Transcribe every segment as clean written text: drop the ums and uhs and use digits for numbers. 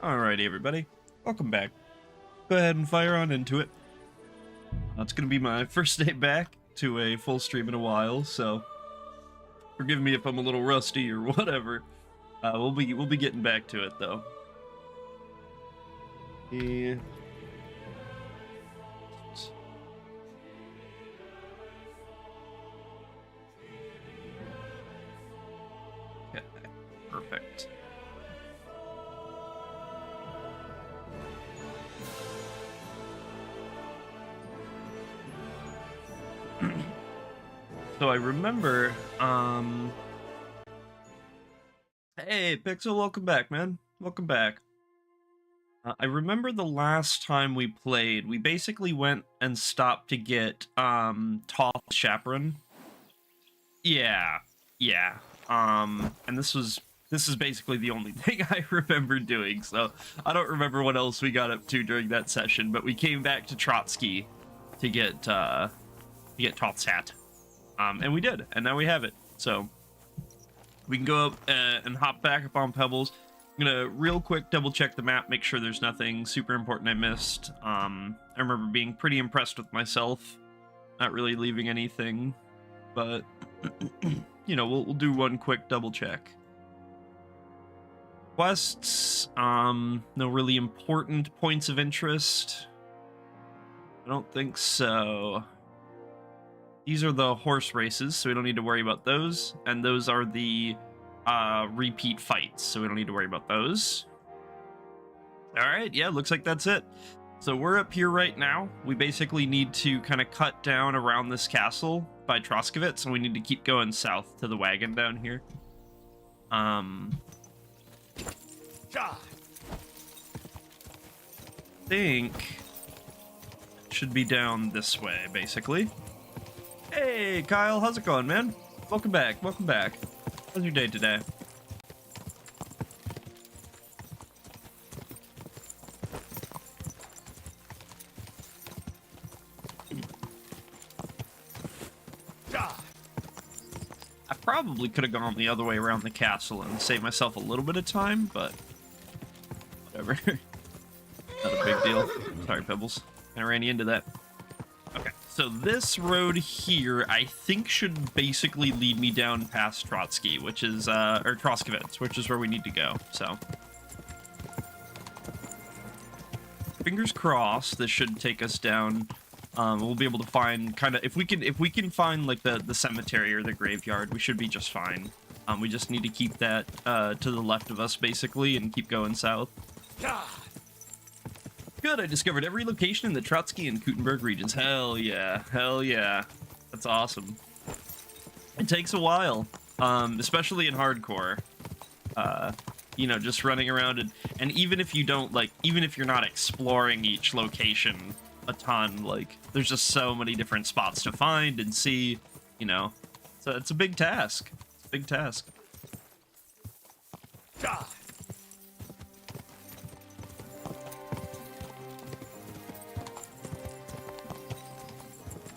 Alrighty, everybody. Welcome back. Go ahead and fire on into it. It's going to be my first day back to a full stream in a while, so forgive me if I'm a little rusty or whatever. We'll be getting back to it, though. Yeah. Okay, perfect. So I remember, hey, Pixel, welcome back, man. Welcome back. I remember the last time we played, we basically went and stopped to get, Toth Chaperone. Yeah. And this is basically the only thing I remember doing, so I don't remember what else we got up to during that session, but we came back to Trotsky to get Toth's hat. And we did, and now we have it. So we can go up and hop back up on Pebbles. I'm gonna real quick double check the map, make sure there's nothing super important I missed. I remember being pretty impressed with myself, not really leaving anything, but you know, we'll do one quick double check. Quests, no really important points of interest. I don't think so. These are the horse races, so we don't need to worry about those. And those are the repeat fights, so we don't need to worry about those. All right, yeah, looks like that's it. So we're up here right now. We basically need to kind of cut down around this castle by Troskowitz, and we need to keep going south to the wagon down here. Think it should be down this way, basically. Hey, Kyle, how's it going, man? Welcome back, welcome back. How's your day today? I probably could have gone the other way around the castle and saved myself a little bit of time, but whatever. Not a big deal. Sorry, Pebbles. I ran you into that. Okay, so this road here, I think, should basically lead me down past Trotsky, which is, or Troskowitz, which is where we need to go, so. Fingers crossed, this should take us down. We'll be able to find kind of, if we can find, like, the cemetery or the graveyard, we should be just fine. We just need to keep that, to the left of us, basically, and keep going south. Good, I discovered every location in the Trotsky and Kutenberg regions. Hell yeah, hell yeah. That's awesome. It takes a while, especially in hardcore. You know, just running around and even if you don't, like, even if you're not exploring each location a ton, like, there's just so many different spots to find and see, you know. So it's a big task. It's a big task. God.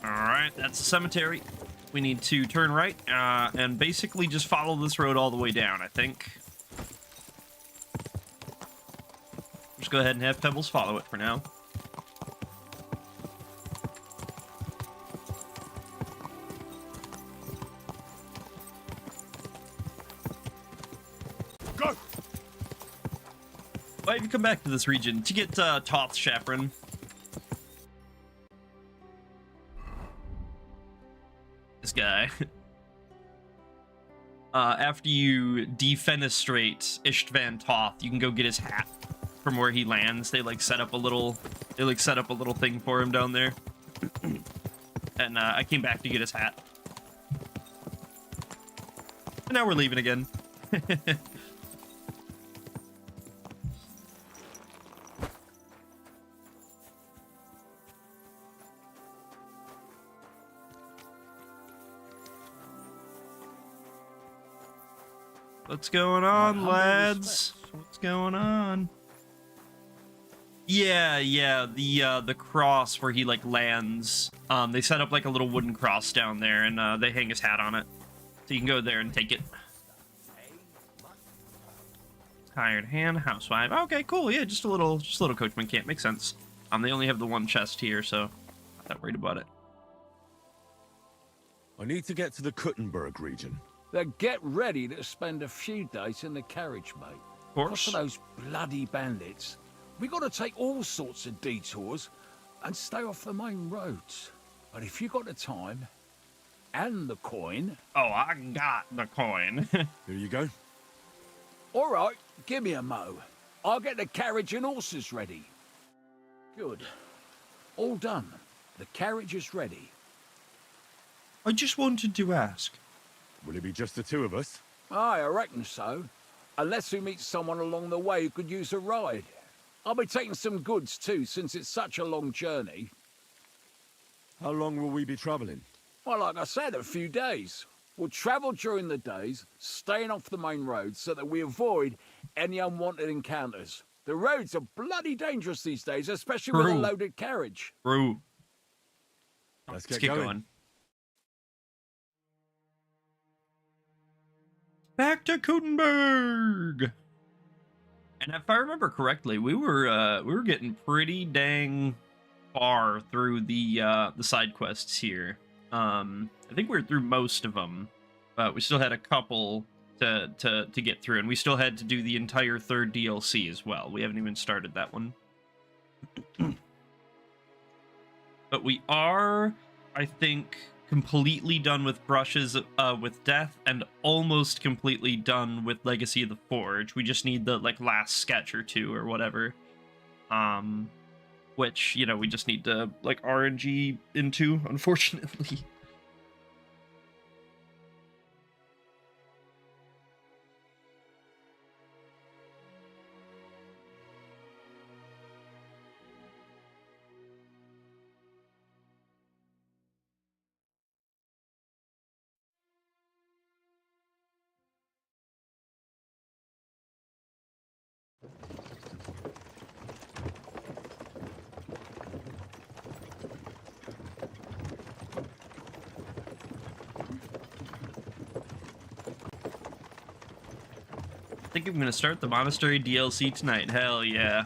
Alright, that's the cemetery. We need to turn right, and basically just follow this road all the way down, I think. Just go ahead and have Pebbles follow it for now. Go! Why have you come back to this region? To get Toth Chaperone. This guy. After you defenestrate Istvan Toth, you can go get his hat from where he lands. They like set up a little thing for him down there. And I came back to get his hat. And now we're leaving again. What's going on, lads? What's going on? Yeah, the cross where he, like, lands. They set up, like, a little wooden cross down there, and, they hang his hat on it. So you can go there and take it. Hired hand, housewife. Okay, cool. Yeah, just a little coachman camp. Makes sense. They only have the one chest here, so not that worried about it. I need to get to the Kuttenberg region. Then get ready to spend a few days in the carriage, mate. Of course. Because of those bloody bandits, we got to take all sorts of detours and stay off the main roads. But if you got the time and the coin... Oh, I got the coin. Here you go. All right, give me a mo. I'll get the carriage and horses ready. Good. All done. The carriage is ready. I just wanted to ask. Will it be just the two of us? Aye, I reckon so. Unless we meet someone along the way who could use a ride. I'll be taking some goods too, since it's such a long journey. How long will we be travelling? Well, like I said, a few days. We'll travel during the days, staying off the main roads so that we avoid any unwanted encounters. The roads are bloody dangerous these days, especially with a loaded carriage. Bro. Let's Get get going. going. Back to Kuttenberg. And if I remember correctly, we were getting pretty dang far through the side quests here. I think we were through most of them, but we still had a couple to get through, and we still had to do the entire third DLC as well. We haven't even started that one. But we are, I think, completely done with Brushes with Death, and almost completely done with Legacy of the Forge. We just need the last sketch or two or whatever. Which, you know, we just need to RNG into, unfortunately. I think I'm gonna start the Monastery DLC tonight. Hell yeah.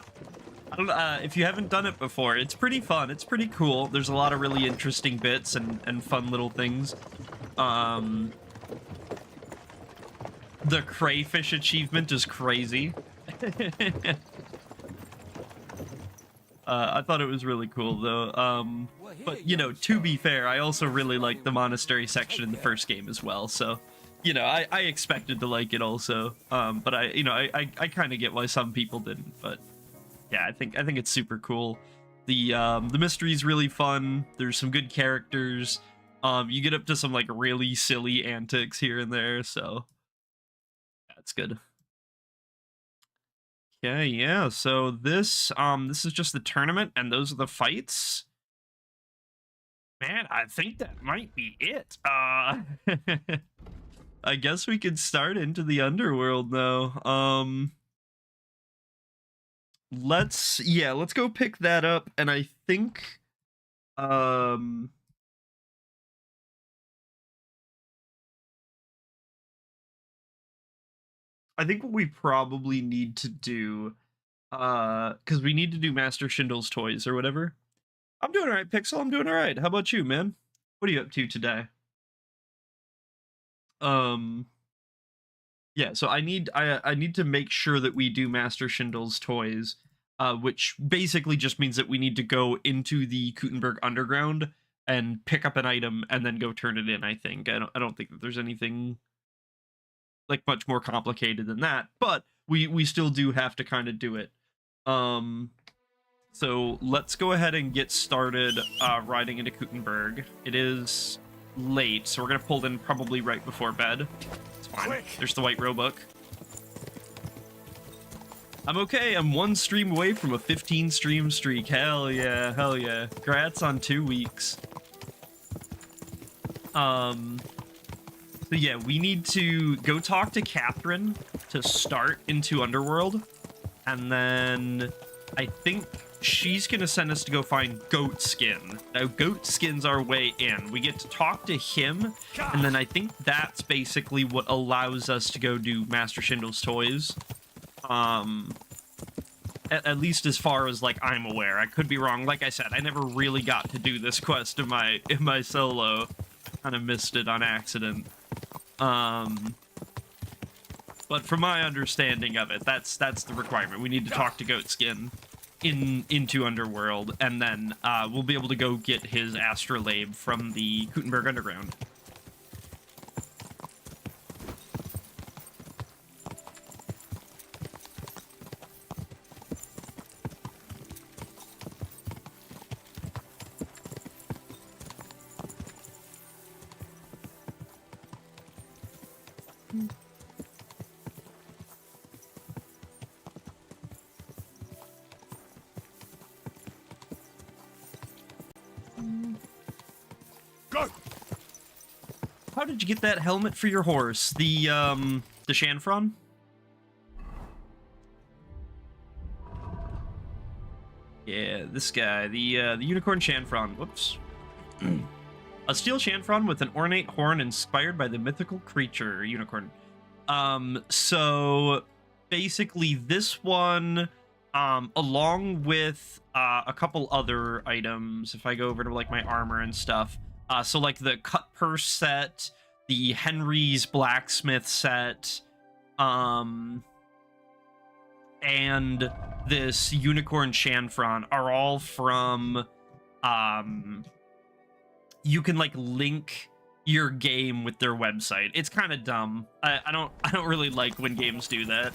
I don't if you haven't done it before, it's pretty fun. It's pretty cool. There's a lot of really interesting bits and fun little things. The crayfish achievement is crazy. I thought it was really cool though. But you know, to be fair, I also really like the monastery section in the first game as well. So, you know, I expected to like it also. But I kind of get why some people didn't. But yeah, I think it's super cool. The mystery's really fun. There's some good characters. You get up to some really silly antics here and there. So yeah, it's good. Okay, yeah. So this is just the tournament, and those are the fights. Man, I think that might be it. I guess we could start into the underworld now. Let's go pick that up, and I think I think what we probably need to do, because we need to do Master Schindle's toys or whatever. I'm doing all right, Pixel. I'm doing all right. How about you, man? What are you up to today? Yeah, so I need to make sure that we do Master Schindle's toys, which basically just means that we need to go into the Kuttenberg Underground and pick up an item and then go turn it in. I think I don't think that there's anything much more complicated than that, but we still do have to kind of do it. So let's go ahead and get started riding into Kuttenberg. It is late, so we're gonna pull in probably right before bed. It's fine. Quick. There's the White Roebuck. I'm okay. I'm one stream away from a 15 stream streak. Hell yeah, hell yeah. Congrats on 2 weeks. So yeah, we need to go talk to Catherine to start into Underworld, and then I think she's gonna send us to go find Goat Skin. Now, Goat Skin's our way in. We get to talk to him, and then I think that's basically what allows us to go do Master Schindle's toys. At least as far as like I'm aware. I could be wrong. Like I said, I never really got to do this quest in my solo. Kind of missed it on accident. But from my understanding of it, that's the requirement. We need to talk to Goatskin into Underworld, and then we'll be able to go get his astrolabe from the Kuttenberg Underground. Go! How did you get that helmet for your horse? The Shanfron? Yeah, this guy, the Unicorn Shanfron. Whoops. A steel Shanfron with an ornate horn inspired by the mythical creature, unicorn. So basically this one, along with a couple other items, if I go over to like my armor and stuff, so like the cut purse set, the Henry's blacksmith set, and this unicorn Shanfron are all from, you can like link your game with their website. It's kind of dumb. I don't really like when games do that,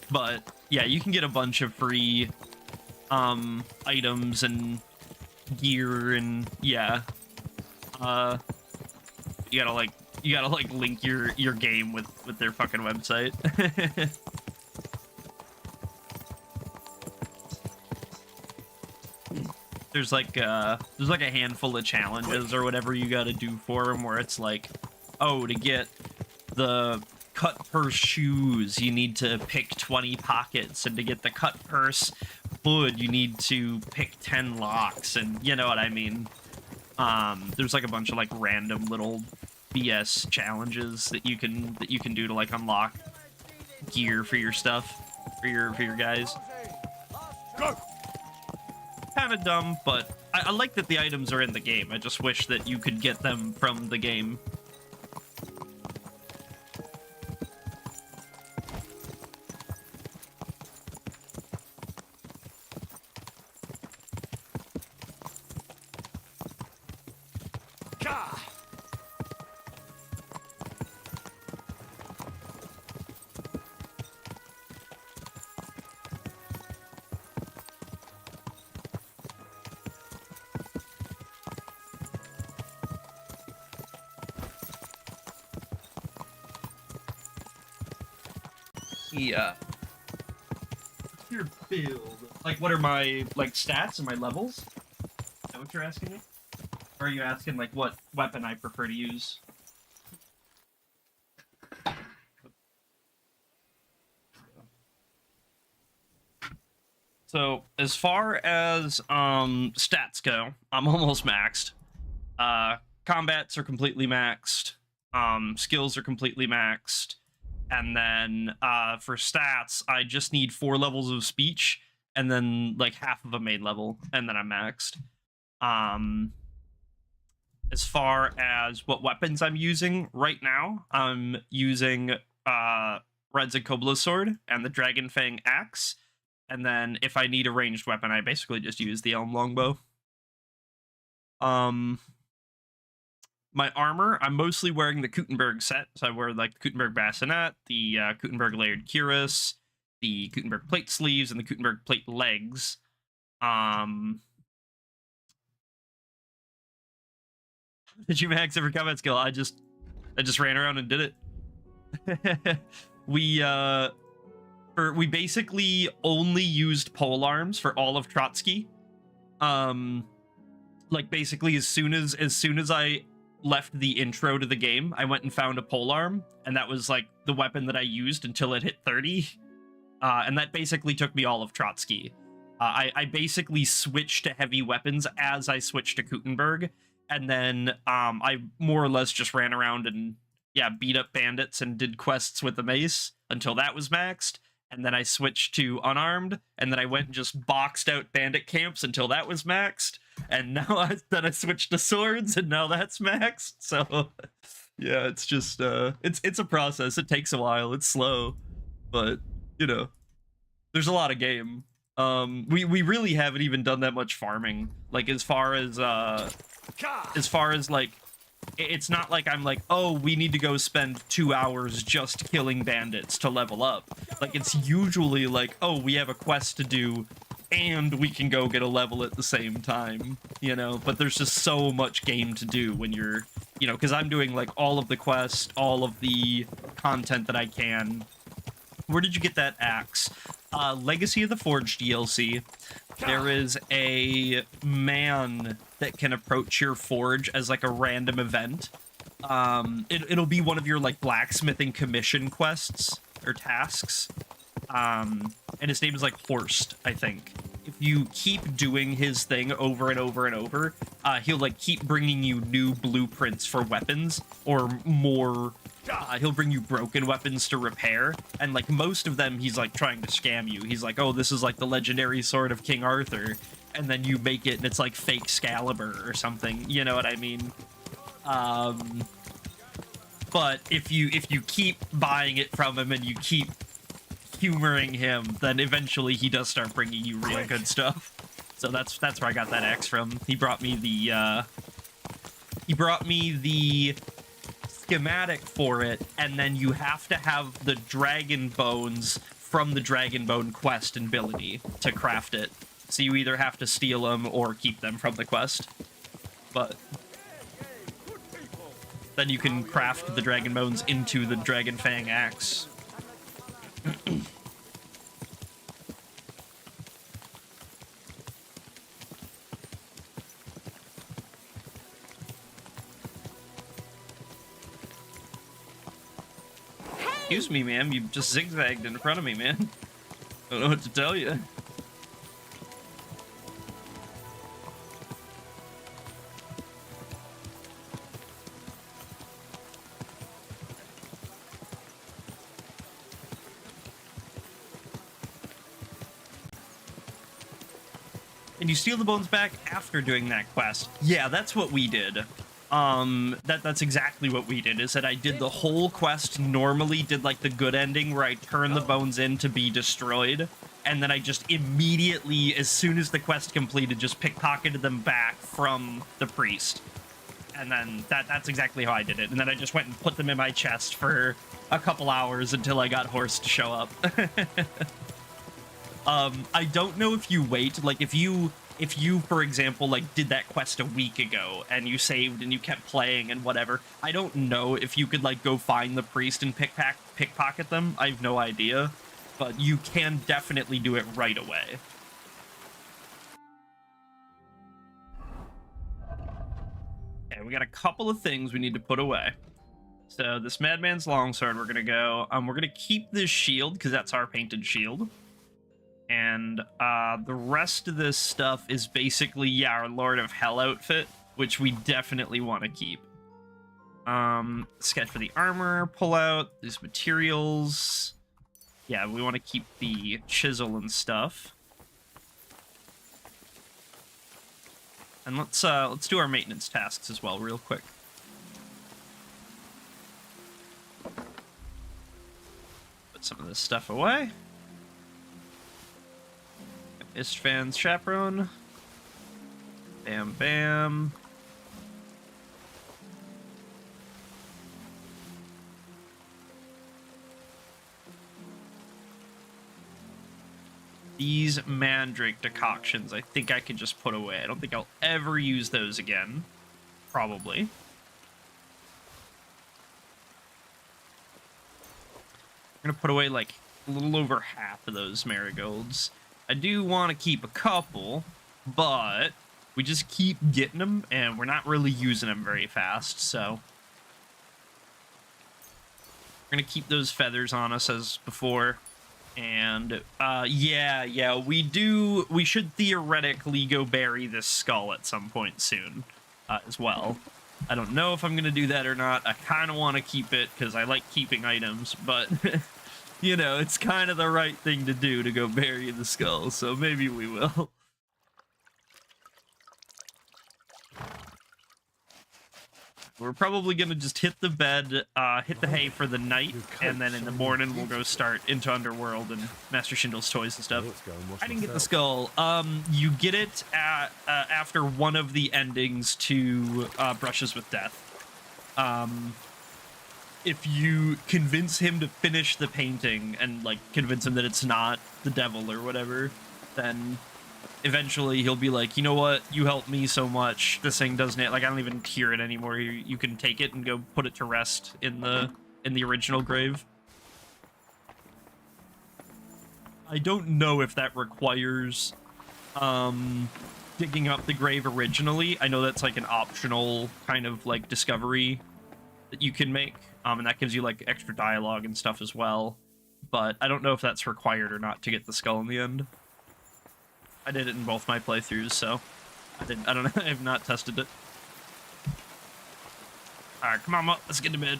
but yeah, you can get a bunch of free items and gear, and yeah, you gotta like link your game with their fucking website. There's like a handful of challenges or whatever you gotta do for them, where it's like, oh, to get the cut purse shoes, you need to pick 20 pockets, and to get the cut purse hood, you need to pick 10 locks, and you know what I mean. There's like a bunch of like random little BS challenges that you can do to like unlock gear for your stuff, for your guys. Go! Kind of dumb, but I like that the items are in the game. I just wish that you could get them from the game. Ka! Yeah. What's your build? Like, what are my, like, stats and my levels? Is that what you're asking me? Or are you asking, like, what weapon I prefer to use? So, as far as, stats go, I'm almost maxed. Combats are completely maxed. Skills are completely maxed. And then for stats, I just need 4 levels of speech, and then like half of a main level, and then I'm maxed. As far as what weapons I'm using right now, I'm using Red's Kobla's sword and the Dragon Fang axe, and then if I need a ranged weapon, I basically just use the Elm longbow. My armor, I'm mostly wearing the Kuttenberg set, so I wear like the Kuttenberg bassinet, the Kuttenberg layered cuirass, the Kuttenberg plate sleeves, and the Kuttenberg plate legs. Did you max every combat skill? I just ran around and did it. We basically only used polearms for all of Trotsky. Like basically as soon as I left the intro to the game, I went and found a polearm, and that was like the weapon that I used until it hit 30. And that basically took me all of Trotsky. I basically switched to heavy weapons as I switched to Kuttenberg, and then I more or less just ran around and beat up bandits and did quests with the mace until that was maxed, and then I switched to unarmed, and then I went and just boxed out bandit camps until that was maxed, and now then I switched to swords, and now that's maxed. So yeah, it's just it's a process. It takes a while. It's slow, but you know, there's a lot of game. We really haven't even done that much farming. Like as far as like, it's not like I'm like, oh, we need to go spend 2 hours just killing bandits to level up. Like it's usually like, oh, we have a quest to do and we can go get a level at the same time, you know? But there's just so much game to do when you're, you know, because I'm doing like all of the quest, all of the content that I can. Where did you get that axe? Legacy of the Forge DLC. There is a man that can approach your forge as like a random event. It'll be one of your like blacksmithing commission quests or tasks. And his name is like Horst, I think. If you keep doing his thing over and over and over, he'll like keep bringing you new blueprints for weapons or more. He'll bring you broken weapons to repair, and like most of them he's like trying to scam you. He's like, oh, this is like the legendary sword of King Arthur, and then you make it and it's like fake Excalibur or something, you know what I mean? But if you keep buying it from him and you keep humoring him, then eventually he does start bringing you real good stuff. So that's where I got that axe from. He brought me the schematic for it, and then you have to have the dragon bones from the dragon bone quest ability to craft it. So you either have to steal them or keep them from the quest. But then you can craft the dragon bones into the dragon fang axe. Excuse me, ma'am. You just zigzagged in front of me, man. I don't know what to tell you. And you steal the bones back after doing that quest. Yeah, that's what we did. That's exactly what we did, is that I did the whole quest normally, did like the good ending where I turned the bones in to be destroyed, and then I just immediately, as soon as the quest completed, just pickpocketed them back from the priest. And then that's exactly how I did it. And then I just went and put them in my chest for a couple hours until I got Horst to show up. I don't know if you wait, like if you, for example, like did that quest a week ago and you saved and you kept playing and whatever, I don't know if you could like go find the priest and pickpocket them. I have no idea, but you can definitely do it right away. Okay, we got a couple of things we need to put away. So this Madman's Longsword, we're gonna go, we're gonna keep this shield because that's our painted shield. And the rest of this stuff is basically, yeah, our Lord of Hell outfit, which we definitely want to keep. Sketch for the armor, pull out these materials. Yeah, we want to keep the chisel and stuff. And let's do our maintenance tasks as well, real quick. Put some of this stuff away. Istvan's chaperone. Bam, bam. These mandrake decoctions, I think I can just put away. I don't think I'll ever use those again. Probably. I'm gonna put away like a little over half of those marigolds. I do want to keep a couple, but we just keep getting them, and we're not really using them very fast, so we're going to keep those feathers on us as before. And, yeah, we should theoretically go bury this skull at some point soon, as well. I don't know if I'm going to do that or not. I kind of want to keep it, because I like keeping items, but you know, it's kind of the right thing to do to go bury the skull, so maybe we will. We're probably gonna just hit the bed, hit the hay for the night, and then in the morning we'll go start into Underworld and Master Shindle's toys and stuff. I didn't get the skull. You get it at, after one of the endings to Brushes with Death. If you convince him to finish the painting and like convince him that it's not the devil or whatever, then eventually he'll be like, you know what, you helped me so much, this thing doesn't, like, I don't even hear it anymore. You can take it and go put it to rest in the original grave. I don't know if that requires digging up the grave originally. I know that's like an optional kind of like discovery that you can make, and that gives you like extra dialogue and stuff as well, but I don't know if that's required or not to get the skull in the end. I did it in both my playthroughs, so I don't know. I have not tested it. All right, come on, Mutt, let's get to bed.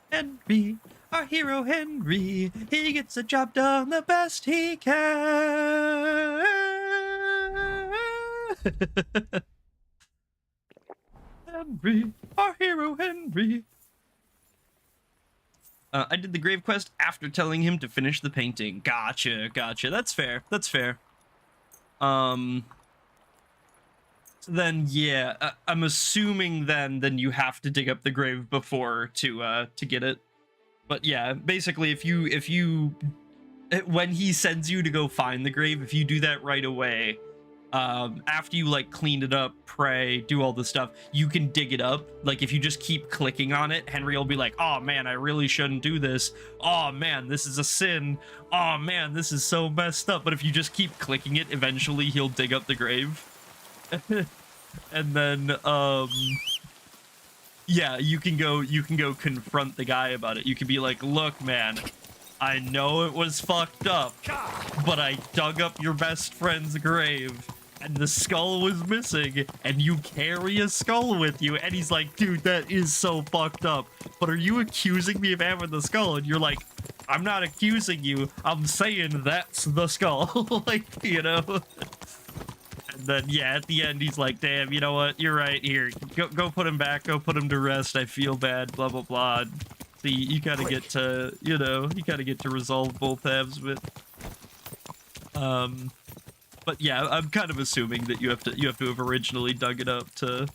Henry, our hero Henry, he gets the job done the best he can. Henry, our hero Henry. I did the grave quest after telling him to finish the painting. Gotcha. That's fair. So then, yeah, I'm assuming then you have to dig up the grave before to get it. But yeah, basically, if you when he sends you to go find the grave, if you do that right away, after you like clean it up, pray, do all this stuff, you can dig it up. Like if you just keep clicking on it, Henry will be like, oh man, I really shouldn't do this. Oh man, this is a sin. Oh man, this is so messed up. But if you just keep clicking it, eventually he'll dig up the grave. And then yeah, you can go confront the guy about it. You can be like, look man, I know it was fucked up, but I dug up your best friend's grave and the skull was missing and you carry a skull with you. And he's like, dude, that is so fucked up, but are you accusing me of having the skull? And you're like, I'm not accusing you, I'm saying that's the skull. Like, you know. And then yeah, at the end he's like, damn, you know what, you're right, here, go put him back, go put him to rest, I feel bad, blah blah blah. So you gotta get to, you know, you gotta get to resolve both halves of it. But yeah, I'm kind of assuming that you have to have originally dug it up to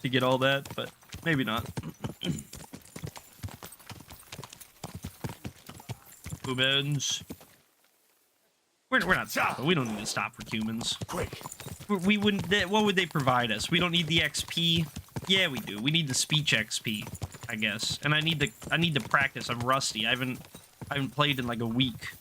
get all that, but maybe not. Humans. We're not stopping. We don't need to stop for humans. Quick. We wouldn't. What would they provide us? We don't need the XP. Yeah, we do. We need the speech XP, I guess. And I need to practice. I'm rusty. I haven't played in like a week.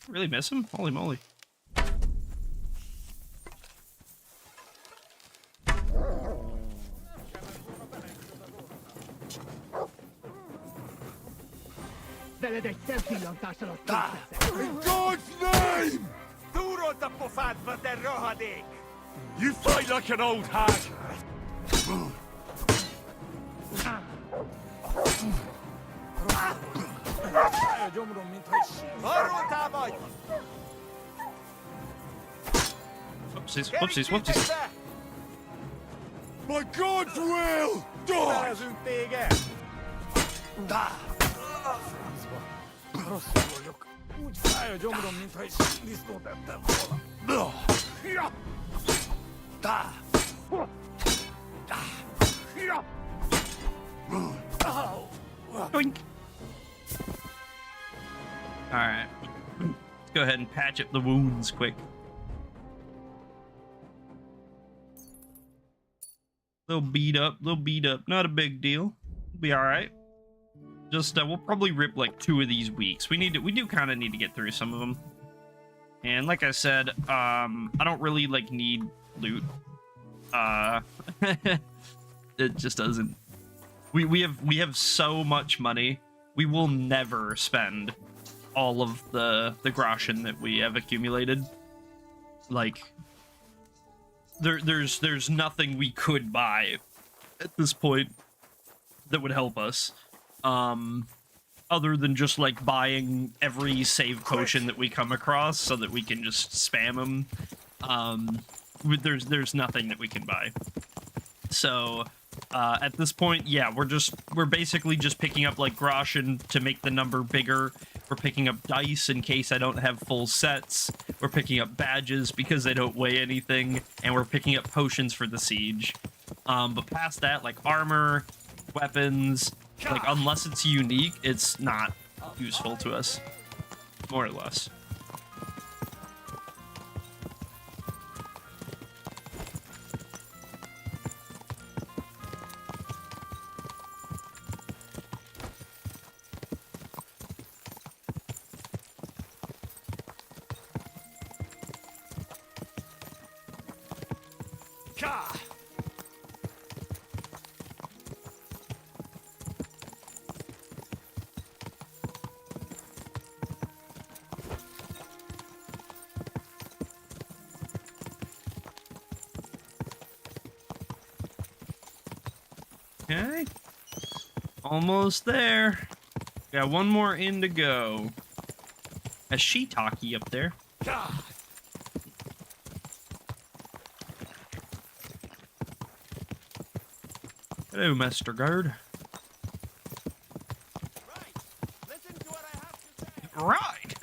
Really miss him? Holy moly. Veled egy szempillantás alatt In God's name! Túrod a pofádba, te rohadék! You fight like an old hag! Arultál vagy! Whoopsies. My God's will! Nevezünk téged! Rosszul vagyok. Úgy fáj a gyomrom, mintha egy disznót ettem volna. Doink. Alright. Let's go ahead and patch up the wounds quick. Little beat up. Not a big deal. Be alright. Just, we'll probably rip like 2 of these weeks. We do kind of need to get through some of them. And like I said, I don't really like need loot. It just doesn't. We have so much money. We will never spend all of the groschen that we have accumulated. Like, there's nothing we could buy at this point that would help us, other than just like buying every save potion that we come across so that we can just spam them. There's nothing that we can buy. So at this point, yeah, we're basically just picking up like groschen to make the number bigger. We're picking up dice in case I don't have full sets. We're picking up badges because they don't weigh anything, and we're picking up potions for the siege. But past that, like armor, weapons, like unless it's unique, it's not useful to us, more or less. Okay, almost there. Got one more in to go. A shiitake up there. Hello, Master Guard. Right. Listen to what I have to say. Right.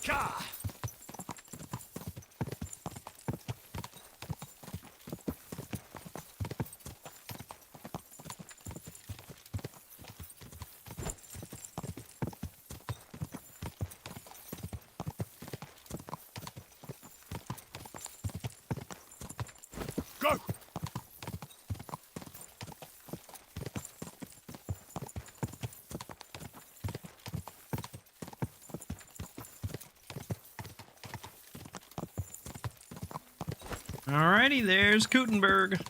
Go. Alrighty, there's Kuttenberg.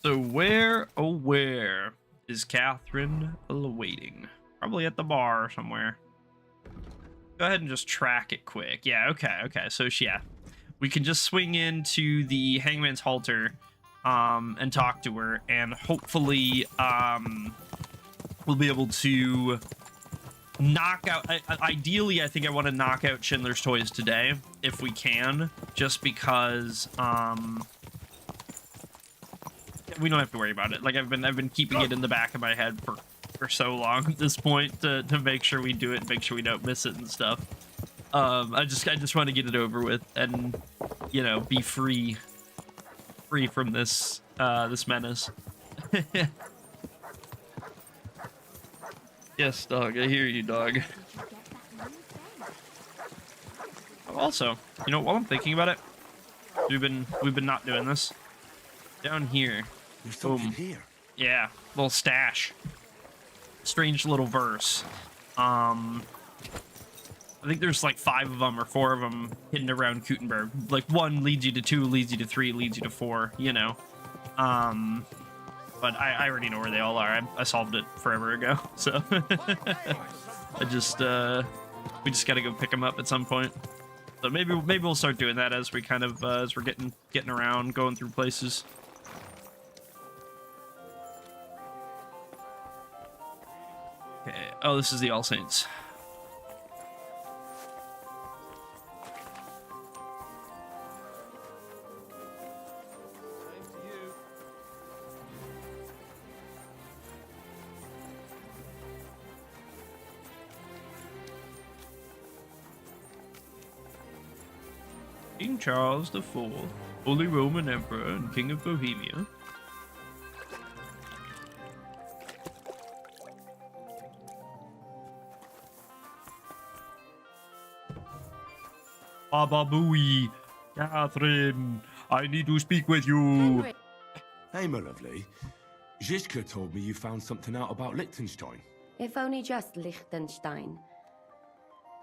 So where, oh where, is Catherine awaiting? Probably at the bar somewhere. Go ahead and just track it quick. Yeah, okay. So yeah, we can just swing into the Hangman's Halter and talk to her, and hopefully we'll be able to knock out, ideally I think I want to knock out Schindler's Toys today if we can, just because we don't have to worry about it. Like I've been keeping it in the back of my head for so long at this point to make sure we do it, make sure we don't miss it and stuff. I just want to get it over with and, you know, be free from this this menace. Yes, dog. I hear you, dog. Also, you know, while I'm thinking about it, we've been not doing this. Down here. There's something Boom. here. Yeah, little stash. Strange little verse. I think there's like 5 of them or 4 of them hidden around Kuttenberg. Like 1 leads you to 2, leads you to 3, leads you to 4, you know. But I already know where they all are. I solved it forever ago, so I just we just gotta go pick them up at some point. So maybe we'll start doing that as we kind of as we're getting around, going through places. Okay. Oh, this is the All Saints. King Charles IV, Holy Roman Emperor and King of Bohemia. Baba Booey, Catherine, I need to speak with you. Hey, my lovely. Zizka told me you found something out about Liechtenstein. If only just Liechtenstein.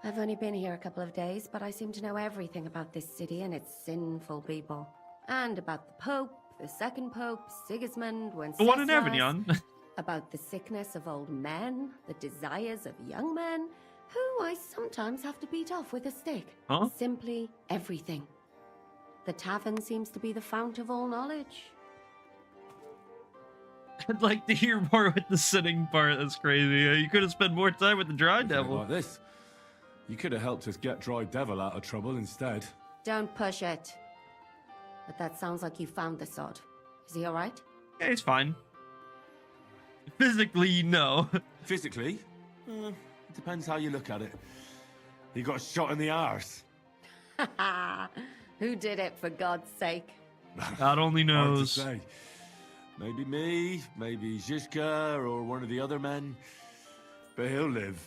I've only been here a couple of days, but I seem to know everything about this city and its sinful people. And about the Pope, the second Pope, Sigismund, The one in Wenceslas, Avignon. about the sickness of old men, the desires of young men, who I sometimes have to beat off with a stick. Huh? Simply everything. The tavern seems to be the fount of all knowledge. I'd like to hear more with the sitting part. That's crazy. You could have spent more time with the Dry Looking Devil. like this. You could have helped us get Dry Devil out of trouble instead. Don't push it. But that sounds like you found the sod. Is he alright? Yeah, he's fine. Physically, no. Physically? It depends how you look at it. He got shot in the arse. Who did it, for God's sake? God only Hard to knows. say. Maybe me, maybe Zizka, or one of the other men. But he'll live.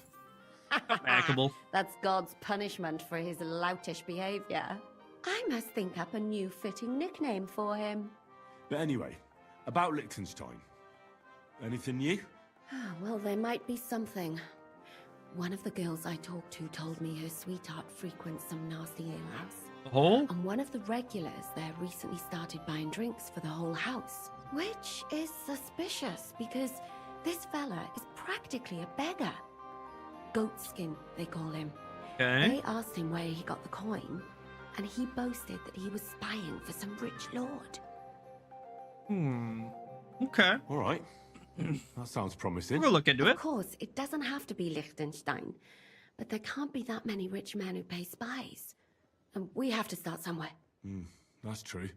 Backable. That's God's punishment for his loutish behavior. I must think up a new fitting nickname for him. But anyway, about Liechtenstein. Anything new? Well, there might be something. One of the girls I talked to told me her sweetheart frequents some nasty alehouse. The hole? And one of the regulars there recently started buying drinks for the whole house. Which is suspicious, because this fella is practically a beggar. Goatskin, they call him. Okay. They asked him where he got the coin, and he boasted that he was spying for some rich lord. Okay. All right. That sounds promising. We'll look into Of it. course, it doesn't have to be Liechtenstein, but there can't be that many rich men who pay spies. And we have to start somewhere. That's true.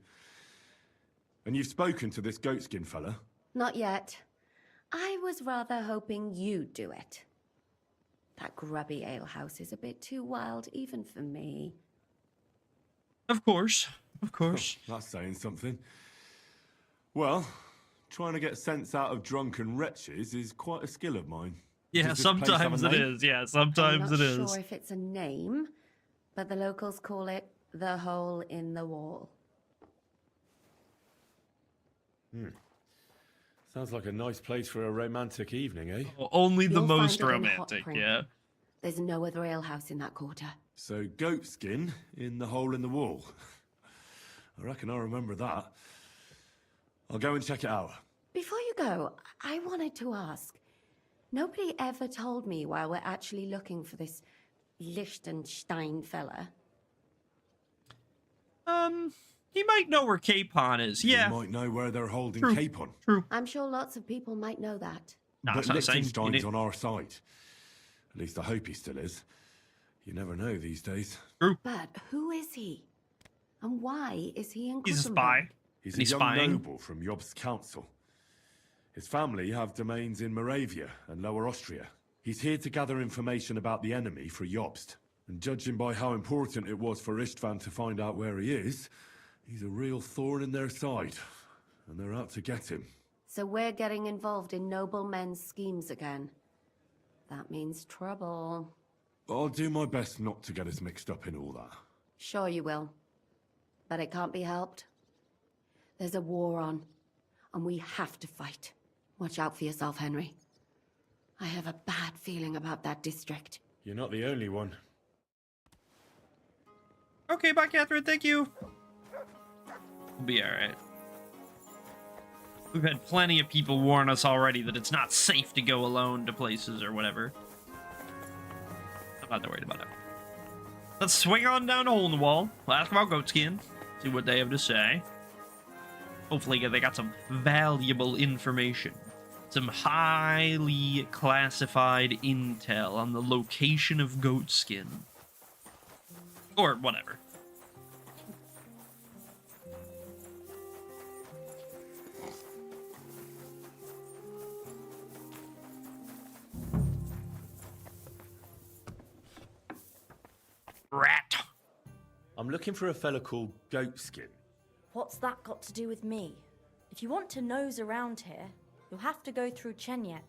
And you've spoken to this goatskin fella? Not yet. I was rather hoping you'd do it. That grubby alehouse is a bit too wild even for me. Of course. Of course. That's saying something. Well, trying to get sense out of drunken wretches is quite a skill of mine. Yeah, Does this place have a sometimes it name? is. Yeah, I'm sometimes not it is. sure if it's a name, but the locals call it the hole in the wall. Sounds like a nice place for a romantic evening, eh? Only the You'll find most it in Hot romantic, Print. yeah. There's no other alehouse in that quarter. So goatskin in the hole in the wall. I reckon I'll remember that. I'll go and check it out. Before you go, I wanted to ask. Nobody ever told me why we're actually looking for this Liechtenstein fella. He might know where Capon is. Yeah. You might know where they're holding True. Capon. True. I'm sure lots of people might know that. Nah, But it's not the same. You Liechtenstein's need- on our side. At least I hope he still is. You never know these days. But who is he? And why is he in He's a Gothenburg? spy. He's And a he's young spying. noble from Job's council. His family have domains in Moravia and Lower Austria. He's here to gather information about the enemy for Jobst. And judging by how important it was for Istvan to find out where he is, he's a real thorn in their side. And they're out to get him. So we're getting involved in noblemen's schemes again. That means trouble. I'll do my best not to get us mixed up in all that. Sure you will. But it can't be helped. There's a war on, and we have to fight. Watch out for yourself, Henry. I have a bad feeling about that district. You're not the only one. Okay, bye, Catherine. Thank you. We'll be alright. We've had plenty of people warn us already that it's not safe to go alone to places or whatever. I'm not that worried about it. Let's swing on down a hole in the wall. We'll ask about Goatskin. See what they have to say. Hopefully they got some valuable information. Some highly classified intel on the location of Goatskin. Or whatever. Rat. I'm looking for a fella called Goatskin. What's that got to do with me? If you want to nose around here, you'll have to go through Chenyek.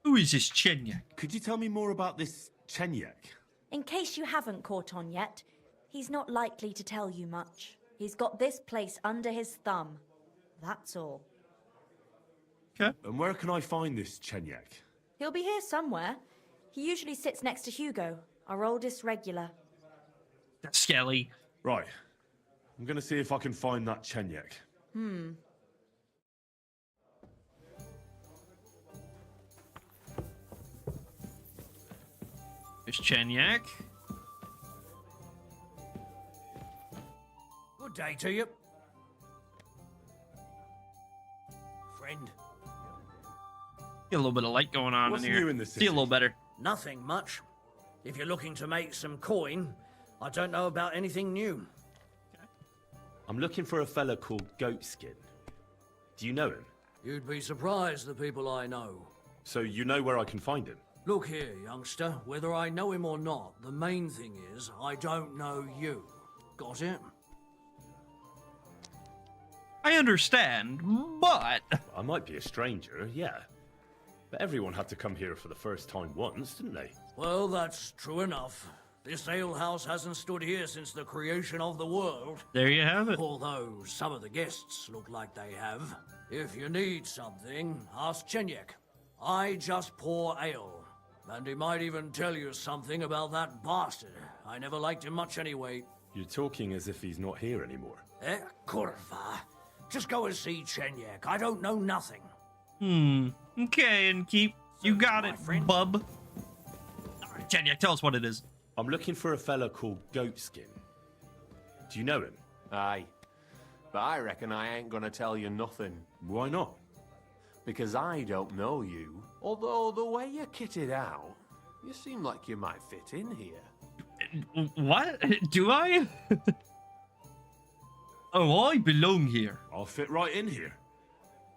Who is this Chenyek? Could you tell me more about this Chenyek? In case you haven't caught on yet, he's not likely to tell you much. He's got this place under his thumb. That's all. Okay. And where can I find this Chenyek? He'll be here somewhere. He usually sits next to Hugo, our oldest regular. Skelly. Right. I'm gonna see if I can find that Chenyek. There's Chenyek. Good day to you. Friend. Get a little bit of light going on What's in here. new in the See a little city? better. Nothing much. If you're looking to make some coin, I don't know about anything new. I'm looking for a fella called Goatskin. Do you know him? You'd be surprised the people I know. So you know where I can find him? Look here, youngster. Whether I know him or not, the main thing is I don't know you. Got it? I understand, but I might be a stranger, yeah. But everyone had to come here for the first time once, didn't they? Well, that's true enough. This alehouse hasn't stood here since the creation of the world. there you have it. Although some of the guests look like they have. If you need something, ask Chenyek. I just pour ale. And he might even tell you something about that bastard. I never liked him much anyway. You're talking as if he's not here anymore. Kurva. Just go and see Chenyek. I don't know nothing. Okay, and keep. You got my it, friend. bub. All right, Chenyek, tell us what it is. I'm looking for a fella called Goatskin. Do you know him? Aye. But I reckon I ain't gonna tell you nothing. Why not? Because I don't know you. Although the way you're kitted out, you seem like you might fit in here. What? Do I? Oh, I belong here. I'll fit right in here.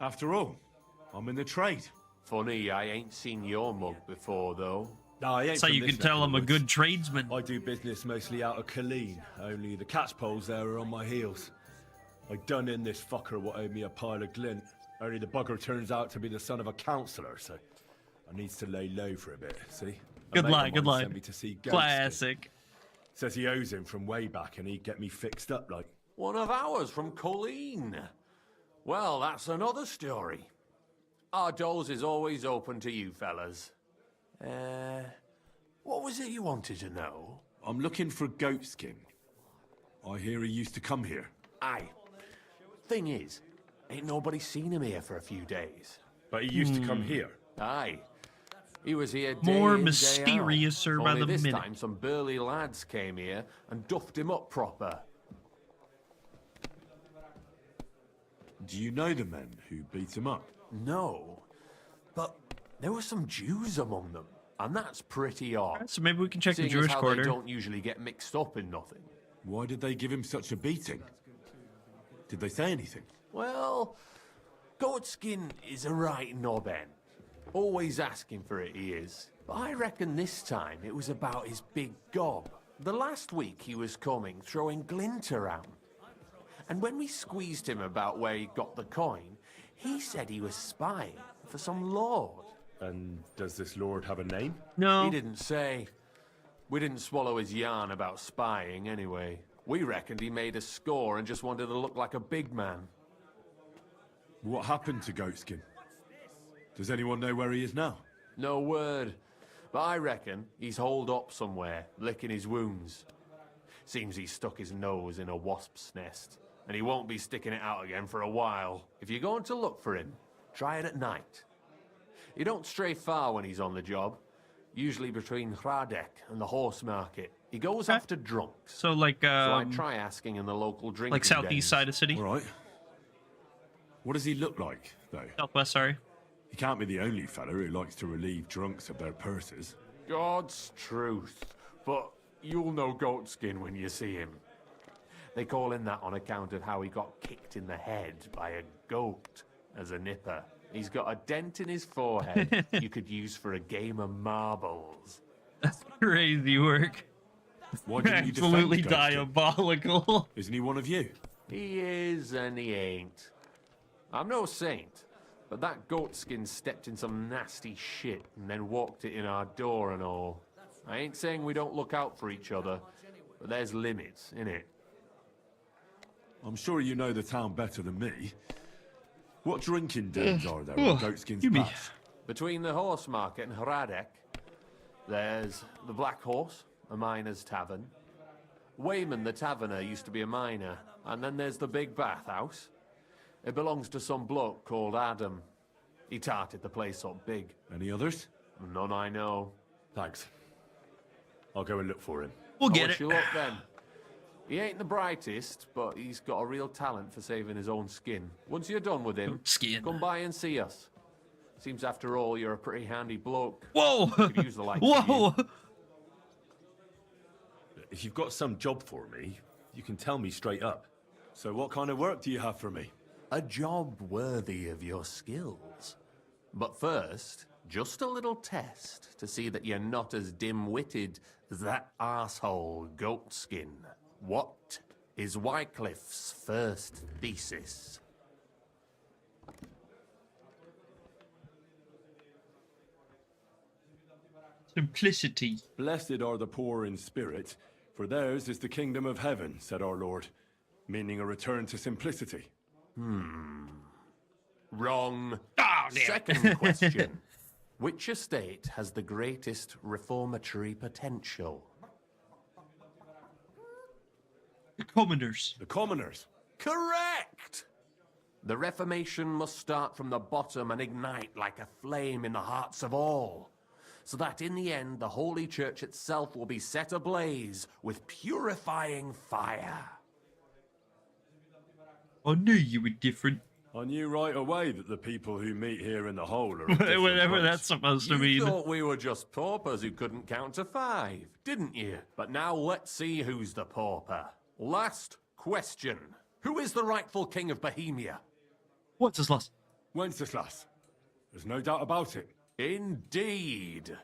After all, I'm in the trade. Funny, I ain't seen your mug before, though. No, I ain't So from you this can tell neck I'm of a the good woods. tradesman. I do business mostly out of Colleen, only the catchpoles there are on my heels. I done in this fucker what owed me a pile of glint. Only the bugger turns out to be the son of a councillor, so I needs to lay low for a bit, see? A Good mate of line, good mine line. sent me to see Goatskin. Classic. Says he owes him from way back and he'd get me fixed up like. One of ours from Colleen. Well, that's another story. Our doors is always open to you fellas. What was it you wanted to know? I'm looking for Goatskin. I hear he used to come here. Aye. Thing is, ain't nobody seen him here for a few days. But he used to come here. Aye. He was here day More in, day mysteriouser out. by Only the this minute. time some burly lads came here and duffed him up proper. Do you know the men who beat him up? No. But there were some Jews among them, and that's pretty odd. So maybe we can check the Seeing as Jewish how quarter. they don't usually get mixed up in nothing. Why did they give him such a beating? Did they say anything? Well, Goatskin is a right knobhead. Always asking for it, he is. But I reckon this time it was about his big gob. The last week he was coming, throwing glint around. And when we squeezed him about where he got the coin, he said he was spying for some lord. And does this lord have a name? No. He didn't say. We didn't swallow his yarn about spying anyway. We reckoned he made a score and just wanted to look like a big man. What happened to Goatskin? Does anyone know where he is now? No word. But I reckon he's holed up somewhere, licking his wounds. Seems he stuck his nose in a wasp's nest, and he won't be sticking it out again for a while. If you're going to look for him, try it at night. You don't stray far when he's on the job. Usually between Hradek and the horse market. He goes after drunks. So like So I try asking in the local drinking like southeast dens. side of city. All right. What does he look like, though? Southwest, sorry. He can't be the only fella who likes to relieve drunks of their purses. God's truth. But you'll know Goatskin when you see him. They call him that on account of how he got kicked in the head by a goat as a nipper. He's got a dent in his forehead you could use for a game of marbles. That's crazy work. Why didn't you defend Absolutely Goatskin? diabolical. Isn't he one of you? He is and he ain't. I'm no saint, but that Goatskin stepped in some nasty shit and then walked it in our door and all. I ain't saying we don't look out for each other, but there's limits, innit? I'm sure you know the town better than me. What drinking dens are there Oh, on Goatskin's you be- Pass? Between the horse market and Hradek, there's the Black Horse, a miner's tavern. Wayman the taverner used to be a miner, and then there's the Big Bathhouse. It belongs to some bloke called Adam. He tarted the place up big. Any others? None I know. Thanks. I'll go and look for him. We'll I get wish it. you luck then. He ain't the brightest, but he's got a real talent for saving his own skin. Once you're done with him, Skin. come by and see us. Seems after all you're a pretty handy bloke. Whoa! Could use the likes of you. Whoa! If you've got some job for me, you can tell me straight up. So what kind of work do you have for me? A job worthy of your skills. But first, just a little test to see that you're not as dim-witted as that arsehole Goatskin. What is Wycliffe's first thesis? Simplicity. Blessed are the poor in spirit, for theirs is the kingdom of heaven, said our Lord, meaning a return to simplicity. Wrong. Oh, damn it. Second question. Which estate has the greatest reformatory potential? The commoners. The commoners. Correct! The Reformation must start from the bottom and ignite like a flame in the hearts of all, so that in the end the Holy Church itself will be set ablaze with purifying fire. I knew you were different. I knew right away that the people who meet here in the hole are of different Whatever bunch. that's supposed to You mean. thought we were just paupers who couldn't count to 5, didn't you? But now let's see who's the pauper. Last question. Who is the rightful king of Bohemia? What's his last? Wenceslas. There's no doubt about it. Indeed.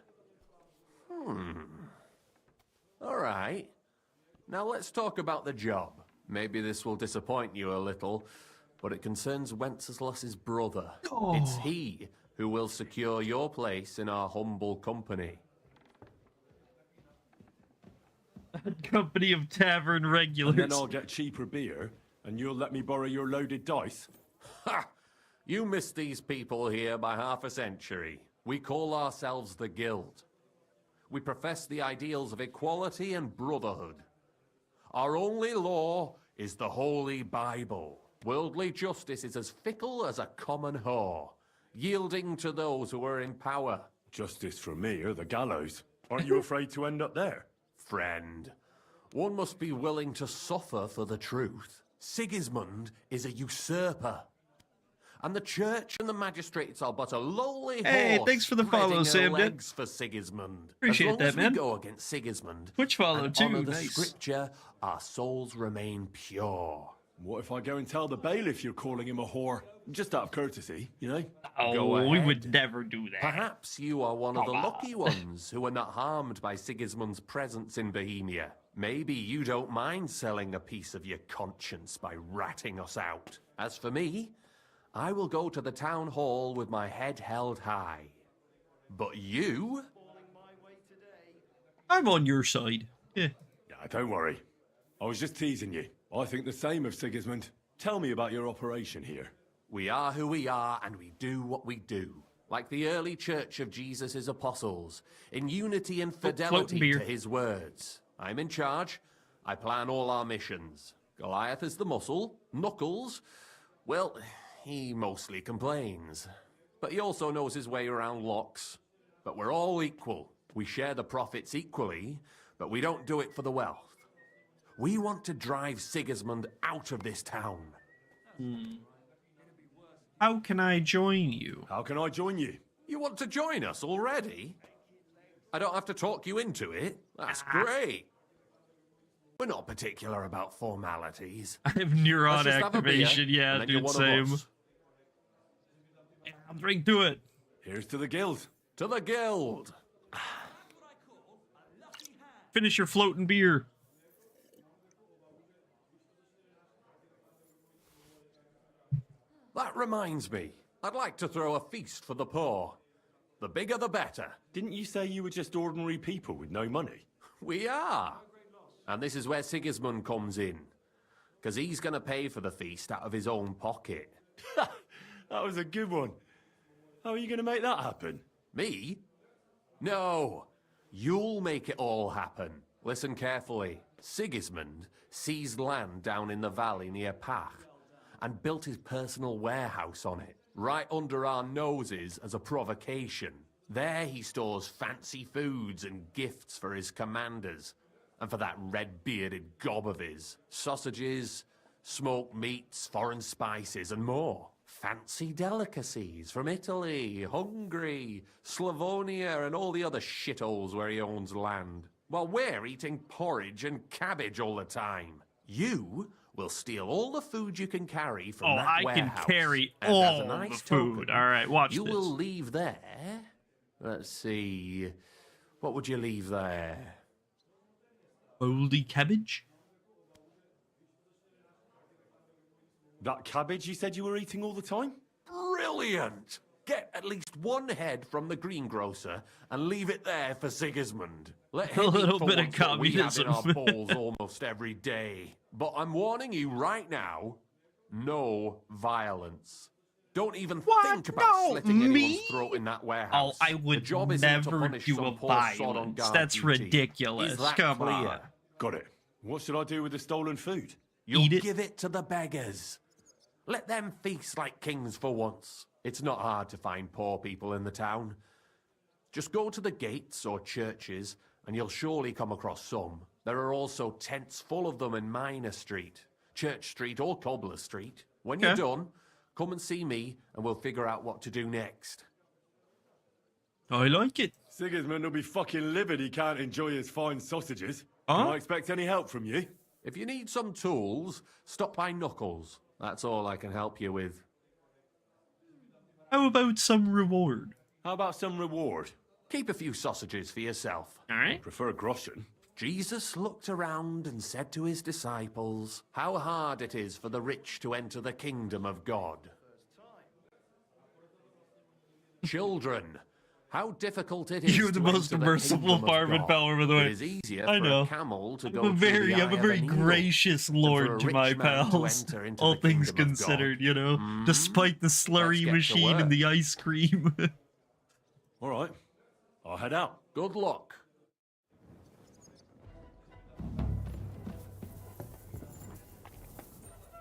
All right. Now let's talk about the job. Maybe this will disappoint you a little, but it concerns Wenceslas's brother. It's he who will secure your place in our humble company. Company of tavern And regulars. then I'll get cheaper beer, and you'll let me borrow your loaded dice. Ha! You missed these people here by half a century. We call ourselves the Guild. We profess the ideals of equality and brotherhood. Our only law is the Holy Bible. Worldly justice is as fickle as a common whore, yielding to those who are in power. Justice for me or the gallows. Aren't you afraid to end up there? Friend, one must be willing to suffer for the truth. Sigismund is a usurper. And the church and the magistrates are but a lowly Hey, horse thanks for the follow, spreading her Sam, dude. legs for Sigismund. Appreciate as long that, as man. we go against Sigismund Twitch follow, and too, honor the nice. scripture, our souls remain pure. What if I go and tell the bailiff you're calling him a whore? Just out of courtesy, you know? Oh, we ahead. would never do that. Perhaps you are one of the lucky ones who are not harmed by Sigismund's presence in Bohemia. Maybe you don't mind selling a piece of your conscience by ratting us out. As for me, I will go to the town hall with my head held high. But you? I'm on your side. Yeah. Yeah, don't worry. I was just teasing you. I think the same of Sigismund. Tell me about your operation here. We are who we are, and we do what we do. Like the early church of Jesus' apostles, in unity and fidelity beer. to his words. I'm in charge. I plan all our missions. Goliath is the muscle. Knuckles, well, he mostly complains. But he also knows his way around locks. But we're all equal. We share the profits equally, but we don't do it for the wealth. We want to drive Sigismund out of this town. How can I join you? How can I join you? You want to join us already? I don't have to talk you into it. That's great. We're not particular about formalities. I have Let's neuron just have a beer, activation. Yeah, and then you're dude, one same. of us. Yeah, I'll drink to it. Here's to the guild. To the guild. Finish your floating beer. That reminds me. I'd like to throw a feast for the poor. The bigger the better. Didn't you say you were just ordinary people with no money? We are. And this is where Sigismund comes in. Because he's going to pay for the feast out of his own pocket. That was a good one. How are you going to make that happen? Me? No. You'll make it all happen. Listen carefully. Sigismund seized land down in the valley near Pach and built his personal warehouse on it, right under our noses as a provocation. There he stores fancy foods and gifts for his commanders, and for that red-bearded gob of his. Sausages, smoked meats, foreign spices, and more. Fancy delicacies from Italy, Hungary, Slavonia, and all the other shitholes where he owns land. While we're eating porridge and cabbage all the time. You will steal all the food you can carry from that I warehouse. can carry and as all a nice the food. token, All right, watch you this. will leave there. Let's see. What would you leave there? Moldy cabbage? That cabbage you said you were eating all the time? Brilliant! Get at least one head from the greengrocer and leave it there for Sigismund. Let him A little eat for bit of once what we have in our communism. bowls almost every day. But I'm warning you right now, no violence. Don't even think about No, slitting me? anyone's throat in that warehouse. Oh, I The would job isn't to never punish do some a poor sod on violence. guard That's duty. ridiculous. Is that Come clear? on. Got it. What should I do with the stolen food? You'll Eat it. give it to the beggars. Let them feast like kings for once. It's not hard to find poor people in the town. Just go to the gates or churches, and you'll surely come across some. There are also tents full of them in Minor Street, Church Street, or Cobbler Street. When you're Okay. done, come and see me, and we'll figure out what to do next. I like it. Sigismund will be fucking livid he can't enjoy his fine sausages. Huh? Can I expect any help from you? If you need some tools, stop by Knuckles. That's all I can help you with. How about some reward? How about some reward? Keep a few sausages for yourself. All right. Prefer groschen. Jesus looked around and said to his disciples, "How hard it is for the rich to enter the kingdom of God. Children, how difficult it is You're the to most enter merciful kingdom of farming God. fellow, by the way. It is easier I for know. a camel to go I'm a through very, the I'm a eye very of a needle gracious than for a lord to rich my man to pals. enter into All the things kingdom of considered, God. you know, despite the Let's slurry get to machine and work. the ice cream. All right. I'll head out. Good luck.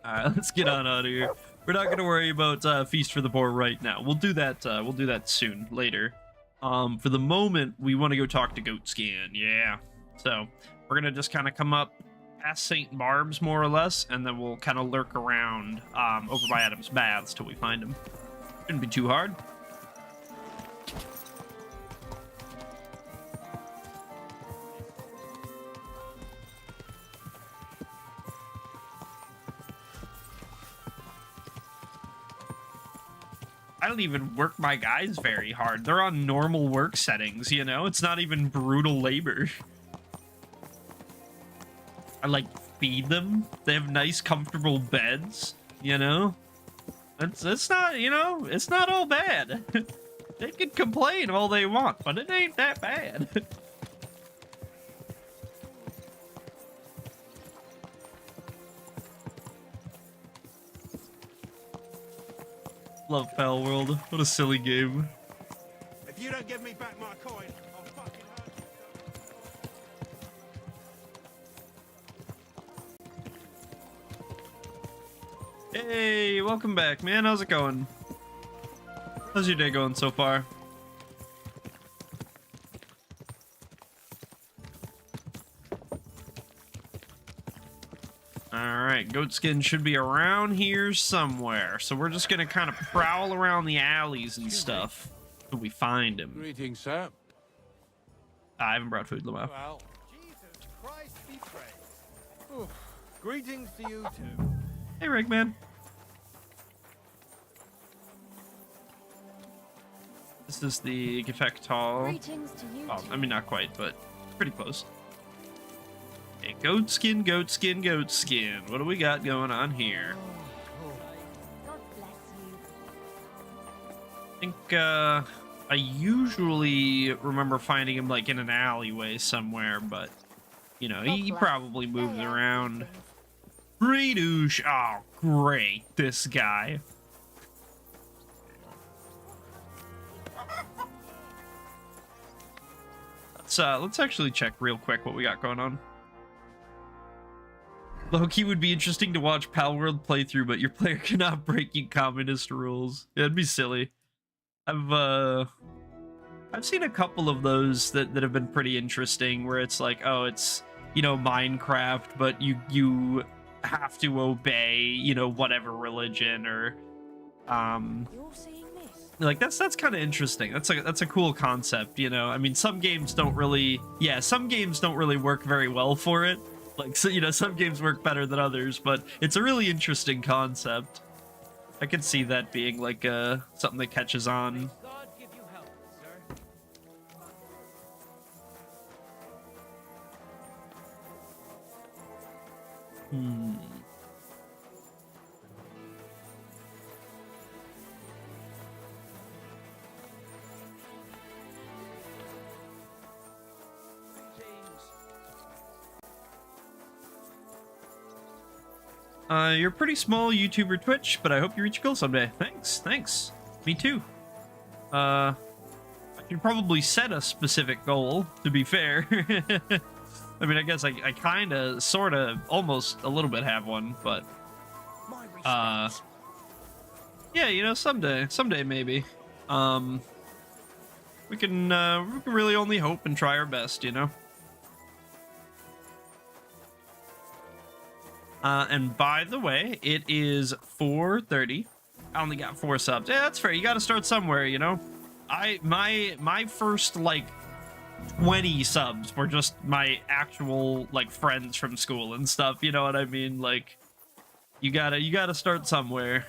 All right, let's get on out of here. We're not gonna worry about Feast for the Poor right now. We'll do that. We'll do that soon, later. For the moment, we want to go talk to Goatskin. Yeah. So we're gonna just kind of come up past St. Barb's more or less, and then we'll kind of lurk around over by Adam's Baths till we find him. Shouldn't be too hard. I don't even work my guys very hard. They're on normal work settings, you know? It's not even brutal labor. I, like, feed them. They have nice, comfortable beds, you know? It's not, you know, it's not all bad. They can complain all they want, but it ain't that bad. Love Pal World. What a silly game. If you don't give me back my coin, I'll fucking hurt you. Hey, welcome back, man. How's it going? How's your day going so far? Alright, Goatskin should be around here somewhere. So we're just gonna kind of prowl around the alleys and stuff till we find him. Greetings, sir. I haven't brought food, Lamau. Well, Jesus Christ be praised. Oof. Greetings to you too. Hey, Rigman. This is the Gefect Hall. Greetings to you Oh, too. I mean, not quite, but pretty close. Okay, Goatskin, Goatskin, Goatskin. What do we got going on here? God bless you. I think, I usually remember finding him, like, in an alleyway somewhere, but, you know, he God bless. probably moves Yeah, around. greetings. Redouche! Oh, great, this guy. let's actually check real quick what we got going on. Low-key would be interesting to watch Palworld playthrough, but your player cannot breaking communist rules. Yeah, it'd be silly. I've seen a couple of those that have been pretty interesting, where it's like, oh, it's, you know, Minecraft, but you have to obey, you know, whatever religion, or You're seeing this? like that's kind of interesting. That's a cool concept, you know. I mean, some games don't really work very well for it. Like, so, you know, some games work better than others, but it's a really interesting concept. I could see that being like something that catches on. God give you help, sir. You're a pretty small YouTuber Twitch, but I hope you reach your goal someday. Thanks. Me too. I should probably set a specific goal, to be fair. I mean, I guess I kinda, sorta, almost a little bit have one, but yeah, you know, someday maybe. We can really only hope and try our best, you know. And by the way, it is 4:30. I only got 4 subs. Yeah, that's fair. You got to start somewhere, you know. My first like 20 subs were just my actual like friends from school and stuff. You know what I mean? Like, you gotta start somewhere.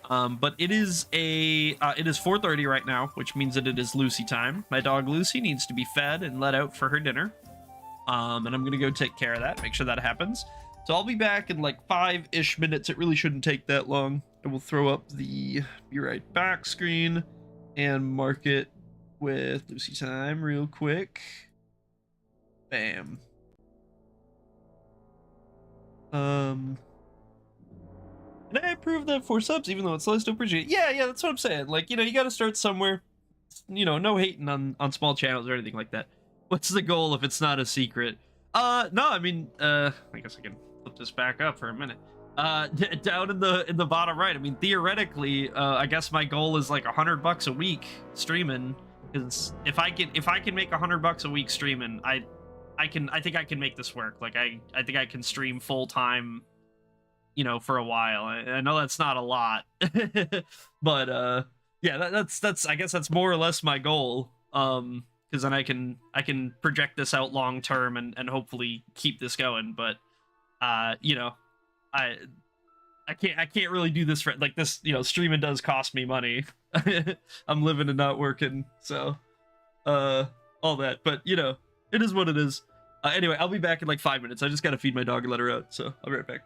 But it is 4:30 right now, which means that it is Lucy time. My dog Lucy needs to be fed and let out for her dinner. And I'm gonna go take care of that, make sure that happens. So I'll be back in like 5-ish minutes. It really shouldn't take that long. And we'll throw up the be right back screen and mark it with Lucy time real quick. Bam. And I approve that 4 subs, even though it's low, still appreciate it. Yeah, that's what I'm saying. Like, you know, you gotta start somewhere. You know, no hating on small channels or anything like that. What's the goal if it's not a secret? No, I mean, I guess I can flip this back up for a minute. Down in the bottom right, I mean, theoretically, I guess my goal is like $100 a week streaming, because if I can make $100 a week streaming, I think I can make this work. Like, I think I can stream full time, you know, for a while. I know that's not a lot, but yeah, that's I guess that's more or less my goal. Because then I can project this out long term and hopefully keep this going. But you know, I can't really do this for like this. You know, streaming does cost me money. I'm living and not working, so all that. But you know, it is what it is. Anyway, I'll be back in like 5 minutes. I just gotta feed my dog and let her out, so I'll be right back.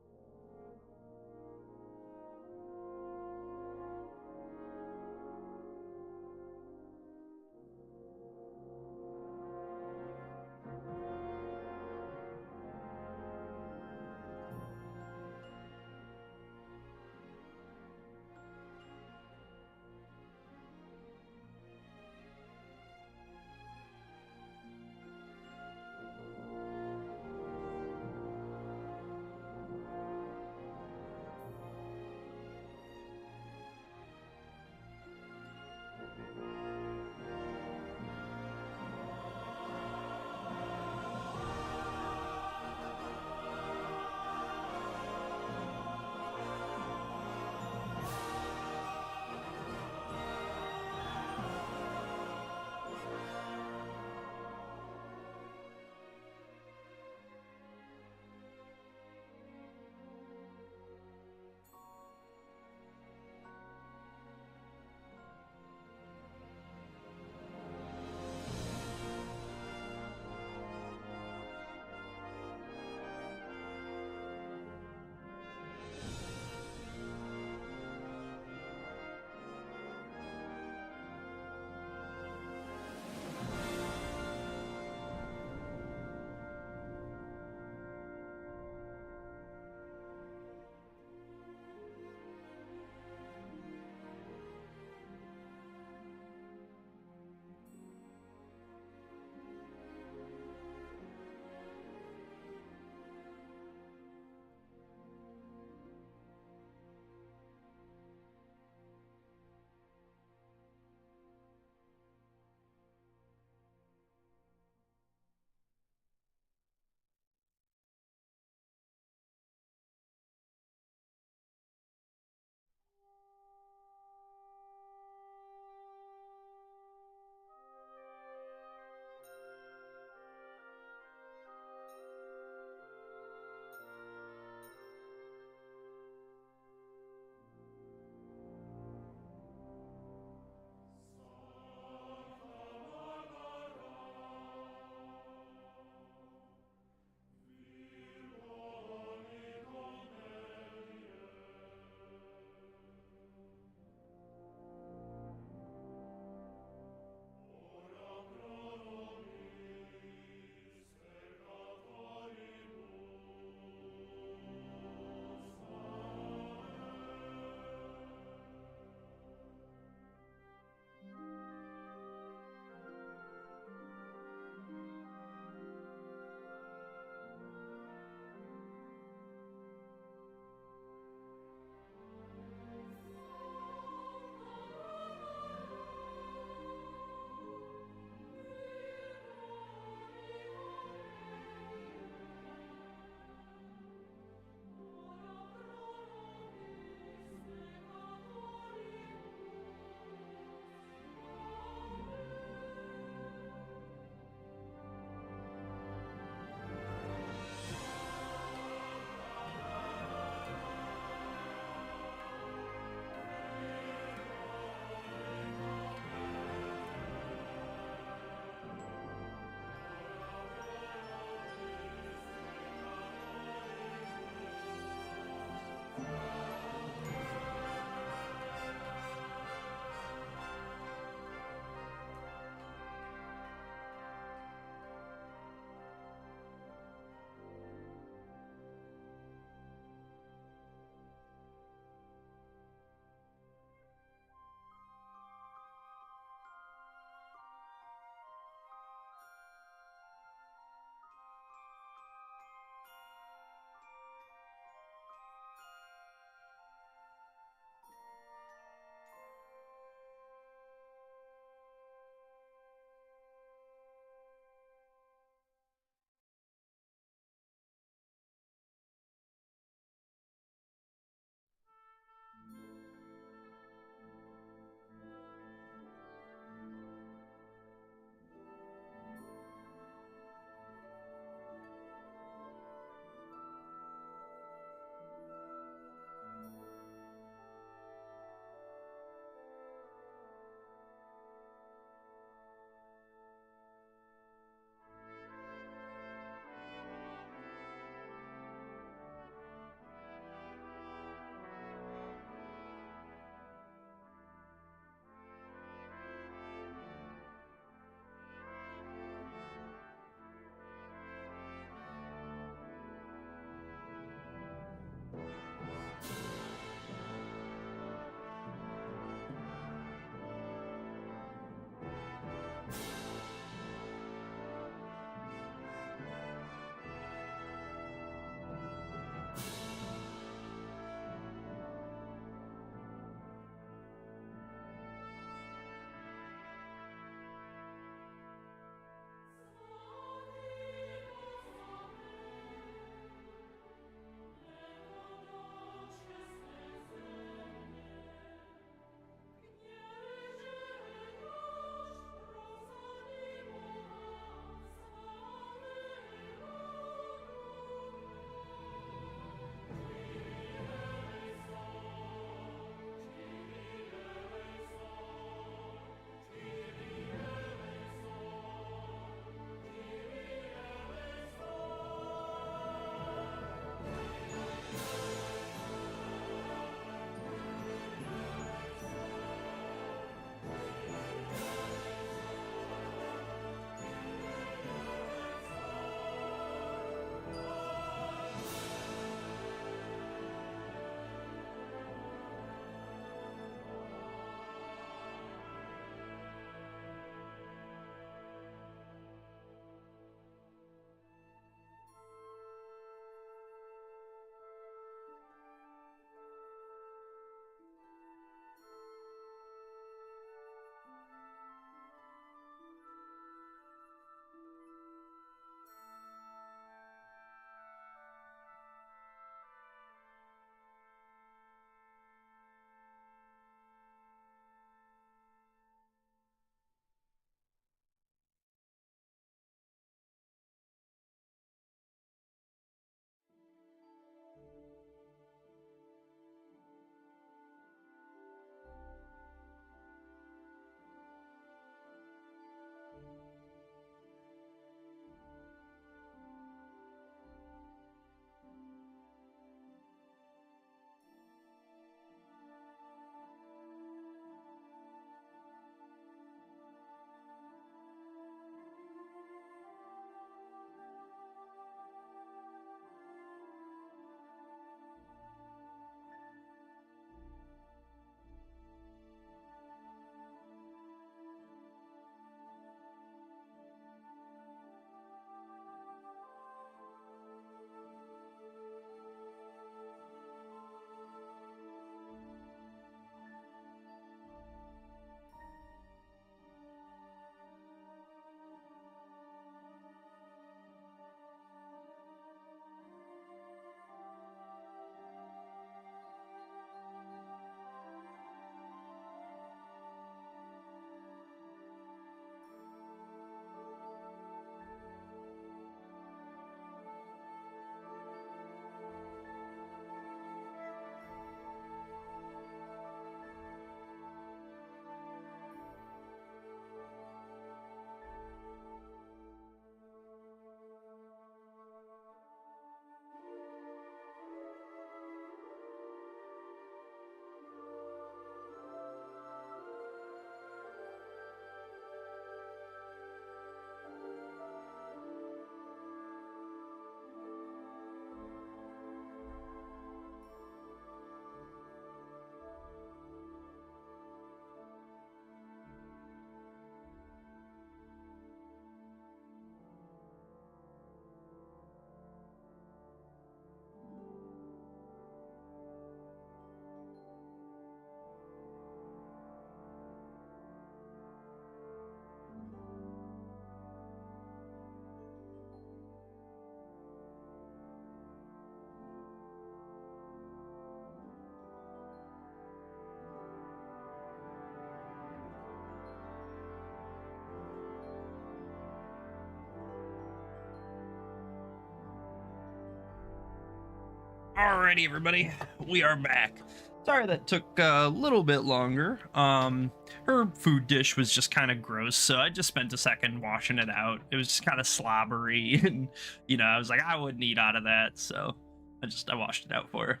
Alrighty, everybody, we are back. Sorry that took a little bit longer. Her food dish was just kind of gross, so I just spent a second washing it out. It was just kind of slobbery, and you know, I was like, I wouldn't eat out of that, so I washed it out for her.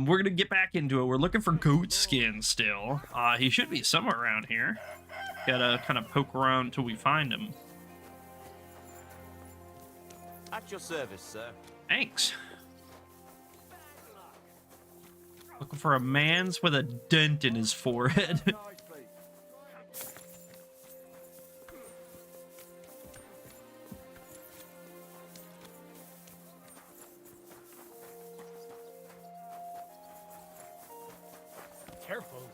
We're gonna get back into it. We're looking for goat skin still. He should be somewhere around here. Gotta kind of poke around until we find him. At your service, sir. Thanks. Looking for a man's with a dent in his forehead. Careful.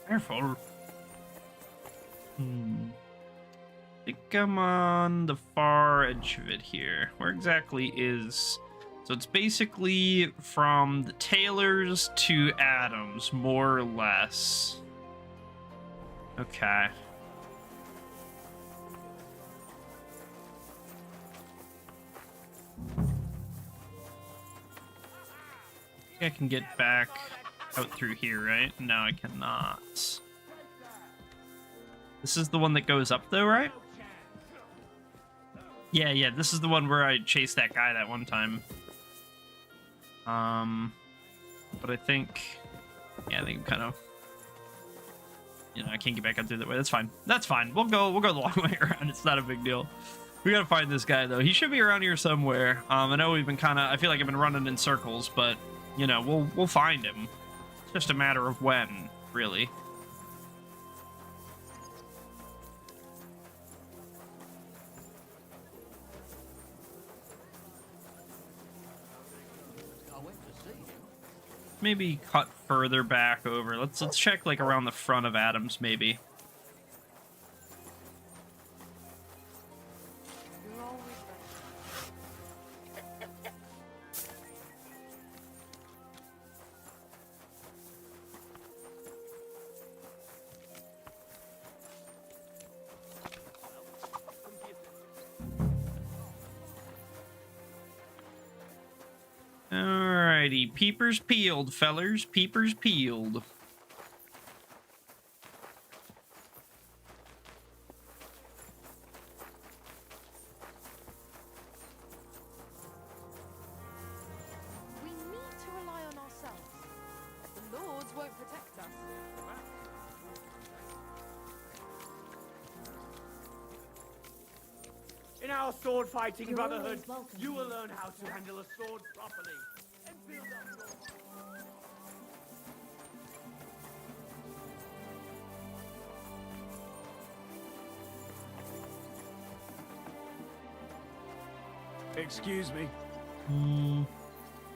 Careful. I think I'm on the far edge of it here. Where exactly is... So it's basically from the Taylors to Adams, more or less. Okay. I can get back out through here, right? No, I cannot. This is the one that goes up, though, right? Yeah, this is the one where I chased that guy that one time. But I think I'm kind of, you know, I can't get back up through that way. That's fine. That's fine. We'll go the long way around. It's not a big deal. We gotta find this guy though. He should be around here somewhere. I know we've been I feel like I've been running in circles, but you know, we'll find him. It's just a matter of when, really. Maybe cut further back over. Let's check like around the front of Adams, maybe. Alrighty, peepers peeled, fellers. Peepers peeled. We need to rely on ourselves. The lords won't protect us. In our sword fighting You're brotherhood, always welcome you will here. learn how to handle a sword properly. And build up your... Excuse me.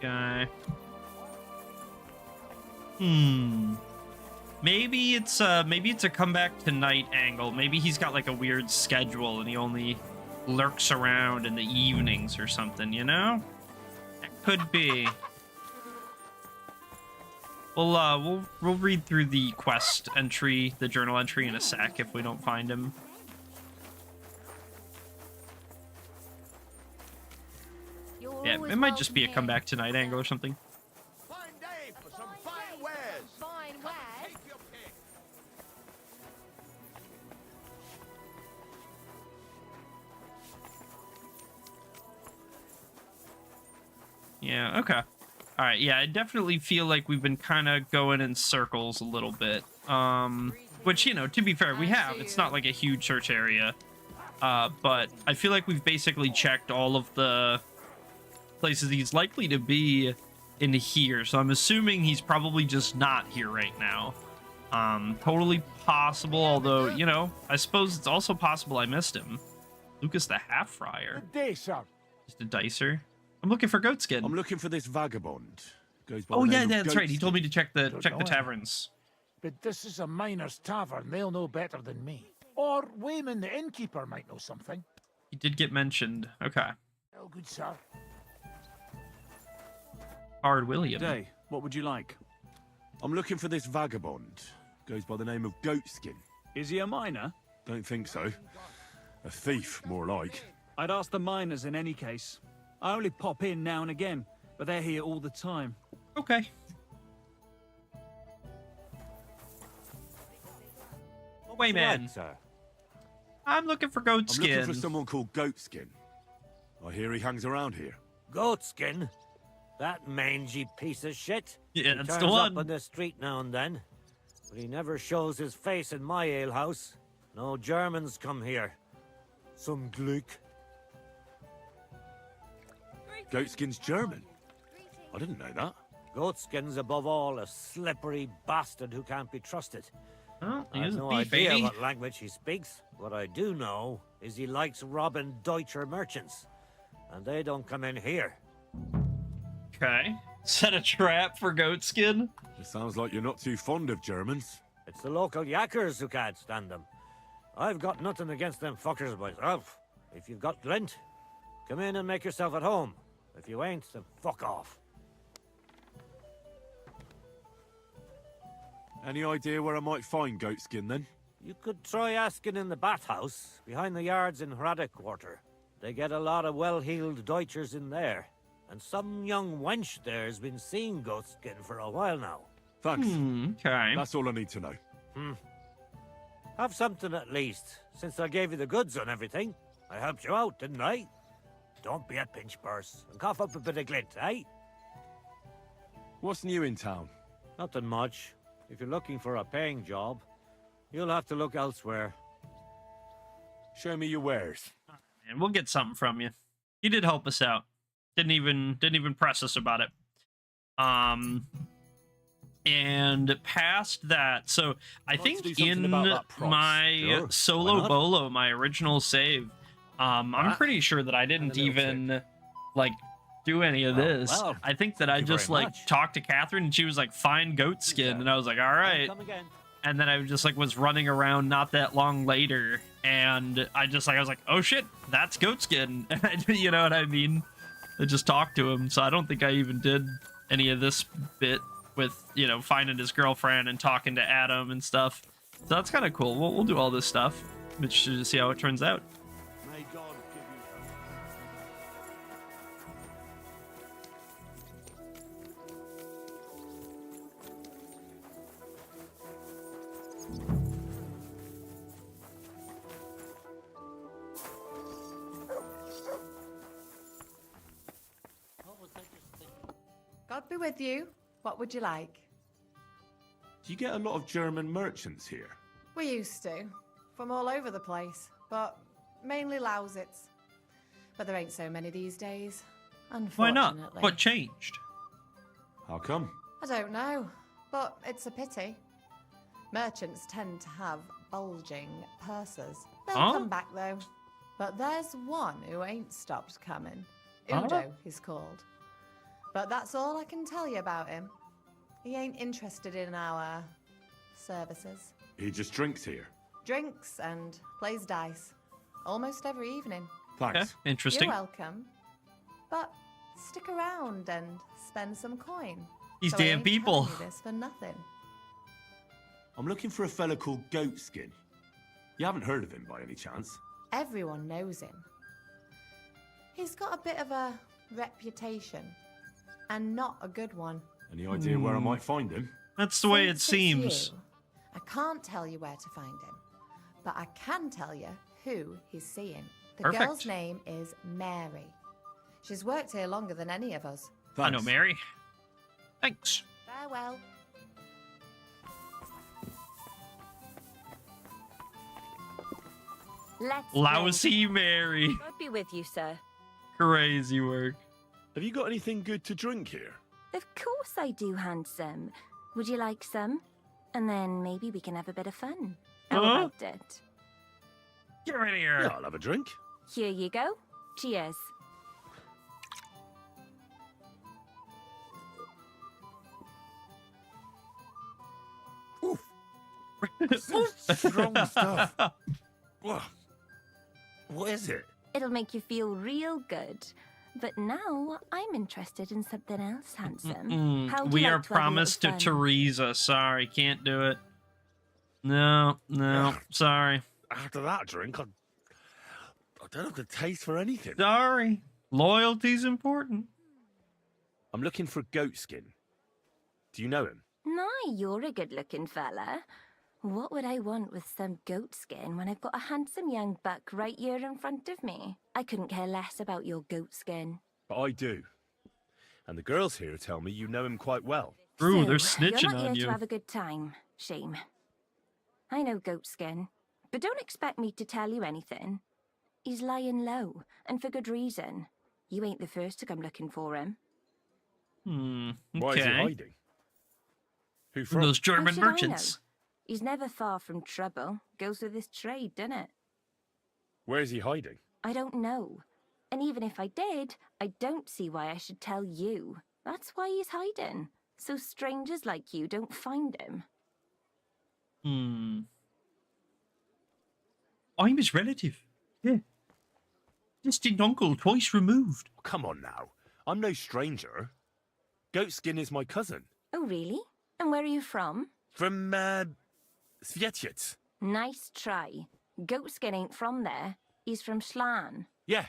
Guy. Maybe it's a comeback tonight angle. Maybe he's got like a weird schedule and he only lurks around in the evenings or something, you know? That could be. We'll read through the quest entry, the journal entry in a sec if we don't find him. Yeah, it might just be a comeback tonight angle or something. Fine day for some fine wares. Fine wares. Take your pick. Yeah, okay. Alright, yeah, I definitely feel like we've been kind of going in circles a little bit. Which, you know, to be fair, we have. It's not like a huge search area. But I feel like we've basically checked all of the places he's likely to be in here. So I'm assuming he's probably just not here right now. Totally possible, although, you know, I suppose it's also possible I missed him. Lucas the Half-Friar. Good day, sir. Just a dicer. I'm looking for goatskin. I'm looking for this vagabond. Goes by Oh the yeah, name of that's right. He Goatskin. told me to check the Don't know him. taverns. But this is a miner's tavern. They'll know better than me. Or Wayman, the innkeeper, might know something. He did get mentioned. Okay. Oh, good sir. Hard William. Day, what would you like? I'm looking for this vagabond. Goes by the name of Goatskin. Is he a miner? Don't think so. A thief, more like. I'd ask the miners in any case. I only pop in now and again. but they're here all the time. Okay. Away, man. Sir. I'm looking for I'm Goatskin. looking for someone called Goatskin. I hear he hangs around here. Goatskin? That mangy piece of shit? Yeah, He that's turns the one. up on the street now and then, but he never shows his face in my alehouse. No Germans come here. Some Glück. Goatskin's German. I didn't know that. Goatskin's above all a slippery bastard who can't be trusted. Oh, I have he's no beef, idea baby. what language he speaks. What I do know is he likes robbing Deutscher merchants. And they don't come in here. Okay. Set a trap for Goatskin. It sounds like you're not too fond of Germans. It's the local yakkers who can't stand them. I've got nothing against them fuckers myself. If you've got glint, come in and make yourself at home. If you ain't, then fuck off. Any idea where I might find Goatskin then? You could try asking in the bathhouse, behind the yards in Hradec Quarter. They get a lot of well-heeled Deutschers in there. And some young wench there's been seeing Goatskin for a while now. Thanks. Okay. That's all I need to know. Have something at least, since I gave you the goods on everything. I helped you out, didn't I? Don't be a pinch purse, and cough up a bit of glint, eh? What's new in town? Nothing much. If you're looking for a paying job, you'll have to look elsewhere. Show me your wares. And we'll get something from you. He did help us out. Didn't even press us about it. And past that, so I Let's do think something in about that price. my Sure. Why solo not? bolo, my original save, I'm pretty sure that I didn't little even like do any of this. well, I think that I you just very like much. talked to Catherine and she was like, "Find Goatskin," and I was like, "All right." Come again. And then I just like was running around not that long later, and I was like, "Oh shit, that's Goatskin," and you know what I mean? I just talked to him, so I don't think I even did any of this bit with, you know, finding his girlfriend and talking to Adam and stuff. So that's kind of cool. We'll do all this stuff. I'm interested to see how it turns out. May God give you... God be with you. What would you like? Do you get a lot of German merchants here? We used to. From all over the place. But mainly Lausitz. But there ain't so many these days. Why Unfortunately. not? What changed? How come? I don't know. But it's a pity. Merchants tend to have bulging purses. They'll Huh? come back though. But there's one who ain't stopped coming. Huh? Udo, he's called. But that's all I can tell you about him. He ain't interested in our services. He just drinks here. Drinks and plays dice. Almost every evening. Thanks. Okay, interesting. You're welcome. But stick around and spend some coin. These So I damn ain't people. telling you this for nothing. I'm looking for a fella called Goatskin. You haven't heard of him by any chance? Everyone knows him. He's got a bit of a reputation. And not a good one. Any idea where I might find him? That's the way it Since it's seems. you, I can't tell you where to find him. But I can tell you who he's seeing. The Perfect. girl's name is Mary. She's worked here longer than any of us. I know, Thanks. Mary. Thanks. Farewell. Let's Lousy Mary. God be with you, sir. Crazy work. Have you got anything good to drink here? Of course I do, handsome. Would you like some? And then maybe we can have a bit of fun. How Huh? about it? Get rid of here. Yeah, I'll have a drink. Here you go. Cheers. Strong stuff. Wha- What is it? It'll make you feel real good. But now I'm interested in something else, handsome. How'd you We like are to have a promised to little fun? Teresa. Sorry, can't do it. No, sorry. After that drink, I don't have the taste for anything. Sorry. Loyalty's important. I'm looking for Goatskin. Do you know him? Nah, you're a good-looking fella. What would I want with some goat skin when I've got a handsome young buck right here in front of me? I couldn't care less about your goat skin. But I do. And the girls here tell me you know him quite well. True, they're So, snitching you're not on here you. to have a good time, Shame. I know goat skin, but don't expect me to tell you anything. He's lying low, and for good reason. You ain't the first to come looking for him. Okay. Why is he hiding? Who from? Those How German should I know? merchants. He's never far from trouble. Goes with his trade, doesn't it? Where is he hiding? I don't know. And even if I did, I don't see why I should tell you. That's why he's hiding. So strangers like you don't find him. I'm his relative. Yeah. Distant uncle, twice removed. Come on now. I'm no stranger. Goatskin is my cousin. Oh, really? And where are you from? From, Svetiets. Nice try. Goatskin ain't from there. He's from Schlan. Yeah.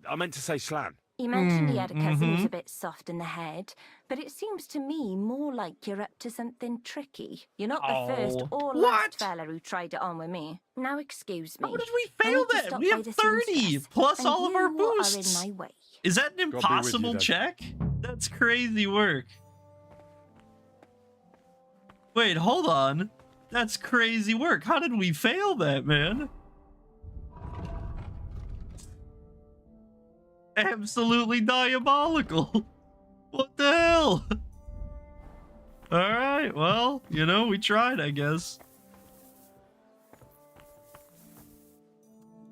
I meant to say Schlan. He mentioned he had a cousin who's a bit soft in the head, but it seems to me more like you're up to something tricky. You're not the first or last fella who tried it on with me. Now excuse me. How did we I fail need to that? stop We by have the 30 seamstress, plus and all of our you boosts. are in my way. Is that an be with you impossible then. check? That's crazy work. Wait, hold on. That's crazy work. How did we fail that, man? Absolutely diabolical. What the hell? Alright, well, you know, we tried, I guess.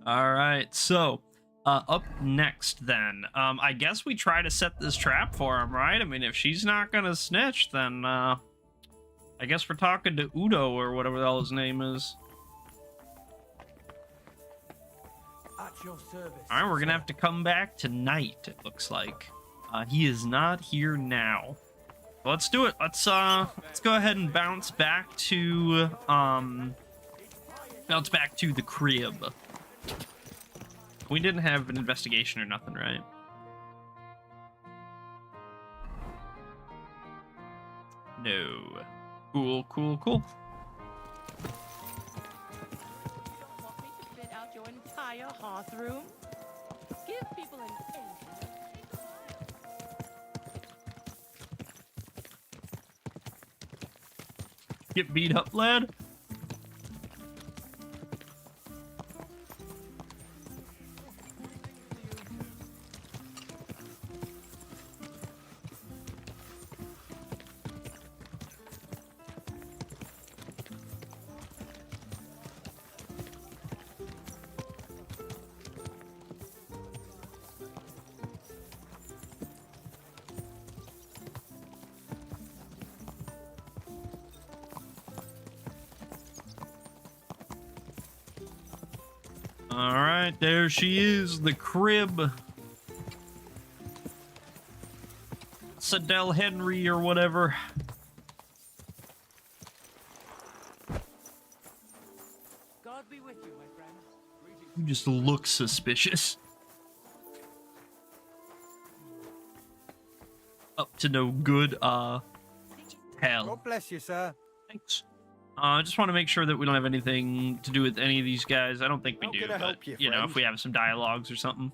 Alright, so, up next then. I guess we try to set this trap for him, right? I mean, if she's not gonna snitch, then, I guess we're talking to Udo or whatever the hell his name is. At your service. Alright, we're gonna have to come back tonight, it looks like. He is not here now. Let's do it. Let's go ahead and bounce back to the crib. We didn't have an investigation or nothing, right? No. Cool. Want me to fit out your entire hearth room? Give people an inch. Get beat up, lad. All right, there she is, the crib. Sadell Henry or whatever. God be with you, my friend. You just look suspicious. Up to no good, hell. God bless you, sir. Thanks. I just want to make sure that we don't have anything to do with any of these guys. I don't think we How do, can I but, help you, you know, friend? if we have some dialogues or something.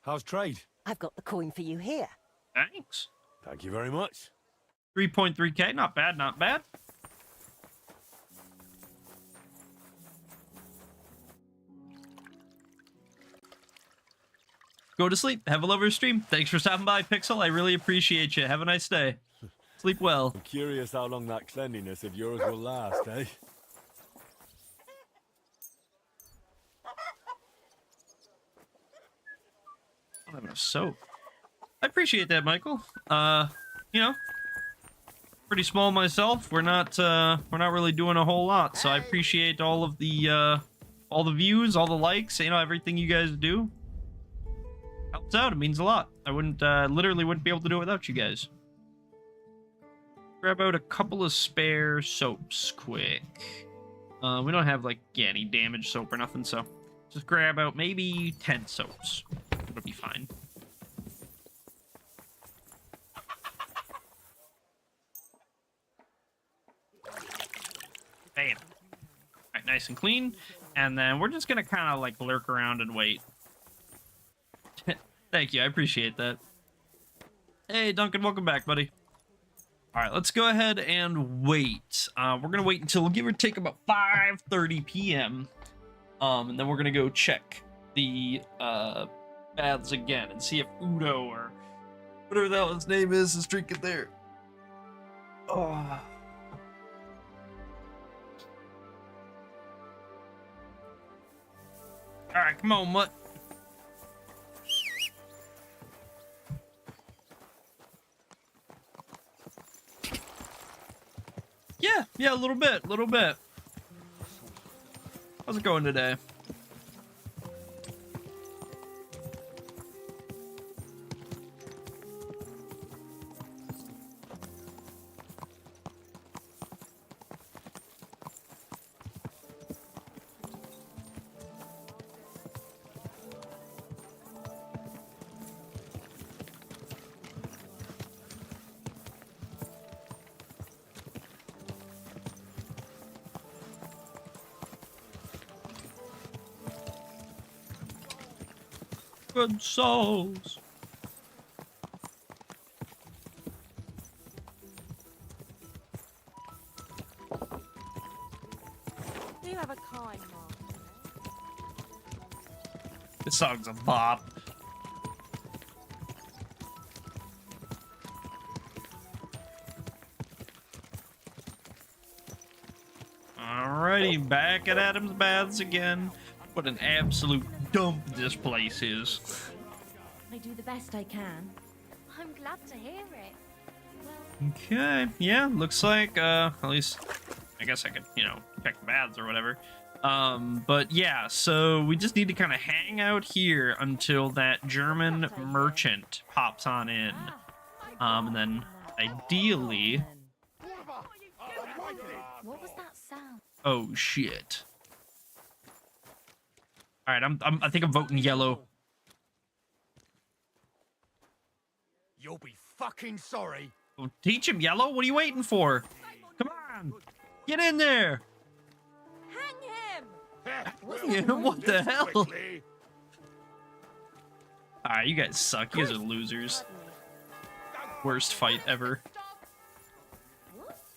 How's trade? I've got the coin for you here. Thanks. Thank you very much. 3.3k, not bad, not bad. Go to sleep. Have a lovely stream. Thanks for stopping by, Pixel. I really appreciate you. Have a nice day. Sleep well. I'm curious how long that cleanliness of yours will last, eh? I don't have enough soap. I appreciate that, Michael. You know, pretty small myself. We're not really doing a whole lot, so I appreciate all the views, all the likes, you know, everything you guys do. Helps out. It means a lot. I wouldn't literally wouldn't be able to do it without you guys. Grab out a couple of spare soaps quick. We don't have like any damage soap or nothing, so Just grab out maybe 10 soaps. It'll be fine. Bam. Alright, nice and clean. And then we're just gonna kind of like lurk around and wait. Thank you, I appreciate that. Hey, Duncan, welcome back, buddy. Alright, let's go ahead and wait. We're gonna wait until give or take about 5:30 p.m. And then we're gonna go check the baths again and see if Udo or whatever the hell his name is drinking there. Oh. Alright, come on, Mutt. Yeah, a little bit. How's it going today? Good souls. Do you have a kind mom? This song's a bop. Alrighty, back at Adam's Baths again. What an absolute dump this place is. I do the best I can. I'm glad to hear it. Okay, yeah, looks like, at least, I guess I could, check the baths or whatever. But yeah, so we just need to kind of hang out here until that German merchant pops on in. And then, ideally... What was that sound? Oh, shit. Alright, I think I'm voting yellow. You'll be fucking sorry. Well, teach him, yellow. What are you waiting for? Come on. Get in there. Hang him! What the hell? Alright, you guys suck. You guys are losers. Worst fight ever.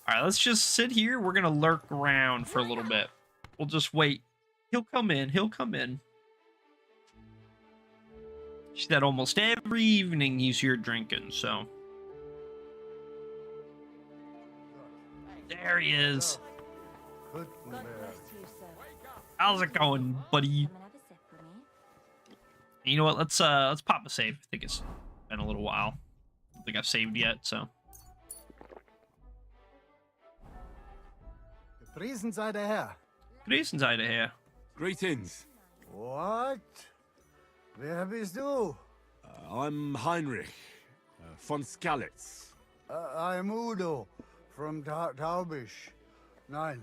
Alright, let's just sit here. We're gonna lurk around for a little bit. We'll just wait. He'll come in. He'll come in. She said almost every evening he's here drinking, so. There he is. God bless you, sir. How's it going, buddy? Come and have a sip with me. You know what? Let's pop a save. I think it's been a little while. I don't think I've saved yet, so. Gepriesen sei der Herr. Grüßen sei der Herr. Greetings. What? Wer bist du? I'm Heinrich von Skalitz. I'm Udo from Taubisch. Nein,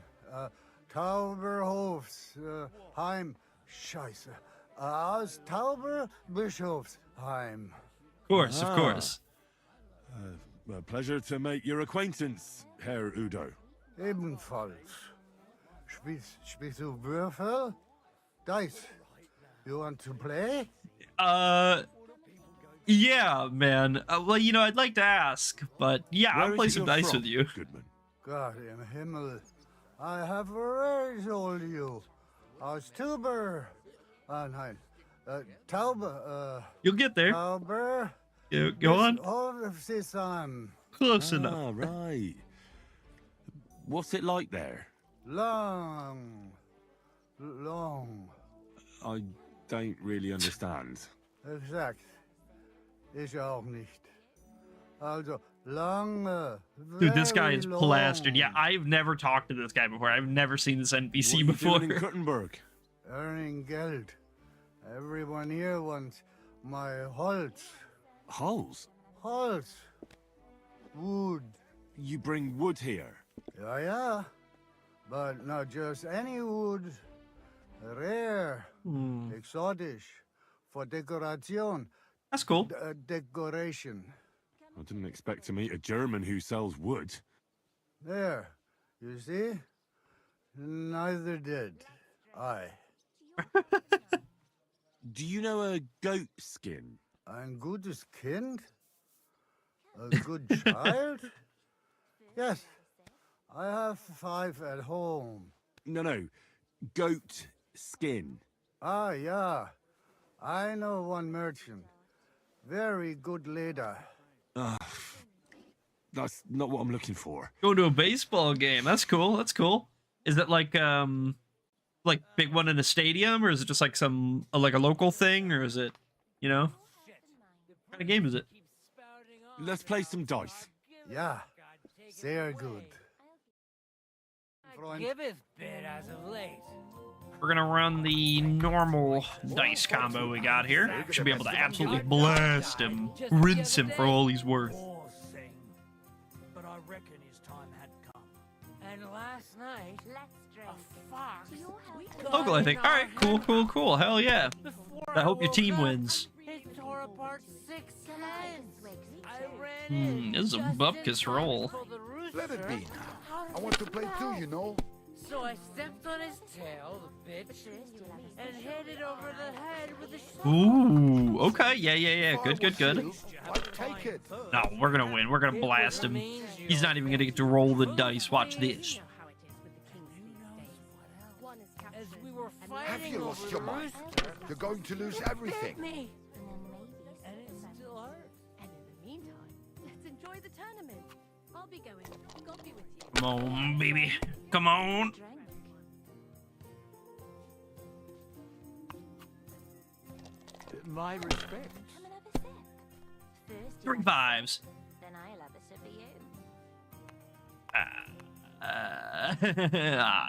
Tauberhofs Heim. Scheiße. Aus Tauberbischofsheim. Of course, of course. A pleasure to make your acquaintance, Herr Udo. Ebenfalls. Spielst du Würfel? Dice. You want to play? Yeah, man. Well, I'd like to ask, but yeah, I'll play some dice with you. Goodman. God im Himmel. I have already told you. Aus Tuber. Nein. Taube. You'll get there. Tauber. Go on. Hofsisam. Close enough. Right. What's it like there? Long. I don't really understand. Exakt. Ich auch nicht. Also, lange. Dude, this guy is very plastered. Yeah, long. I've never talked to this guy before. I've never seen this NPC What are you before. doing in Kuttenberg? Earning Geld. Everyone here wants my Holz. Holes? Holz. Wood. You bring wood here? Yeah. But not just any wood. Rare. Exotic. For decoration. That's cool. Decoration. I didn't expect to meet a German who sells wood. There. You see? Neither did I. Do you know a goat skin? Ein gutes Kind? A good child? Yes. I have 5 at home. No. Goat skin. Ah, yeah. I know one merchant. Very good leader. That's not what I'm looking for. Go to a baseball game. That's cool. That's cool. Is it like big one in a stadium, or is it just like like a local thing, or is it, you know? What kind of game is it? Let's play some dice. Yeah. Sehr good. Give his bit as of late. We're gonna run the normal dice combo we got here. Should be able to absolutely blast him, rinse him for all he's worth. But I reckon his time had come. And last night, a fox. Ogle, I think. All right, cool. Hell yeah. I hope your team wins. It tore apart 6 heads. I ran This is a bupkis roll. Let it be now. I want to play too, you know. So I stepped on his tail, the bitch, and hit it over the head with a shovel. Ooh, okay, yeah. Good. I'd take it. No, we're gonna win. We're gonna blast him. He's not even gonna get to roll the dice. Watch this. Have you lost your mind? You're going to lose everything. And it still hurts. And in the meantime, let's enjoy the tournament. I'll be going. God be with you. Come on, baby. Come on. My respect. 3 5s. Then I'll have a sip of you.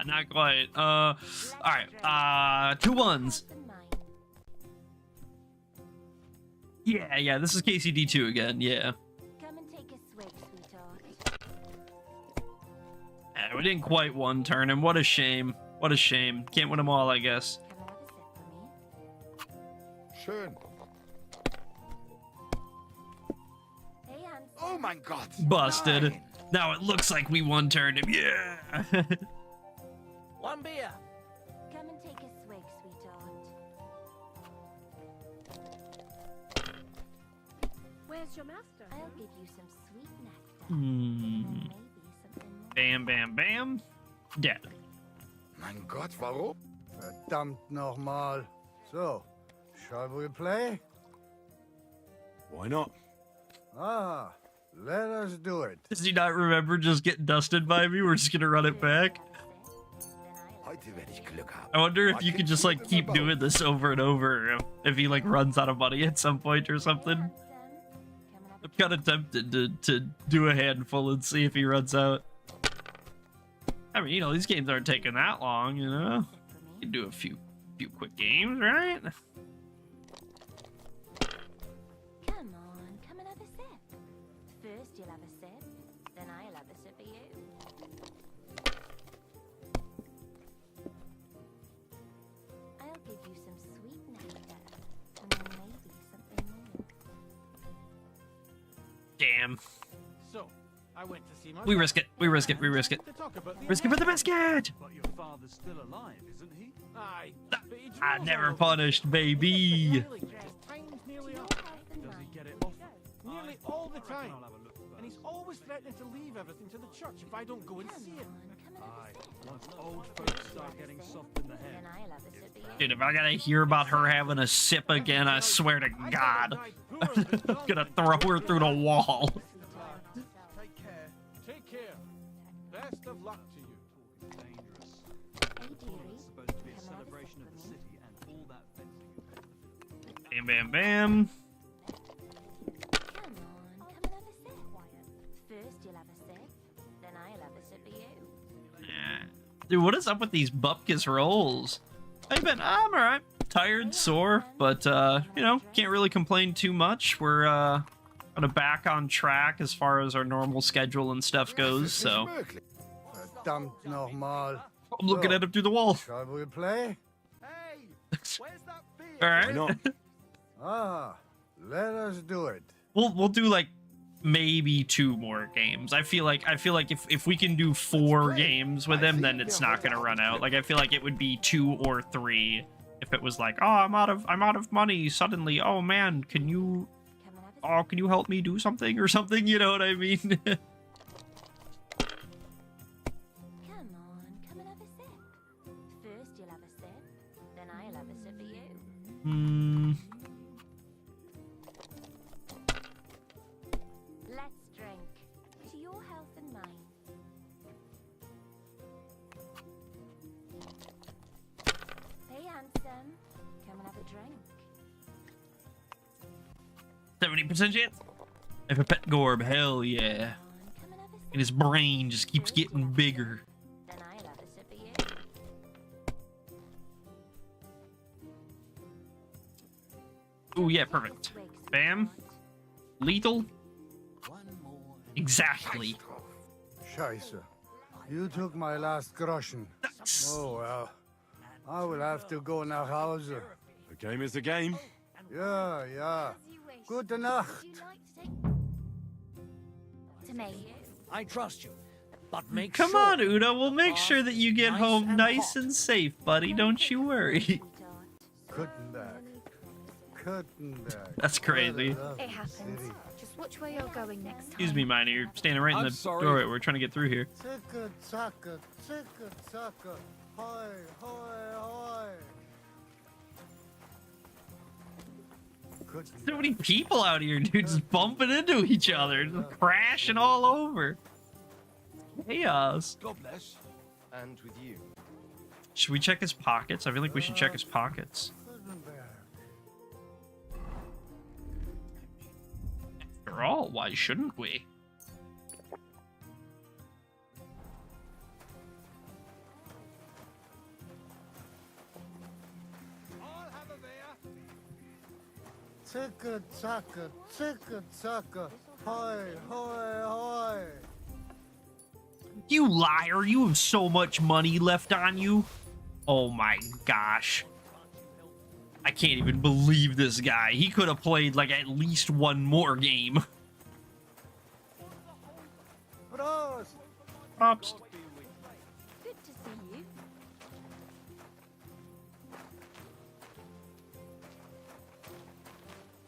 Not quite. All right. 2 1s. Yeah. This is KCD2 again. Yeah. Come and take a swig, sweetheart. We didn't quite one turn him. What a shame. Can't win them all, I guess. Schön. Oh my God. Busted. 9. Now it looks like we one turned him. Yeah. One beer. Come and take a swig, sweetheart. Where's your master? I'll give you some sweet nectar. Maybe something more. Bam. Dead. Mein Gott, warum? Verdammt nochmal. So, shall we play? Why not? Ah, let us do it. Does he not remember just getting dusted by me? We're just gonna run it back. Heute werde ich Glück haben. I wonder if you could just like keep doing this over and over if he like runs out of money at some point or something. I'm kind of tempted to do a handful and see if he runs out. I mean, you know, these games aren't taking that long, you know? You can do a few quick games, right? Come on, come and have a sip. First you'll have a sip, then I'll have a sip of you. I'll give you some sweet nectar, and then maybe something more. Damn. So, I went to see my We risk it. Risk it for the biscuit! But your father's still alive, isn't he? Aye. I never punished, baby. Time's nearly up. Does he get it often? Nearly all the time. I'll have a look first. And he's always threatening to leave everything to the church if I don't go and see him. Aye. Once old folks start getting soft in the head. Then I'll have a sip of you. Dude, if I gotta hear about her having a sip again, I swear to God, I'm gonna throw her through the wall. Take care. Best of luck to you. Dangerous. Hey, dearie. It's supposed to be a celebration of the city and all that fencing. Bam. Come on, come and have a sip. First you'll have a sip, then I'll have a sip of you. Dude, what is up with these bupkis rolls? How you been? I'm alright. Tired, sore, but you know, can't really complain too much. We're kind of back on track as far as our normal schedule and stuff goes, so Verdammt nochmal. I'm looking at him through the wall. Shall we play? All right. Why not? Ah, let us do it. We'll do like maybe 2 more games. I feel like if we can do 4 games with him, then it's not gonna run out. Like I feel like it would be 2 or 3 if it was like, oh, I'm out of money suddenly. Oh man, can you help me do something or something? You know what I mean? Come on, come and have a sip. First you'll have a sip, then I'll have a sip for you. Let's drink to your health and mine. Hey, handsome. Come and have a drink. 70% chance. If a pet Gorb, hell yeah. And his brain just keeps getting bigger. Then I'll have a sip for you. Oh yeah, perfect. Bam. Lethal. Exactly. Scheiße. You took my last groschen. Oh well. I will have to go nach Hause. A game is a game. Yeah, yeah. Gute Nacht. To me. I trust you, but make Come sure on, Una. We'll make sure that you get nice home and nice hot. and safe, buddy. Don't you worry. Kuttenberg. Kuttenberg. That's crazy. It happens. Just watch where you're going next time. Excuse me, Minor. You're standing right in I'm the sorry. doorway. We're trying to get through here. Ticka zacka, ticka zacka. Hoi, hoi, hoi. So many people out here, dude, just bumping into each other, just crashing all over. Chaos. God bless. And with you. Should we check his pockets? I feel like we should check his pockets. After all, why shouldn't we? Ticka zacka, ticka zacka. Hoi, hoi, hoi. You liar, you have so much money left on you. Oh my gosh. I can't even believe this guy. He could have played like at least 1 more game. Prost. Props. Good to see you.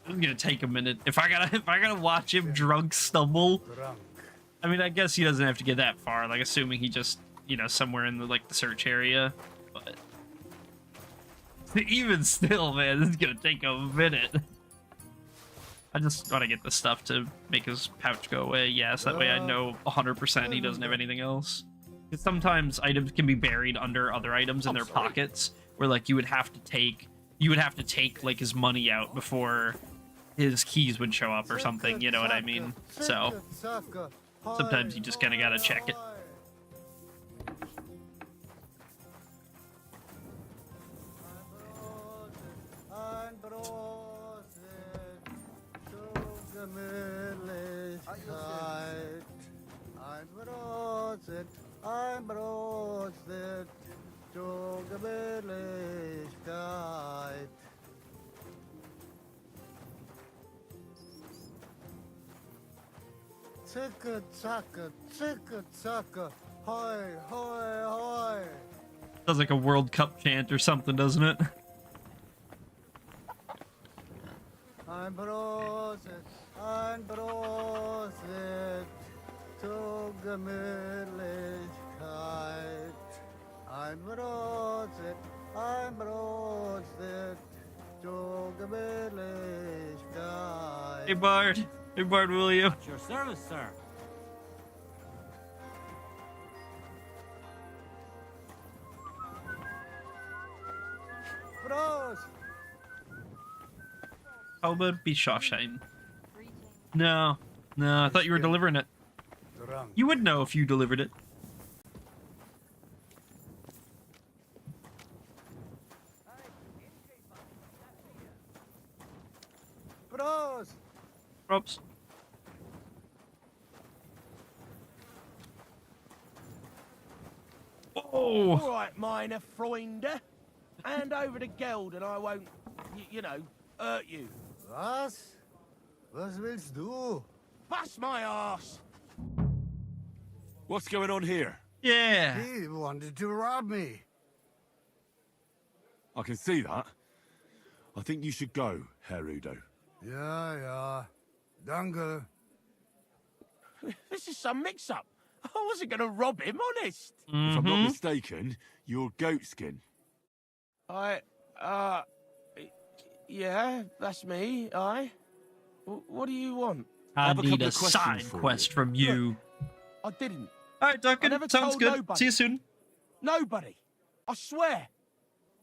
It's gonna take a minute. If I gotta watch him drunk stumble. Drunk. I mean, I guess he doesn't have to get that far. Like, assuming he just, you know, somewhere in the like the search area. But even still, man, this is gonna take a minute. I just want to get the stuff to make his pouch go away. Yes, that way I know 100% he doesn't have anything else. Because sometimes items can be buried under other items in their pockets, where like you would have to take like his money out before his keys would show up or something. You know what I mean? So sometimes you just kind of gotta check it. Ein Brot zur Gemütlichkeit. Zicke, zacke, hoi, hoi, hoi. Sounds like a World Cup chant or something, doesn't it? Ein Brot zur Gemütlichkeit. Ein Brot zur Gemütlichkeit. Hey Bard. Hey Bard William. At your service, sir. Prost! How about Bischofsheim? No. No, I thought you were delivering it. Drunk. You would know if you delivered it. Prost! Props. Oh! All right, minor Freunde. Hand over the geld and I won't, you know, hurt you. Was? Was willst du? Bust my arse! What's going on here? Yeah. He wanted to rob me. I can see that. I think you should go, Herr Udo. Yeah. Danke. This is some mix-up. I wasn't going to rob him, honest. If I'm not mistaken, you're Goatskin. Yeah, that's me, What do you want? I have a need couple a of questions side for quest from you. I didn't. All right, Duncan. I never Sounds told good. nobody. See you soon. Nobody. I swear.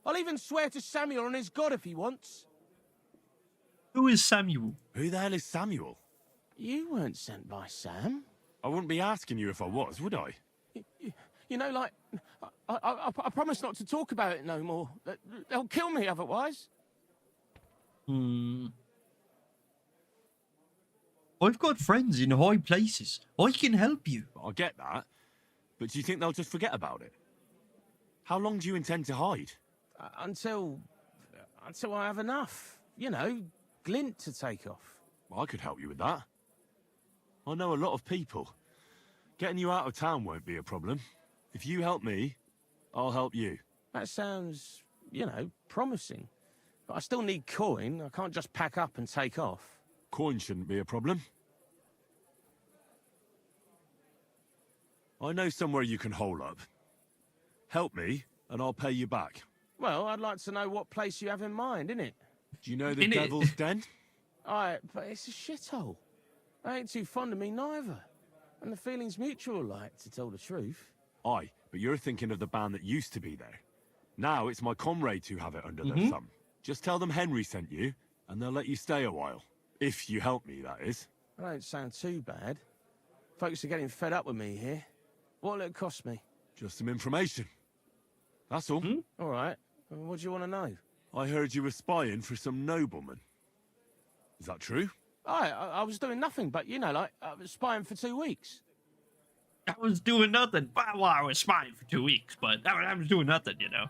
I'll even swear to Samuel and his god if he wants. Who is Samuel? Who the hell is Samuel? You weren't sent by Sam. I wouldn't be asking you if I was, would I? You know, like, I promise not to talk about it no more. They'll kill me otherwise. I've got friends in high places. I can help you. I get that. But do you think they'll just forget about it? How long do you intend to hide? Until I have enough. You know, glint to take off. I could help you with that. I know a lot of people. Getting you out of town won't be a problem. If you help me, I'll help you. That sounds, you know, promising. But I still need coin. I can't just pack up and take off. Coin shouldn't be a problem. I know somewhere you can hole up. Help me, and I'll pay you back. Well, I'd like to know what place you have in mind, innit? Do you know the Devil's Den? But it's a shithole. They ain't too fond of me neither. And the feeling's mutual, like, to tell the truth. Aye, but you're thinking of the band that used to be there. Now it's my comrades who have it under their thumb. Just tell them Henry sent you, and they'll let you stay a while. If you help me, that is. That don't sound too bad. Folks are getting fed up with me here. What'll it cost me? Just some information. That's all. All right. What do you want to know? I heard you were spying for some nobleman. Is that true? I was doing nothing, but, you know, like, I was spying for 2 weeks. I was doing nothing. Well, I was spying for 2 weeks, but I was doing nothing, you know.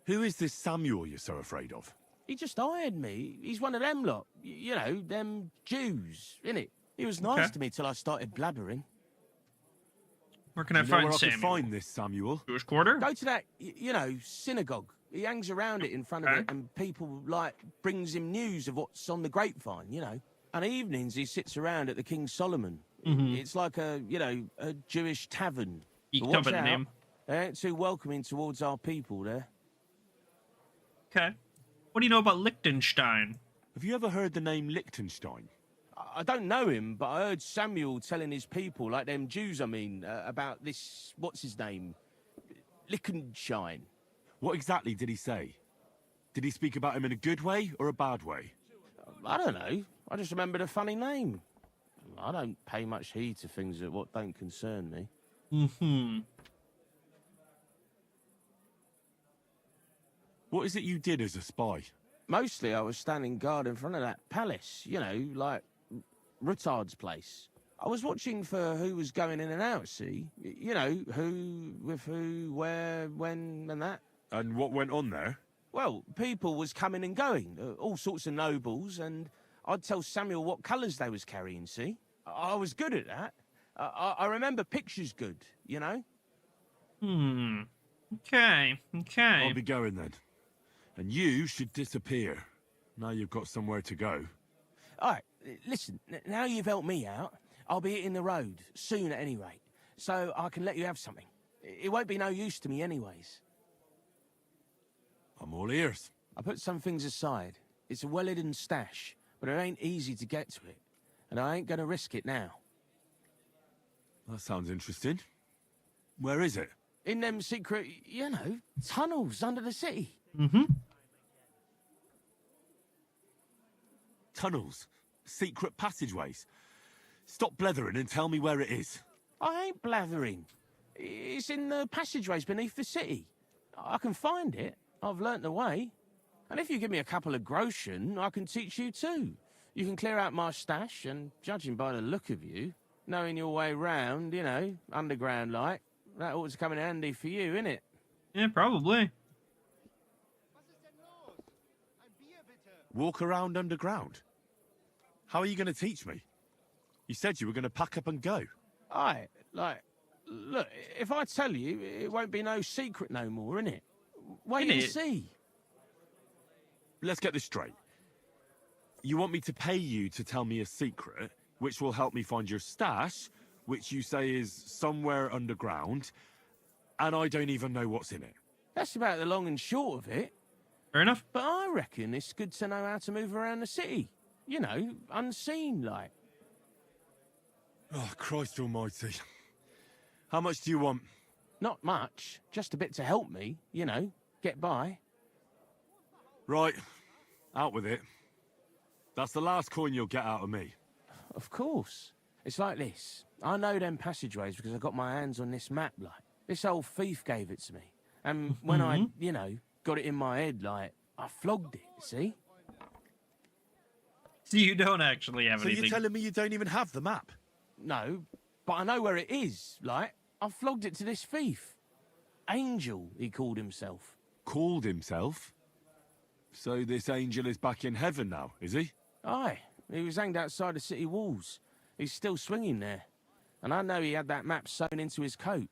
Who is this Samuel you're so afraid of? He just hired me. He's one of them lot. You know, them Jews, innit? He was nice to me till I started blabbering. Where can I Do you know find where Samuel? I can find this Samuel? Jewish Quarter? Go to that, you know, synagogue. He hangs around it in front of it, and people, like, brings him news of what's on the grapevine, you know. And evenings he sits around at the King Solomon. It's like a, you know, a Jewish tavern. But watch out, name. they ain't too welcoming towards our people there. Okay. What do you know about Liechtenstein? Have you ever heard the name Liechtenstein? I don't know him, but I heard Samuel telling his people, like them Jews, I mean, about this, what's his name? Liechtenstein. What exactly did he say? Did he speak about him in a good way or a bad way? I don't know. I just remembered a funny name. I don't pay much heed to things that what don't concern me. What is it you did as a spy? Mostly I was standing guard in front of that palace, you know, like Rutard's place. I was watching for who was going in and out, see? You know, who, with who, where, when, and that. And what went on there? Well, people was coming and going, all sorts of nobles, and I'd tell Samuel what colours they was carrying, see? I was good at that. I remember pictures good, you know? Okay. I'll be going then. And you should disappear. Now you've got somewhere to go. All right, listen, now you've helped me out, I'll be hitting the road, soon at any rate, so I can let you have something. It won't be no use to me anyways. I'm all ears. I put some things aside. It's a well-hidden stash, but it ain't easy to get to it, and I ain't gonna risk it now. That sounds interesting. Where is it? In them secret, you know, tunnels under the city. Tunnels. Secret passageways. Stop blethering and tell me where it is. I ain't blathering. It's in the passageways beneath the city. I can find it. I've learnt the way. And if you give me a couple of groschen, I can teach you too. You can clear out my stash, and judging by the look of you, knowing your way round, you know, underground like, that ought to come in handy for you, innit? Yeah, probably. Walk around underground? How are you going to teach me? You said you were going to pack up and go. Aye, like, look, if I tell you, it won't be no secret no more, innit? Wait and see. Let's get this straight. You want me to pay you to tell me a secret, which will help me find your stash, which you say is somewhere underground, and I don't even know what's in it. That's about the long and short of it. Fair enough. But I reckon it's good to know how to move around the city. You know, unseen, like. Oh, Christ almighty. How much do you want? Not much. Just a bit to help me, you know, get by. Right. Out with it. That's the last coin you'll get out of me. Of course. It's like this. I know them passageways because I got my hands on this map, like. This old thief gave it to me. And when I, you know, got it in my head, like, I flogged it, see? So you don't actually have anything. So you're telling me you don't even have the map? No, but I know where it is, like. I flogged it to this thief. Angel, he called himself. Called himself? So this angel is back in heaven now, is he? Aye, he was hanged outside the city walls. He's still swinging there. And I know he had that map sewn into his coat.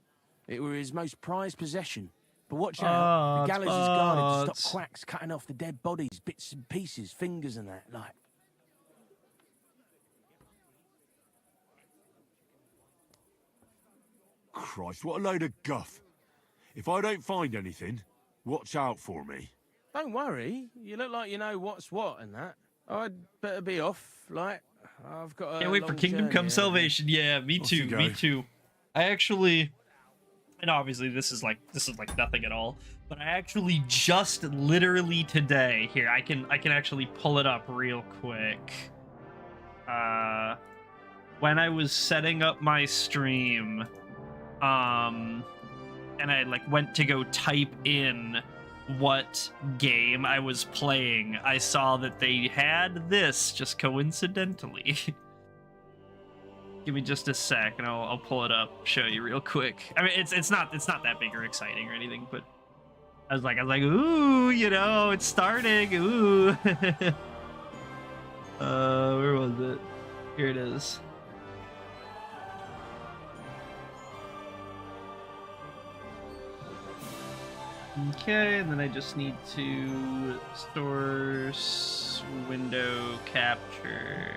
It were his most prized possession. But watch out, the gallows is guarded to stop quacks cutting off the dead bodies, bits and pieces, fingers and that, like. Christ, what a load of guff. If I don't find anything, watch out for me. Don't worry, you look like you know what's what and that. I'd better be off, like, I've got a Can't wait for Kingdom Come Salvation. Yeah, me too, me too. I actually, and obviously this is like nothing at all, but I actually just literally today, here, I can actually pull it up real quick. When I was setting up my stream, and I like went to go type in what game I was playing, I saw that they had this just coincidentally. Give me just a sec and I'll pull it up, show you real quick. I mean, it's not that big or exciting or anything, but I was like, ooh, you know, it's starting. Ooh. Where was it? Here it is. Okay, and then I just need to source window capture.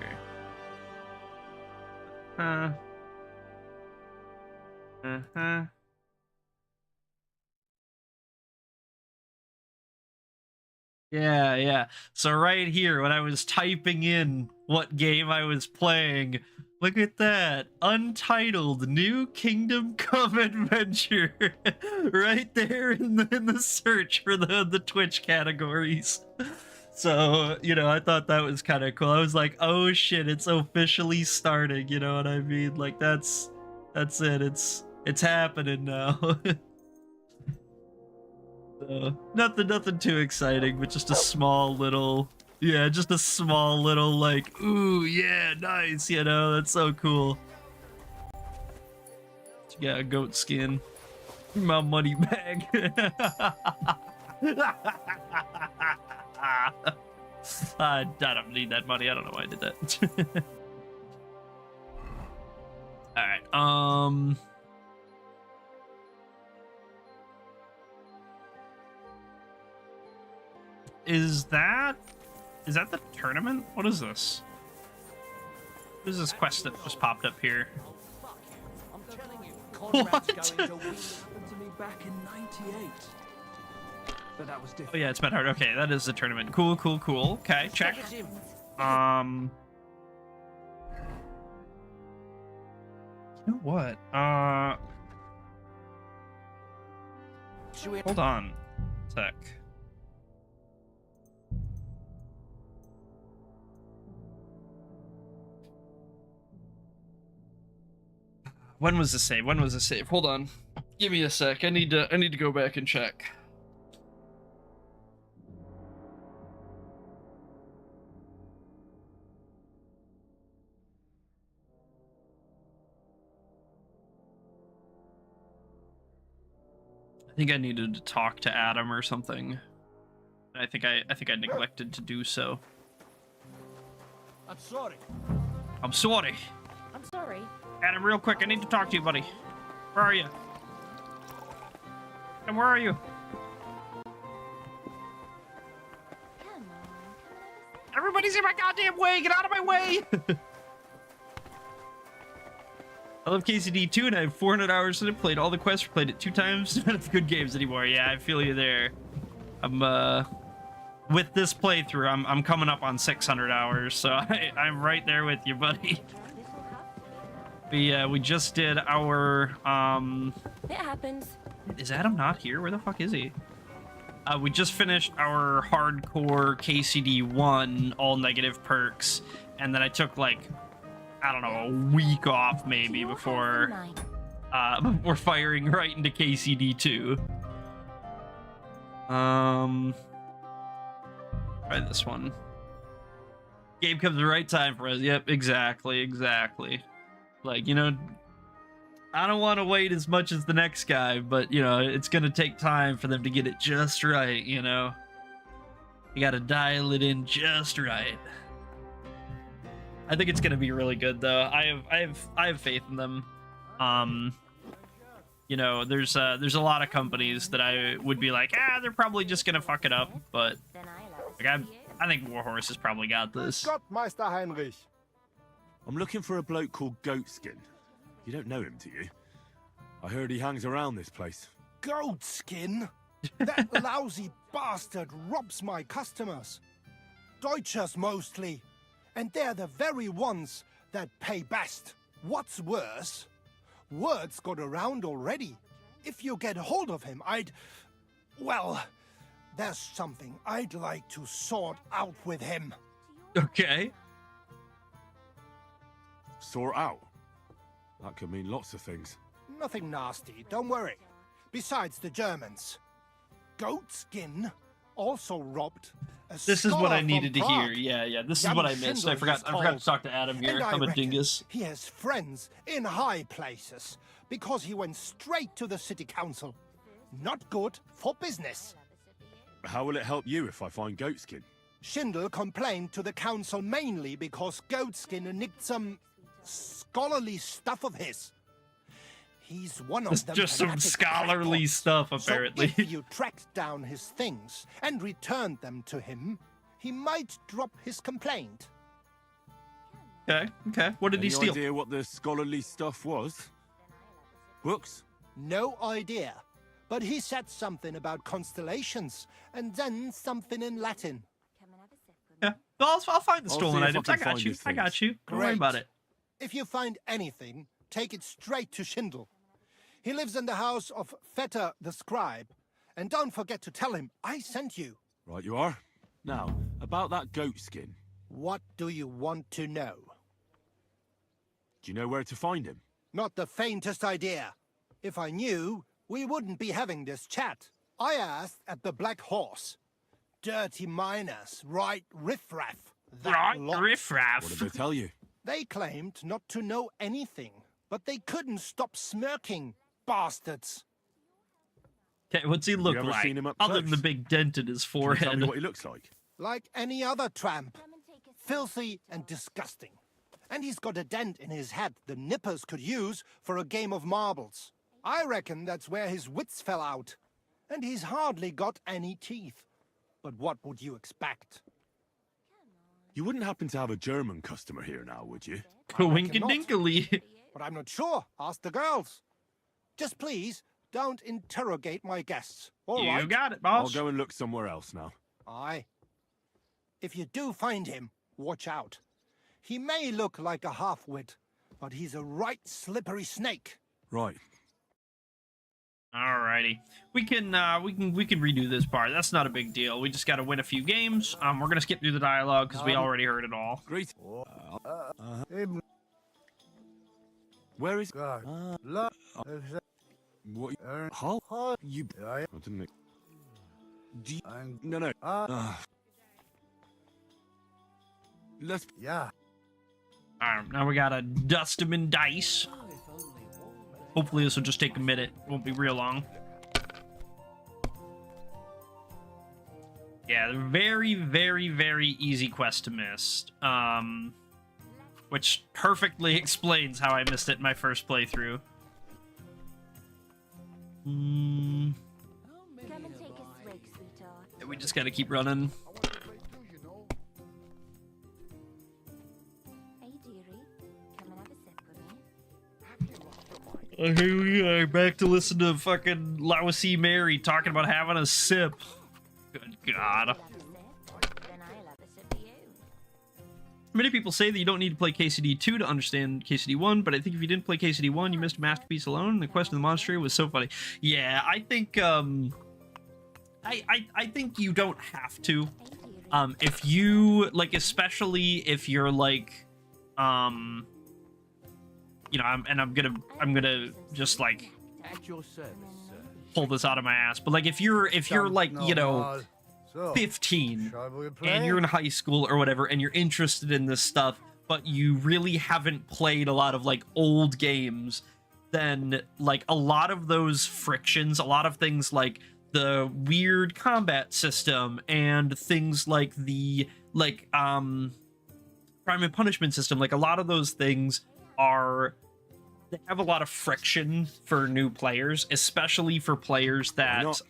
Yeah. So right here, when I was typing in what game I was playing, look at that. Untitled New Kingdom Come Adventure. Right there in the search for the Twitch categories. So, you know, I thought that was kind of cool. I was like, oh shit, it's officially starting, you know what I mean? Like that's it. It's happening now. So, nothing too exciting, but just a small little, yeah, just a small little like, ooh, yeah, nice, you know, that's so cool. Yeah, goat skin. My money bag. I don't need that money. I don't know why I did that. Alright, Is that the tournament? What is this? What is this quest that just popped up here? What? Back in '98. But that was different. Oh yeah, it's Medhard. Okay, that is the tournament. Cool. Okay, check. You know what? Hold on. Sec. When was the save? Hold on. Give me a sec. I need to go back and check. I think I needed to talk to Adam or something. I think I neglected to do so. I'm sorry. I'm sorry. I'm sorry. Adam, real quick, I need to talk to you, buddy. Where are you? And where are you? Everybody's in my goddamn way! Get out of my way! I love KCD 2 and I have 400 hours and I played all the quests, played it 2 times. Not enough good games anymore. Yeah, I feel you there. I'm with this playthrough, I'm coming up on 600 hours, so I'm right there with you, buddy. We just did our It happens. Is Adam not here? Where the fuck is he? We just finished our hardcore KCD 1 all negative perks, and then I took like, I don't know, a week off maybe before before firing right into KCD 2. Try this one. Game comes at the right time for us. Yep, exactly. Like, you know, I don't want to wait as much as the next guy, but, you know, it's going to take time for them to get it just right, you know? You got to dial it in just right. I think it's going to be really good, though. I have faith in them. You know, there's a lot of companies that I would be like, they're probably just going to fuck it up, but like, I think Warhorse has probably got this. Gott, Meister Heinrich. I'm looking for a bloke called Goatskin. You don't know him, do you? I heard he hangs around this place. Goatskin? That lousy bastard robs my customers. Deutschers mostly. And they're the very ones that pay best. What's worse, word's got around already. If you get hold of him, well, there's something I'd like to sort out with him. Okay. Sort out? That could mean lots of things. Nothing nasty, don't worry. Besides the Germans. Goatskin also robbed a This is what I scholar needed to from hear. Prague. Yeah, this is Young what I missed. Schindler I forgot is to talk to Adam here. And I I'm a reckon dingus. He has friends in high places because he went straight to the city council. Not good for business. How will it help you if I find Goatskin? Schindel complained to the council mainly because Goatskin nicked some scholarly stuff of his. He's one It's of them. just some fanatic scholarly crackpots. stuff, apparently. So if you tracked down his things and returned them to him, he might drop his complaint. Okay. What did he steal? Any idea what the scholarly stuff was? Books? No idea. But he said something about constellations, and then something in Latin. Yeah. Well, I'll find the I'll stolen see if I items. can I got find you. his I got things. you. Don't worry Great. about it. If you find anything, take it straight to Schindel. He lives in the house of Vetter the scribe. And don't forget to tell him I sent you. Right you are. Now, about that Goatskin. What do you want to know? Do you know where to find him? Not the faintest idea. If I knew, we wouldn't be having this chat. I asked at the Black Horse. Dirty miners, right riffraff. That lot. Riffraff. What did they tell you? They claimed not to know anything, but they couldn't stop smirking, bastards. Okay, what's he look ever like? seen him up Other than close? the big dent in his Can you tell forehead. me what he looks like? Like any other tramp. Filthy and disgusting. And he's got a dent in his head the nippers could use for a game of marbles. I reckon that's where his wits fell out. And he's hardly got any teeth. But what would you expect? You wouldn't happen to have a German customer here now, would you? Wink and dinkly. But I'm not sure. Ask the girls. Just please, don't interrogate my guests. All right? You got it, I'll boss. go and look somewhere else now. Aye. If you do find him, watch out. He may look like a half-wit, but he's a right slippery snake. Right. Alrighty, we can redo this part. That's not a big deal. We just got to win a few games. We're gonna skip through the dialogue because we already heard it all. Great. Where is? What? How? You? I didn't. No. Let's. Yeah. Now we gotta dust him in dice. Hopefully this will just take a minute. Won't be real long. Yeah, very, very, very easy quest to miss. Which perfectly explains how I missed it in my first playthrough. Come and take a swig, sweetheart. We just gotta keep running. Hey, dearie. Come and have a sip with me. Here we are, back to listen to fucking Lousy Mary talking about having a sip. Good God. Then I'll have a sip of you. Many people say that you don't need to play KCD 2 to understand KCD 1, but I think if you didn't play KCD 1, you missed a masterpiece alone. The quest of the monastery was so funny. Yeah, I think, I think you don't have to. If you, like, especially if you're, like, you know, I'm gonna just, like, At your service, sir. pull this out of my ass, but, like, if you're like, you know, 15 and you're in high school or whatever and you're interested in this stuff but you really haven't played a lot of like old games, then like a lot of those frictions, a lot of things like the weird combat system and things like the like crime and punishment system, like a lot of those things they have a lot of friction for new players, especially for players that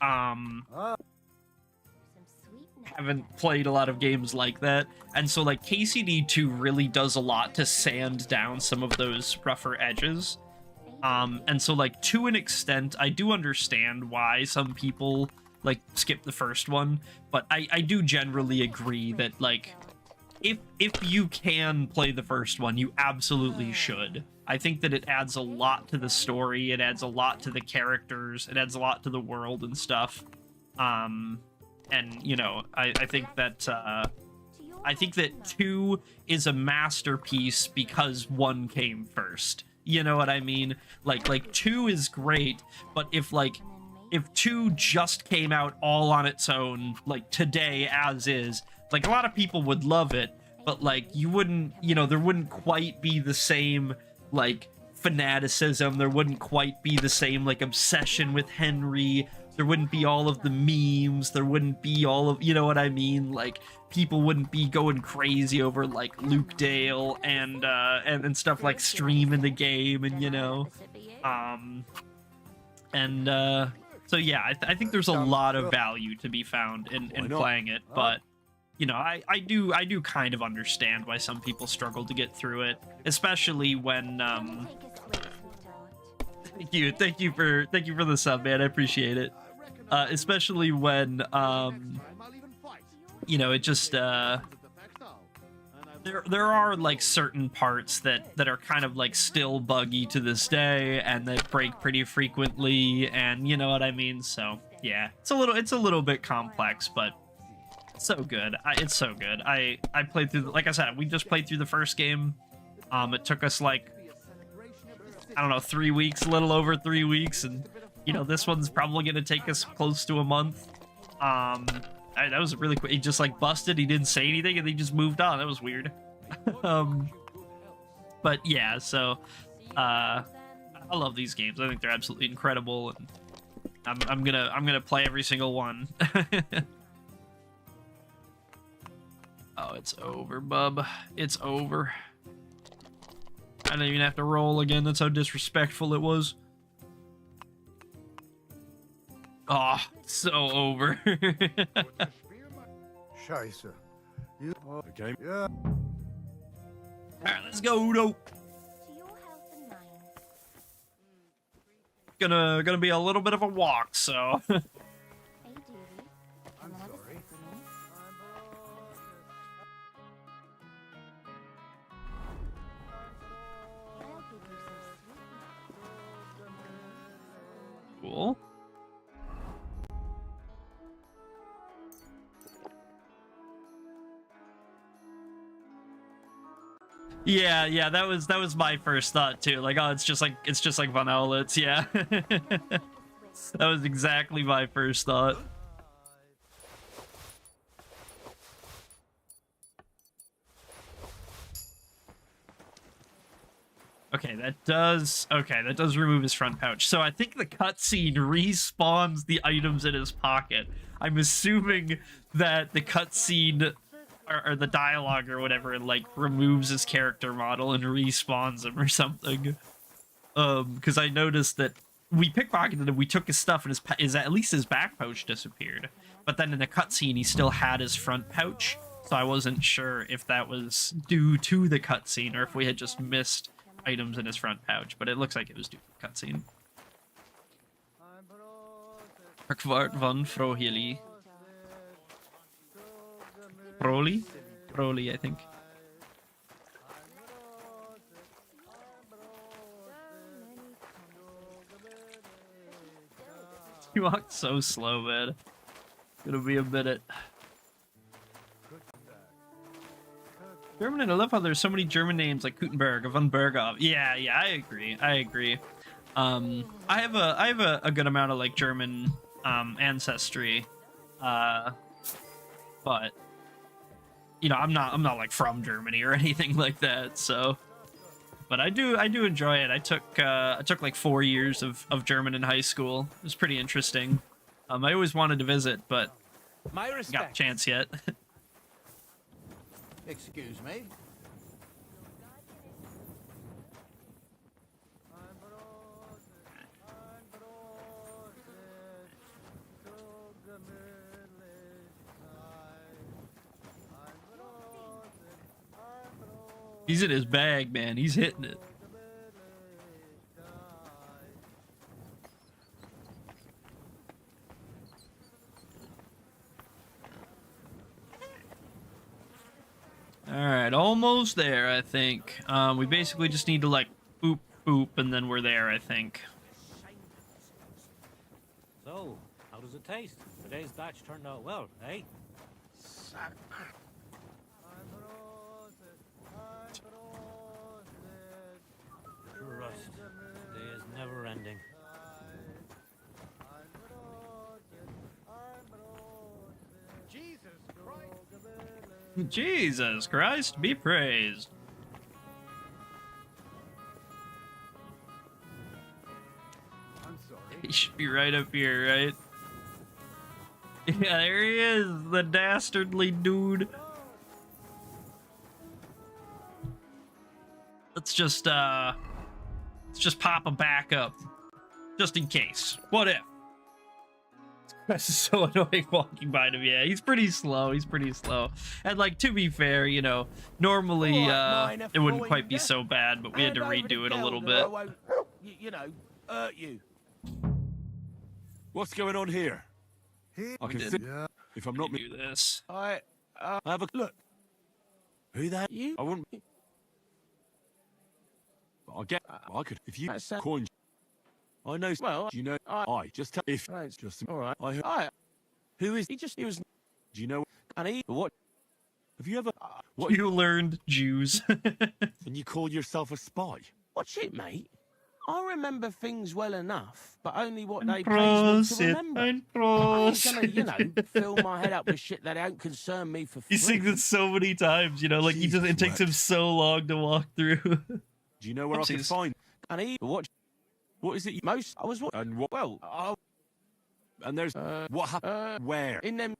haven't played a lot of games like that. And so like KCD 2 really does a lot to sand down some of those rougher edges. And so like to an extent, I do understand why some people like skip the first one, but I do generally agree that like if you can play the first one, you absolutely should. I think that it adds a lot to the story, it adds a lot to the characters, it adds a lot to the world and stuff. And you know, I think that 2 is a masterpiece because 1 came first. You know what I mean? Like 2 is great, but if 2 just came out all on its own, like today as is, like a lot of people would love it, but like you wouldn't, you know, there wouldn't quite be the same like fanaticism, there wouldn't quite be the same like obsession with Henry. There wouldn't be all of the memes, there wouldn't be all of, you know what I mean? Like, people wouldn't be going crazy over, like, Luke Dale and stuff like Stream in the game, and, you know. So yeah, I think there's a lot of value to be found in playing it, but, you know, I do kind of understand why some people struggle to get through it, especially when, Thank you for the sub, man, I appreciate it. Especially when, you know, it just, there are, like, certain parts that are kind of, like, still buggy to this day, and that break pretty frequently, and you know what I mean? So, yeah, it's a little bit complex, but so good. It's so good. I played through, like I said, we just played through the first game. It took us, like, I don't know, 3 weeks, a little over 3 weeks, and you know, this one's probably gonna take us close to a month. That was really quick. He just like busted, he didn't say anything, and he just moved on. That was weird. But yeah, so I love these games. I think they're absolutely incredible, and I'm gonna play every single one. Oh, it's over, bub. It's over. I didn't even have to roll again. That's how disrespectful it was. Oh, so over. Scheiße. Okay. Yeah. Alright, let's go, though. Gonna be a little bit of a walk, so. Cool. Yeah, that was my first thought too. Like, oh, it's just like Von Owlitz, yeah. That was exactly my first thought. Okay, that does remove his front pouch. So I think the cutscene respawns the items in his pocket. I'm assuming that the cutscene or the dialogue or whatever like removes his character model and respawns him or something. Because I noticed that we pickpocketed him, we took his stuff, and at least his back pouch disappeared. But then in the cutscene, he still had his front pouch, so I wasn't sure if that was due to the cutscene or if we had just missed items in his front pouch. But it looks like it was due to the cutscene. Kwart van Frohili. Broly, I think. He walked so slow, man. It's gonna be a minute. German, I love how there's so many German names like Gutenberg, von Berghoff. Yeah, I agree. I have a good amount of like German ancestry, but you know, I'm not like from Germany or anything like that. So, but I do enjoy it. I took like 4 years of German in high school. It was pretty interesting. I always wanted to visit, but My got a respect. chance yet. Excuse me. He's in his bag, man. He's hitting it. Alright, almost there, I think. We basically just need to, like, boop, boop, and then we're there, I think. So, how does it taste? Today's batch turned out well, eh? Christ, this day is never ending. Jesus Christ, be praised. I'm sorry. He should be right up here, right? Yeah, there he is, the dastardly dude. Let's just pop a backup. Just in case. What if? This is so annoying walking by him. Yeah, he's pretty slow. And like, to be fair, you know, normally it wouldn't quite be so bad, but we had to redo it a little bit. You know, hurt you. What's going on here? I can see. If I'm not do this. I have a look. Who that? You? I wouldn't. I get. I could. If you coin. I know. Well, you know. I just tell. If right. just. All right. I heard. Who is he? He was. Do you know? And he. What? Have you ever? What you learned, Jews? And you call yourself a spy? Watch it, mate. I remember things well enough, but only what they pays me to remember. I ain't gonna, you know, fill my head up with shit that don't concern me for free. He sings it so many times, you know, like he just, it takes him so long to walk through. Do you know where I can find? And he. What is it? Most. I was. And what? Well. And there's. What happened? Where? In them.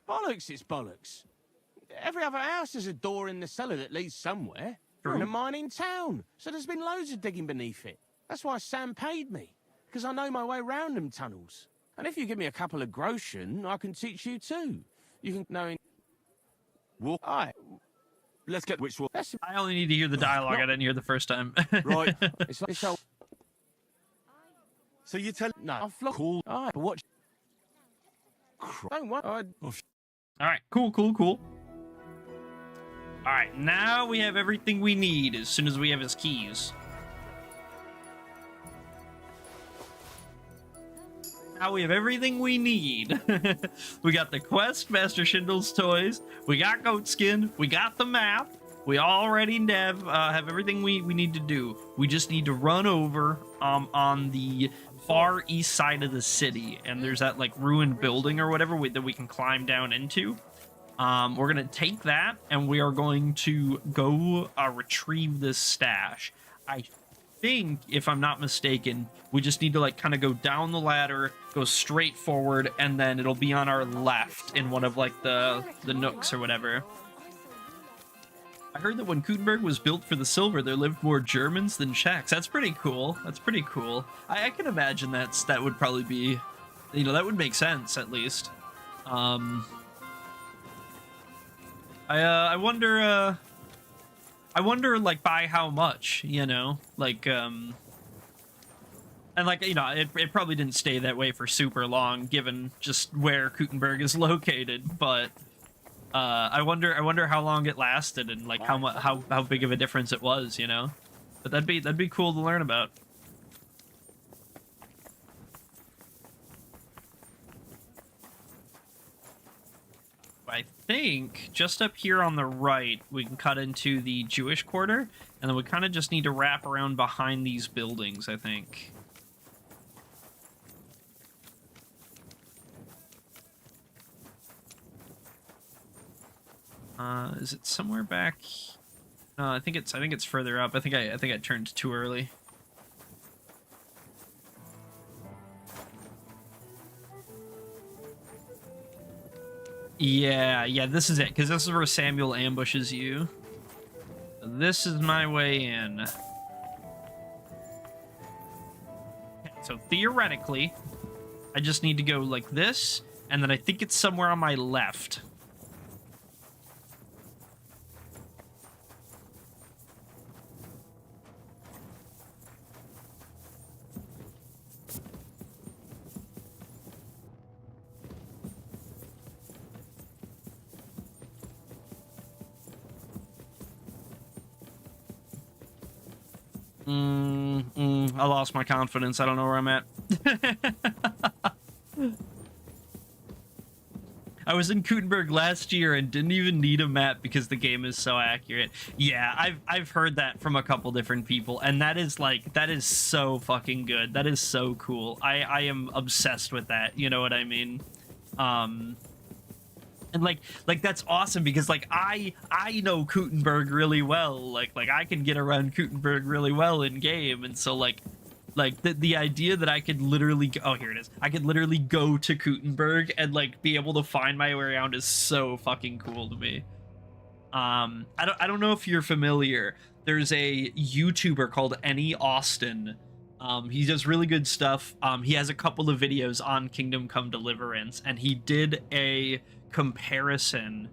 Bollocks! It's bollocks. Every other house has a door in the cellar that leads somewhere. We're in a mining town, so there's been loads of digging beneath it. That's why Sam paid me, because I know my way round them tunnels. And if you give me a couple of groschen, I can teach you too. You can know in... Walk. Aye. Let's get which one. I only need to hear the dialogue. I didn't hear the first time. Right. It's all... So you tell... No. I'll flock... Cool. Aye, but watch... Don't worry. Alright, cool. Alright, now we have everything we need as soon as we have his keys. Now we have everything we need. We got the quest, Master Schindle's toys, we got Goatskin, we got the map, we already have everything we need to do. We just need to run over on the far east side of the city, and there's that like ruined building or whatever that we can climb down into. We're gonna take that, and we are going to go retrieve this stash. I think, if I'm not mistaken, we just need to like kind of go down the ladder, go straight forward, and then it'll be on our left in one of like the nooks or whatever. I heard that when Kuttenberg was built for the silver, there lived more Germans than Czechs. That's pretty cool. That's pretty cool. I can imagine that would probably be, you know, that would make sense at least. I wonder like by how much, you know, like and like, you know, it probably didn't stay that way for super long given just where Kuttenberg is located, but I wonder how long it lasted and like how big of a difference it was, you know. But that'd be cool to learn about. I think just up here on the right we can cut into the Jewish quarter, and then we kind of just need to wrap around behind these buildings, I think. Is it somewhere back? No, I think it's further up. I think I turned too early. Yeah, this is it, because this is where Samuel ambushes you. This is my way in. Okay, so theoretically, I just need to go like this, and then I think it's somewhere on my left. I lost my confidence. I don't know where I'm at. I was in Kuttenberg last year and didn't even need a map because the game is so accurate. Yeah, I've heard that from a couple different people, and that is so fucking good. That is so cool. I am obsessed with that. You know what I mean? And like that's awesome because like I know Kuttenberg really well. Like I can get around Kuttenberg really well in game, and so like the idea that I could literally here it is. I could literally go to Kuttenberg and like be able to find my way around is so fucking cool to me. I don't know if you're familiar. There's a YouTuber called Any Austin. He does really good stuff. He has a couple of videos on Kingdom Come Deliverance, and he did a comparison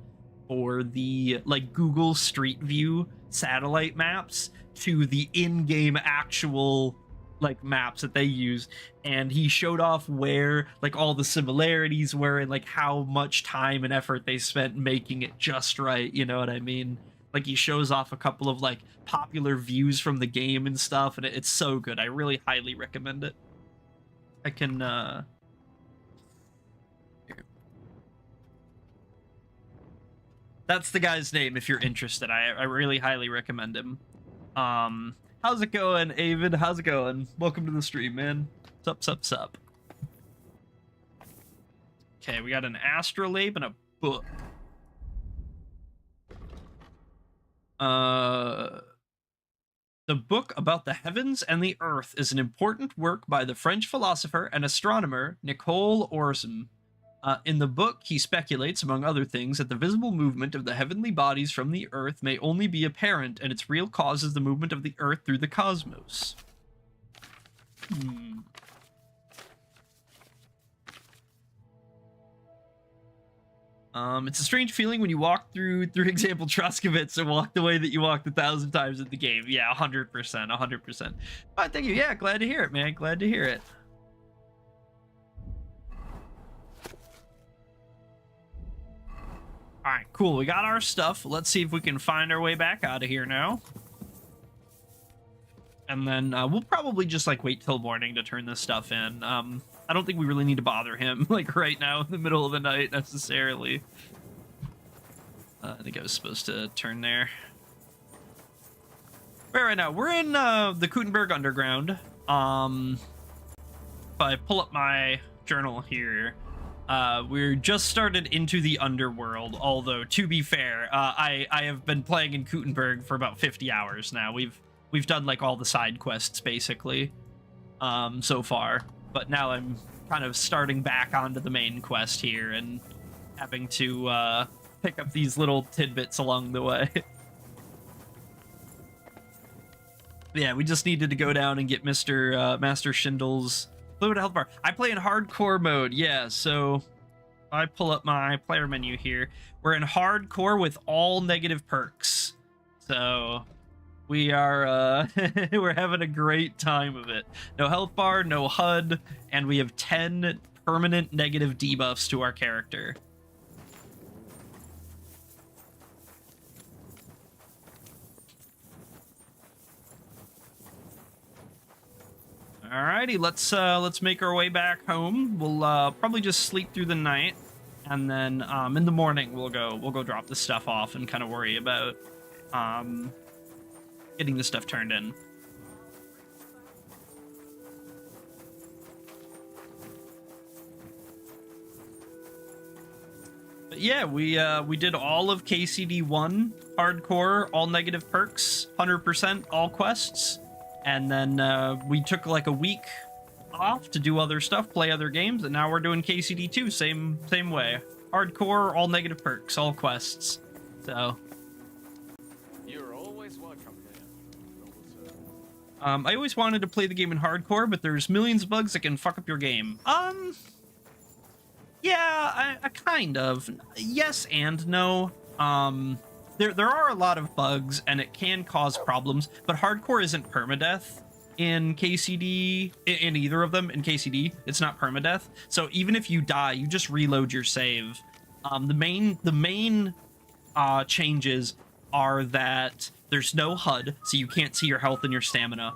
for the like Google Street View satellite maps to the in-game actual like maps that they use, and he showed off where like all the similarities were and like how much time and effort they spent making it just right, you know what I mean? Like he shows off a couple of like popular views from the game and stuff, and it's so good. I really highly recommend it. I can that's the guy's name if you're interested. I really highly recommend him. How's it going, Avid? How's it going? Welcome to the stream, man. Sup. Okay, we got an astrolabe and a book. The book about the heavens and the earth is an important work by the French philosopher and astronomer Nicole Orson. In the book, he speculates, among other things, that the visible movement of the heavenly bodies from the Earth may only be apparent, and its real cause is the movement of the Earth through the cosmos. It's a strange feeling when you walk through example, Troskowitz and walk the way that you walked 1,000 times in the game. Yeah, 100%. But thank you. Yeah, glad to hear it, man. Glad to hear it. All right, cool. We got our stuff. Let's see if we can find our way back out of here now. And then we'll probably just like wait till morning to turn this stuff in. I don't think we really need to bother him like right now in the middle of the night necessarily. I think I was supposed to turn there. Right now, we're in the Kuttenberg Underground. If I pull up my journal here, We're just started into the underworld, although to be fair, I have been playing in Kuttenberg for about 50 hours now. We've done like all the side quests basically so far, but now I'm kind of starting back onto the main quest here and having to pick up these little tidbits along the way. Yeah, we just needed to go down and get Master Schindle's fluid health bar. I play in hardcore mode, yeah, so I pull up my player menu here. We're in hardcore with all negative perks. So we are we're having a great time of it. No health bar, no HUD, and we have 10 permanent negative debuffs to our character. Alrighty, let's make our way back home. We'll probably just sleep through the night, and then in the morning we'll go drop the stuff off and kind of worry about getting the stuff turned in. But yeah, we did all of KCD 1 hardcore, all negative perks, 100% all quests. And then we took like a week off to do other stuff, play other games, and now we're doing KCD 2, same way. Hardcore, all negative perks, all quests. So You're always welcome here. I always wanted to play the game in hardcore, but there's millions of bugs that can fuck up your game. Yeah, I kind of. Yes and no. There are a lot of bugs, and it can cause problems, but hardcore isn't permadeath in KCD, in either of them. In KCD, it's not permadeath, so even if you die, you just reload your save. The main changes are that there's no HUD, so you can't see your health and your stamina.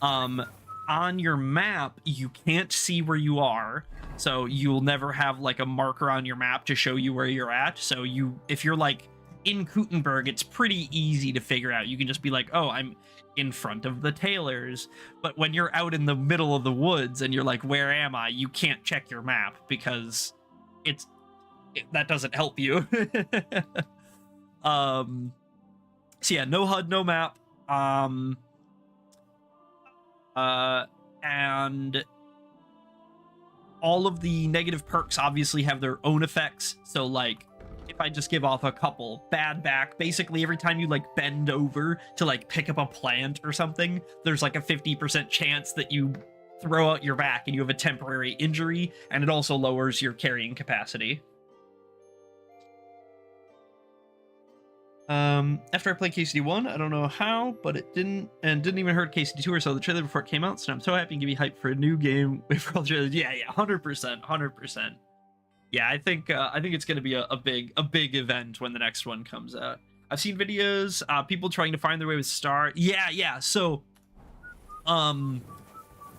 On your map, you can't see where you are, so you'll never have like a marker on your map to show you where you're at. So if you're like in Kuttenberg, it's pretty easy to figure out. You can just be like, oh, I'm in front of the tailors. But when you're out in the middle of the woods and you're like, where am I? You can't check your map because that doesn't help you. So yeah, no HUD, no map. And all of the negative perks obviously have their own effects. So like, if I just give off a couple, bad back, basically every time you like bend over to like pick up a plant or something, there's like a 50% chance that you throw out your back and you have a temporary injury, and it also lowers your carrying capacity. After I played KCD 1, I don't know how, but it didn't even hurt KCD 2 or so the trailer before it came out, so I'm so happy and give me hype for a new game with all the trailers. Yeah, 100%. Yeah, I think it's gonna be a big event when the next one comes out. I've seen videos, people trying to find their way with Star. Yeah. So, and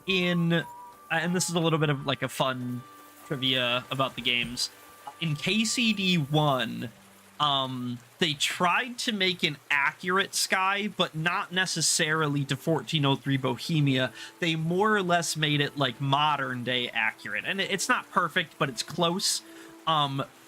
this is a little bit of like a fun trivia about the games. In KCD 1, they tried to make an accurate Sky, but not necessarily to 1403 Bohemia. They more or less made it like modern day accurate, and it's not perfect, but it's close.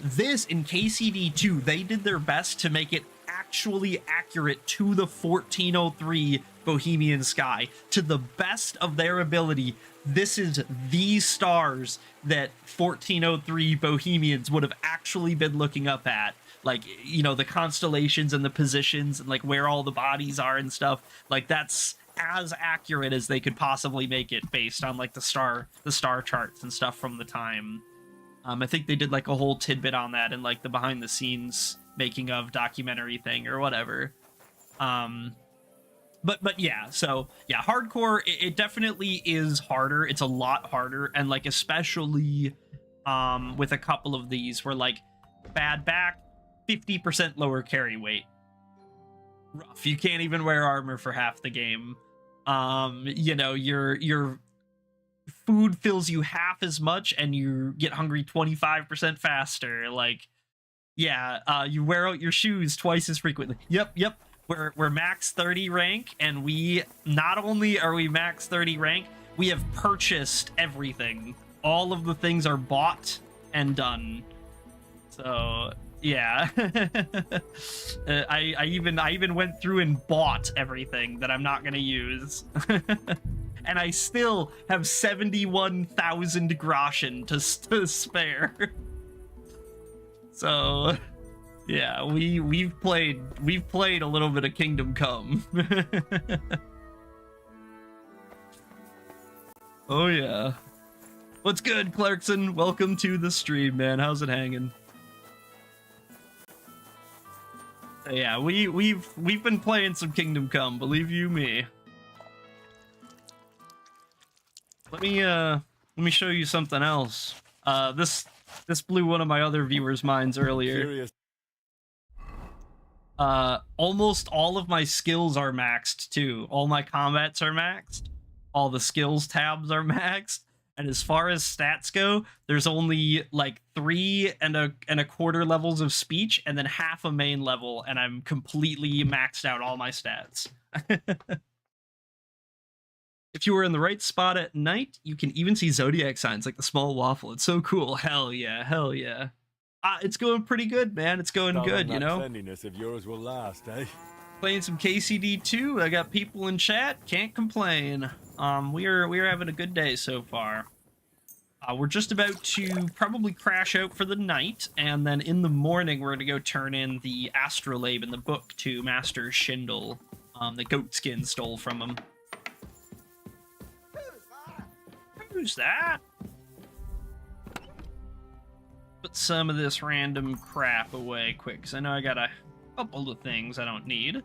This in KCD 2, they did their best to make it actually accurate to the 1403 Bohemian Sky. To the best of their ability, this is the stars that 1403 Bohemians would have actually been looking up at. Like, you know, the constellations and the positions and like where all the bodies are and stuff. Like, that's as accurate as they could possibly make it based on like the star charts and stuff from the time. I think they did like a whole tidbit on that in like the behind the scenes making of documentary thing or whatever. But yeah, so yeah, hardcore, it definitely is harder. It's a lot harder, and like especially with a couple of these where like bad back, 50% lower carry weight. Rough. You can't even wear armor for half the game. You know, your food fills you half as much and you get hungry 25% faster. Like, yeah, you wear out your shoes twice as frequently. Yep. We're max 30 rank, and we not only are we max 30 rank, we have purchased everything. All of the things are bought and done. So yeah, I even went through and bought everything that I'm not gonna use, and I still have 71,000 groschen to spare. So yeah, we've played a little bit of Kingdom Come. Oh yeah. What's good, Clarkson? Welcome to the stream, man. How's it hanging? Yeah, we've been playing some Kingdom Come, believe you me. Let me show you something else. This blew one of my other viewers' minds earlier. Curious. Almost all of my skills are maxed too. All my combats are maxed. All the skills tabs are maxed. And as far as stats go, there's only like 3 1/4 levels of speech and then half a main level, and I'm completely maxed out all my stats. If you were in the right spot at night, you can even see zodiac signs like the small waffle. It's so cool. Hell yeah, hell yeah. It's going pretty good, man. It's going good, you know? Cleanliness of yours will last, eh? Playing some KCD 2. I got people in chat. Can't complain. We're having a good day so far. We're just about to probably crash out for the night, and then in the morning we're gonna go turn in the astrolabe in the book to Master Schindel. The Goatskin stole from him. Who's that? Put some of this random crap away quick, because I know I got a couple of things I don't need.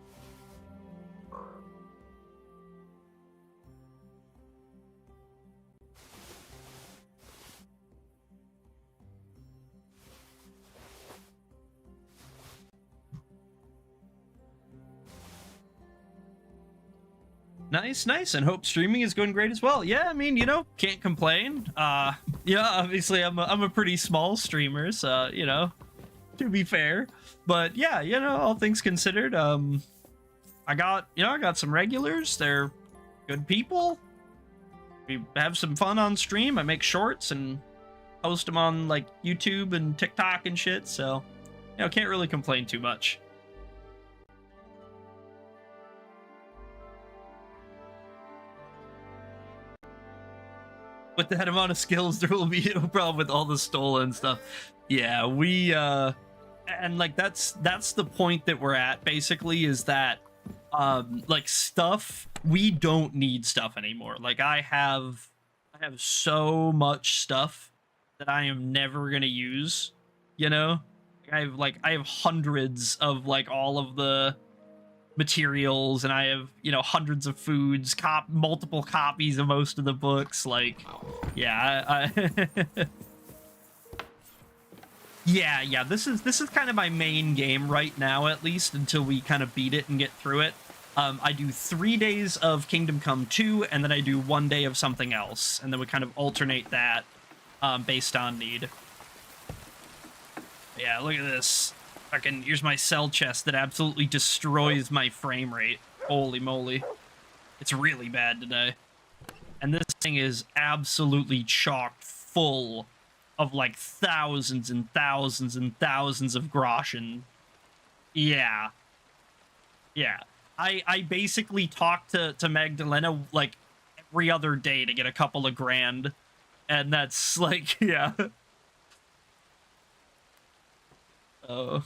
Nice, nice, and hope streaming is going great as well. Yeah, I mean, you know, can't complain. Yeah, obviously I'm a pretty small streamer, so, you know, to be fair. But yeah, you know, all things considered, I got some regulars. They're good people. We have some fun on stream. I make shorts and post them on, like, YouTube and TikTok and shit, so, you know, can't really complain too much. With that amount of skills, there will be no problem with all the stolen stuff. Yeah, we and like that's the point that we're at basically, is that like stuff, we don't need stuff anymore. Like I have so much stuff that I am never gonna use, you know? I have hundreds of like all of the materials, and I have, you know, hundreds of foods, multiple copies of most of the books. Like, yeah, yeah. This is kind of my main game right now, at least until we kind of beat it and get through it. I do 3 days of Kingdom Come 2, and then I do 1 day of something else, and then we kind of alternate that based on need. Yeah, look at this. Fucking, here's my cell chest that absolutely destroys my frame rate. Holy moly. It's really bad today. And this thing is absolutely chocked full of like thousands and thousands and thousands of groschen. Yeah. Yeah. I basically talk to Magdalena like every other day to get a couple of grand. And that's like, yeah. Oh.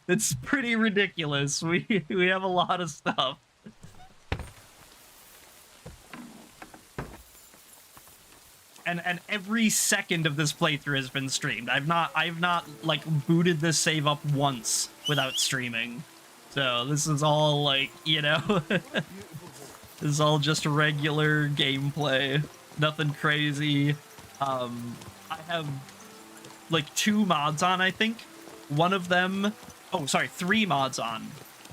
It's pretty ridiculous. We have a lot of stuff. And every second of this playthrough has been streamed. I've not like booted this save up once without streaming. So this is all like, you know, this is all just regular gameplay. Nothing crazy. I have like 2 mods on, I think. One of them, oh, sorry, 3 mods on.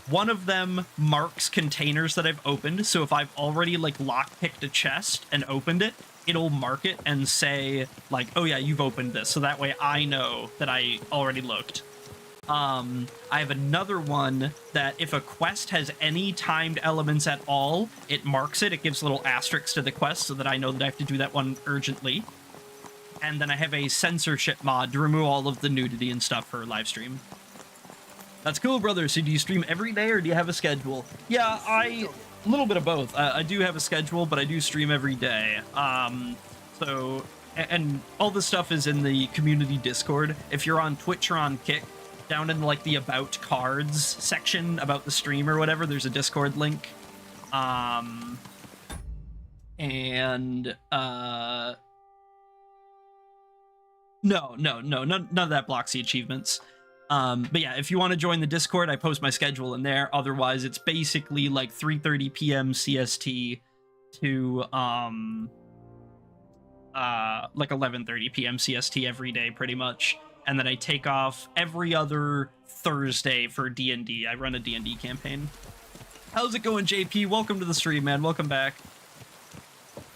One of them marks containers that I've opened, so if I've already like lockpicked a chest and opened it, it'll mark it and say like, oh yeah, you've opened this, so that way I know that I already looked. I have another one that if a quest has any timed elements at all, it marks it. It gives little asterisks to the quest so that I know that I have to do that one urgently. And then I have a censorship mod to remove all of the nudity and stuff for live stream. That's cool, brother. So do you stream every day or do you have a schedule? Yeah, a little bit of both. I do have a schedule, but I do stream every day. And all this stuff is in the community Discord. If you're on Twitch or on Kick, down in like the About Cards section about the stream or whatever, there's a Discord link. No, none of that blocks the achievements. But yeah, if you want to join the Discord, I post my schedule in there. Otherwise, it's basically like 3:30 p.m. CST to like 11:30 p.m. CST every day, pretty much. And then I take off every other Thursday for D&D. I run a D&D campaign. How's it going, JP? Welcome to the stream, man. Welcome back.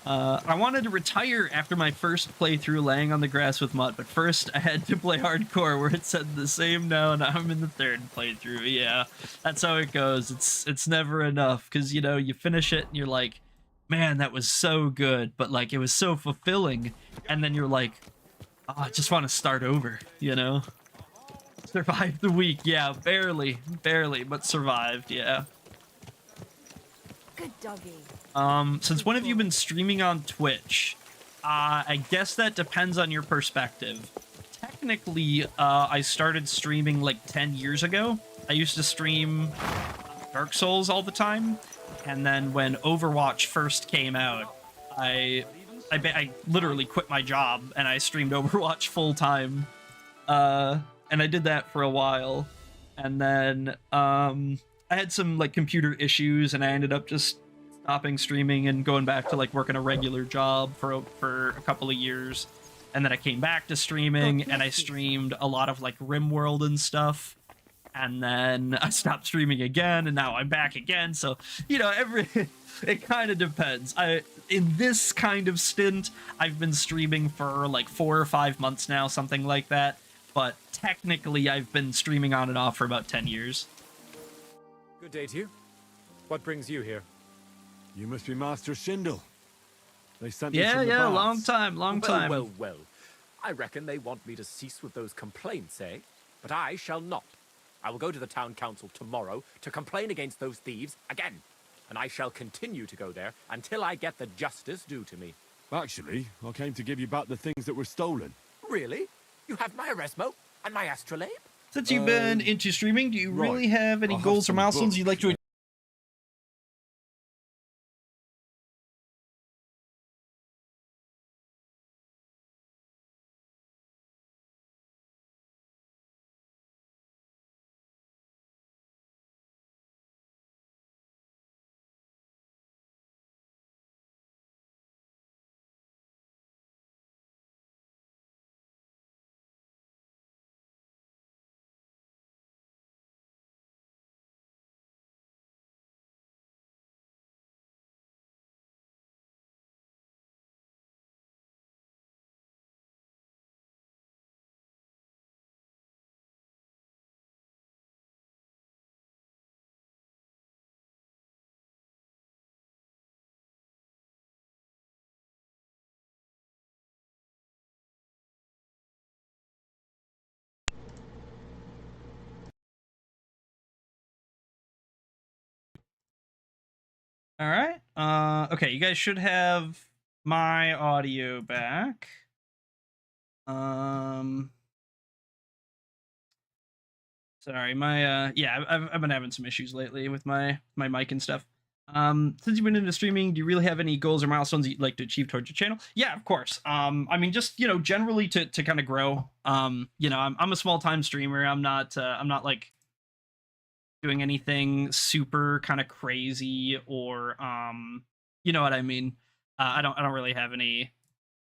I wanted to retire after my first playthrough laying on the grass with Mutt, but first I had to play hardcore where it said the same now, and I'm in the third playthrough. Yeah, that's how it goes. It's never enough, because, you know, you finish it and you're like, man, that was so good, but like it was so fulfilling, and then you're like, oh, I just want to start over, you know? Survived the week, yeah, barely, but survived, yeah. Good doggy. Since when have you been streaming on Twitch? I guess that depends on your perspective. Technically, I started streaming like 10 years ago. I used to stream Dark Souls all the time, and then when Overwatch first came out, I literally quit my job and I streamed Overwatch full time. And I did that for a while, and then I had some like computer issues, and I ended up just stopping streaming and going back to like working a regular job for a couple of years. And then I came back to streaming, and I streamed a lot of like RimWorld and stuff. And then I stopped streaming again, and now I'm back again. So, you know, it kind of depends. In this kind of stint, I've been streaming for like 4 or 5 months now, something like that. But technically, I've been streaming on and off for about 10 years. Good day to you. What brings you here? You must be Master Schindel. They sent me Yeah, from the yeah, baths. long time. Well. I reckon they want me to cease with those complaints, eh? But I shall not. I will go to the town council tomorrow to complain against those thieves again. And I shall continue to go there until I get the justice due to me. Actually, I came to give you back the things that were stolen. Really? You have my Eresmo and my astrolabe? Since you've been into streaming, do you really have any I have goals or some milestones books, you'd like to achieve? All right. Okay, you guys should have my audio back. Sorry, my yeah, I've been having some issues lately with my mic and stuff. Since you've been into streaming, do you really have any goals or milestones you'd like to achieve towards your channel? Yeah, of course. I mean, just, you know, generally to kind of grow. You know, I'm a small time streamer. I'm not like doing anything super kind of crazy or you know what I mean. I don't really have any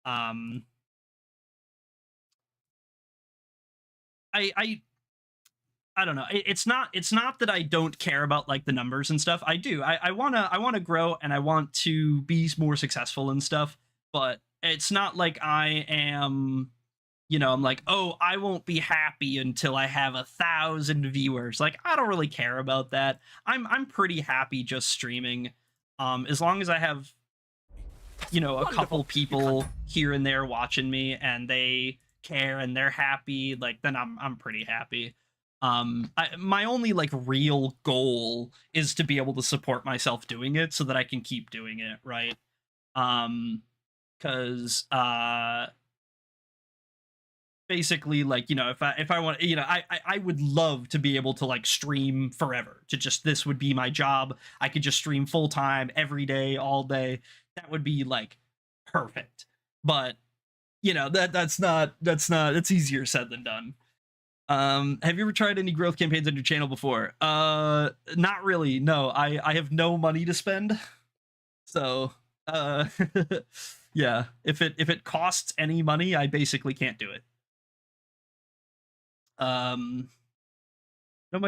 I don't know. It's not that I don't care about like the numbers and stuff. I do. I wanna grow, and I want to be more successful and stuff, but it's not like I am you know, I'm like, oh, I won't be happy until I have 1,000 viewers. Like, I don't really care about that. I'm pretty happy just streaming. As long as I have, you know, a couple people here and there watching me and they care and they're happy, like, then I'm pretty happy. My only like real goal is to be able to support myself doing it so that I can keep doing it, right? Because basically, like, you know, if I want, you know, I would love to be able to like stream forever, to just, this would be my job. I could just stream full time every day, all day. That would be like perfect. But you know, that's easier said than done. Have you ever tried any growth campaigns on your channel before? Not really. No, I have no money to spend. So, yeah, if it costs any money, I basically can't do it. My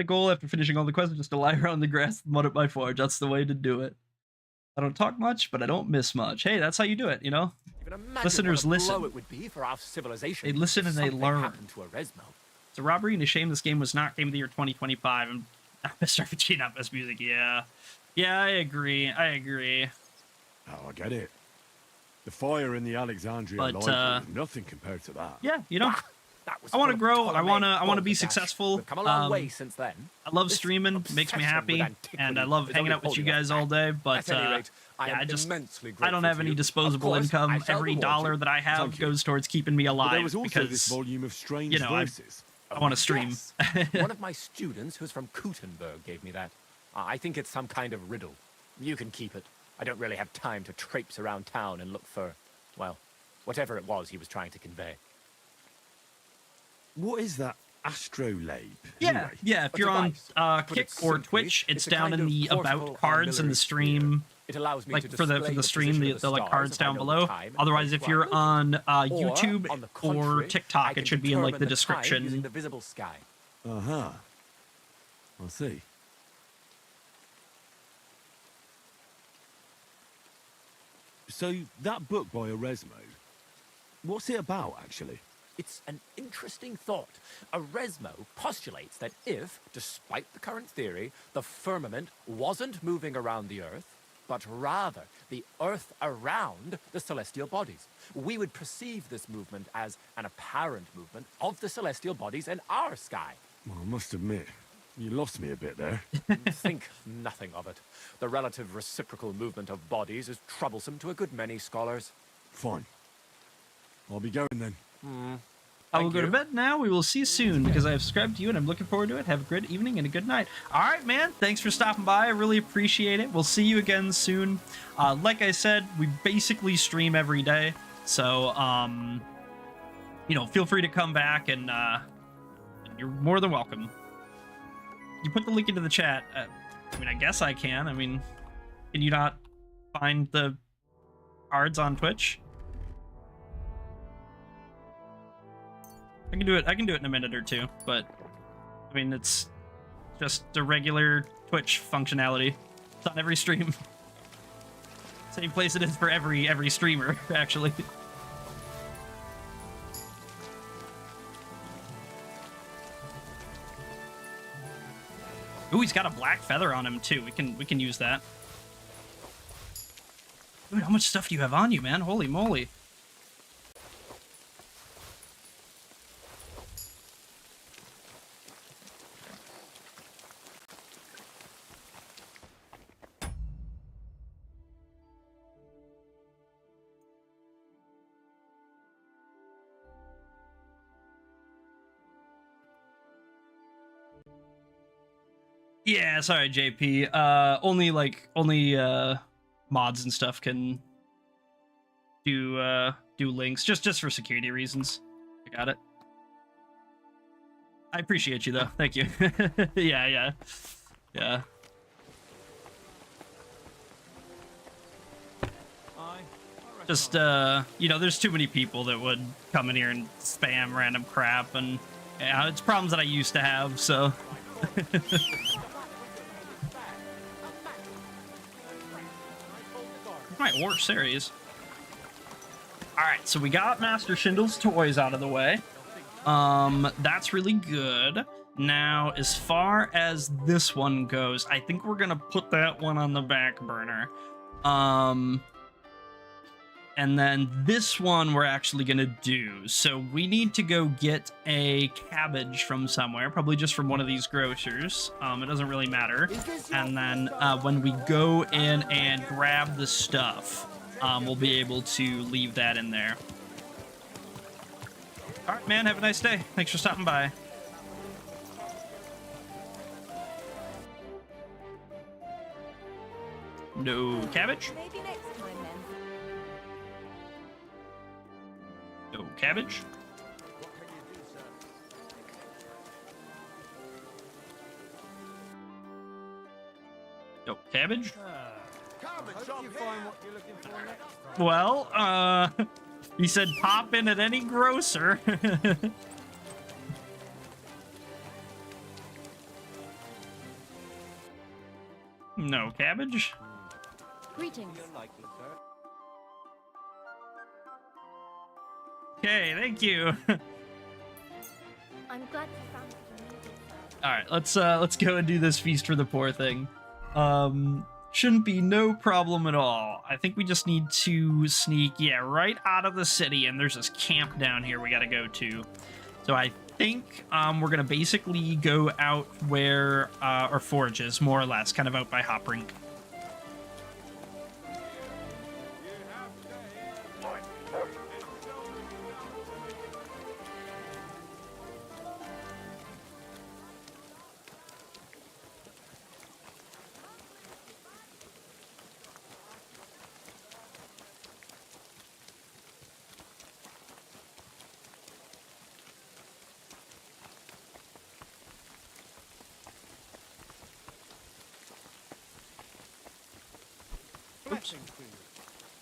goal after finishing all the quests is just to lie around the grass and mud at my forge. That's the way to do it. I don't talk much, but I don't miss much. Hey, that's how you do it, you know? Listeners listen. It would be for our civilization. They listen and they learn. To Eresmo. It's a robbery and a shame this game was not Game of the Year 2025. And Mr. RPG, not best music. Yeah. Yeah, I agree. Oh, I get it. The fire in the Alexandria But, library is nothing compared to that. Yeah, you know, I want to grow. I want to be successful. We've come a long way since then. I love streaming. It makes me happy, and I love hanging out with you guys all day. But At any rate, yeah, I don't have any disposable income. Every dollar that I have goes towards keeping me alive. But there was also because this volume of strange you know, verses. I want to stream. Yes. One of my students who's from Kuttenberg gave me that. I think it's some kind of riddle. You can keep it. I don't really have time to traipse around town and look for, well, whatever it was he was trying to convey. What is that astrolabe? Yeah, anyway? yeah. If you're on Kick or Twitch, it's down in the about cards in the stream. It allows me like to for the stream, the like cards down below. Otherwise, if you're on YouTube or TikTok, it should be in like the description. Using the visible sky. I see. So that book by Eresmo, what's it about actually? It's an interesting thought. Eresmo postulates that if, despite the current theory, the firmament wasn't moving around the Earth, but rather the Earth around the celestial bodies, we would perceive this movement as an apparent movement of the celestial bodies in our sky. Well, I must admit, you lost me a bit there. Think nothing of it. The relative reciprocal movement of bodies is troublesome to a good many scholars. Fine. I'll be going then. I will go to bed now. We will see you soon because I have subscribed to you and I'm looking forward to it. Have a good evening and a good night. All right, man. Thanks for stopping by. I really appreciate it. We'll see you again soon. Like I said, we basically stream every day. So, you know, feel free to come back and you're more than welcome. You put the link into the chat. I mean, I guess I can. I mean, can you not find the cards on Twitch? I can do it in a minute or two, but I mean, it's just a regular Twitch functionality. It's on every stream. Same place it is for every streamer, actually. Ooh, he's got a black feather on him too. We can use that. Dude, how much stuff do you have on you, man? Holy moly. Yeah, sorry, JP. Only mods and stuff can do links just for security reasons. I got it. I appreciate you though. Thank you. Yeah. Just you know, there's too many people that would come in here and spam random crap, and yeah, it's problems that I used to have, so. My horse series. All right. right, so we got Master Schindle's toys out of the way. That's really good. Now, as far as this one goes, I think we're gonna put that one on the back burner. And then this one we're actually gonna do. So we need to go get a cabbage from somewhere, probably just from one of these grocers. It doesn't really matter. And then when we go in and grab the stuff, we'll be able to leave that in there. All right, man, have a nice day. Thanks for stopping by. No cabbage? Maybe next time then. No cabbage? No cabbage? Well, he said pop in at any grocer. No cabbage? Greetings. Okay, thank you. I'm glad you found it. All right, let's go and do this feast for the poor thing. Shouldn't be no problem at all. I think we just need to sneak, right out of the city, and there's this camp down here we gotta go to. So I think we're gonna basically go out where our forge is, more or less, kind of out by Hoprink.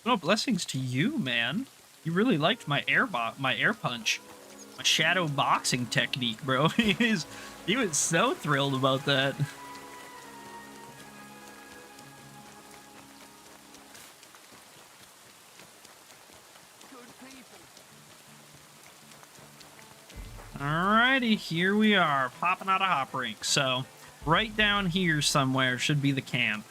No, blessings to you, man. You really liked my air punch, my shadow boxing technique, bro. He was so thrilled about that. Alrighty, here we are, popping out of Hoprink. So, right down here somewhere should be the camp.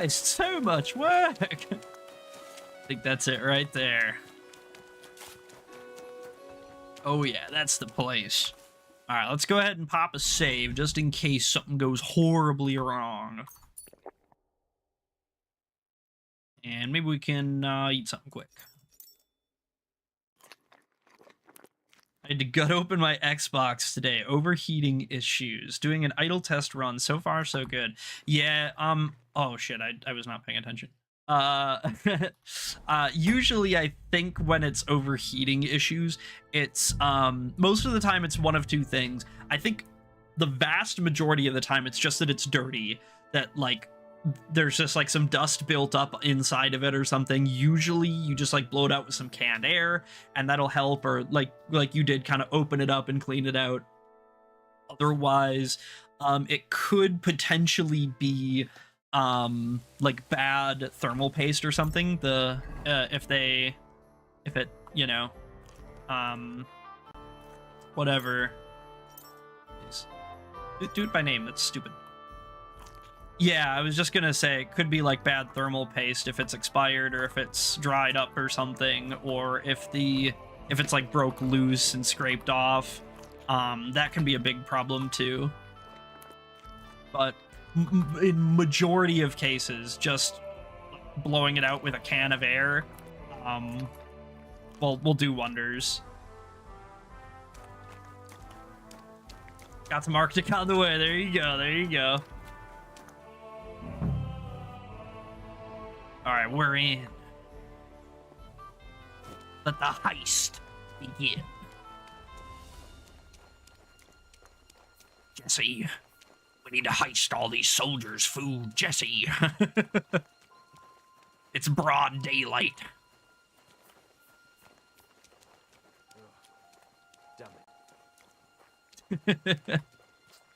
Christ, so much work! I think that's it right there. Oh yeah, that's the place. Alright, let's go ahead and pop a save, just in case something goes horribly wrong. And maybe we can eat something quick. I had to gut open my Xbox today. Overheating issues. Doing an idle test run. So far, so good. Yeah, oh shit, I was not paying attention. Usually I think when it's overheating issues, it's, most of the time it's one of two things. I think the vast majority of the time it's just that it's dirty. That, like, there's just like some dust built up inside of it or something. Usually you just like blow it out with some canned air and that'll help, or like you did, kind of open it up and clean it out. Otherwise, it could potentially be like bad thermal paste or something. If it, you know, whatever. Do it by name, that's stupid. Yeah, I was just gonna say, it could be like bad thermal paste if it's expired, or if it's dried up or something, or if it's like broke loose and scraped off. That can be a big problem too. But in majority of cases, just blowing it out with a can of air, will do wonders. Got some Arctic on the way. There you go. There you go. All right, we're in. Let the heist begin. Jesse, we need to heist all these soldiers' food, Jesse. It's broad daylight. Damn it.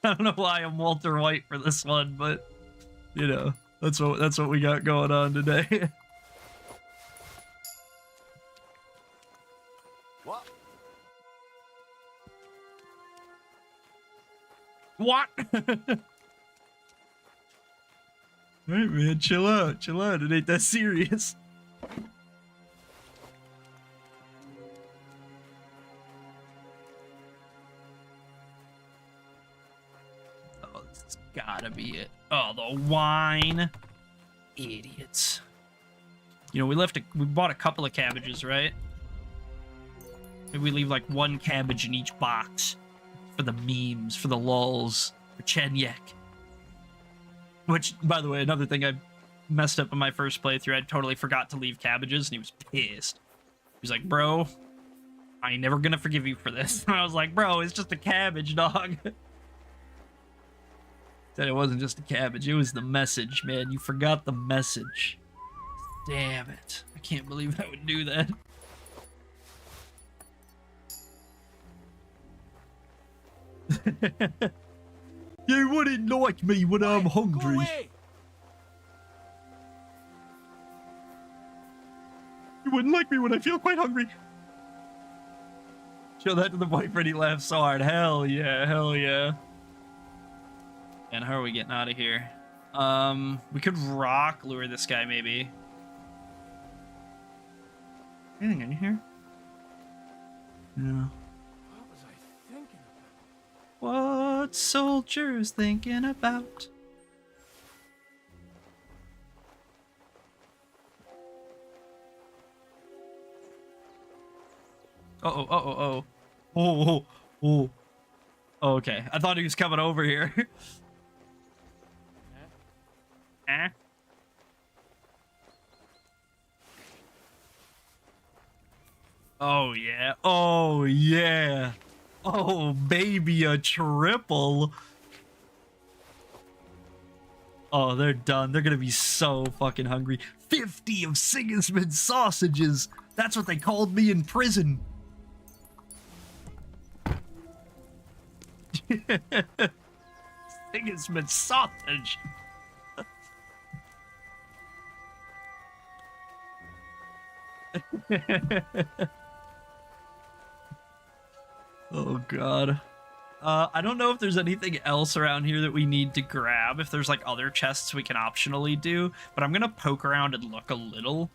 I don't know why I'm Walter White for this one, but you know, that's what we got going on today. What? What? Alright, man, chill out, chill out. It ain't that serious. Oh, this has gotta be it. Oh, the wine. Idiots. You know, we bought a couple of cabbages, right? Maybe we leave like one cabbage in each box. For the memes, for the lulz, for Chenyek. Which, by the way, another thing I messed up in my first playthrough, I totally forgot to leave cabbages, and he was pissed. He was like, bro, I ain't never gonna forgive you for this. And I was like, bro, it's just a cabbage, dog. Said it wasn't just a cabbage, it was the message, man. You forgot the message. Damn it. I can't believe I would do that. You wouldn't like me when I'm hungry. You wouldn't like me when I feel quite hungry. Show that to the boyfriend, he laughs so hard. Hell yeah, hell yeah. And how are we getting out of here? We could rock lure this guy, maybe. Anything in here? No. What soldiers thinking about? Oh. Okay, I thought he was coming over here. Eh? Oh yeah. Oh yeah. Oh, baby, a triple. Oh, they're done. They're gonna be so fucking hungry. 50 of Sigismund sausages. That's what they called me in prison. Sigismund sausage. Oh god. I don't know if there's anything else around here that we need to grab, if there's like other chests we can optionally do, but I'm gonna poke around and look a little.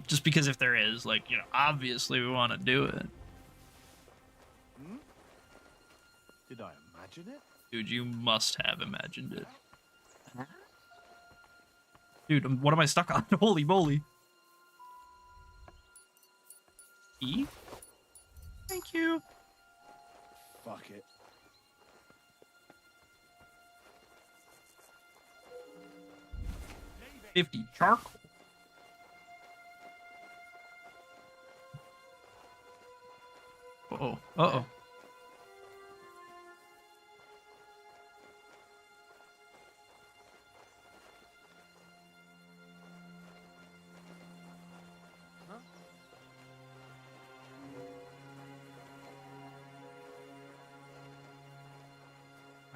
Just because if there is, like, you know, obviously we want to do it. Hmm? Did I imagine it? Dude, you must have imagined it. Dude, what am I stuck on? Holy moly. E? Thank you. Fuck it. $50 charcoal. Uh-oh. Uh-oh.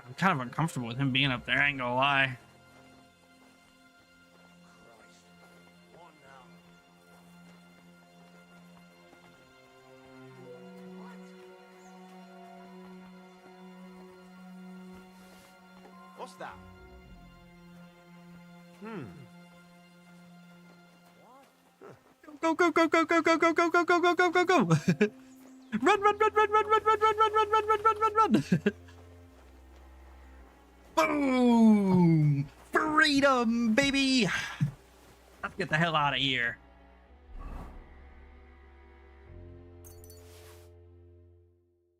I'm kind of uncomfortable with him being up there, I ain't gonna lie. What's that? Go, go, go, go, go, go, go, go, go, go, go, go, go, go. Run, run, run, run, run, run, run, run, run, run, run, run, run, run, run. Boom! Freedom, baby! Let's get the hell out of here.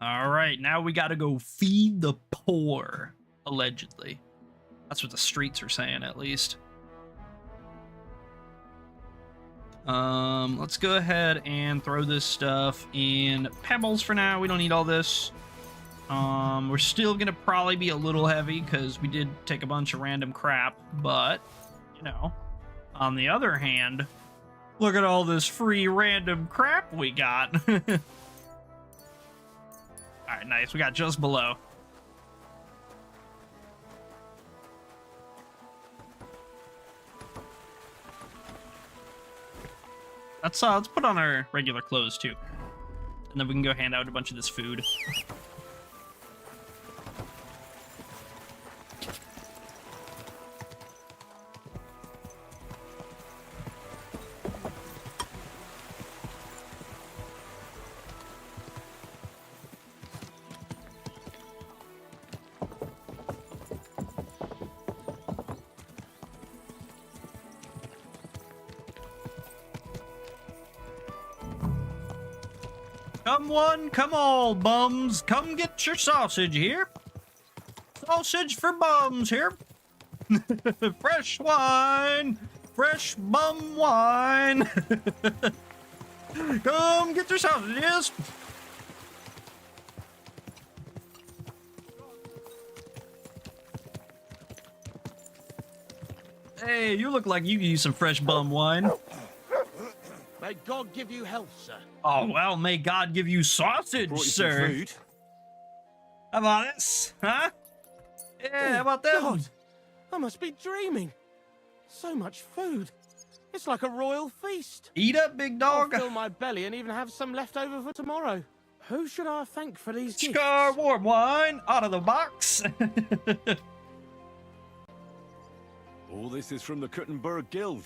Alright, now we gotta go feed the poor. Allegedly. That's what the streets are saying, at least. Let's go ahead and throw this stuff in pebbles for now. We don't need all this. We're still gonna probably be a little heavy because we did take a bunch of random crap, but, you know, on the other hand, look at all this free random crap we got. Alright, nice. We got just below. Let's put on our regular clothes too. And then we can go hand out a bunch of this food. Come one, come all, bums. Come get your sausage here. Sausage for bums here. Fresh wine. Fresh bum wine. Come get your sausages. Hey, you look like you could use some fresh bum wine. May God give you health, sir. Oh, well, may God give you sausage, Brought you some sir. food. How about this? Huh? Yeah, how about that? God, I must be dreaming. So much food. It's like a royal feast. Eat up, big dog. I'll fill my belly and even have some left over for tomorrow. Who should I thank for these gifts? Scar warm wine out of the box. All this is from the Kuttenberg Guild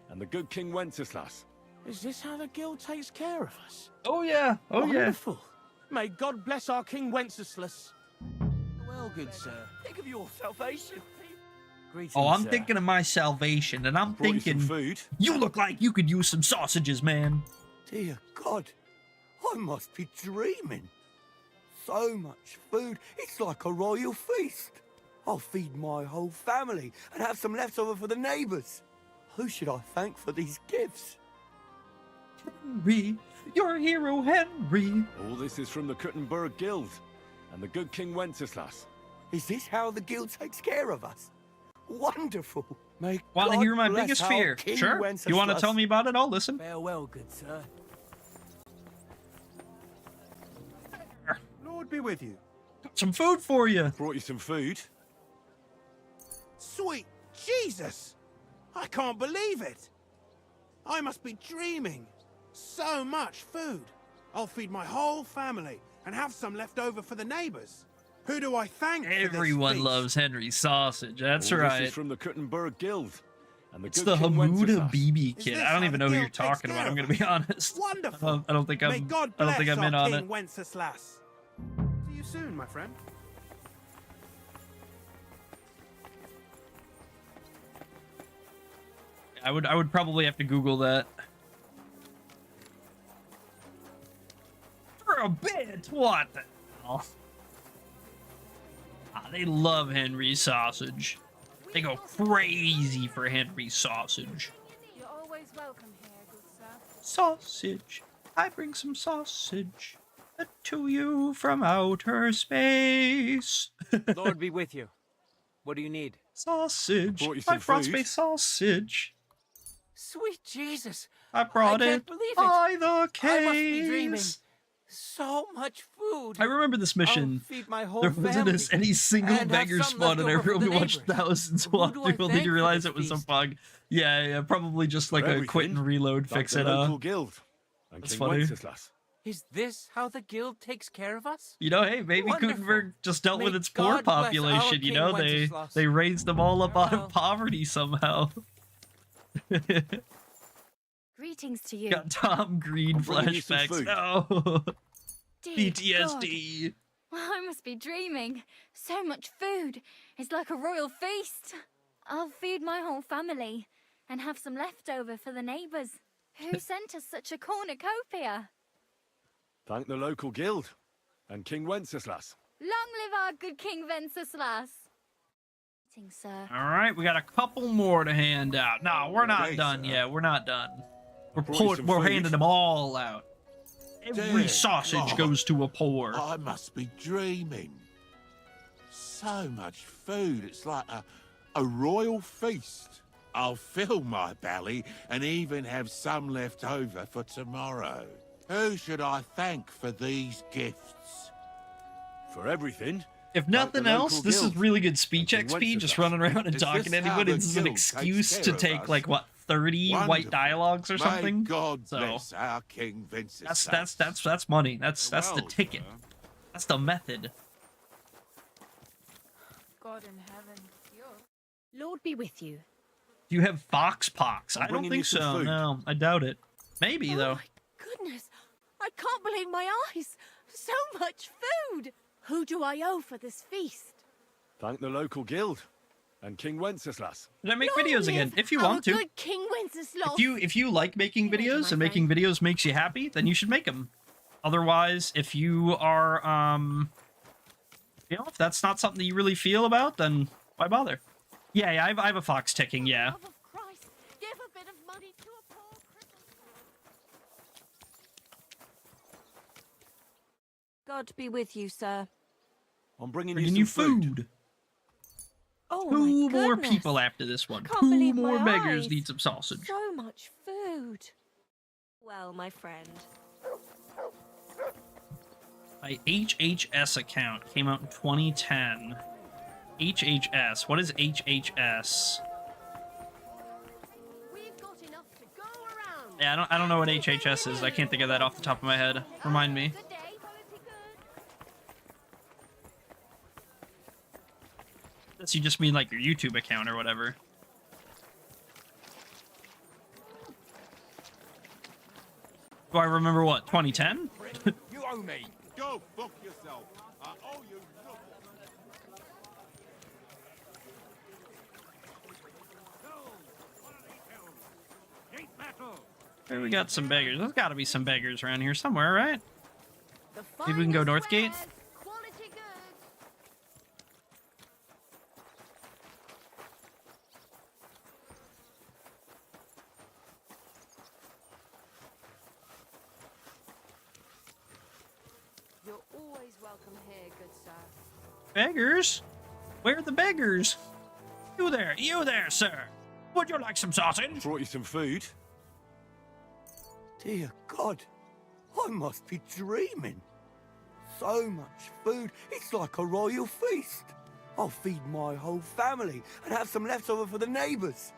and the good King Wenceslas. Is this how the guild takes care of us? Oh yeah, oh Wonderful. May God bless our King Wenceslas. Well, good sir. Think of your salvation. Greetings, Oh, I'm sir. thinking of my salvation, and I'm Brought you some thinking, food. you look like you could use some sausages, man. Dear God, I must be dreaming. So much food, it's like a royal feast. I'll feed my whole family and have some left over for the neighbours. Who should I thank for these gifts? Henry, your hero, Henry. All this is from the Kuttenberg Guild and the good King Wenceslas. Is this how the guild takes care of us? Wonderful. May Want to God hear my bless biggest our fear? King Sure. You want to Wenceslas. tell me about it? I'll listen. Farewell, good sir. Lord be with you. Got some food for you. Brought you some food. Sweet Jesus! I can't believe it! I must be dreaming. So much food. I'll feed my whole family and have some left over for the neighbors. Who do I thank for this Everyone feast? loves Henry's sausage. That's All right. This is from the Kuttenberg Guild and the It's good the King Hamuda Wenceslas. BB Is kit. this I don't how even the know who guild you're talking takes about. I'm care gonna of be us? honest. Wonderful. I don't think May I'm. God I don't bless think I'm in our on King it. Wenceslas. See you soon, my friend. I would probably have to Google that. For a bit, what the hell? They love Henry's sausage. They go crazy for Henry's sausage. You're always welcome here, good sir. Sausage. I bring some sausage to you from outer space. Lord be with you. What do you need? Sausage. Brought you I some brought food. me sausage. Sweet Jesus. I brought I it can't believe it. by the I must be dreaming. case. So much food. I remember this mission. I'll feed my whole There wasn't family any single and have beggar some spawn, and left over for everyone the watched neighbors. thousands Who walk do I through only thank to for realize this it was a feast? bug. Yeah, probably just like For a quit and everything, reload thank fix the it. local guild and That's King funny. Wenceslas. Is this how the guild takes care of us? You know, hey, maybe Wonderful. Gutenberg just dealt May with its poor God bless our population. You King know, Wenceslas. they raised them all up out Farewell. of poverty somehow. Greetings to you. Got Tom Green I'm bringing you some flashbacks. food. No. Dear PTSD. God. I must be dreaming. So much food. It's like a royal feast. I'll feed my whole family and have some left over for the neighbours. Who sent us such a cornucopia? Thank the local guild and King Wenceslas. Long live our good King Wenceslas. Greetings, sir. All right, we got a couple more to hand out. No, we're not Okay, done sir. yet. We're not done. We're handing them all out. Every Dear sausage God. goes to a poor. I must be dreaming. So much food, it's like a royal feast. I'll fill my belly and even have some left over for tomorrow. Who should I thank for these gifts? For everything. If nothing the local else, this is guild. really good speech And King XP, just Wenceslas. running around and Is talking to this how anybody. the This is an guild takes excuse to care of take, us? like, what, 30 white Wonderful. dialogues or May something? God So, bless our King Wenceslas. that's money. That's the Well, ticket. That's the method. God in heaven. Lord be with you. Do you have Fox Pox? I'm I don't bringing you think some so. food. No, I doubt it. Maybe, though. Goodness, I can't believe my eyes. So much food. Who do I owe for this feast? Thank the local guild and King Wenceslas. Did I make Long videos again? live If you our want to. good King Wenceslas. If you like making videos and making videos makes you happy, then you should make them. Otherwise, if you are, you know, if that's not something that you really feel about, then why bother? Yeah, I have a fox ticking, yeah. Love of Christ, give a bit of money to a poor God be with you, sir. I'm bringing Bringing you you some food. food. Oh, Two my more goodness. people after this one. Can't Two believe more my beggars eyes. need some sausage. So much food. Well, my friend. My HHS account came out in 2010. HHS. What is HHS? Yeah, I don't know what HHS is. I can't think of that off the top of my head. Remind me. Unless you just mean like your YouTube account or whatever. Do I remember what? 2010? You owe me. Go fuck yourself. I owe you nothing. Here we got some beggars. There's got to be some beggars around here somewhere, right? Maybe we can go Northgate. You're always welcome here, good sir. Beggars? Where are the beggars? You there, sir. Would you like some sausage? Brought you some food. Dear God, I must be dreaming. So much food, it's like a royal feast. I'll feed my whole family and have some left over for the neighbours.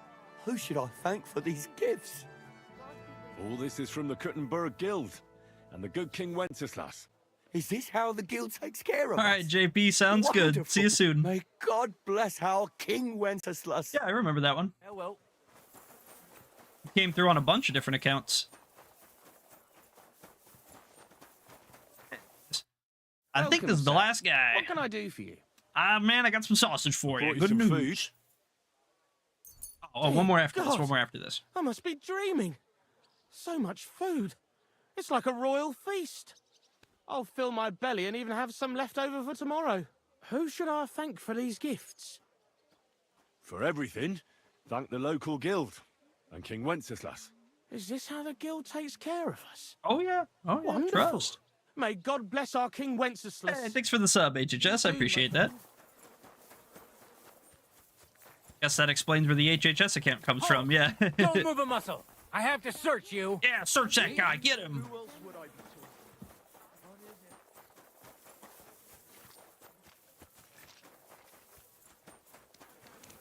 Who should I thank for these gifts? All this is from the Kuttenberg Guild and the good King Wenceslas. Is this how the guild takes care of All us? right, JP, sounds good. Wonderful. See you soon. May God bless our King Wenceslas. Yeah, I remember that one. Farewell. Came through on a bunch of different accounts. I think this is the last guy. What can I do for you? Man, I got some sausage for you. Brought you Good some news. Oh, one more after this. God. One more after this. I must be dreaming. So much food. It's like a royal feast. I'll fill my belly and even have some left over for tomorrow. Who should I thank for these gifts? For everything, thank the local guild and King Wenceslas. Is this how the guild takes care of us? Oh, yeah. Oh, yeah. Wonderful. Trust. May God bless our King Wenceslas. Hey, thanks for the sub, HHS. I appreciate that. Guess that explains where the HHS account comes from, yeah. Don't move a muscle. I have to search you. Yeah, search that guy. Get him. Who else would I be talking?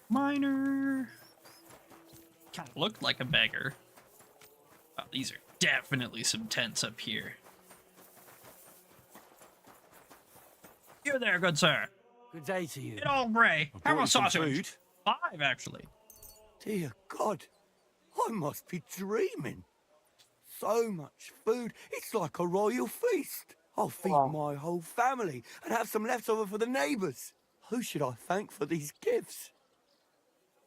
Miner. Kind of looked like a beggar. Oh, these are definitely some tents up here. You there, good sir. Good day to you. Get all gray. How brought about you some sausage? food. 5, actually. Dear God, I must be dreaming. So much food, it's like a royal feast. I'll feed my whole family and have some left over for the neighbours. Who should I thank for these gifts?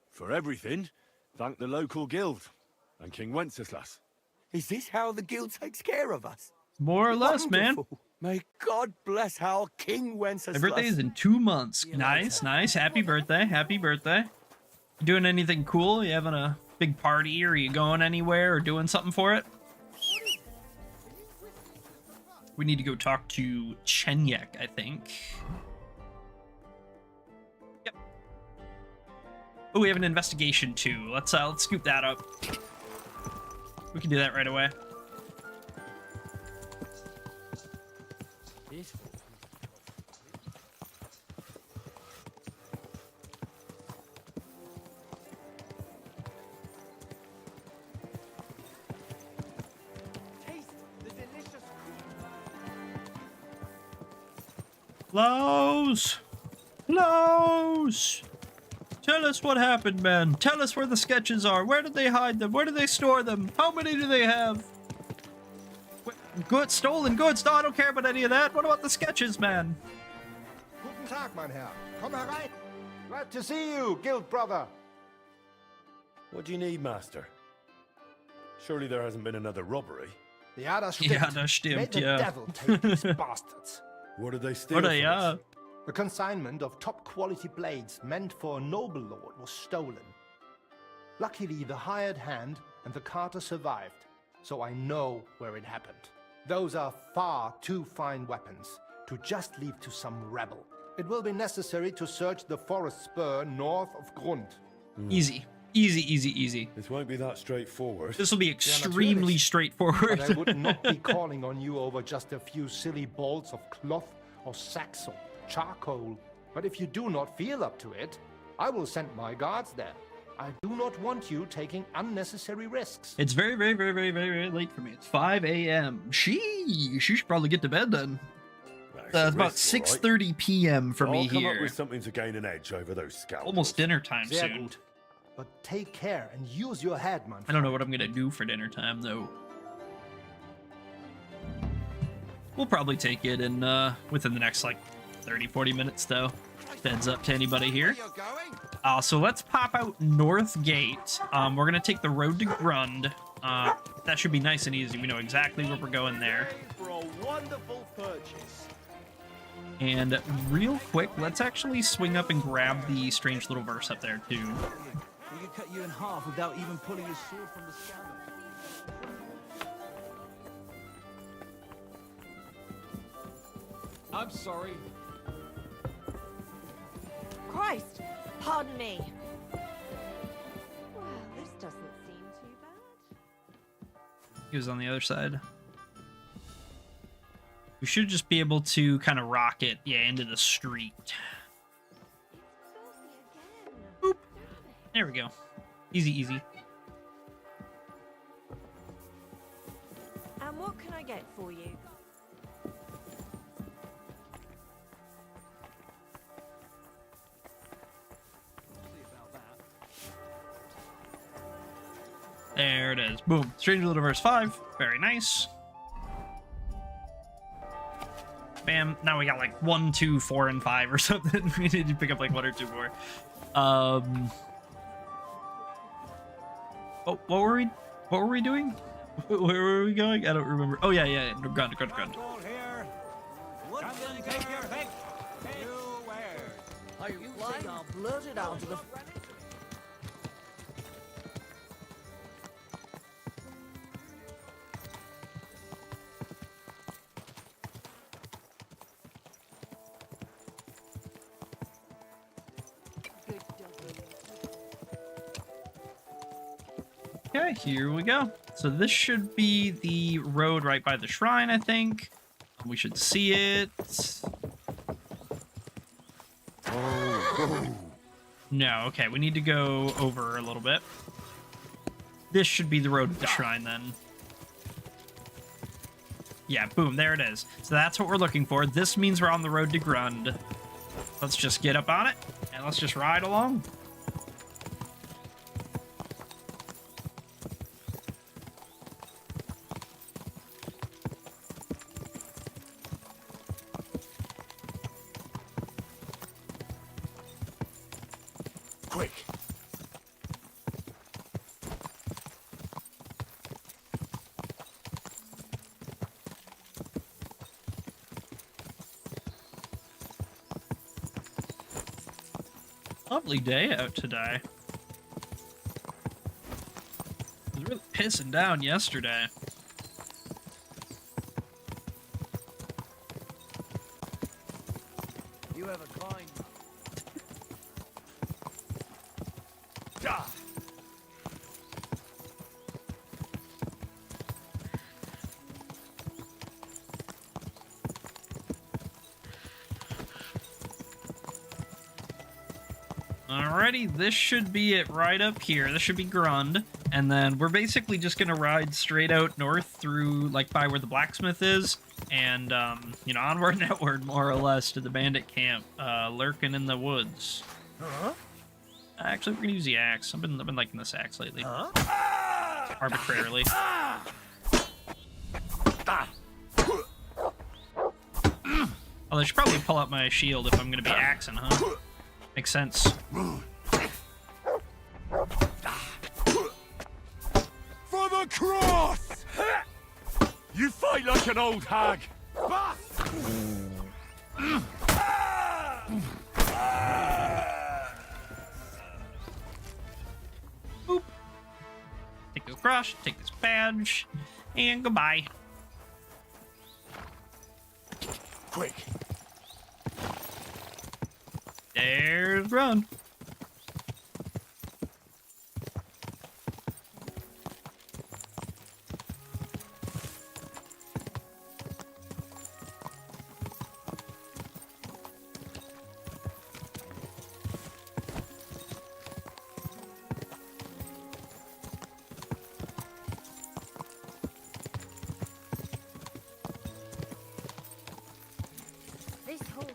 For everything, thank the local guild and King Wenceslas. Is this how the guild takes care of us? More or less, man. Wonderful. May God bless our King Wenceslas. My birthday is in 2 months. Nice, nice. Happy birthday. Happy birthday. You doing anything cool? You having a big party? Are you going anywhere or doing something for it? We need to go talk to Chenyek, I think. Yep. Oh, we have an investigation too. Let's scoop that up. We can do that right away. Laos! Laos! Tell us what happened, man. Tell us where the sketches are. Where did they hide them? Where did they store them? How many do they have? Good, stolen goods. No, I don't care about any of that. What about the sketches, man? Guten Tag, mein Herr. Komm herein. Glad to see you, guild brother. What do you need, master? Surely there hasn't been another robbery. Ja, das stimmt. Ja, das stimmt, May the ja. devil take these bastards. What did they steal Oder from ja. us? The consignment of top-quality blades meant for a noble lord was stolen. Luckily, the hired hand and the carter survived, so I know where it happened. Those are far too fine weapons to just leave to some rebel. It will be necessary to search the forest spur north of Grund. Easy. Easy, easy, easy. This won't be that straightforward. This will be extremely straightforward. But I would not be calling on you over just a few silly bolts of cloth or sacks or charcoal. But if you do not feel up to it, I will send my guards there. I do not want you taking unnecessary risks. It's very, very, very, very, very, very late for me. It's 5 a.m. She should probably get to bed then. It's about 6:30 p.m. for me I'll come here. up with something to gain an edge over those scalpers. Almost dinner time Sehr soon. gut. But take care and use your head, man. I don't know what I'm gonna do for dinner time though. We'll probably take it in within the next like 30-40 minutes though. Heads up to anybody here. So let's pop out North Gate. We're gonna take the road to Grund. That should be nice and easy. We know exactly where we're going there. For a wonderful purchase. And real quick, let's actually swing up and grab the strange little verse up there too. He could cut you in half without even pulling his sword from the scabbard. I'm sorry. Christ! Pardon me. Well, this doesn't seem too bad. He was on the other side. We should just be able to kind of rocket, yeah, into the street. Boop. There we go. Easy, easy. And what can I get for you? There it is. Boom. Strange Little Verse 5. Very nice. Bam. Now we got like 1, 2, 4, and 5 or something. We need to pick up like 1 or 2 more. Oh, what were we doing? Where were we going? I don't remember. Oh yeah, yeah. Grund. I'll blurt it out to the... Okay, here we go. So this should be the road right by the shrine, I think. We should see it. No, okay, we need to go over a little bit. This should be the road to the shrine then. Yeah, boom, there it is. So that's what we're looking for. This means we're on the road to Grund. Let's just get up on it, and let's just ride along. Quick. Lovely day out today. Really pissing down yesterday. You have a kind. Alrighty, this should be it right up here. This should be Grund. And then we're basically just gonna ride straight out north through, like, by where the blacksmith is. And, you know, onward and outward, more or less, to the bandit camp, lurking in the woods. Huh? Actually, we're gonna use the axe. I've been liking this axe lately. Huh? Arbitrarily. Although I should probably pull out my shield if I'm gonna be axing, huh? Makes sense. For the cross! You fight like an old hag. Boop. Take this brush, take this badge, and goodbye. Quick. There's Run. This whole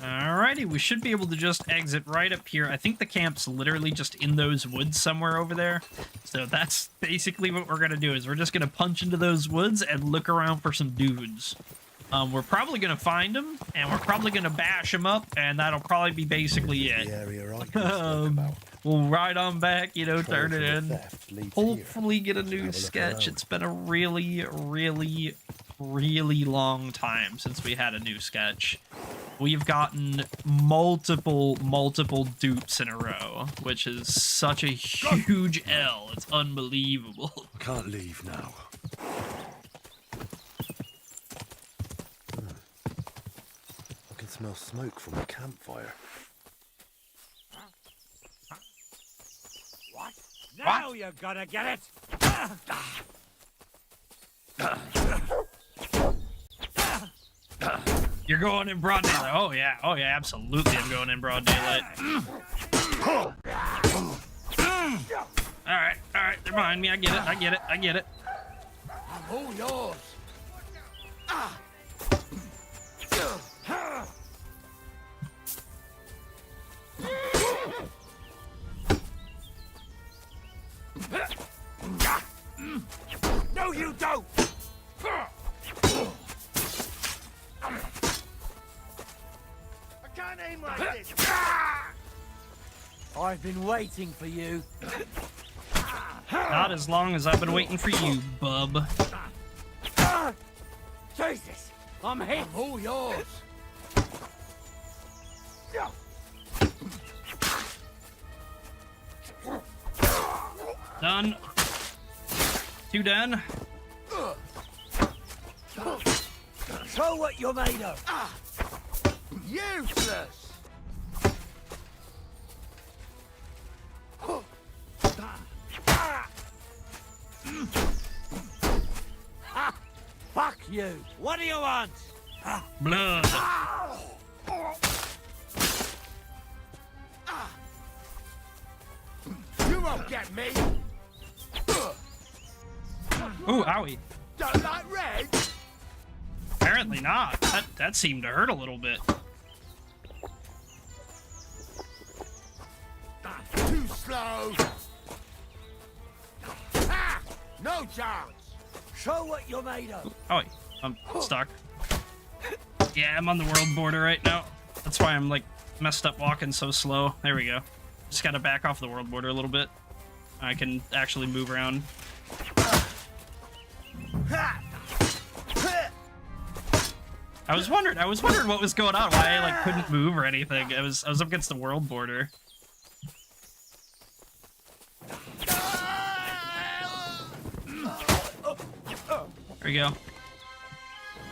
Alrighty, we should be able to just exit right up here. I think the camp's literally just in those woods somewhere over there. So that's basically what we're gonna do, is we're just gonna punch into those woods and look around for some dudes. We're probably gonna find them, and we're probably gonna bash them up, and that'll probably be basically it. We'll ride on back, you know, turn it in. Hopefully get a new sketch. It's been a really, really, really long time since we had a new sketch. We've gotten multiple dupes in a row, which is such a huge L. It's unbelievable. I can't leave now. I can smell smoke from the campfire. What? Now you're gonna get it! You're going in broad daylight. Oh yeah, absolutely I'm going in broad daylight. Alright, they're behind me. I get it. I'm all yours. No, you don't! I can't aim like this! I've been waiting for you. Not as long as I've been waiting for you, bub. Jesus! I'm hit! I'm all yours! Done. 2 done. Show what you're made of! Useless! Fuck you! What do you want? Blood. You won't get me! Ooh, owie. Don't like red? Apparently not. That seemed to hurt a little bit. Too slow! Ah! No chance! Show what you're made of! Oh, wait, I'm stuck. Yeah, I'm on the world border right now. That's why I'm, like, messed up walking so slow. There we go. Just gotta back off the world border a little bit. I can actually move around. I was wondering what was going on, why I like couldn't move or anything. I was up against the world border. There we go.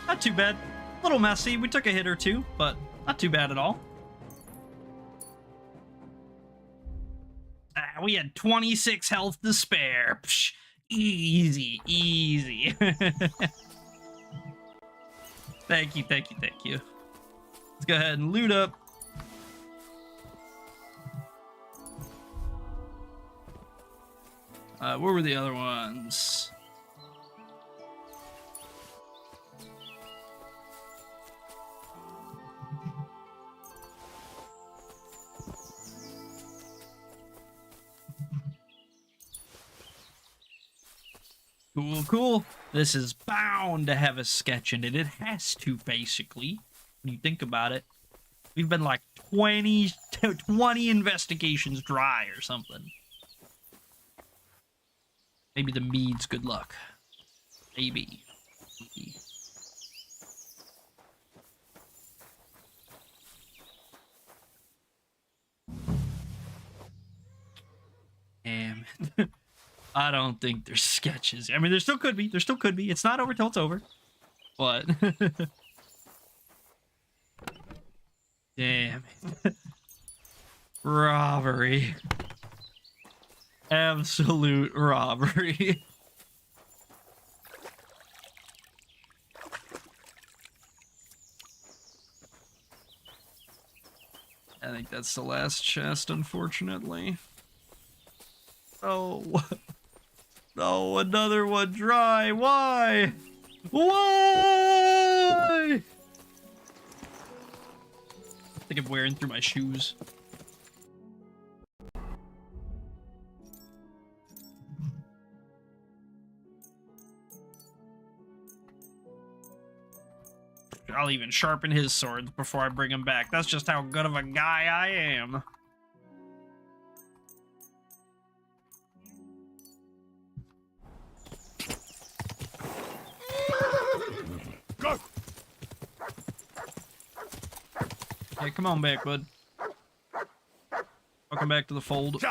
Not too bad. A little messy. We took a hit or two, but not too bad at all. We had 26 health to spare. Psh, easy, easy. Thank you, thank you, thank you. Let's go ahead and loot up. Where were the other ones? Cool, cool. This is bound to have a sketch in it. It has to, basically, when you think about it. We've been like 20 investigations dry or something. Maybe the mead's good luck. Maybe. Damn. I don't think there's sketches. I mean, there still could be. There still could be. It's not over till it's over. But... Damn. Robbery. Absolute robbery. I think that's the last chest, unfortunately. Oh. No, another one dry. Why? Why? I think I'm wearing through my shoes. I'll even sharpen his swords before I bring him back. That's just how good of a guy I am. Go! Hey, come on back, bud. Welcome back to the fold.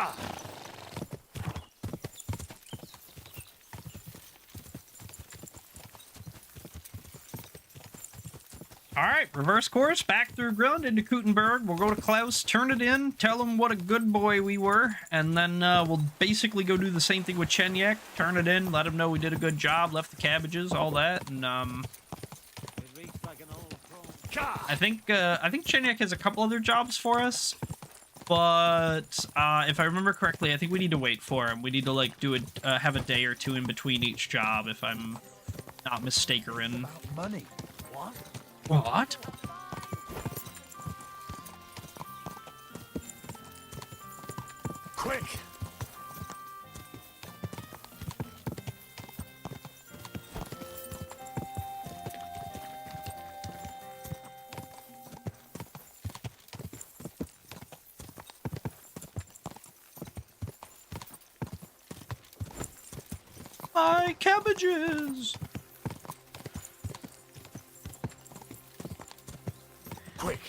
Alright, reverse course, back through Grund into Kuttenberg. We'll go to Klaus, turn it in, tell him what a good boy we were, and then we'll basically go do the same thing with Chenyek, turn it in, let him know we did a good job, left the cabbages, all that, and I think Chenyek has a couple other jobs for us, but if I remember correctly, I think we need to wait for him. We need to like do have a day or two in between each job, if I'm not mistaken. Money. What? What? Quick! My cabbages! Quick!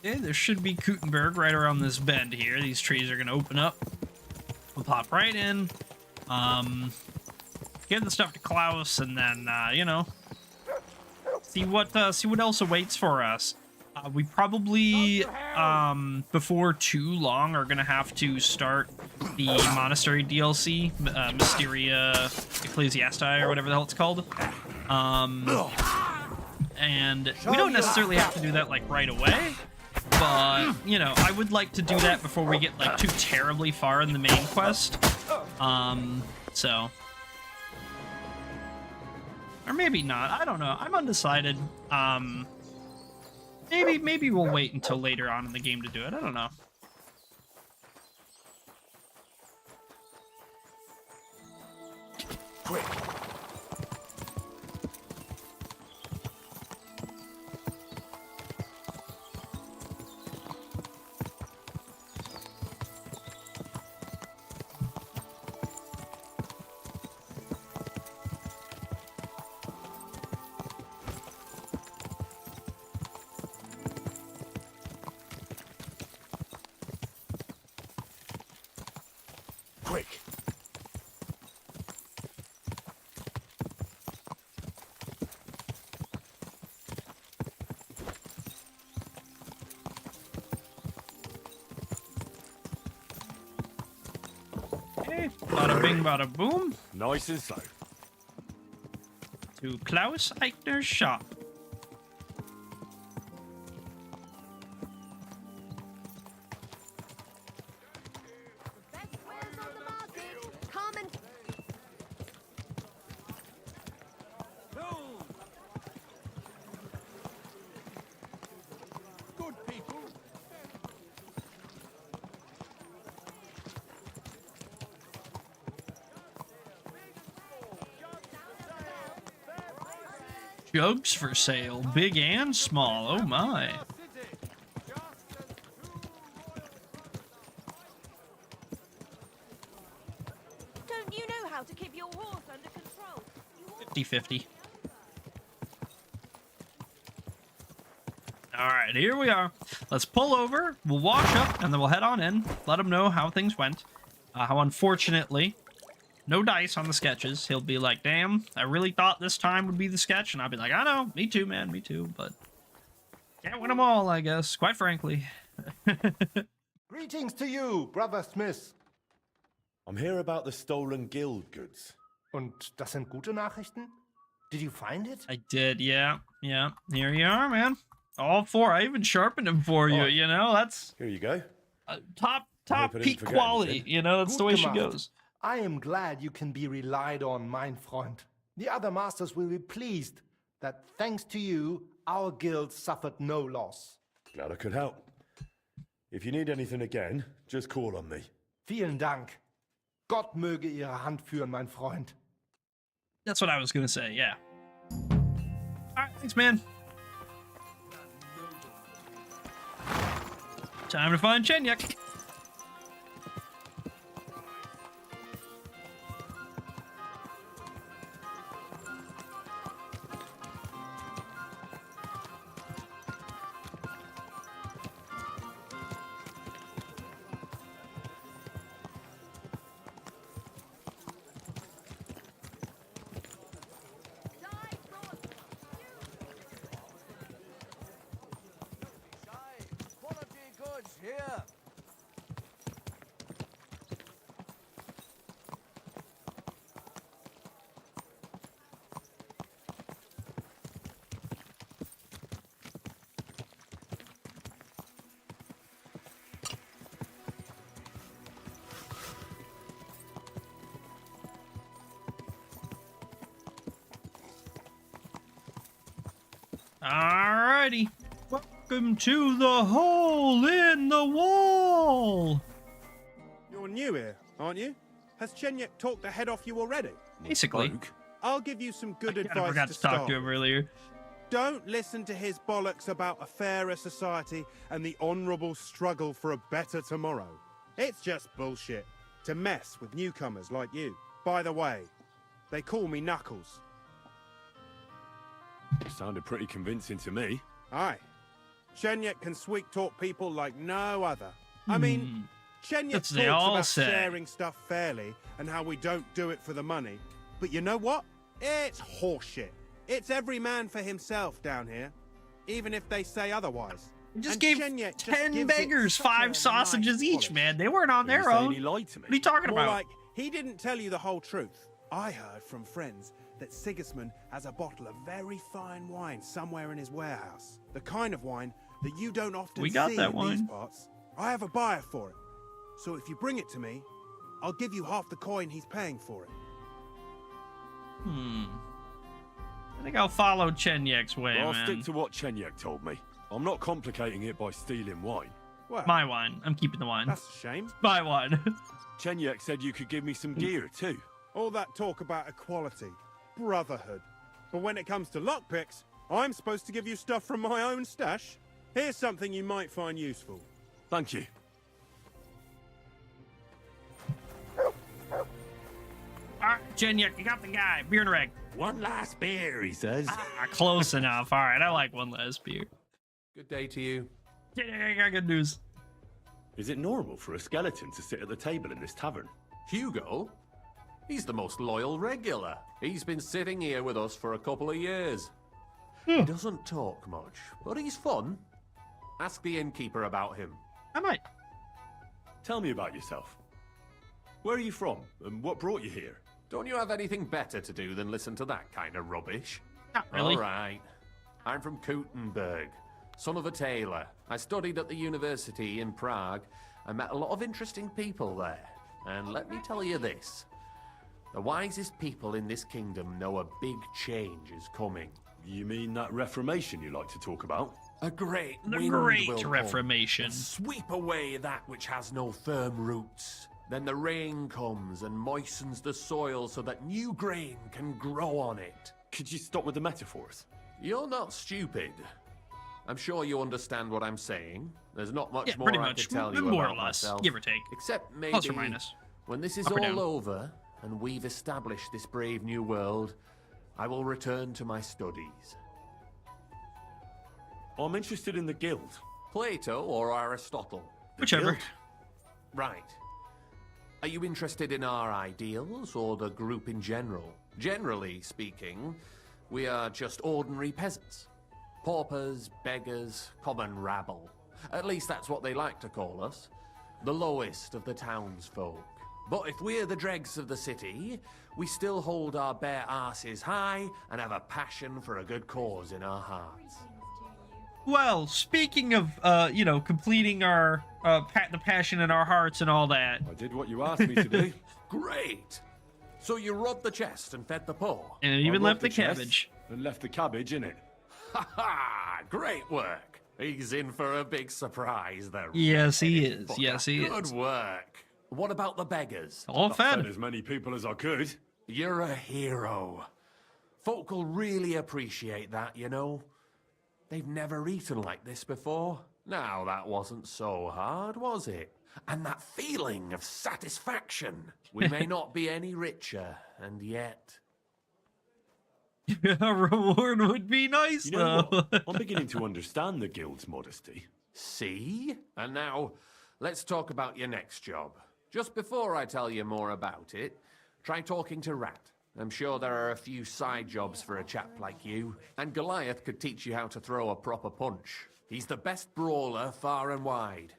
Okay, there should be Kuttenberg right around this bend here. These trees are gonna open up. We'll pop right in. Give the stuff to Klaus, and then you know, see what else awaits for us. We probably before too long are gonna have to start the monastery DLC, Mysteria Ecclesiasti, or whatever the hell it's called. And we don't necessarily have to do that like right away, but you know, I would like to do that before we get like too terribly far in the main quest. So, or maybe not. I don't know. I'm undecided. Maybe we'll wait until later on in the game to do it. I don't know. Quick! Quick! Okay, bada bing, bada boom. Nice and slow. To Klaus Eichner's shop. Come and Good people. Jugs for sale, big and small. Oh my. don't you know how to keep your horse under control? 50-50. Alright, here we are. Let's pull over, we'll wash up, and then we'll head on in. Let him know how things went. How unfortunately, no dice on the sketches. He'll be like, damn, I really thought this time would be the sketch. And I'll be like, I know, me too, man, me too. But can't win them all, I guess, quite frankly. Greetings to you, Brother Smith. I'm here about the stolen guild goods. Und das sind gute Nachrichten? Did you find it? I did, yeah. Yeah, here you are, man. All four. I even sharpened them for you, you know? That's... Here you go. Top I didn't peak forget quality, anything. you know? That's the way she Gut gemacht. goes. I am glad you can be relied on, mein Freund. The other masters will be pleased that thanks to you, our guild suffered no loss. Glad I could help. If you need anything again, just call on me. Vielen Dank. Gott möge Ihre Hand führen, mein Freund. That's what I was gonna say, yeah. Alright, thanks, man. Time to find Chenyek. Here. Alrighty. Welcome to the hole in the wall. You're new here, aren't you? Has Chenyek talked the head off you already? Basically. I'll give you some good I advice forgot to talk to him earlier. Don't listen to his bollocks about a fairer society and the honourable struggle for a better tomorrow. It's just bullshit to mess with newcomers like you. By the way, they call me Knuckles. Sounded pretty convincing to me. Aye. Chenyek can sweet-talk people like no other. I mean, Chenyek That's talks they all about say. sharing stuff fairly and how we don't do it for the money. But you know what? It's horseshit. It's every man for himself down here, even if they say otherwise. He just And gave Chenyek just 10 gives it beggars such 5 a sausages nice each, polish. man. They weren't on their own. He lied to me. What are you talking More about? like, he didn't tell you the whole truth. I heard from friends that Sigismund has a bottle of very fine wine somewhere in his warehouse. The kind of wine that you don't often We got see that in these wine. parts. I have a buyer for it. So if you bring it to me, I'll give you half the coin he's paying for it. I think I'll follow Chenyek's way, Well, I'll man. stick to what Chenyek told me. I'm not complicating it by stealing wine. Well, My wine. I'm keeping the wine. that's a shame. My wine. Chenyek said you could give me some gear too. All that talk about equality, brotherhood. But when it comes to lockpicks, I'm supposed to give you stuff from my own stash. Here's something you might find useful. Thank you. Chenyek, you got the guy. Beer and reg. One last beer, he says. Close enough. All right, I like one last beer. Good day to you. Yeah, I got good news. Is it normal for a skeleton to sit at the table in this tavern? Hugo? He's the most loyal regular. He's been sitting here with us for a couple of years. He doesn't talk much, but he's fun. Ask the innkeeper about him. I might. Tell me about yourself. Where are you from, and what brought you here? Don't you have anything better to do than listen to that kind of rubbish? Not really. All right. I'm from Kuttenberg, son of a tailor. I studied at the university in Prague. I met a lot of interesting people there. And let me tell you this. The wisest people in this kingdom know a big change is coming. You mean that Reformation you like to talk about? A great The wind Great will come Reformation. and sweep away that which has no firm roots. Then the rain comes and moistens the soil so that new grain can grow on it. Could you stop with the metaphors? You're not stupid. I'm sure you understand what I'm saying. There's not much Yeah, more pretty I much. could tell you More or about less, myself. give or take. Except maybe Plus or minus. when this is Up or down. all over and we've established this brave new world, I will return to my studies. I'm interested in the guild. Plato or Aristotle? Whichever. guild? Right. Are you interested in our ideals or the group in general? Generally speaking, we are just ordinary peasants. Paupers, beggars, common rabble. At least that's what they like to call us. The lowest of the townsfolk. But if we're the dregs of the city, we still hold our bare arses high and have a passion for a good cause in our hearts. Well, speaking of, completing our, the passion in our hearts and all that. I did what you asked me to do. Great! So you robbed the chest and fed the poor? And it even I left robbed the chest cabbage. And left the cabbage in it. Ha ha! Great work! He's in for a big surprise, the Yes, he is. fucker. Yes, he Good is. work. What about the beggars? All I fed. fed as many people as I could. You're a hero. Folk will really appreciate that, you know. They've never eaten like this before. Now, that wasn't so hard, was it? And that feeling of satisfaction. We may not be any richer, and yet... A reward would be nice, You know though. what? I'm beginning to understand the guild's modesty. See? And now, let's talk about your next job. Just before I tell you more about it, try talking to Rat. I'm sure there are a few side jobs for a chap like you, and Goliath could teach you how to throw a proper punch. He's the best brawler far and wide.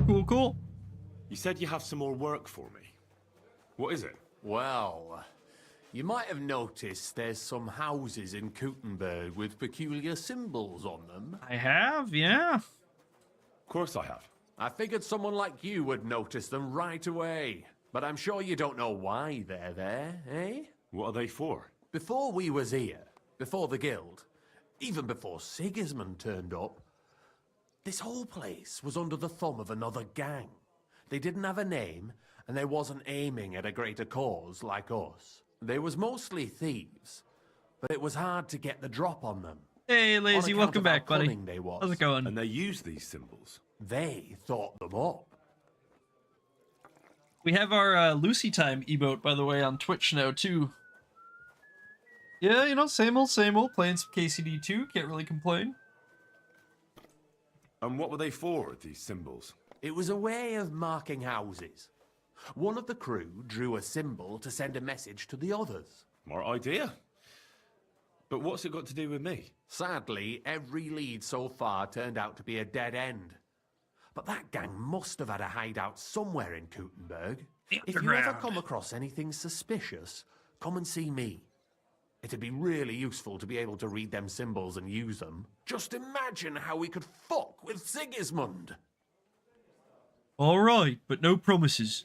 Cool, cool. You said you have some more work for me. What is it? Well, you might have noticed there's some houses in Kuttenberg with peculiar symbols on them. I have, yeah. Of course I have. I figured someone like you would notice them right away. But I'm sure you don't know why they're there, eh? What are they for? Before we was here, before the guild, even before Sigismund turned up, this whole place was under the thumb of another gang. They didn't have a name, and they wasn't aiming at a greater cause like us. They was mostly thieves, but it was hard to get the drop on them. Hey, Lazy, On account welcome of how back, buddy. cunning they was. How's it going? And they use these symbols. They thought them up. We have our Lucy Time emote, by the way, on Twitch now, too. Yeah, same old, playing some KCD2, can't really complain. And what were they for, these symbols? It was a way of marking houses. One of the crew drew a symbol to send a message to the others. Smart idea. But what's it got to do with me? Sadly, every lead so far turned out to be a dead end. But that gang must have had a hideout somewhere in Kuttenberg. If you ever underground. come across anything suspicious, come and see me. It'd be really useful to be able to read them symbols and use them. Just imagine how we could fuck with Sigismund. All right, but no promises.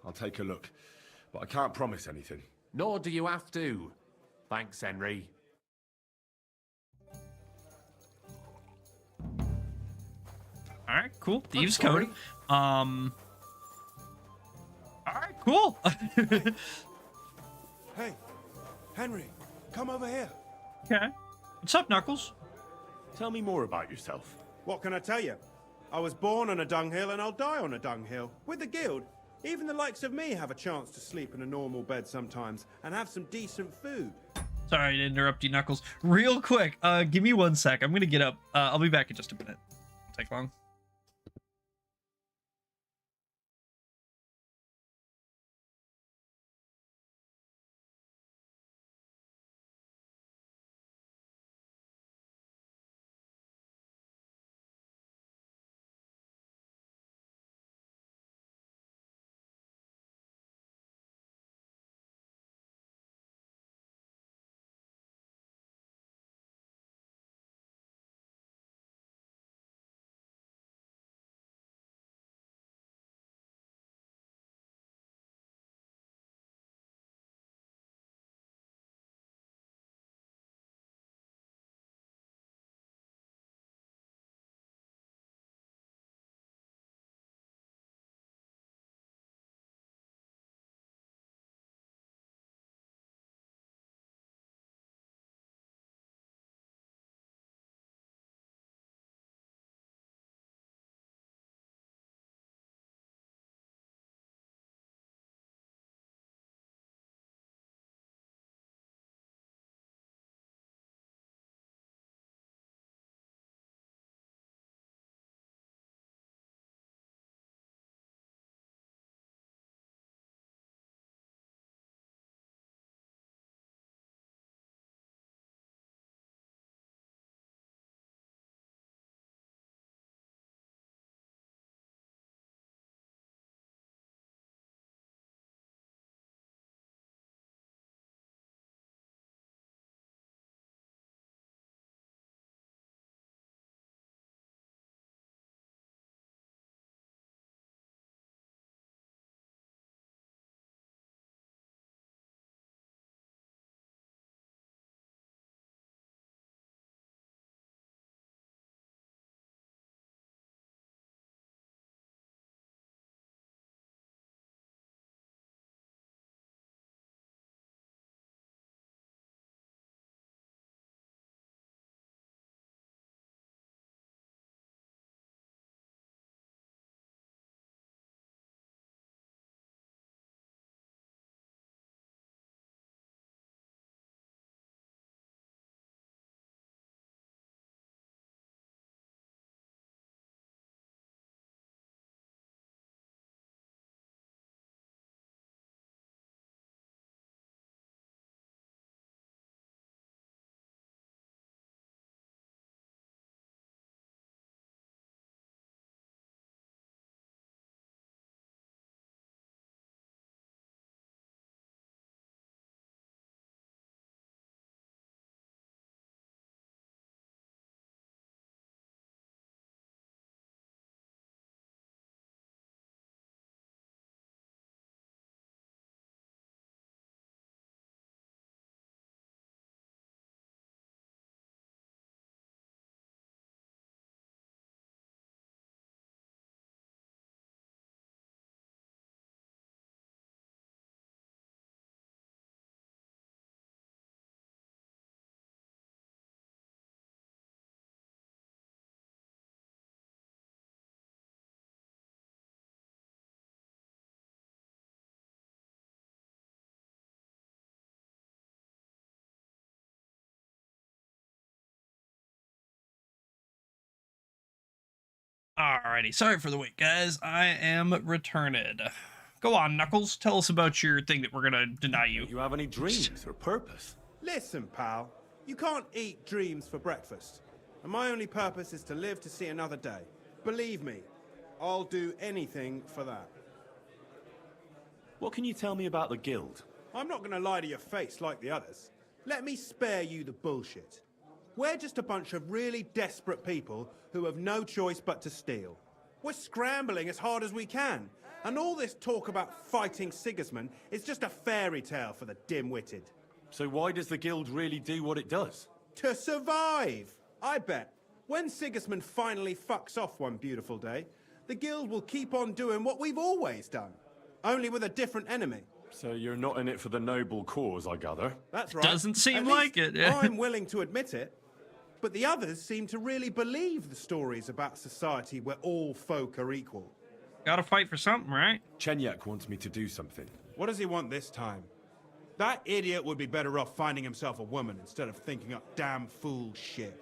I'll take a look. But I can't promise anything. Nor do you have to. Thanks, Henry. All right, cool. Thieves' sorry. Code. All right, Cool. Hey, Henry, come over here. Okay. What's up, Knuckles? Tell me more about yourself. What can I tell you? I was born on a dunghill and I'll die on a dunghill. With the guild, even the likes of me have a chance to sleep in a normal bed sometimes and have some decent food. Sorry to interrupt you, Knuckles. Real quick, give me 1 sec. I'm gonna get up. I'll be back in just a minute. Take long. Alrighty, sorry for the wait, guys. I am returned. Go on, Knuckles. Tell us about your thing that we're gonna deny you. You have any dreams or purpose? Listen, pal, you can't eat dreams for breakfast. And my only purpose is to live to see another day. Believe me, I'll do anything for that. What can you tell me about the guild? I'm not gonna lie to your face like the others. Let me spare you the bullshit. We're just a bunch of really desperate people who have no choice but to steal. We're scrambling as hard as we can, and all this talk about fighting Sigismund is just a fairy tale for the dim-witted. So why does the guild really do what it does? To survive! I bet. When Sigismund finally fucks off one beautiful day, the guild will keep on doing what we've always done. only with a different enemy. So you're not in it for the noble cause, I gather? That's right. Doesn't seem At like least it, yeah. I'm willing to admit it. But the others seem to really believe the stories about society where all folk are equal. Gotta fight for something, right? Chenyek wants me to do something. What does he want this time? That idiot would be better off finding himself a woman instead of thinking up damn fool shit.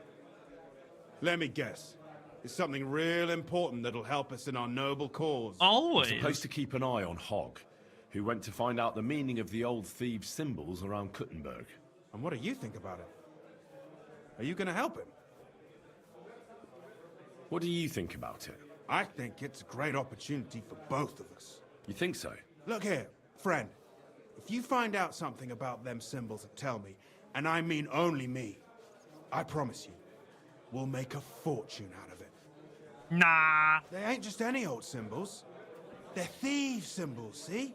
Let me guess. It's something real important that'll help us in our noble cause. Always. I'm supposed to keep an eye on Hogg, who went to find out the meaning of the old thieves' symbols around Kuttenberg. And what do you think about it? Are you gonna help him? What do you think about it? I think it's a great opportunity for both of us. You think so? Look here, friend. If you find out something about them symbols, tell me, and I mean only me. I promise you, we'll make a fortune out of it. Nah. They ain't just any old symbols. They're thieves' symbols, see?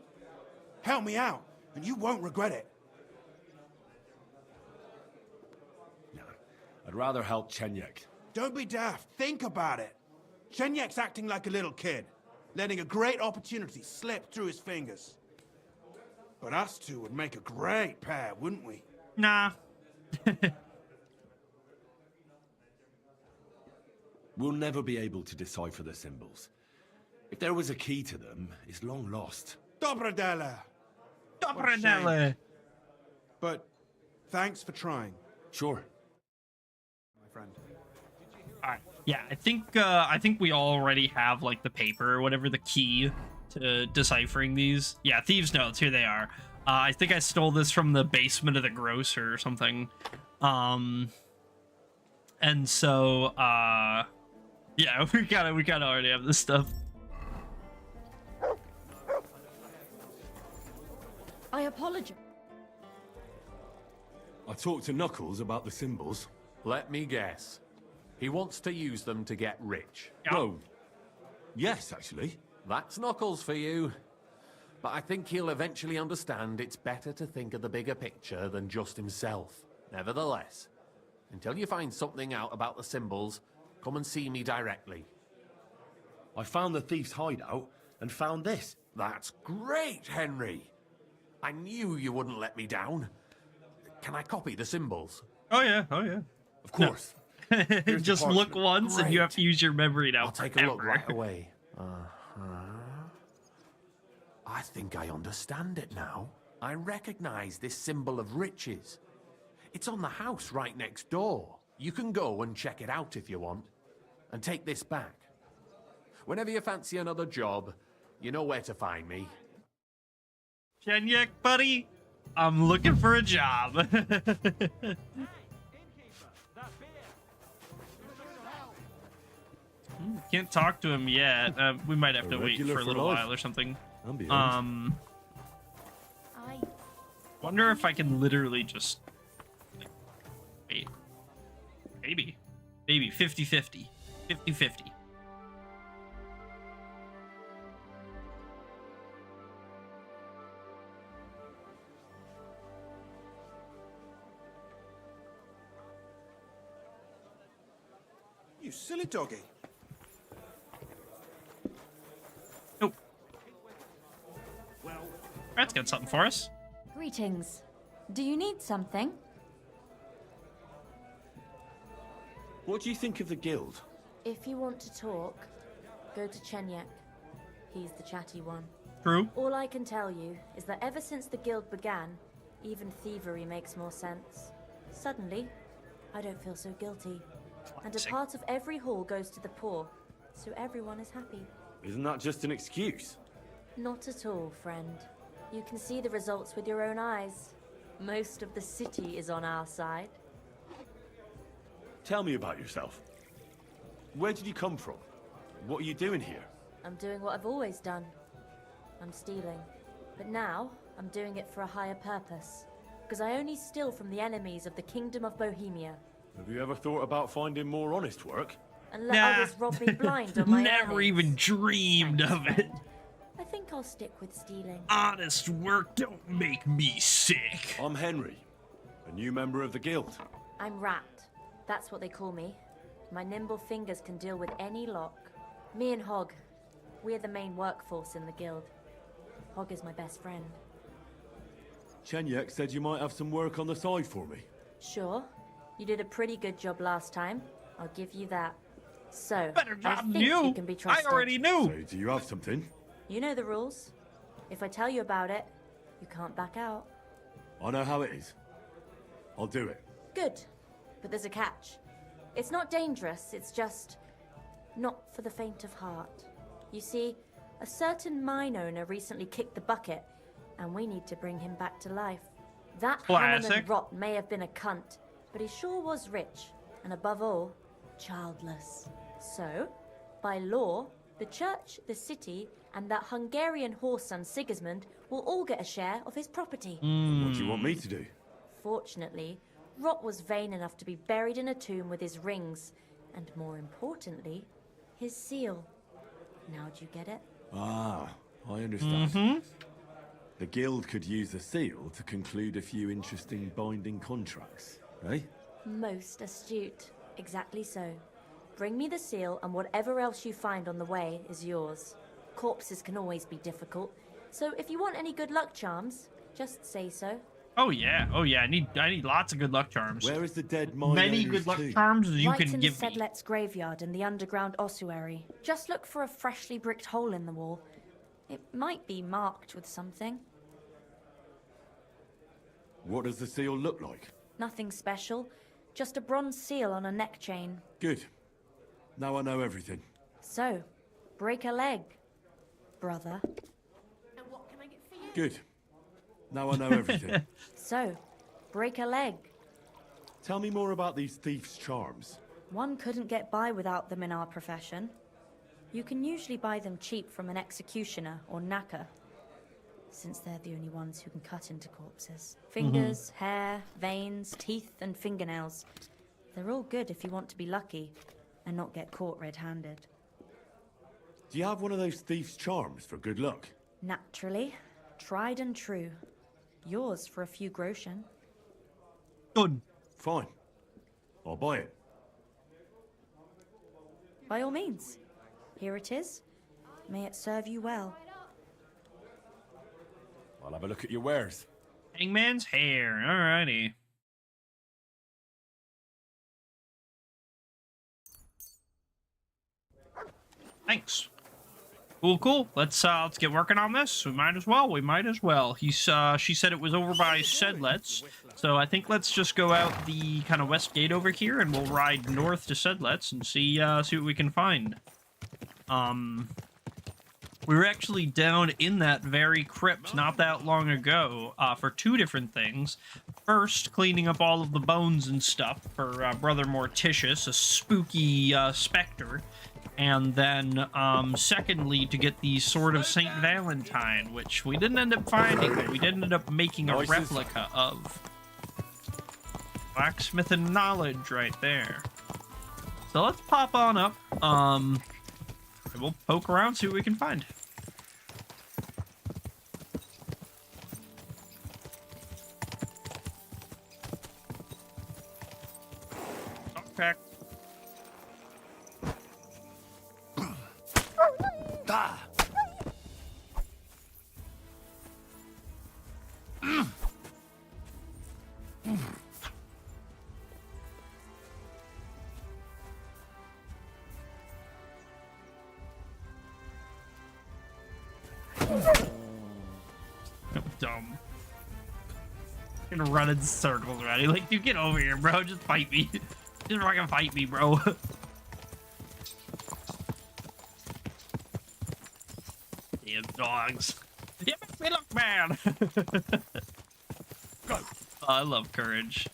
Help me out, and you won't regret it. No. I'd rather help Chenyek. Don't be daft. Think about it. Chenyek's acting like a little kid, letting a great opportunity slip through his fingers. But us two would make a great pair, wouldn't we? Nah. We'll never be able to decipher the symbols. If there was a key to them, it's long lost. Dobrodela! Dobrodela! But thanks for trying. Sure. My friend. Alright. Yeah, I think we already have like the paper or whatever, the key to deciphering these. Yeah, thieves' notes, here they are. I think I stole this from the basement of the grocer or something. And so yeah, we kinda already have this stuff. I apologize. I talked to Knuckles about the symbols. Let me guess. He wants to use them to get rich. No. Yes, actually. That's Knuckles for you. But I think he'll eventually understand it's better to think of the bigger picture than just himself. Nevertheless, until you find something out about the symbols, come and see me directly. I found the thief's hideout and found this. That's great, Henry. I knew you wouldn't let me down. Can I copy the symbols? Oh yeah, oh yeah. Of course. No. Just look once and you have to use your memory now. I'll take a look right away. I think I understand it now. I recognize this symbol of riches. It's on the house right next door. You can go and check it out if you want. And take this back. Whenever you fancy another job, you know where to find me. Chenyek, buddy, I'm looking for a job. Can't talk to him yet. We might have to wait for a little while or something. Wonder if I can literally just like, wait. Maybe 50-50. 50-50. You silly doggy. Nope. That's got something for us. Greetings. Do you need something? What do you think of the guild? If you want to talk, go to Chenyek. He's the chatty one. True. All I can tell you is that ever since the guild began, even thievery makes more sense. Suddenly, I don't feel so guilty. And a part of every haul goes to the poor, so everyone is happy. Isn't that just an excuse? Not at all, friend. You can see the results with your own eyes. Most of the city is on our side. Tell me about yourself. Where did you come from? What are you doing here? I'm doing what I've always done. I'm stealing. But now, I'm doing it for a higher purpose. Because I only steal from the enemies of the Kingdom of Bohemia. Have you ever thought about finding more honest work? And let others rob me blind on my Never earnings. even dreamed of it. I think I'll stick with stealing. Honest work don't make me sick. I'm Henry, a new member of the guild. I'm Rat. That's what they call me. My nimble fingers can deal with any lock. Me and Hogg, we're the main workforce in the guild. Hog is my best friend. Chenyek said you might have some work on the side for me. Sure. You did a pretty good job last time. I'll give you that. So, Better I job think than you. you can be trusted. I already knew. So, do you have something? You know the rules. If I tell you about it, you can't back out. I know how it is. I'll do it. Good. But there's a catch. It's not dangerous, it's just not for the faint of heart. You see, a certain mine owner recently kicked the bucket, and we need to bring him back to life. That Hammond and Rot may have been a cunt, but he sure was rich, and above all, childless. So, by law, the church, the city, and that Hungarian horse son Sigismund will all get a share of his property. What do you want me to do? Fortunately, Rot was vain enough to be buried in a tomb with his rings, and more importantly, his seal. Now do you get it? Ah, I understand. The guild could use the seal to conclude a few interesting binding contracts, eh? Most astute. Exactly so. Bring me the seal, and whatever else you find on the way is yours. Corpses can always be difficult, so if you want any good luck charms, just say so. Oh yeah, I need lots of good luck charms. Where is the dead mine Many owner's good luck tomb? charms as you Right can in give the me. Sedlet's graveyard in the underground ossuary. Just look for a freshly bricked hole in the wall. It might be marked with something. What does the seal look like? Nothing special. Just a bronze seal on a neck chain. Good. Now I know everything. So, break a leg, brother. Good. Now I know everything. So, break a leg. Tell me more about these thieves' charms. One couldn't get by without them in our profession. You can usually buy them cheap from an executioner or knacker, since they're the only ones who can cut into corpses. Fingers, hair, veins, teeth, and fingernails. They're all good if you want to be lucky and not get caught red-handed. Do you have one of those thieves' charms for good luck? Naturally. Tried and true. Yours for a few groschen. Good. Fine. I'll buy it. By all means. Here it is. May it serve you well. I'll have a look at your wares. Hangman's hair. Alrighty. Thanks. Cool. Let's get working on this. We might as well. She said it was over by Sedlet's, so I think let's just go out the kind of west gate over here, and we'll ride north to Sedlet's and see what we can find. We were actually down in that very crypt not that long ago for two different things. First, cleaning up all of the bones and stuff for Brother Morticius, a spooky specter. And then, secondly, to get the Sword of St. Valentine, which we didn't end up finding, but we did end up making a replica of. Blacksmith and knowledge right there. So let's pop on up, and we'll poke around, see what we can find. Okay. Dumb. Gonna run in circles around you. Like, dude, get over here, bro. Just fight me. Just fucking fight me, bro. Damn dogs. You make me look bad. Go. Oh, I love Courage.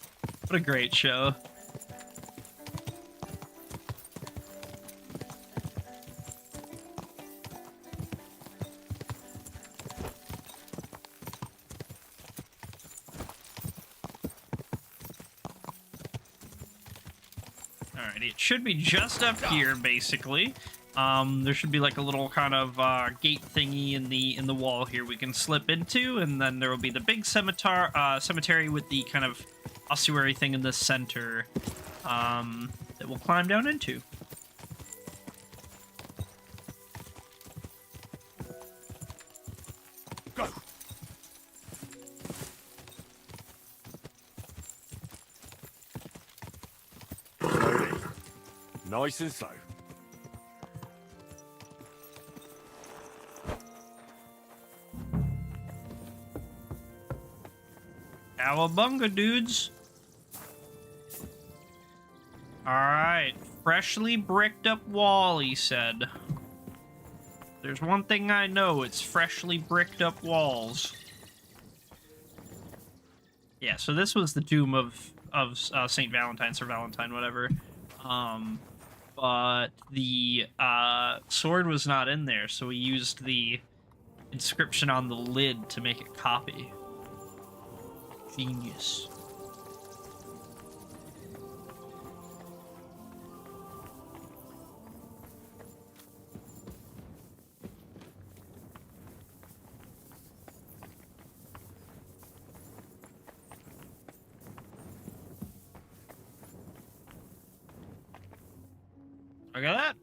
What a great show. Alrighty, it should be just up here, basically. There should be like a little kind of gate thingy in the wall here we can slip into, and then there will be the big cemetery with the kind of ossuary thing in the center that we'll climb down into. Go. Nice and slow. Cowabunga, dudes. Alright. Freshly bricked up wall, he said. There's one thing I know, it's freshly bricked up walls. Yeah, so this was the tomb of St. Valentine, Sir Valentine, whatever. But the sword was not in there, so we used the inscription on the lid to make it copy. Genius. Look at that.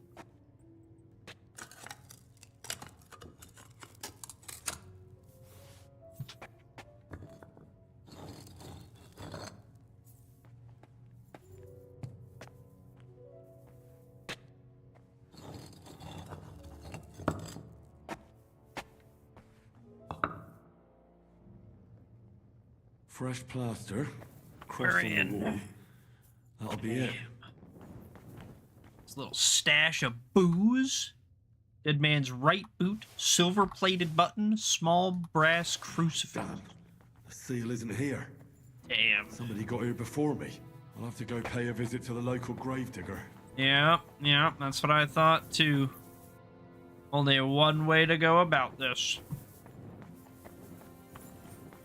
Fresh plaster. We're Cross on the in. wall. That'll be it. This little stash of booze. Dead man's right boot, silver-plated button, small brass crucifix. The seal isn't here. Damn. Somebody got here before me. I'll have to go pay a visit to the local gravedigger. Yeah, that's what I thought too. Only one way to go about this.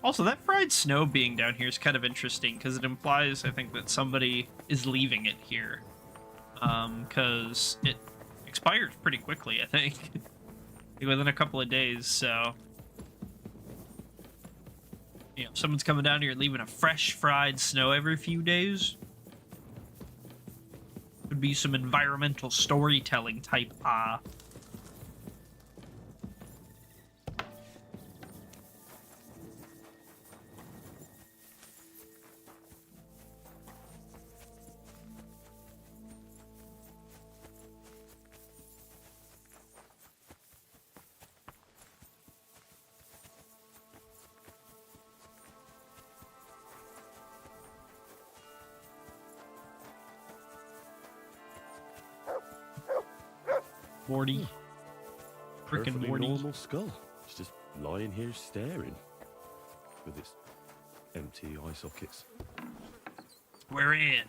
Also, that fried snow being down here is kind of interesting because it implies, I think, that somebody is leaving it here. Because it expires pretty quickly, I think. Within a couple of days, so... You know, someone's coming down here leaving a fresh fried snow every few days. Would be some environmental storytelling type, Morty. Frickin' Perfectly Morty. normal skull. It's just lying here staring. With its empty eye sockets. We're in.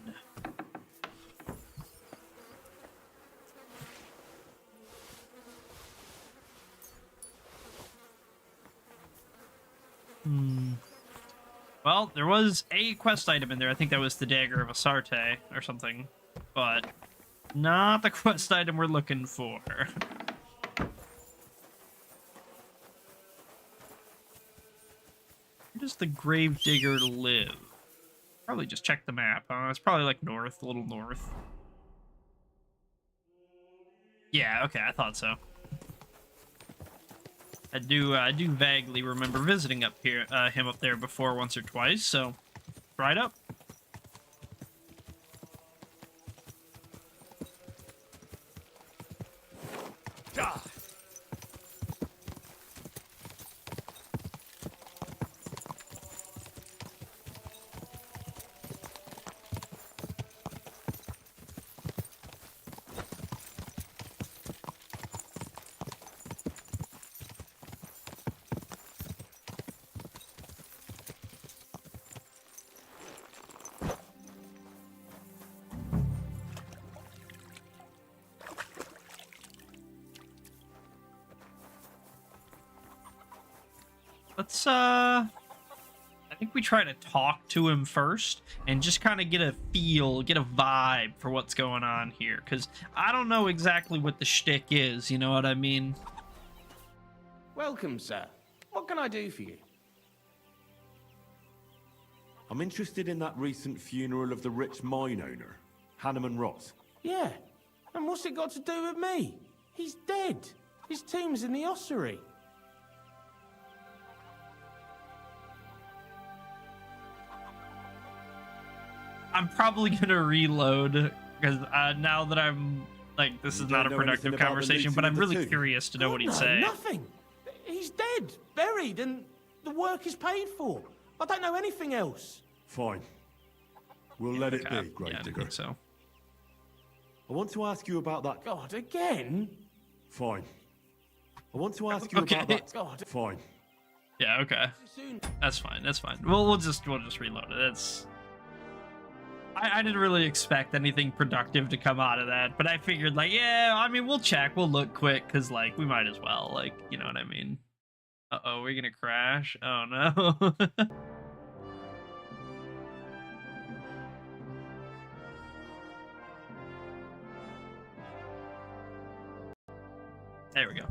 Well, there was a quest item in there. I think that was the Dagger of Asarte or something. But not the quest item we're looking for. Where does the Gravedigger live? Probably just check the map. It's probably like north, a little north. Yeah, okay, I thought so. I do vaguely remember visiting up here, him up there before once or twice. So, right up. Let's, I think we try to talk to him first and just kind of get a feel, get a vibe for what's going on here. Because I don't know exactly what the shtick is, you know what I mean? Welcome, sir. What can I do for you? I'm interested in that recent funeral of the rich mine owner, Hanneman Ross. Yeah. And what's it got to do with me? He's dead. His tomb's in the ossuary. I'm probably gonna reload because now that I'm like, this You is don't not a know productive anything about the conversation, looting but of I'm the really tomb? curious to know what he'd No, say. nothing. He's dead, buried, and the work is paid for. I don't know anything else. Fine. We'll let it Okay. be, Yeah, I Gravedigger. think so. I want to ask you about that. God, again? Fine. I want to ask you Okay. about that. God. Fine. Yeah, okay. Soon. That's fine. That's fine. We'll just reload it. It's. I didn't really expect anything productive to come out of that, but I figured like, yeah, I mean, we'll check, we'll look quick, cause like we might as well, like, you know what I mean. Uh-oh, we're gonna crash. Oh no. There we go.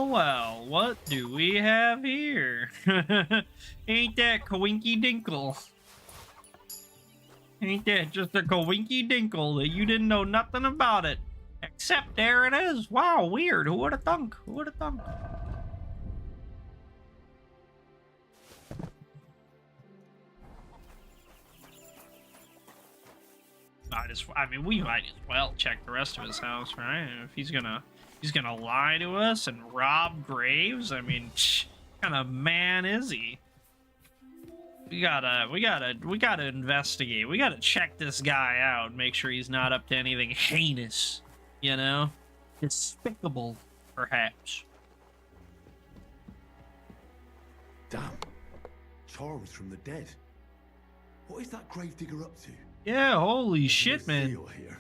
Well, what do we have here? Ain't that coinky dinkle? Ain't that just a coinky dinkle that you didn't know nothing about it? Except there it is. Wow, weird. Who would have thunk? Who would have thunk? I mean, we might as well check the rest of his house, right? If he's gonna lie to us and rob graves. I mean, what kind of man is he? We gotta investigate. We gotta check this guy out, make sure he's not up to anything heinous, you know? Despicable, perhaps. Damn. Charles from the dead. What is that gravedigger up to? Yeah, holy shit, man. Seal here.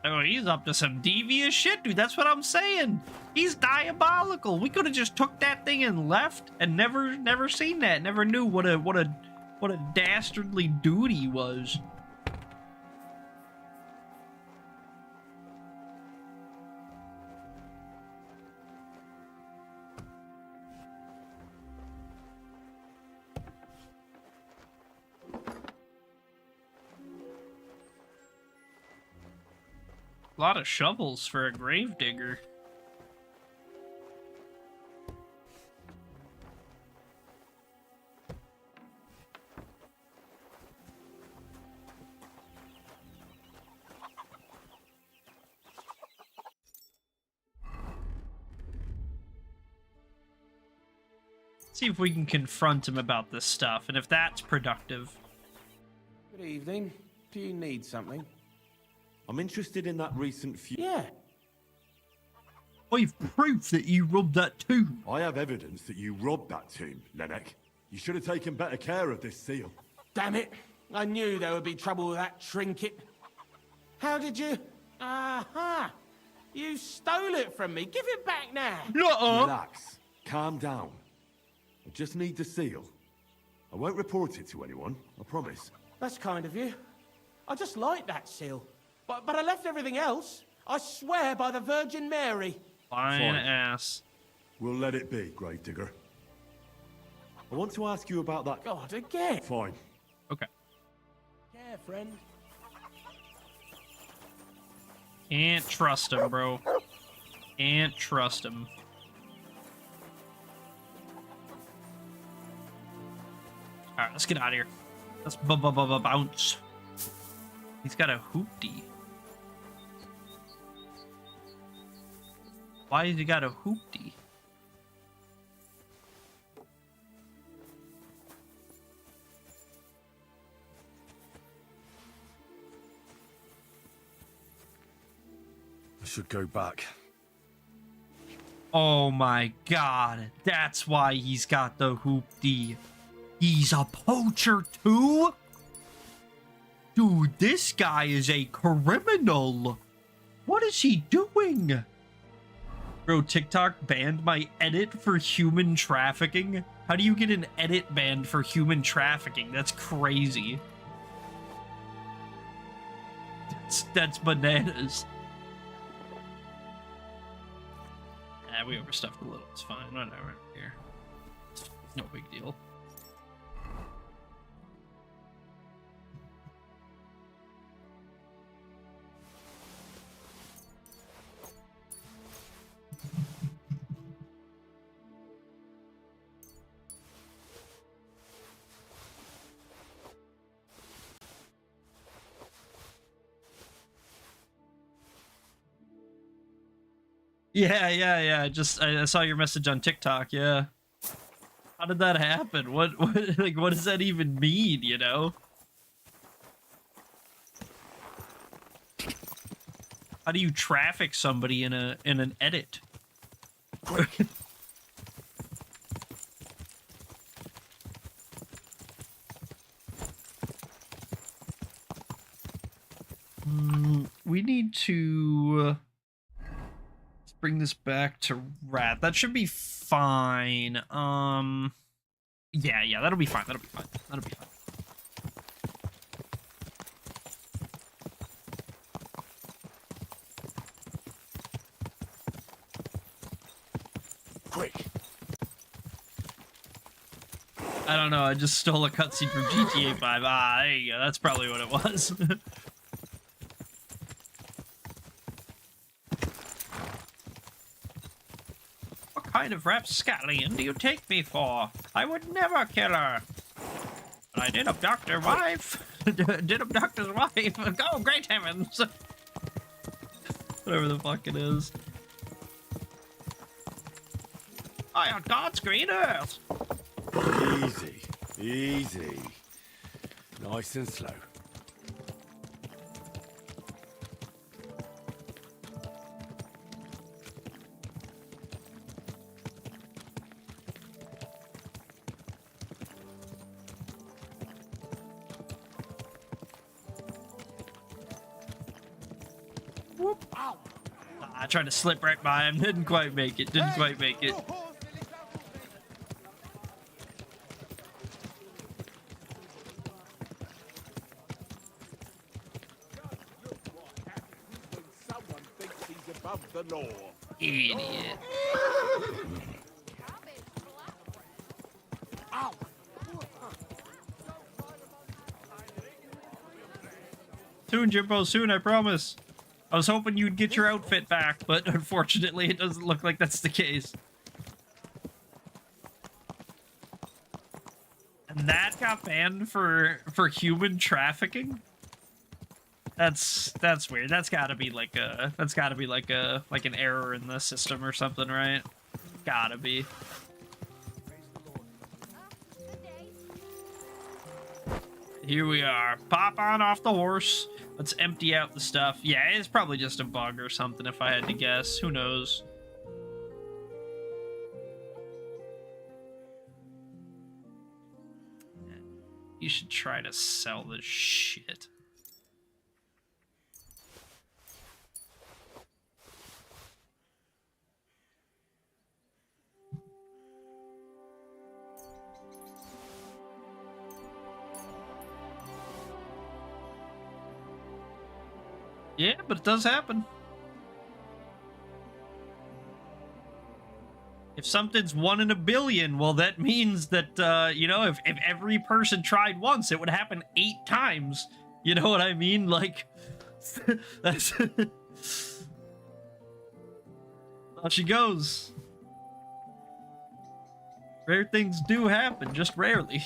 Oh, he's up to some devious shit, dude. That's what I'm saying. He's diabolical. We could have just took that thing and left and never seen that. Never knew what a dastardly dude he was. A lot of shovels for a gravedigger. See if we can confront him about this stuff, and if that's productive. Good evening. Do you need something? I'm interested in that recent feud. Yeah. I've proof that you robbed that tomb. I have evidence that you robbed that tomb, Lenek. You should have taken better care of this seal. Damn it. I knew there would be trouble with that trinket. How did you... Aha! You stole it from me. Give it back now. Relax. Calm down. I just need the seal. I won't report it to anyone, I promise. That's kind of you. I just like that seal. But I left everything else. I swear by the Virgin Mary. Fine ass. We'll let it be, Gravedigger. I want to ask you about that... God, again. Fine. Okay. Care, friend. Can't trust him, bro. Can't trust him. Alright, let's get out of here. Let's bounce. He's got a hoopty. Why has he got a hoopty? I should go back. Oh my god. That's why he's got the hoopty. He's a poacher too? Dude, this guy is a criminal. What is he doing? Bro, TikTok banned my edit for human trafficking? How do you get an edit banned for human trafficking? That's crazy. That's bananas. We overstuffed a little. It's fine. Whatever. Here. It's no big deal. Yeah. I saw your message on TikTok. Yeah. How did that happen? What like what does that even mean, you know? How do you traffic somebody in an edit? We need to bring this back to Rat. That should be fine. Yeah, that'll be fine. That'll be fine. Quick. I don't know. I just stole a cutscene from GTA 5. Ah, there you go. That's probably what it was. What kind of rapscallion do you take me for? I would never kill her. But I did abduct her wife. Did abduct his wife. Oh, great heavens. Whatever the fuck it is. I on God's green earth. Easy. Nice and slow. Whoop. Ow. I tried to slip right by him. Didn't quite make it. Someone thinks he's above the law. Idiot. Ow. Soon, Jimbo, soon, I promise. I was hoping you'd get your outfit back, but unfortunately it doesn't look like that's the case. And that got banned for human trafficking? That's weird. That's gotta be like an error in the system or something, right? Gotta be. Here we are. Pop on off the horse. Let's empty out the stuff. Yeah, it's probably just a bug or something if I had to guess. Who knows? You should try to sell this shit. Yeah, but it does happen. If something's 1 in a billion, well, that means that, you know, if every person tried once, it would happen 8 times. You know what I mean? Like, that's... There she goes. Rare things do happen, just rarely.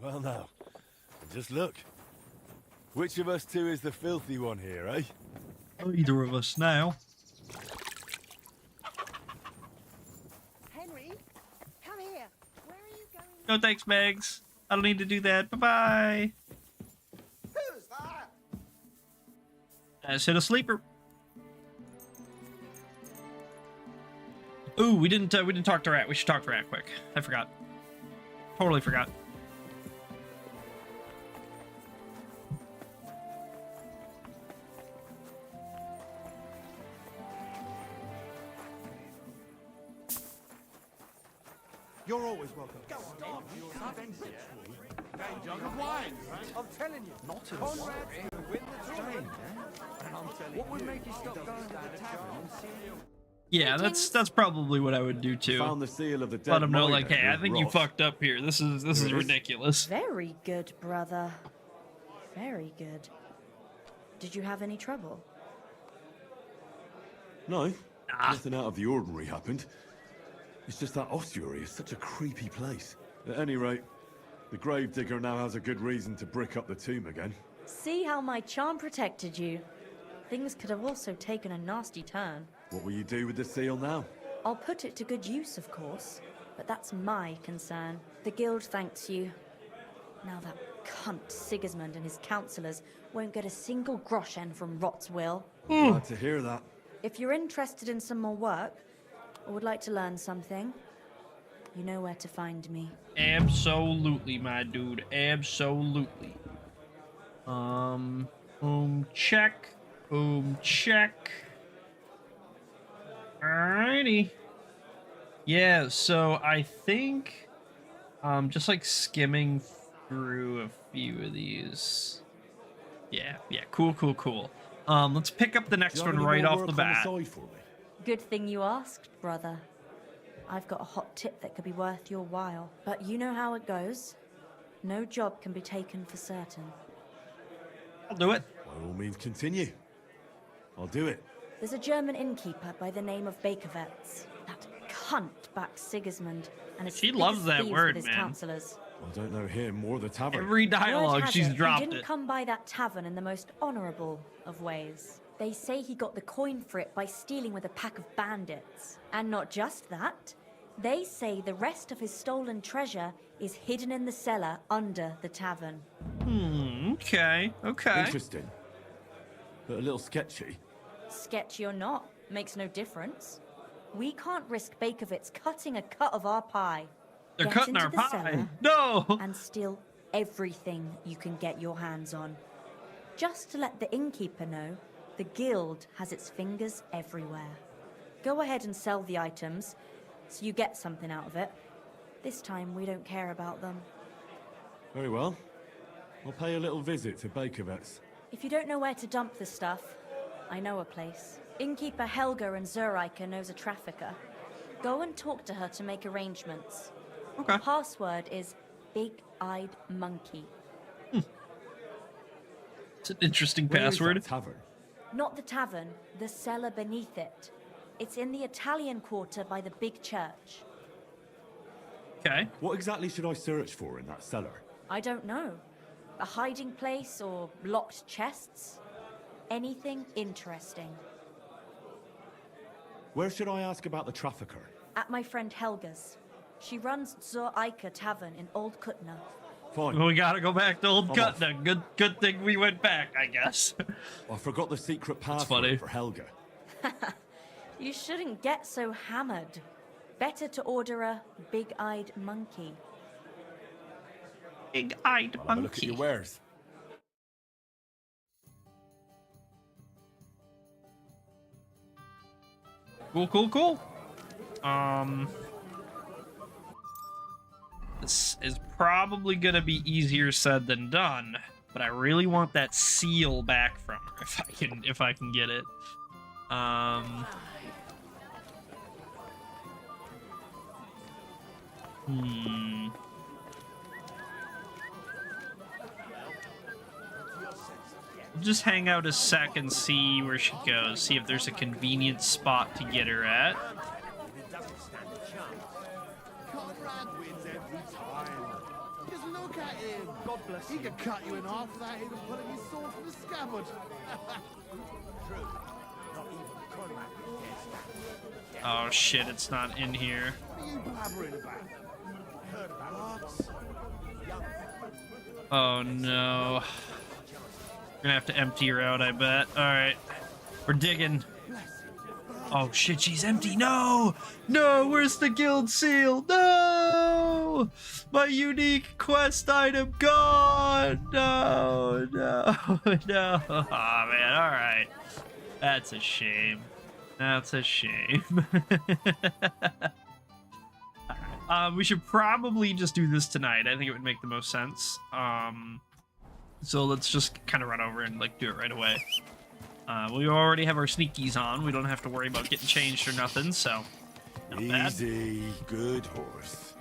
Well, now, just look. Which of us two is the filthy one here, eh? Either of us now. Henry, come here. Where are you going? No thanks, Megs. I don't need to do that. Bye-bye. Who's that? I just hit a sleeper. Ooh, we didn't talk to Rat. We should talk to Rat quick. I forgot. Totally forgot. You're always welcome. Go on. Jug of wine. I'm telling you. Not a Conrad's worry. gonna win the tournament. And I'm telling what would make you stop going to the tavern and see you? Yeah, that's probably what I would do too. Found the seal of the dead Let him know, miner like, hey, I with think you Ross. fucked up here. This is Here it is. ridiculous. Very good, brother. Very good. Did you have any trouble? No, nothing out of the ordinary happened. It's just that ossuary is such a creepy place. At any rate, the gravedigger now has a good reason to brick up the tomb again. See how my charm protected you? Things could have also taken a nasty turn. What will you do with the seal now? I'll put it to good use, of course, but that's my concern. The guild thanks you. Now that cunt Sigismund and his councillors won't get a single groschen from Rot's will. I'm glad to hear that. If you're interested in some more work, or would like to learn something, you know where to find me. Absolutely, my dude. Absolutely. Boom, check. Boom, check. Alrighty. Yeah, so I think, just like skimming through a few of these. Yeah, cool. Let's pick up the next one right off the bat. Good thing you asked, brother. I've got a hot tip that could be worth your while. But you know how it goes. No job can be taken for certain. I'll do it. By all means, continue. I'll do it. There's a German innkeeper by the name of Bakervetz. That cunt backs Sigismund and is She thick loves as that thieves word, with his man. councillors. I don't know him or the tavern. Every Word dialogue has she's it, dropped he didn't it. come by that tavern in the most honourable of ways. They say he got the coin for it by stealing with a pack of bandits. And not just that, they say the rest of his stolen treasure is hidden in the cellar under the tavern. Okay. Interesting. But a little sketchy. Sketchy or not, makes no difference. We can't risk Bakervetz cutting a cut of our pie. They're Get cutting into our the pie. cellar No. And steal everything you can get your hands on. Just to let the innkeeper know, the guild has its fingers everywhere. Go ahead and sell the items, so you get something out of it. This time we don't care about them. Very well. I'll pay a little visit to Bakervetz. If you don't know where to dump the stuff, I know a place. Innkeeper Helga in Zurich knows a trafficker. Go and talk to her to make arrangements. Okay. The password is Big-Eyed Monkey. It's an interesting Where is password. that tavern? Not the tavern, the cellar beneath it. It's in the Italian quarter by the big church. Okay. What exactly should I search for in that cellar? I don't know. A hiding place or locked chests? Anything interesting. Where should I ask about the trafficker? At my friend Helga's. She runs Zur Eiche Tavern in Old Kutna. Fine. We gotta go back to Old I'm off. Kutna. Good thing we went back, I guess. I forgot the secret funny. password for Helga. You shouldn't get so hammered. Better to order a Big-Eyed Monkey. Big-eyed I'll have a look at your wares. Cool. This is probably gonna be easier said than done, but I really want that seal back from her if I can get it. Just hang out a sec and see where she goes. See if there's a convenient spot to get her at. Conrad wins every time. Just look at him. God bless you. He could cut you in half without even pulling his sword from the scabbard. True. Not even Conrad would guess that. Oh shit, it's not in here. What are you blabbering about? Heard about what? Oh no. We're gonna have to empty her out, I bet. Alright. We're digging. Oh shit, she's empty. No! No, where's the guild seal? No! My unique quest item gone! No, no, no. Oh man, alright. That's a shame. That's a shame. We should probably just do this tonight. I think it would make the most sense. So let's just kind of run over and like do it right away. We already have our sneakies on. We don't have to worry about getting changed or nothing, so not bad. Easy, good horse.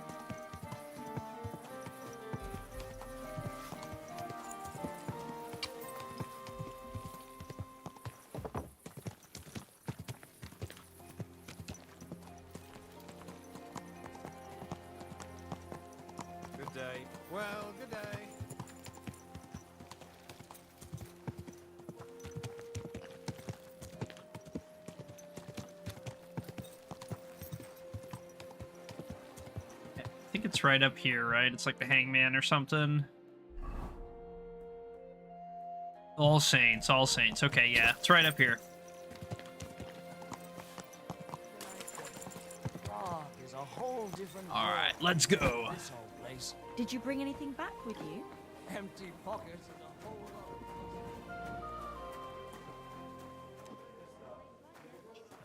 Good day. Well, good day. I think it's right up here, right? It's like the Hangman or something. All Saints, All Saints. Okay, yeah, it's right up here. Prague is a whole different All world. right, let's go. This whole place. Did you bring anything back with you? Empty pockets and a whole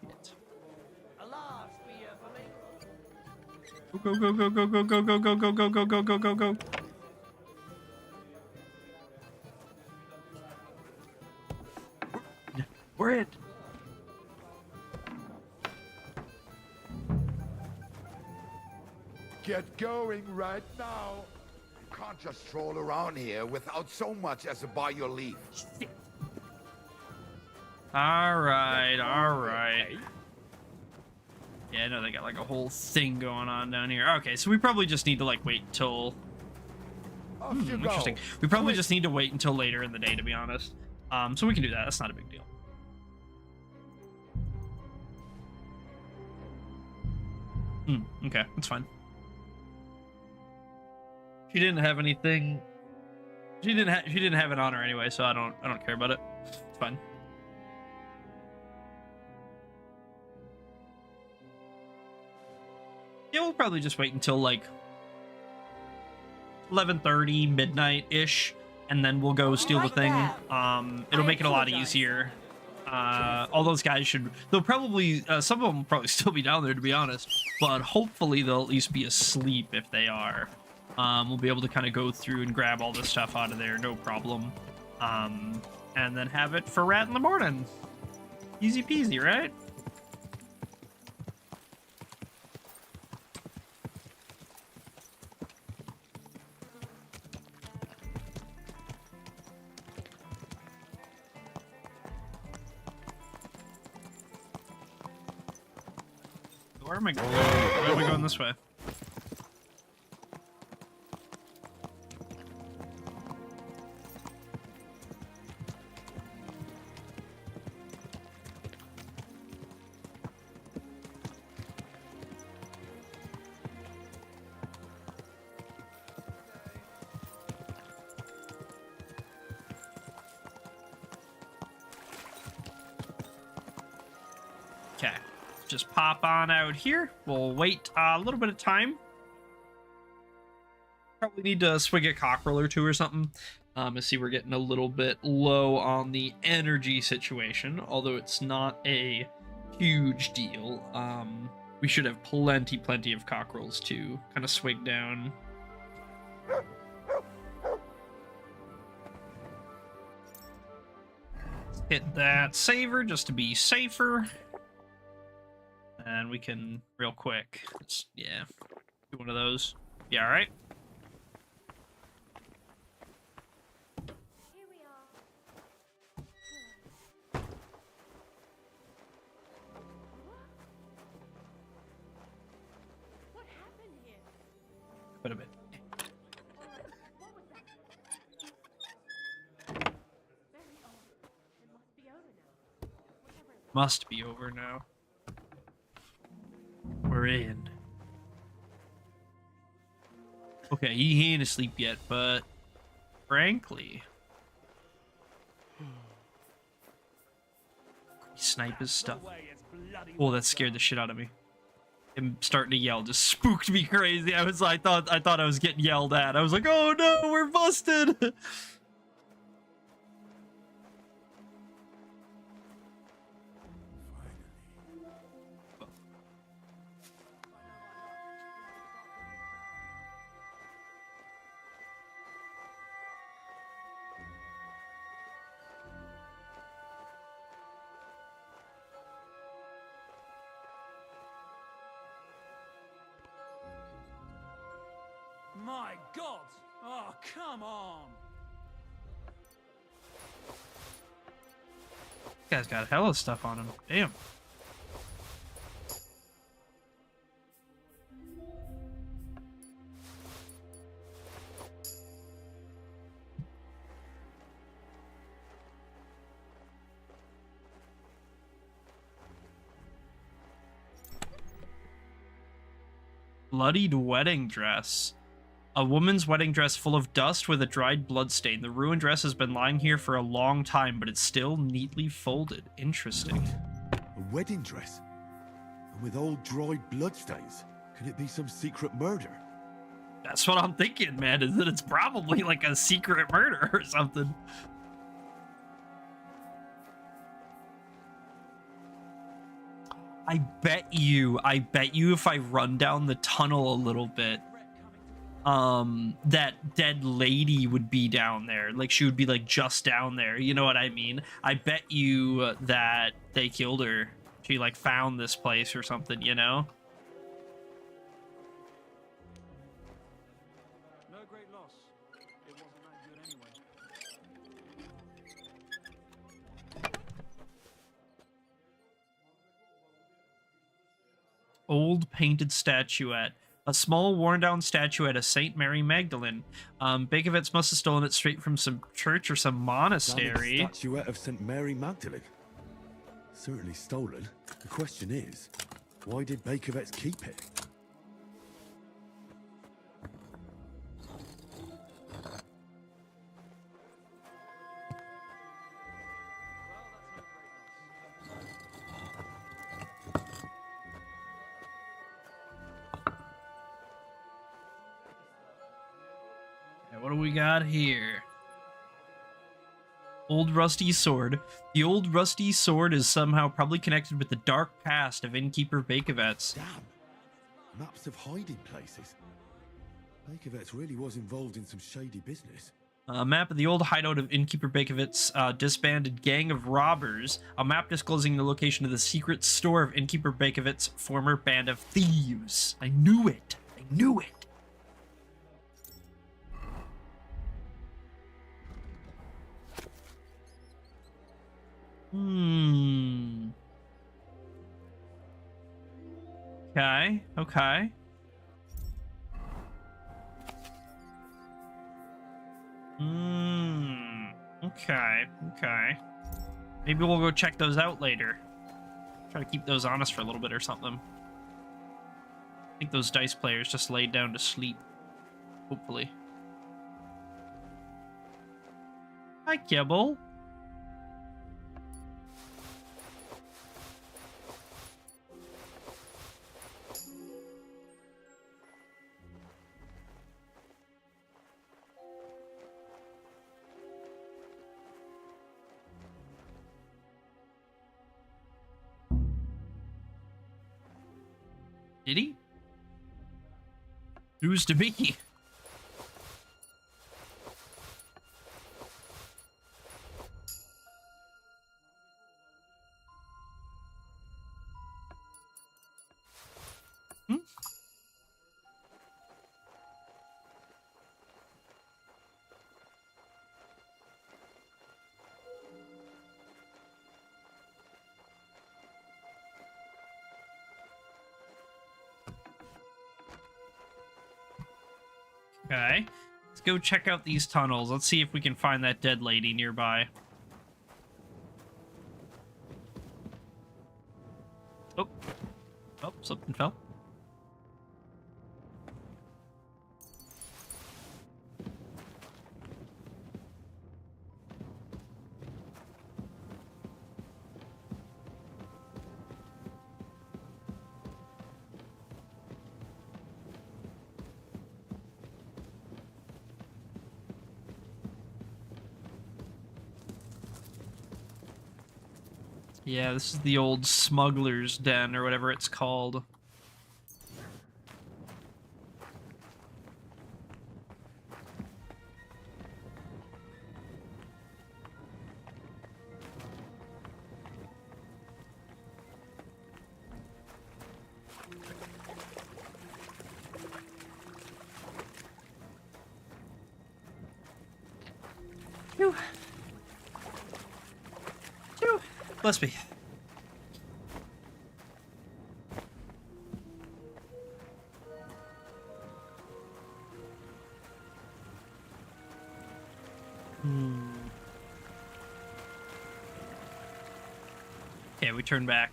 lot. Alas, we for me. Go, go, go, go, go, go, go, go, go, go, go, go, go, go, go. We're in. Get going right now. You can't just stroll around here without so much as a by your leave. All right, all right. Yeah, I know they got like a whole thing going on down here. Okay, so we probably just need to like wait until... Off you go. Interesting. We probably just need to wait until later in the day, to be honest. So we can do that. That's not a big deal. Okay, that's fine. She didn't have anything. She didn't have it on her anyway, so I don't care about it. It's fine. Yeah, we'll probably just wait until like 11:30, midnight-ish, and then we'll go steal the thing. It'll make it a lot easier. All those guys they'll probably, some of them will probably still be down there, to be honest, but hopefully they'll at least be asleep if they are. We'll be able to kind of go through and grab all this stuff out of there, no problem. And then have it for Rat in the morning. Easy peasy, right? Where am I going? Why am I going this way? Okay, just pop on out here. We'll wait a little bit of time. Probably need to swig a cockerel or two or something. I see we're getting a little bit low on the energy situation, although it's not a huge deal. We should have plenty of cockerels to kind of swig down. Hit that saver just to be safer. And we can, real quick, yeah, do one of those. Yeah, all right. Here we are. What happened here? Quite a bit. Very odd. It must be over now. Whatever it was. Must be over now. We're in. Okay, he ain't asleep yet, but frankly, we snipe his stuff. No way it's Oh, that scared the shit out of me. Him starting to yell just spooked me crazy. I thought I was getting yelled at. I was like, oh no, we're busted. My God! Oh, come on! This guy's got hella stuff on him. Damn. Bloodied wedding dress. A woman's wedding dress full of dust with a dried blood stain. The ruined dress has been lying here for a long time, but it's still neatly folded. Interesting. A wedding dress? And with old dried bloodstains? Can it be some secret murder? That's what I'm thinking, man, is that it's probably like a secret murder or something. I bet you if I run down the tunnel a little bit, that dead lady would be down there. Like, she would be like just down there. You know what I mean? I bet you that they killed her. She like found this place or something, you know? No great loss. It wasn't that good anyway. Old painted statuette. A small, worn-down statuette of Saint Mary Magdalene. Bakovets must have stolen it straight from some church or some monastery. Damn, statuette of St. Mary Magdalene. Certainly stolen. The question is, why did Bakovets keep it? What do we got here? Old rusty sword. The old rusty sword is somehow probably connected with the dark past of Innkeeper Bakovets. Damn. Maps of hiding places. Bakovets really was involved in some shady business. A map of the old hideout of Innkeeper Bakovets' disbanded gang of robbers. A map disclosing the location of the secret store of Innkeeper Bakovets' former band of thieves. I knew it. I knew it. Okay, okay. Okay, okay. Maybe we'll go check those out later. Try to keep those on us for a little bit or something. I think those dice players just laid down to sleep. Hopefully. Hi, Kibble. Did he? Who's to be? Okay, let's go check out these tunnels. Let's see if we can find that dead lady nearby. Oh, oh, something fell. Yeah, this is the old smuggler's den, or whatever it's called. Phew. Phew. Bless me. Okay, we turn back.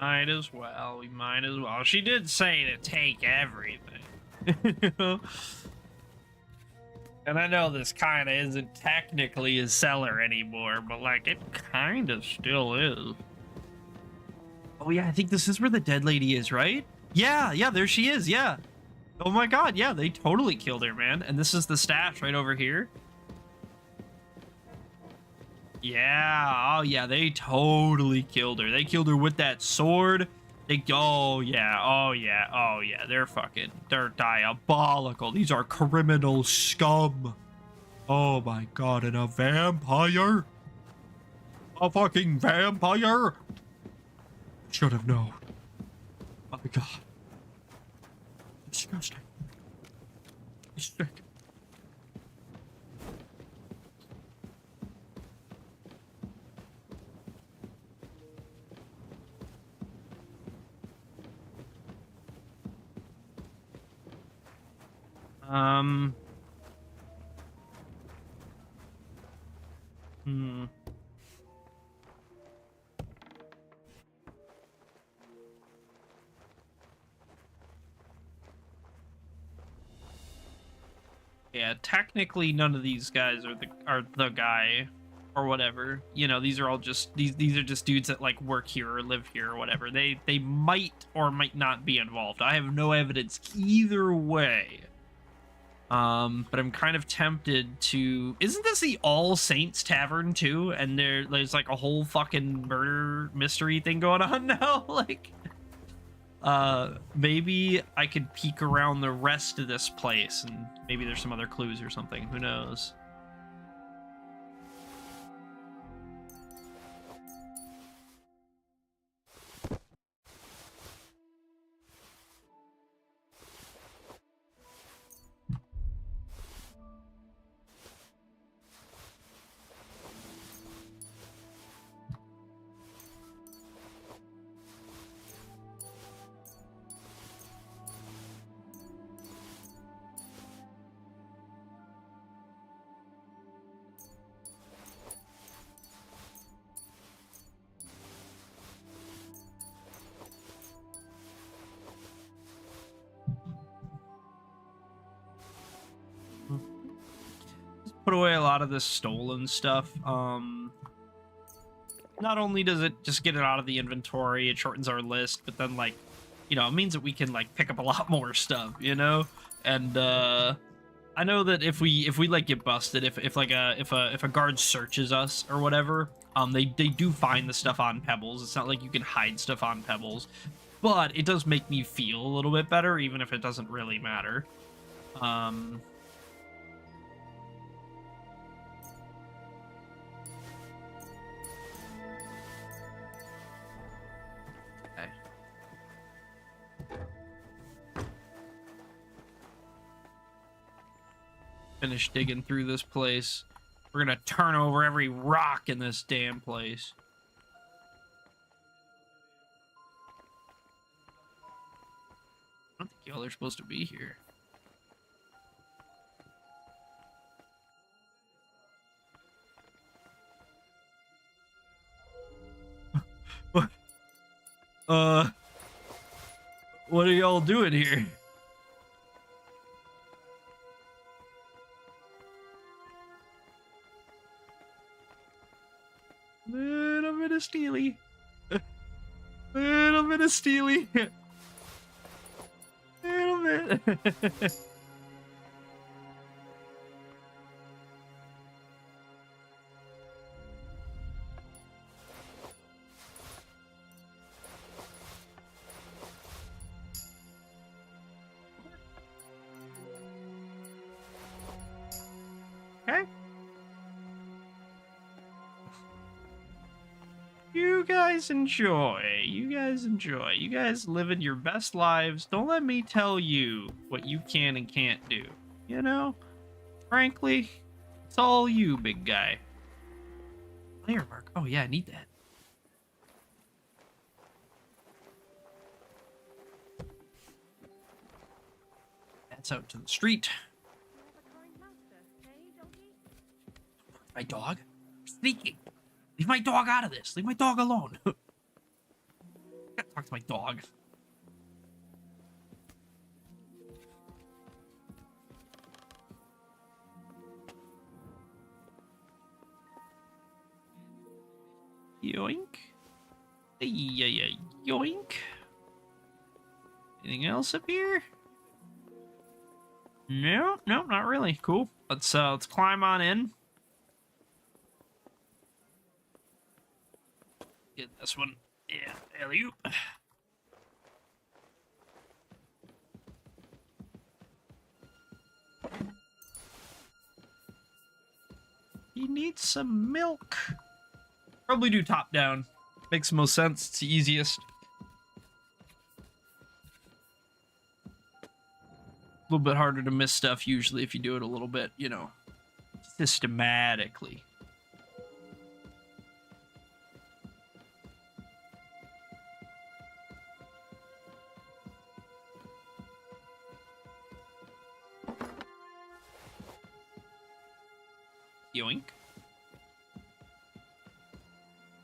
Might as well. We might as well. She did say to take everything. And I know this kind of isn't technically a cellar anymore, but like it kind of still is. Oh yeah, I think this is where the dead lady is, right? Yeah, there she is, yeah. Oh my god, yeah, they totally killed her, man. And this is the stash right over here. Yeah, oh yeah, they totally killed her. They killed her with that sword. Oh yeah, they're diabolical. These are criminal scum. Oh my god, and a vampire? A fucking vampire? Should have known. Oh my god. Disgusting. Sick. Yeah, technically none of these guys are the guy or whatever. You know, these are all just these are just dudes that like work here or live here or whatever. They might or might not be involved. I have no evidence either way. But I'm kind of tempted to... Isn't this the All Saints Tavern too? And there's like a whole fucking murder mystery thing going on now? Like, maybe I could peek around the rest of this place and maybe there's some other clues or something. Who knows? Put away a lot of this stolen stuff. Not only does it just get it out of the inventory, it shortens our list, but then like, you know, it means that we can like pick up a lot more stuff, you know? And I know that if we like get busted, if a guard searches us or whatever, they do find the stuff on Pebbles. It's not like you can hide stuff on Pebbles, but it does make me feel a little bit better, even if it doesn't really matter. Finish digging through this place. We're gonna turn over every rock in this damn place. I don't think y'all are supposed to be here. What are y'all doing here? Little bit of Steely. Little bit of Steely. Little bit. Okay. You guys enjoy. You guys enjoy. You guys living your best lives. Don't let me tell you what you can and can't do. You know? Frankly, it's all you, big guy. Player mark. Oh yeah, I need that. That's out to the street. My dog? Sneaking. Leave my dog out of this. Leave my dog alone. I gotta talk to my dog. Yoink. Yeah, yoink. Anything else up here? No, not really. Cool. Let's climb on in. Get this one. Yeah, alley-oop. He needs some milk. Probably do top down. Makes the most sense. It's the easiest. A little bit harder to miss stuff usually if you do it a little bit, you know, systematically. Yoink.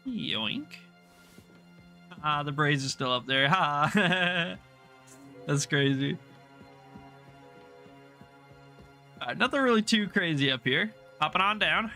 Yoink. Ah, the braze is still up there. Ha! That's crazy. Nothing really too crazy up here. Hopping on down.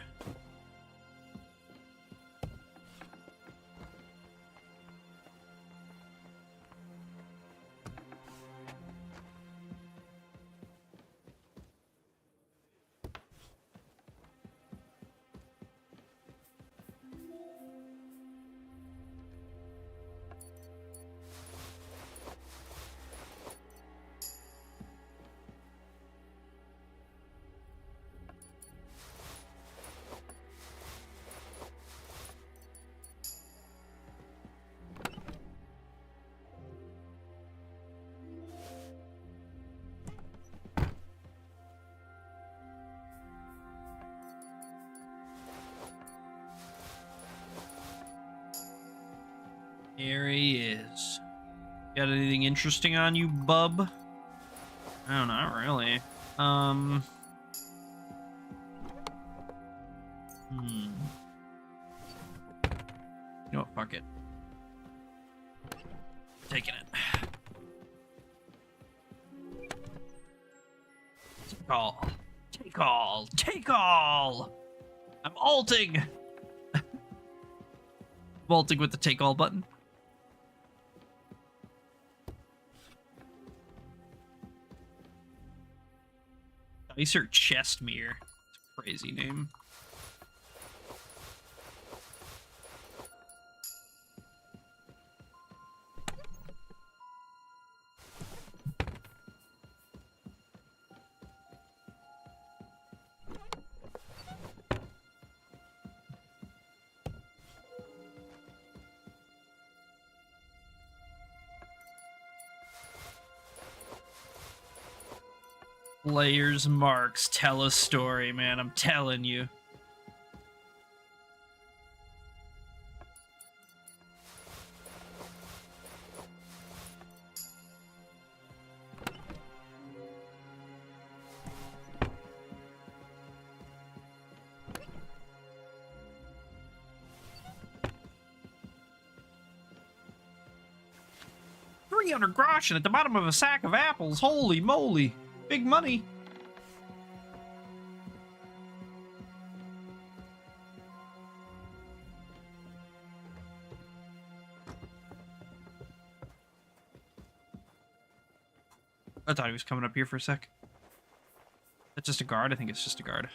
Here he is. Got anything interesting on you, bub? No, not really. You know what? Fuck it. Taking it. Take all. Take all. Take all! I'm ulting! Vaulting with the take all button. Dicer Chestmere. It's a crazy name. Players' marks tell a story, man. I'm telling you. 300 groschen at the bottom of a sack of apples. Holy moly. Big money. I thought he was coming up here for a sec. That's just a guard? I think it's just a guard.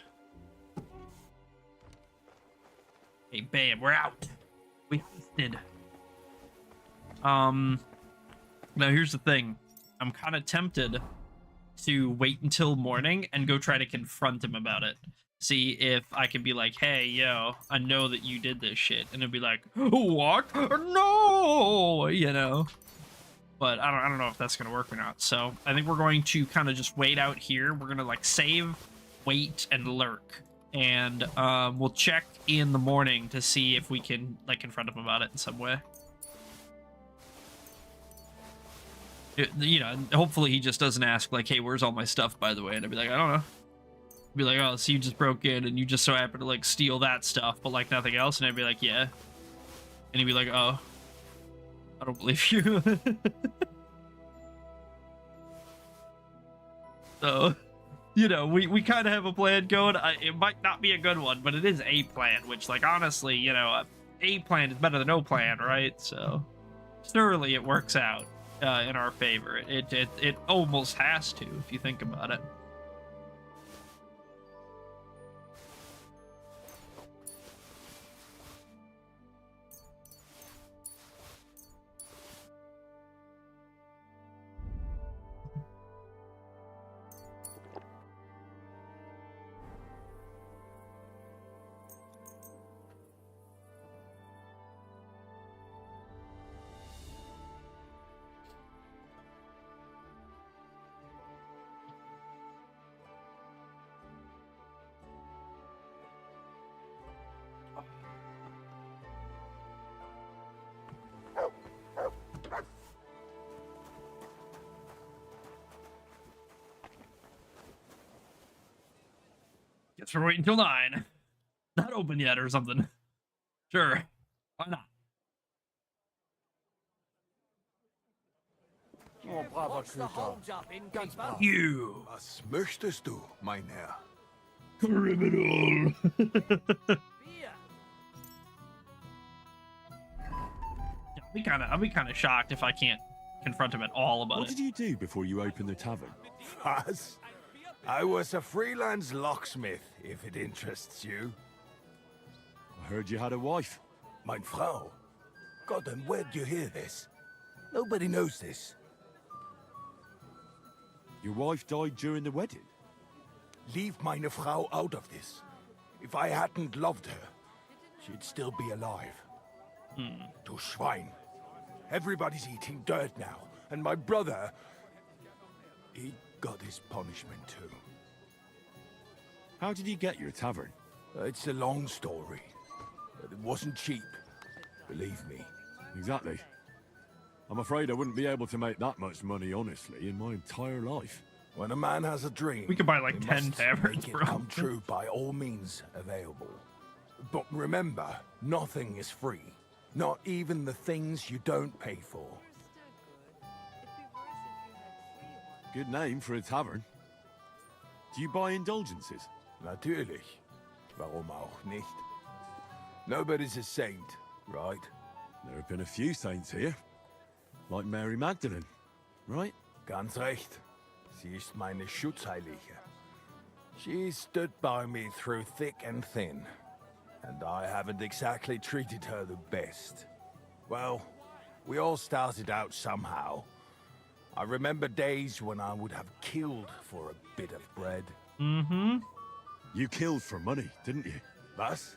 Hey, bam, we're out. We heisted. Now here's the thing. I'm kind of tempted to wait until morning and go try to confront him about it. See if I can be like, hey, yo, I know that you did this shit. And he'll be like, what? No! You know? But I don't know if that's going to work or not. So I think we're going to kind of just wait out here. We're going to like save, wait, and lurk. And we'll check in the morning to see if we can like confront him about it in some way. You know, hopefully he just doesn't ask like, hey, where's all my stuff, by the way? And I'd be like, I don't know. Be like, oh, so you just broke in and you just so happen to like steal that stuff, but like nothing else? And I'd be like, yeah. And he'd be like, oh, I don't believe you. So, you know, we kind of have a plan going. It might not be a good one, but it is a plan, which, like, honestly, you know, a plan is better than no plan, right? So, surely it works out in our favor. It almost has to, if you think about it. Guess we're waiting till 9. Not open yet or something. Sure. Why not? You. Was möchtest du, mein Herr? Criminal. I'll be kind of shocked if I can't confront him at all about it. What did you do before you opened the tavern? Was? I was a freelance locksmith, if it interests you. I heard you had a wife. Mein Frau. God, and where'd you hear this? Nobody knows this. Your wife died during the wedding? Leave meine Frau out of this. If I hadn't loved her, she'd still be alive. Du Schwein. Everybody's eating dirt now, and my brother... he got his punishment too. How did you get your tavern? It's a long story, but it wasn't cheap. Believe me. Exactly. I'm afraid I wouldn't be able to make that much money, honestly, in my entire life. When a man has a dream, we could buy like he 10 must taverns, make it bro. come true by all means available. But remember, nothing is free. Not even the things you don't pay for. Good name for a tavern. Do you buy indulgences? Natürlich. Warum auch nicht? Nobody's a saint, right? There have been a few saints here. Like Mary Magdalene, right? Ganz recht. Sie ist meine Schutzheilige. She stood by me through thick and thin. And I haven't exactly treated her the best. Well, we all started out somehow. I remember days when I would have killed for a bit of bread. Mm-hmm. You killed for money, didn't you? Was?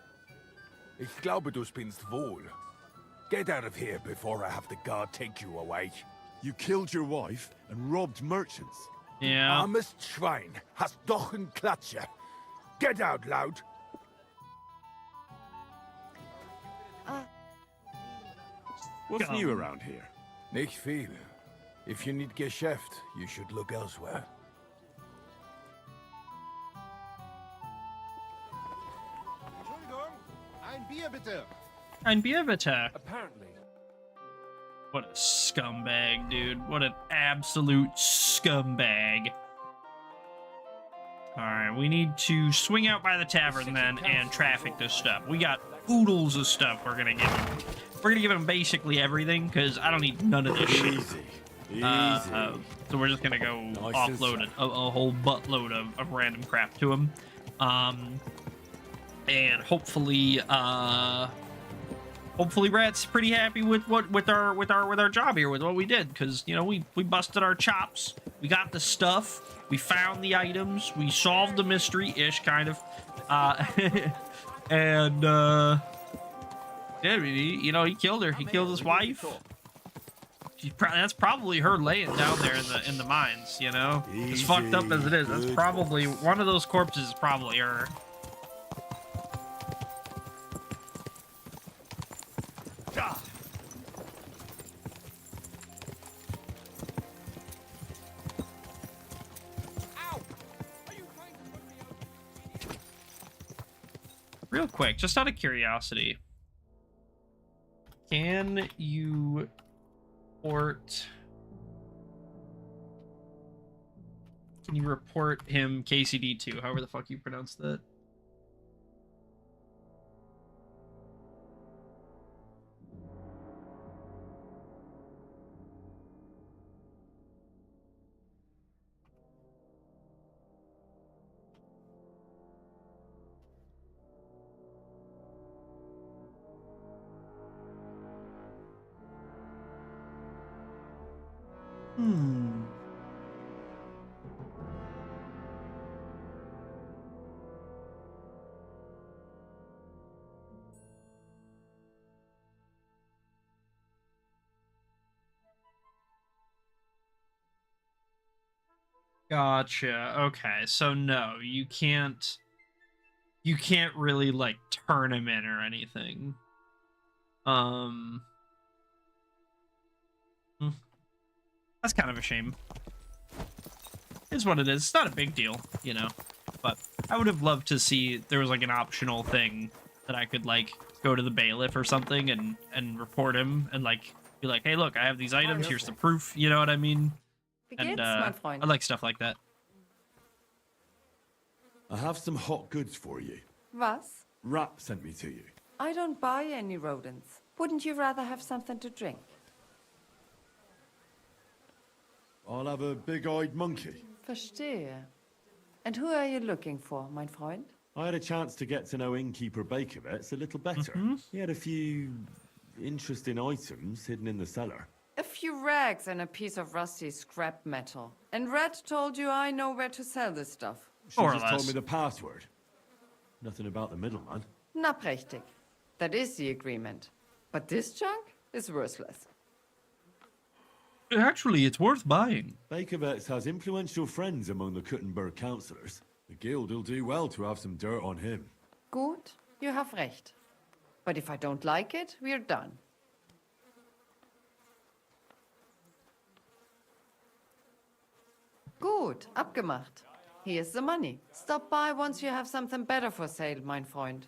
Ich glaube, du spinnst wohl. Get out of here before I have the guard take you away. You killed your wife and robbed merchants. Yeah. Armes Schwein, hast doch einen Klatscher. Get out, loud. What's new around here? Nicht viel. If you need Geschäft, you should look elsewhere. Entschuldigung, ein Bier bitte. Ein Bier bitte. Apparently. What a scumbag, dude. What an absolute scumbag. Alright, we need to swing out by the tavern then and traffic this stuff. We got oodles of stuff we're gonna give him. We're gonna give him basically everything, because I don't need none of this shit. Easy. So we're just gonna go offload a whole buttload of random crap to him. And hopefully Rat's pretty happy with our job here, with what we did, because you know we busted our chops, we got the stuff, we found the items, we solved the mystery-ish kind of, and yeah, he killed her. He killed his wife. That's probably her laying down there in the mines. You know, as fucked up as it is, that's probably one of those corpses. Is probably her. Real quick, just out of curiosity, can you report him KCD2, however the fuck you pronounce that? Gotcha. Okay, so no, you can't really like turn him in or anything. That's kind of a shame. It's what it is. It's not a big deal, you know. But I would have loved to see there was like an optional thing that I could like go to the bailiff or something and report him and like be like, hey, look, I have these items. Here's the proof. You know what I mean? And I like stuff like that. I have some hot goods for you. Was? Rat sent me to you. I don't buy any rodents. Wouldn't you rather have something to drink? I'll have a big-eyed monkey. Verstehe. And who are you looking for, mein Freund? I had a chance to get to know innkeeper Bakovets a little better. He had a few interesting items hidden in the cellar. A few rags and a piece of rusty scrap metal. And Red told you I know where to sell this stuff. She just told me the password. Nothing about the middleman. Na prächtig. That is the agreement. But this junk is worthless. Actually, it's worth buying. Bakovets has influential friends among the Kuttenberg councillors. The guild will do well to have some dirt on him. Gut, you have recht. But if I don't like it, we're done. Gut, abgemacht. Here's the money. Stop by once you have something better for sale, mein Freund.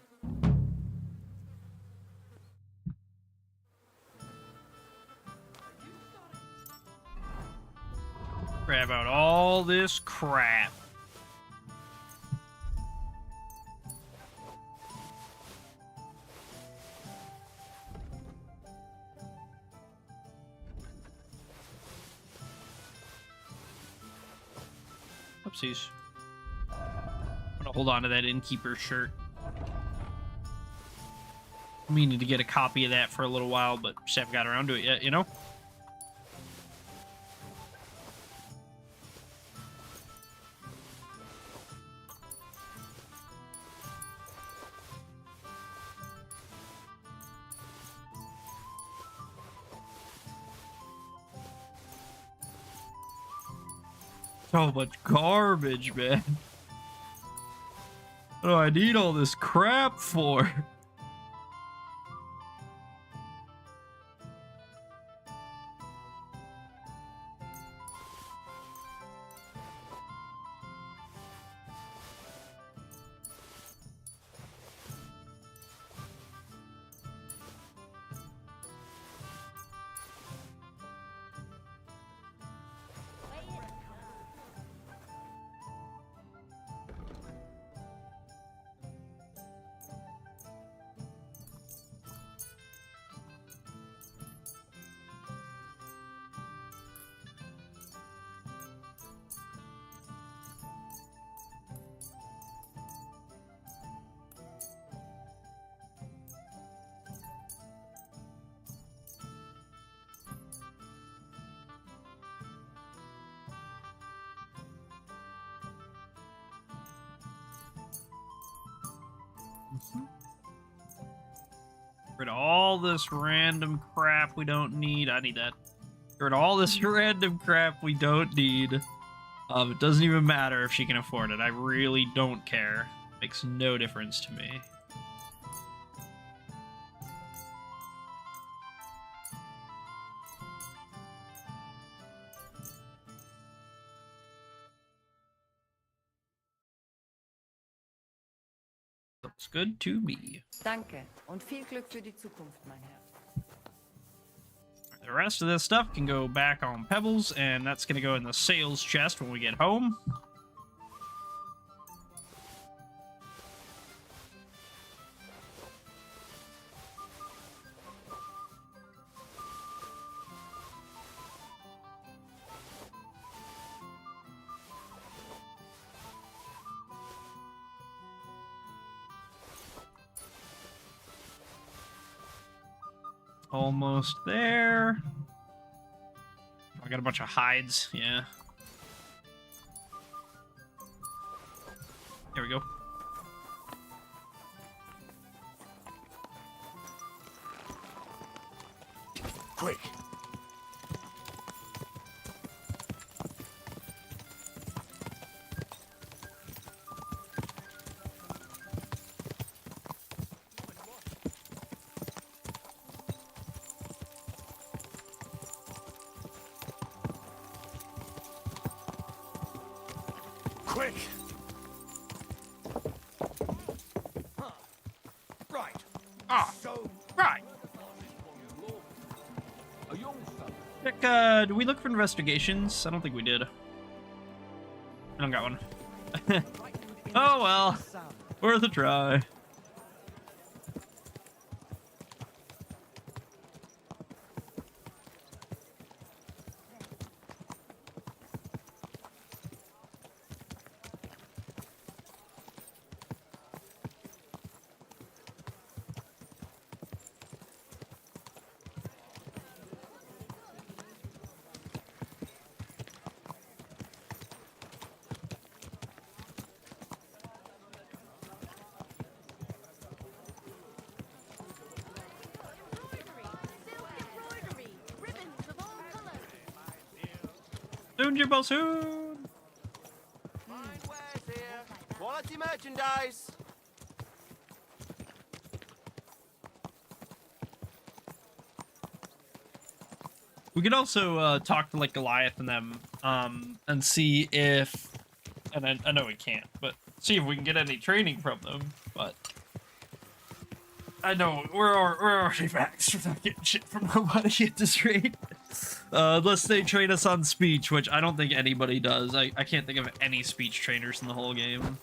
Grab out all this crap. Oopsies. I'm gonna hold on to that innkeeper shirt. I'm meaning to get a copy of that for a little while, but just haven't got around to it yet, you know? So much garbage, man. What do I need all this crap for? Rid of all this random crap we don't need. I need that. Get rid of all this random crap we don't need. It doesn't even matter if she can afford it. I really don't care. Makes no difference to me. Looks good to me. Danke und viel Glück für die Zukunft, mein Herr. The rest of this stuff can go back on Pebbles, and that's going to go in the sales chest when we get home. Almost there. I got a bunch of hides, yeah. There we go. Quick! Quick! Right. Ah, right. Did we look for investigations? I don't think we did. I don't got one. Oh well. Worth a try. Soon, Jimbo, soon! Quality merchandise! We could also talk to like Goliath and them, and see if, and I know we can't, but see if we can get any training from them. But I know we're already maxed. We're not getting shit from nobody at this rate, unless they train us on speech, which I don't think anybody does. I can't think of any speech trainers in the whole game.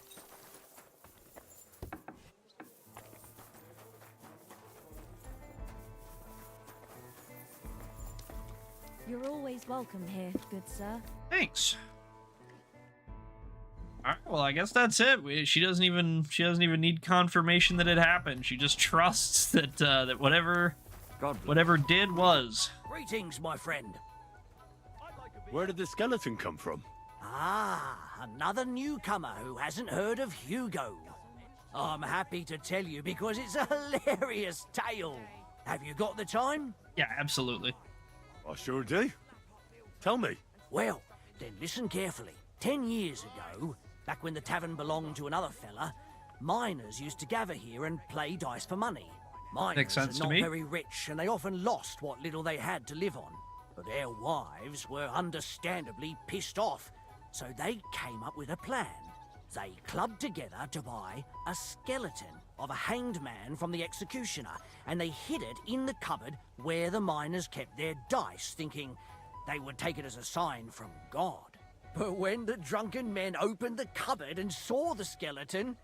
You're always welcome here, good sir. Thanks. All right, well, I guess that's it. She doesn't even need confirmation that it happened. She just trusts that that whatever did was. Greetings, my friend. Where did the skeleton come from? Ah, another newcomer who hasn't heard of Hugo. I'm happy to tell you because it's a hilarious tale. Have you got the time? Yeah, absolutely. I sure do. Tell me. Well, then listen carefully. 10 years ago, back when the tavern belonged to another fella, miners used to gather here and play dice for money. Miners Makes sense are to not me. very rich, and they often lost what little they had to live on. But their wives were understandably pissed off, so they came up with a plan. They clubbed together to buy a skeleton of a hanged man from the executioner, and they hid it in the cupboard where the miners kept their dice, thinking they would take it as a sign from God. But when the drunken men opened the cupboard and saw the skeleton,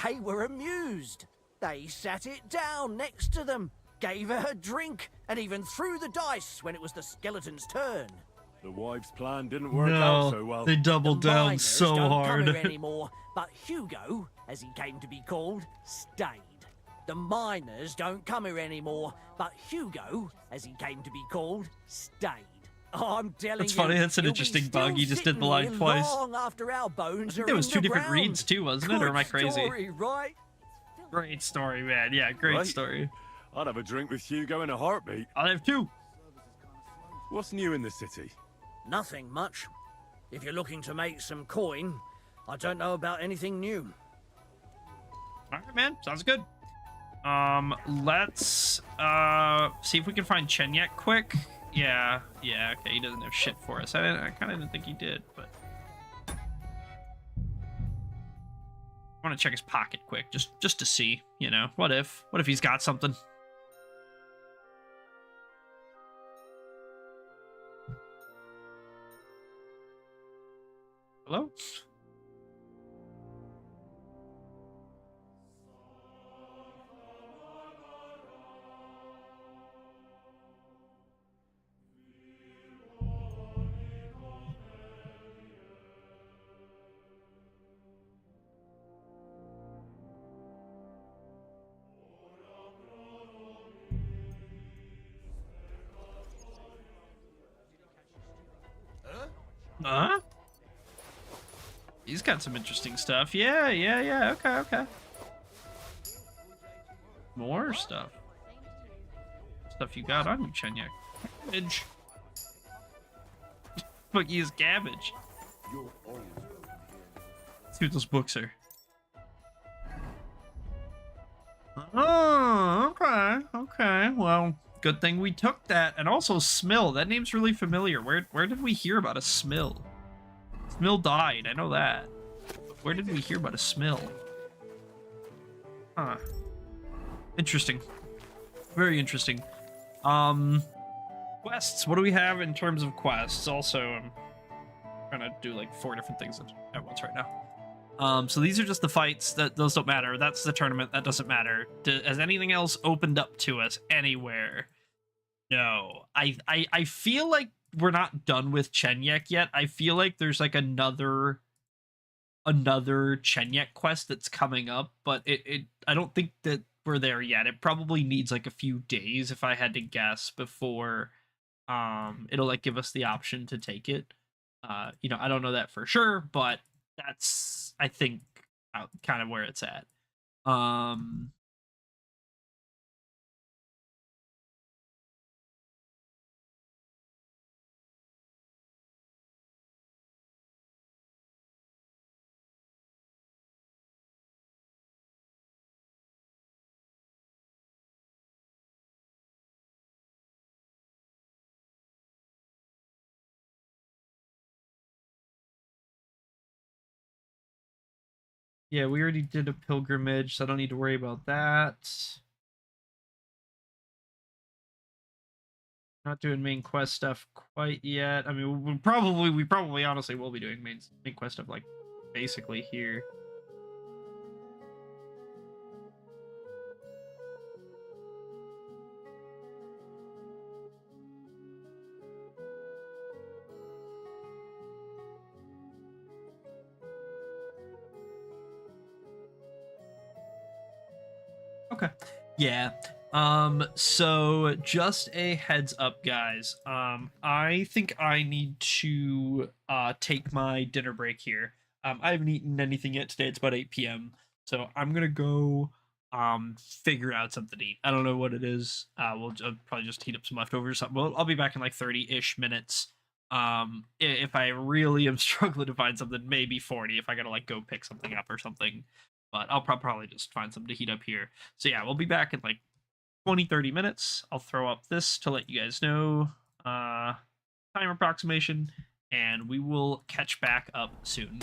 they were amused. They sat it down next to them, gave her a drink, and even threw the dice when it was the skeleton's turn. The wives' plan didn't work out so well. They doubled down Miners so don't hard. come here anymore, but Hugo, as he came to be called, stayed. The miners don't come here anymore, but Hugo, as he came to be called, stayed. I'm telling That's you, funny, that's an he'll be interesting still bug. He just did the sitting line here twice. long after our bones I think are there was in two the different ground. reads too, wasn't it? Or am I Good crazy? story, right? Great story, man. Yeah, great Right? story. I'd have a drink with Hugo in a heartbeat. I'll have two. What's new in the city? Nothing much. If you're looking to make some coin, I don't know about anything new. Alright, man. Sounds good. Let's see if we can find Chenyek quick. Yeah, okay, he doesn't have shit for us. I kinda didn't think he did, but I wanna check his pocket quick, just to see, you know. What if he's got something? Hello? Huh? He's got some interesting stuff. Yeah. Okay. More stuff. Stuff you got on you, Chenyek. Cabbage. Fuck, he is cabbage. Let's see what those books are. Oh, okay. Well, good thing we took that. And also Smill. That name's really familiar. Where did we hear about a Smill? Smill died, I know that. But where did we hear about a Smill? Huh. Interesting. Very interesting. Quests. What do we have in terms of quests? Also, I'm trying to do like 4 different things at once right now. So these are just the fights. Those don't matter. That's the tournament. That doesn't matter. Has anything else opened up to us anywhere? No. I feel like we're not done with Chenyek yet. I feel like there's like another Chenyek quest that's coming up, but I don't think that we're there yet. It probably needs like a few days, if I had to guess, before it'll like give us the option to take it. You know, I don't know that for sure, but that's, I think, kind of where it's at. Yeah, we already did a pilgrimage, so I don't need to worry about that. Not doing main quest stuff quite yet. I mean, we probably honestly will be doing main quest stuff like basically here. Okay. Yeah. So just a heads up, guys. I think I need to take my dinner break here. I haven't eaten anything yet today. It's about 8 p.m. So I'm gonna go figure out something to eat. I don't know what it is. I'll probably just heat up some leftovers or something. Well, I'll be back in like 30-ish minutes. If I really am struggling to find something, maybe 40 if I gotta like go pick something up or something. But I'll probably just find something to heat up here. So yeah, we'll be back in like 20-30 minutes. I'll throw up this to let you guys know time approximation, and we will catch back up soon.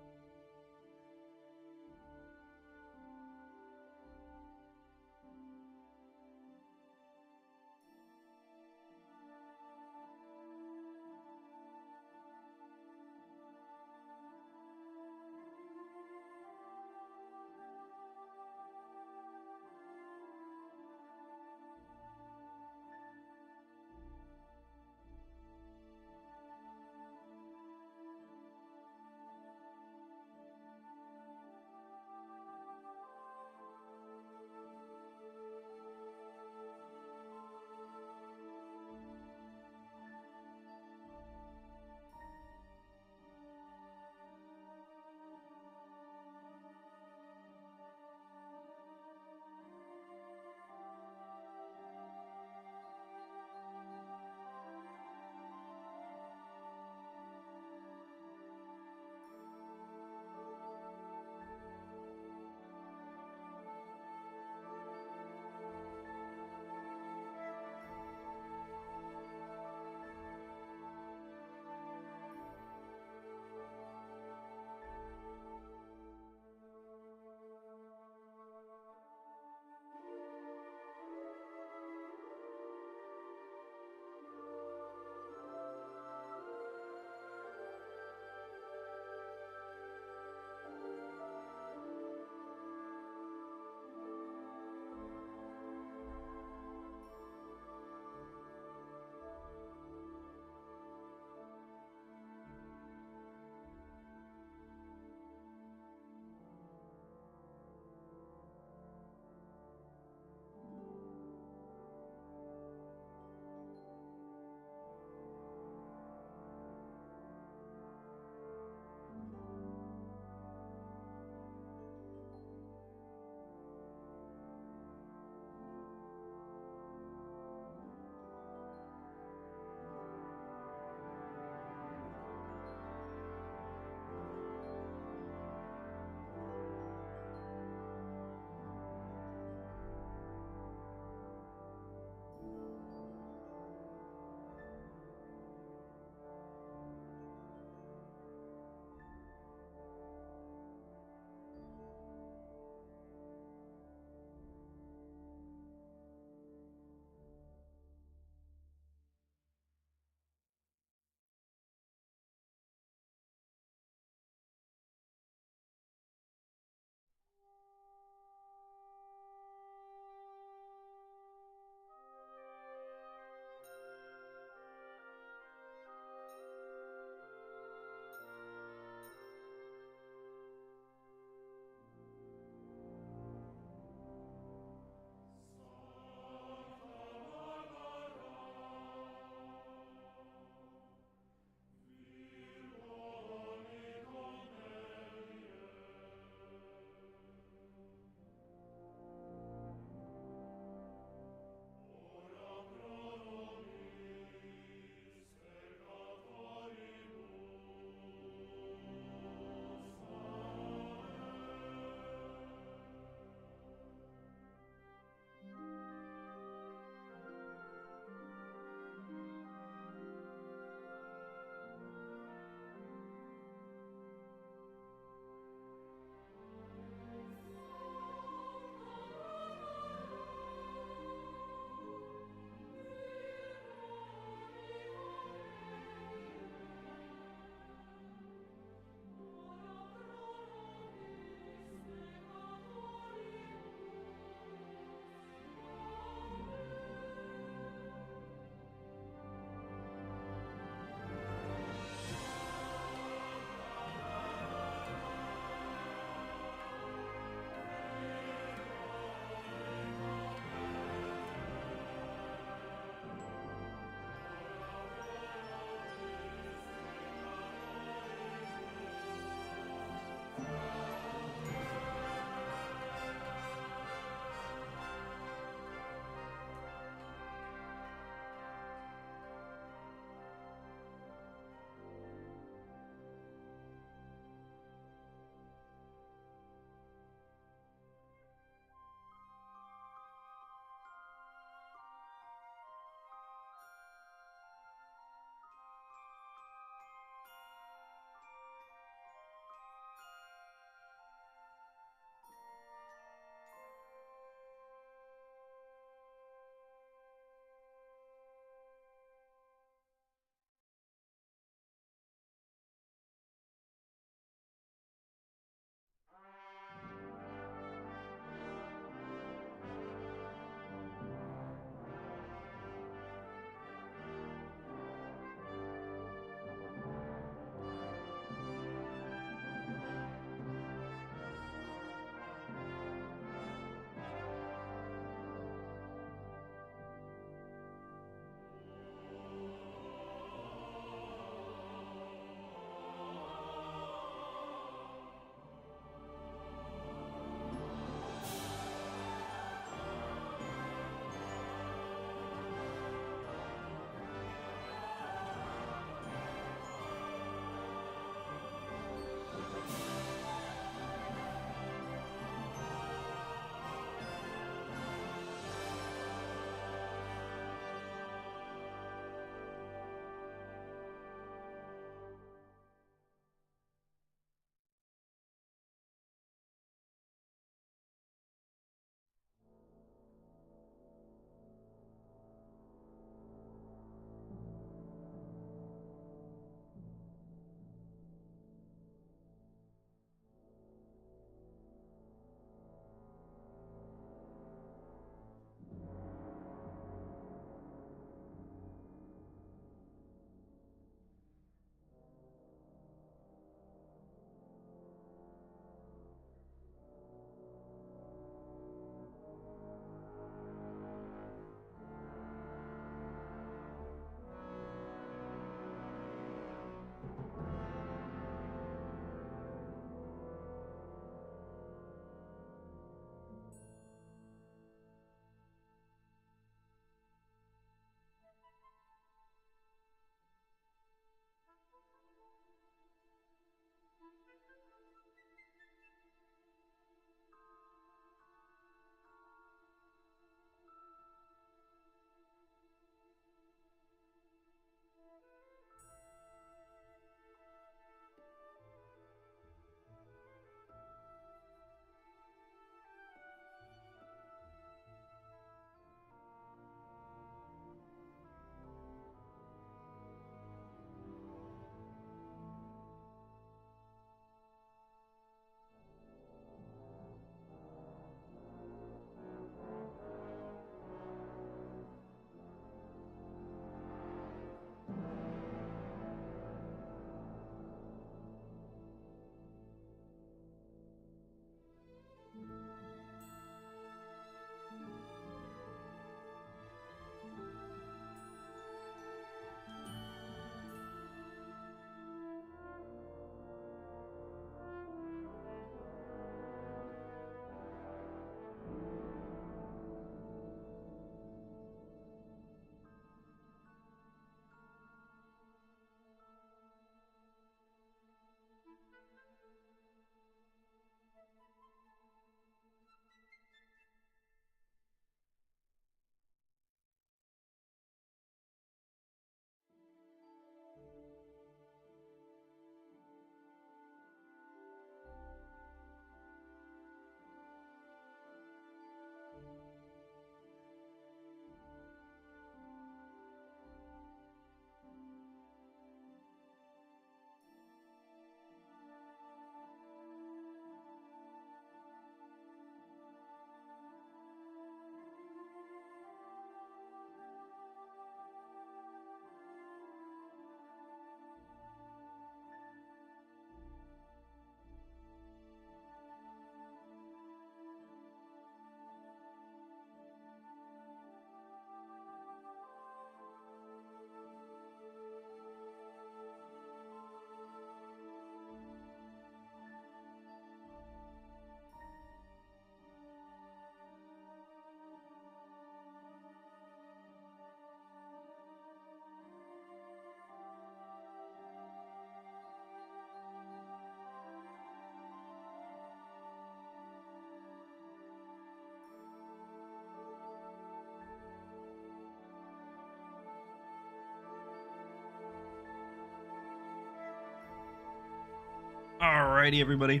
Alrighty, everybody.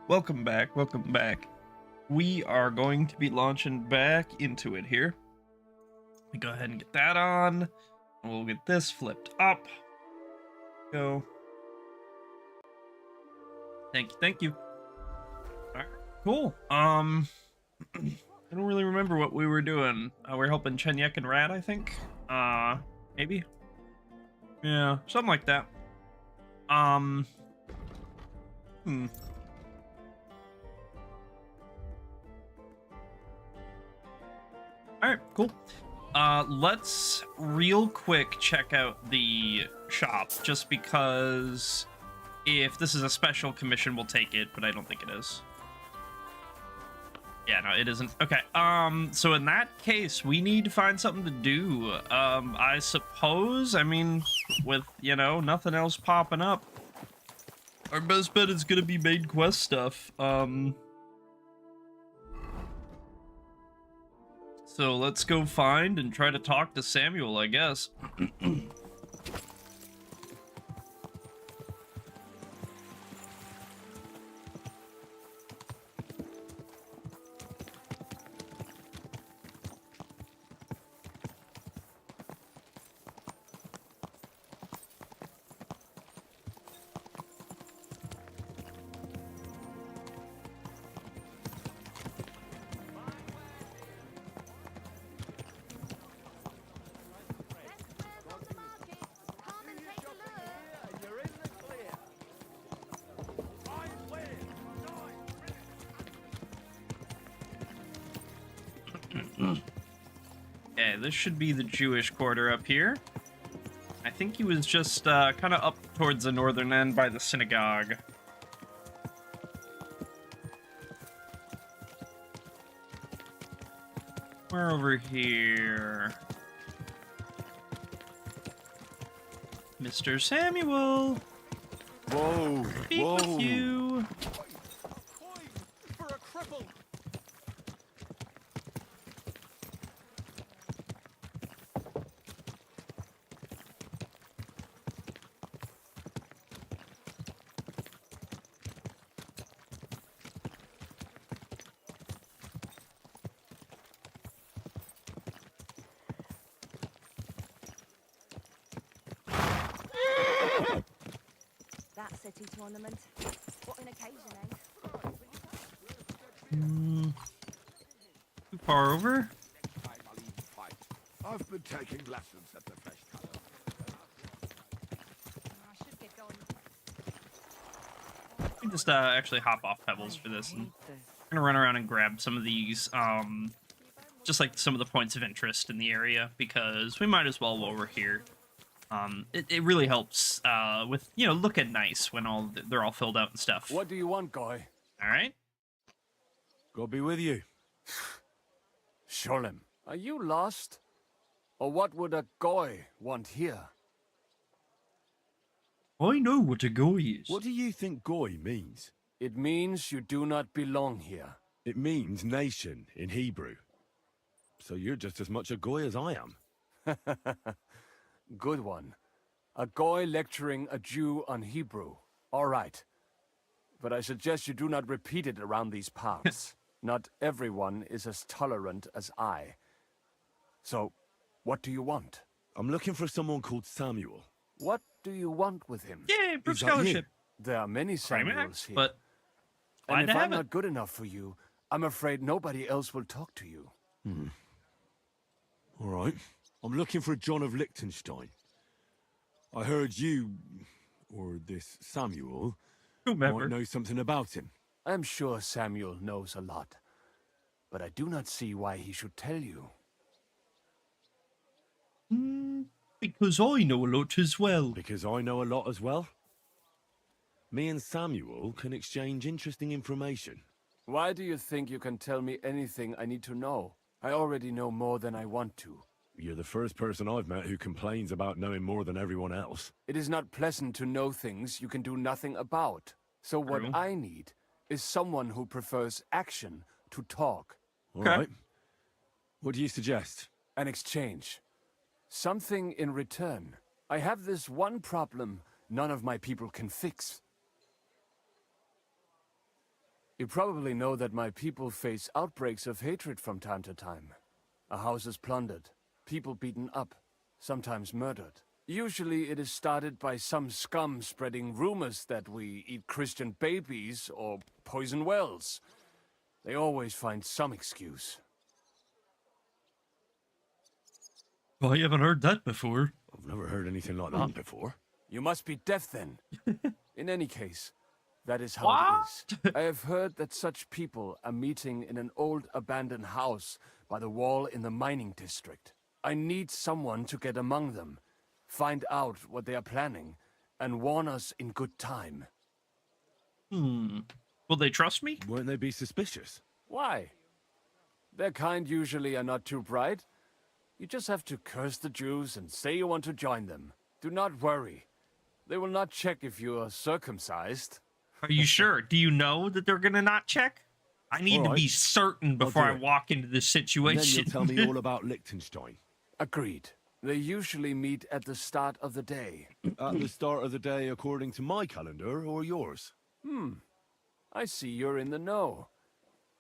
Welcome back. Welcome back. We are going to be launching back into it here. Let me go ahead and get that on. And we'll get this flipped up. Go. Thank you. Thank you. Alright, cool. I don't really remember what we were doing. We're helping Chenyek and Rad, I think. Maybe? Yeah, something like that. Alright, cool. Let's real quick check out the shop, just because if this is a special commission, we'll take it, but I don't think it is. Yeah, no, it isn't. Okay, so in that case, we need to find something to do. I suppose, I mean, with, you know, nothing else popping up, our best bet is gonna be main quest stuff. So let's go find and try to talk to Samuel, I guess. Okay, this should be the Jewish quarter up here. I think he was just kind of up towards the northern end by the synagogue. We're over here. Mr. Samuel! Whoa! Speak with you! For a cripple! That city tournament. What an occasion, eh? Too far over? I've been taking lessons at the flesh color. Let me just actually hop off Pebbles for this, and I'm gonna run around and grab some of these, just like some of the points of interest in the area, because we might as well while we're here. It really helps with, you know, looking nice when they're all filled out and stuff. What do you want, guy? All right. God be with you. Sholem, are you lost? Or what would a goy want here? I know what a goy is. What do you think goy means? It means you do not belong here. It means nation in Hebrew. So you're just as much a goy as I am. Good one. A goy lecturing a Jew on Hebrew. All right. But I suggest you do not repeat it around these parts. Not everyone is as tolerant as I. So, what do you want? I'm looking for someone called Samuel. What do you want with him? Yay, Brooke Scholarship. There are many Samuels here. But and if to have I'm it. not good enough for you, I'm afraid nobody else will talk to you. All right. I'm looking for John of Liechtenstein. I heard you, or this Samuel, might know something about him. I'm sure Samuel knows a lot. But I do not see why he should tell you. Because I know a lot as well. Because I know a lot as well? Me and Samuel can exchange interesting information. Why do you think you can tell me anything I need to know? I already know more than I want to. You're the first person I've met who complains about knowing more than everyone else. It is not pleasant to know things you can do nothing about. So what True. I need is someone who prefers action to talk. All right. What do you suggest? An exchange. Something in return. I have this one problem none of my people can fix. You probably know that my people face outbreaks of hatred from time to time. A house is plundered, people beaten up, sometimes murdered. Usually it is started by some scum spreading rumors that we eat Christian babies or poison wells. They always find some excuse. Well, I haven't heard that before. I've never heard anything like that before. You must be deaf then. In any case, that is how it is. I have heard that such people are meeting in an old abandoned house by the wall in the mining district. I need someone to get among them, find out what they are planning, and warn us in good time. Will they trust me? Won't they be suspicious? Why? Their kind usually are not too bright. You just have to curse the Jews and say you want to join them. Do not worry. They will not check if you are circumcised. Are you sure? Do you know that they're gonna not check? I need to be certain before I walk into this situation. And then you'll tell me all about Liechtenstein. Agreed. They usually meet at the start of the day. At the start of the day according to my calendar or yours? I see you're in the know.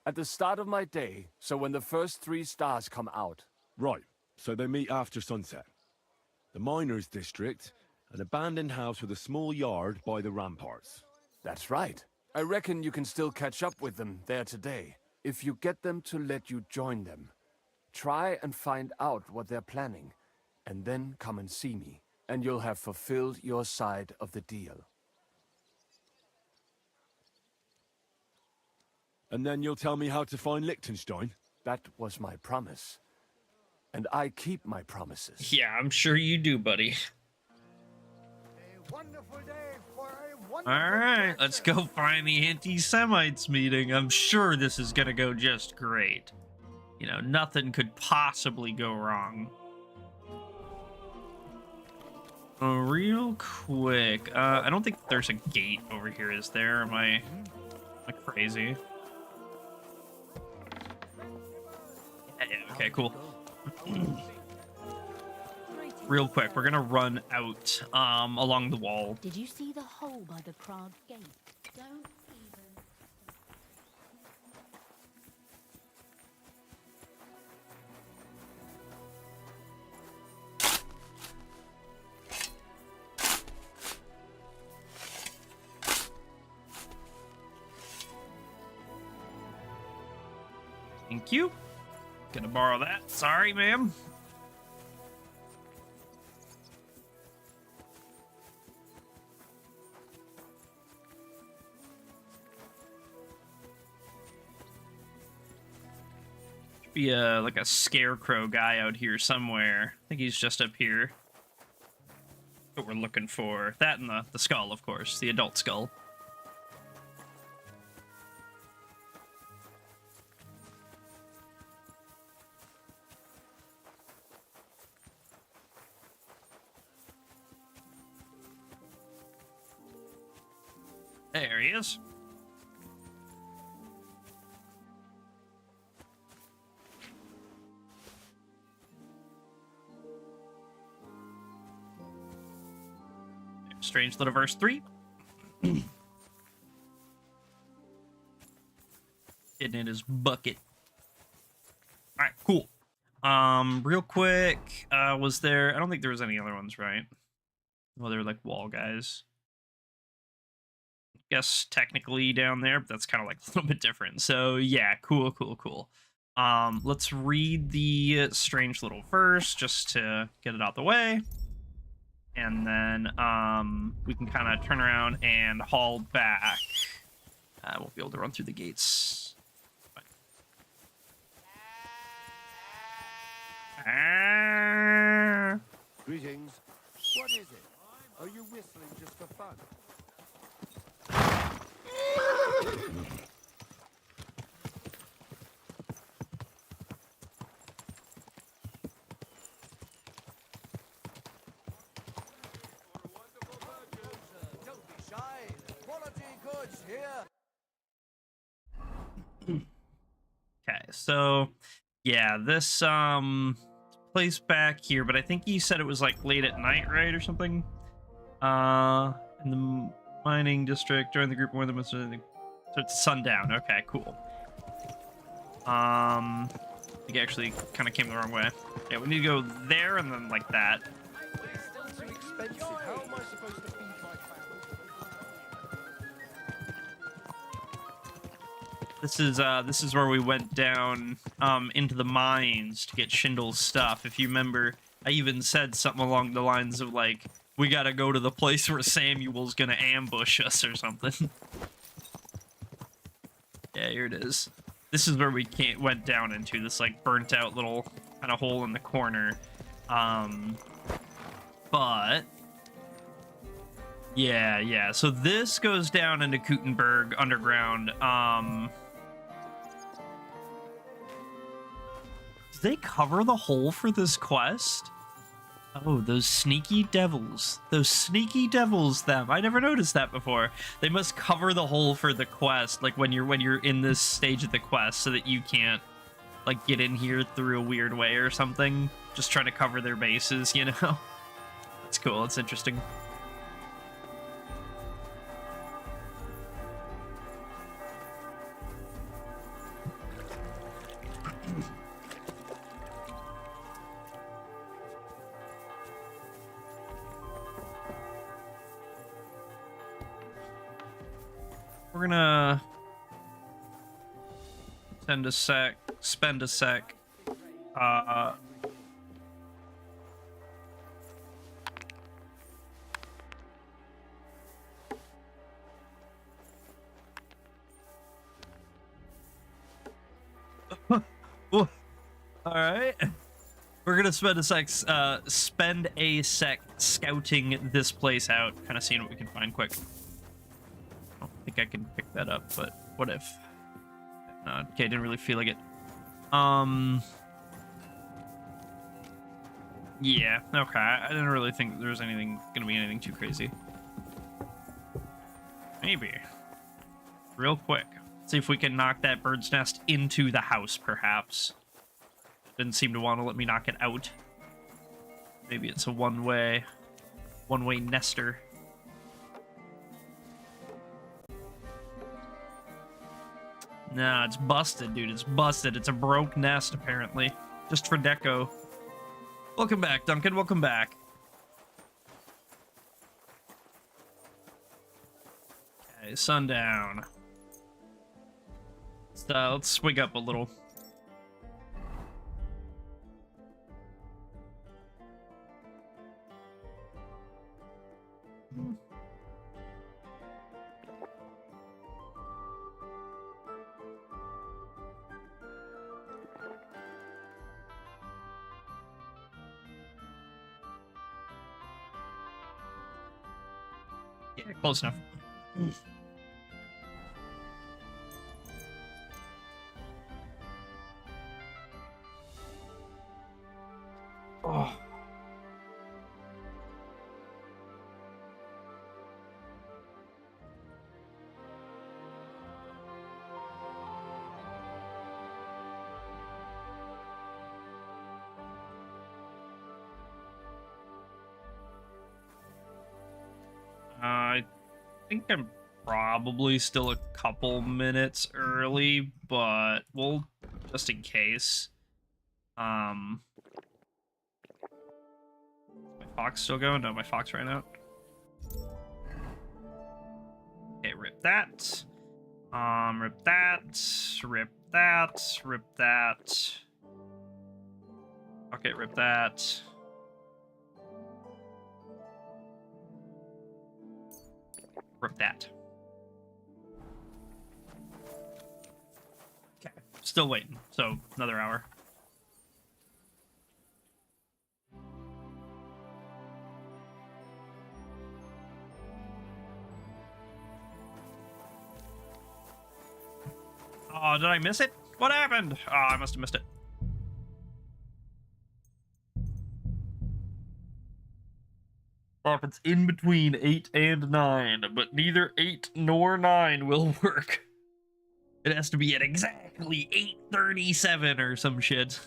At the start of my day, so when the first 3 stars come out. Right, so they meet after sunset. The miners' district, an abandoned house with a small yard by the ramparts. That's right. I reckon you can still catch up with them there today, if you get them to let you join them. Try and find out what they're planning, and then come and see me, and you'll have fulfilled your side of the deal. And then you'll tell me how to find Liechtenstein? That was my promise. And I keep my promises. Yeah, I'm sure you do, buddy. Alright, let's go find the anti-Semites meeting. I'm sure this is gonna go just great. You know, nothing could possibly go wrong. Real quick, I don't think there's a gate over here, is there? Am I crazy? Yeah, okay, cool. Real quick, we're gonna run out along the wall. Did you see the hole by the Prague gate? Don't even. Thank you. Gonna borrow that. Sorry, ma'am. Be like a scarecrow guy out here somewhere. I think he's just up here. What we're looking for. That and the skull, of course. The adult skull. There he is. Strange Little Verse 3. Hidden in his bucket. Alright, cool. Real quick, was there... I don't think there was any other ones, right? Well, they're like wall guys. Guess technically down there, but that's kind of like a little bit different. So yeah, cool. Let's read the Strange Little Verse just to get it out the way. And then we can kind of turn around and haul back. I won't be able to run through the gates. Greetings. What is it? Are you whistling just for fun? Don't be shy. Quality goods here. Okay, so yeah, this place back here, but I think he said it was like late at night, right, or something? In the mining district, join the group more than So it's sundown. Okay, cool. I think I actually kind of came the wrong way. Yeah, we need to go there and then like that. It's still too expensive. How am I supposed to feed my family? This is where we went down into the mines to get Schindle's stuff. If you remember, I even said something along the lines of like, we gotta go to the place where Samuel's gonna ambush us or something. Yeah, here it is. This is where we went down into this like burnt out little kind of hole in the corner. But yeah. So this goes down into Kuttenberg underground. Did they cover the hole for this quest? Oh, those sneaky devils. Those sneaky devils, them. I never noticed that before. They must cover the hole for the quest, like when you're in this stage of the quest, so that you can't, like, get in here through a weird way or something. Just trying to cover their bases, you know? It's cool, it's interesting. We're gonna spend a sec. All right. We're gonna spend a sec scouting this place out, kind of seeing what we can find quick. I don't think I can pick that up, but what if? Okay, didn't really feel like it. Yeah, okay. I didn't really think there was gonna be anything too crazy. Maybe. Real quick. See if we can knock that bird's nest into the house, perhaps. Didn't seem to want to let me knock it out. Maybe it's a one-way nester. Nah, it's busted, dude. It's busted. It's a broke nest, apparently. Just for deco. Welcome back, Duncan. Welcome back. Okay, sundown. Let's swig up a little. Yeah, close enough. Oh. I think I'm probably still a couple minutes early, but we'll just in case. My fox still going? No, my fox ran out. Okay, rip that. Rip that. Rip that. Rip that. Okay, rip that. Rip that. Okay, still waiting. So another hour. Oh, did I miss it? What happened? Oh, I must have missed it. Happens in between 8 and 9, but neither 8 nor 9 will work. It has to be at exactly 8:37 or some shit.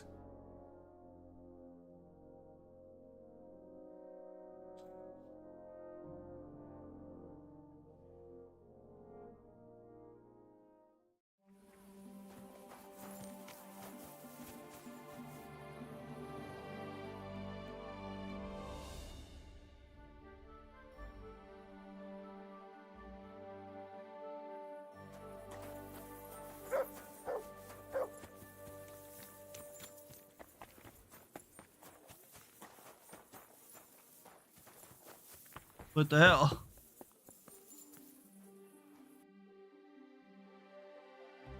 What the hell?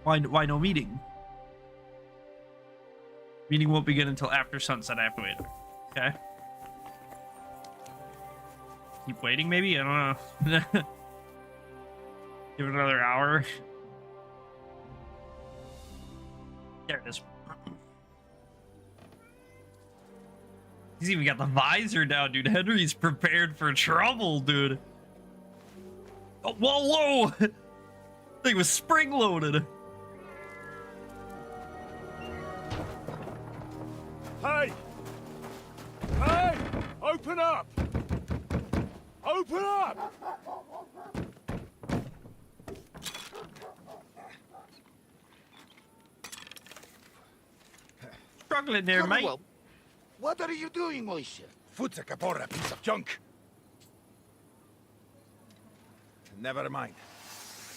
Why no meeting? Meeting won't begin until after sunset. I have to wait. Okay. Keep waiting, maybe? I don't know. Give it another hour. There it is. He's even got the visor down, dude. Henry's prepared for trouble, dude. Oh, whoa! Thing was spring-loaded. Hey! Hey! Open up! Open up! Struggling there, mate. Cromwell, what are you doing, Moishe? Futsa Capora, piece of junk. Never mind.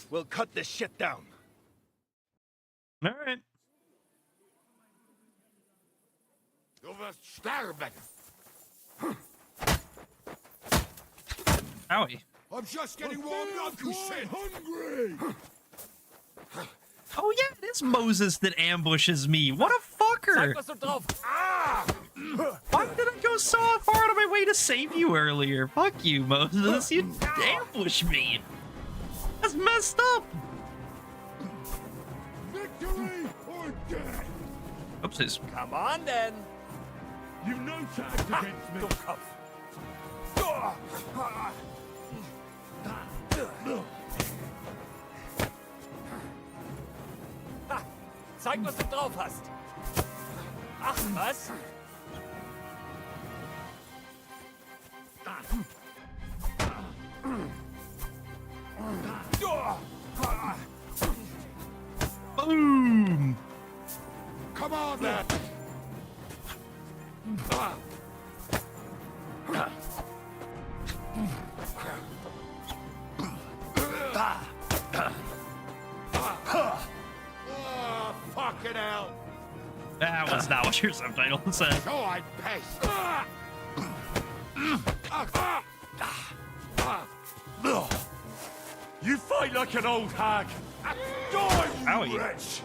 We'll cut this shit down. All right. Du wirst sterben. Howie. I'm just getting warmed up, you shit. Hungry. Oh yeah, it is Moses that ambushes me. What a fucker! Why did I go so far out of my way to save you earlier? Fuck you, Moses. You ambushed me. That's messed up. Victory or death. Oopsies. Come on, then. You've no chance against me. Zeig, was du drauf hast. Ach, was? Boom! Come on, then. Fucking hell. That was not what your subtitle said. So I pest. You fight like an old hag. Die, you Owie. wretch!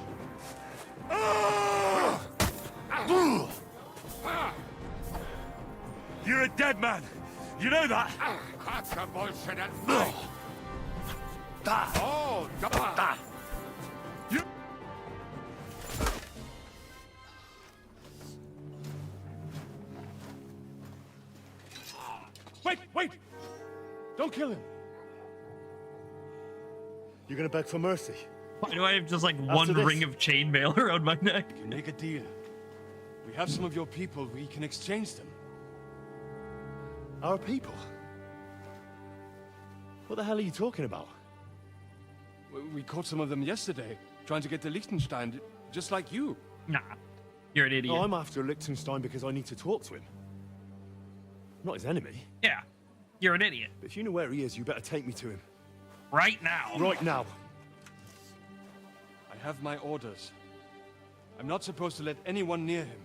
You're a dead man. You know that? That's a bullshit and me. Oh, You... Wait! Don't kill him. You're gonna beg for mercy? Why do I have just like After one this- ring of chainmail around my neck? Make a deal. We have some of your people. We can exchange them. Our people? What the hell are you talking about? We caught some of them yesterday, trying to get to Liechtenstein, just like you. Nah, you're an idiot. No, I'm after Liechtenstein because I need to talk to him. I'm not his enemy. Yeah, you're an idiot. But if you know where he is, you better take me to him. Right now. Right now. I have my orders. I'm not supposed to let anyone near him.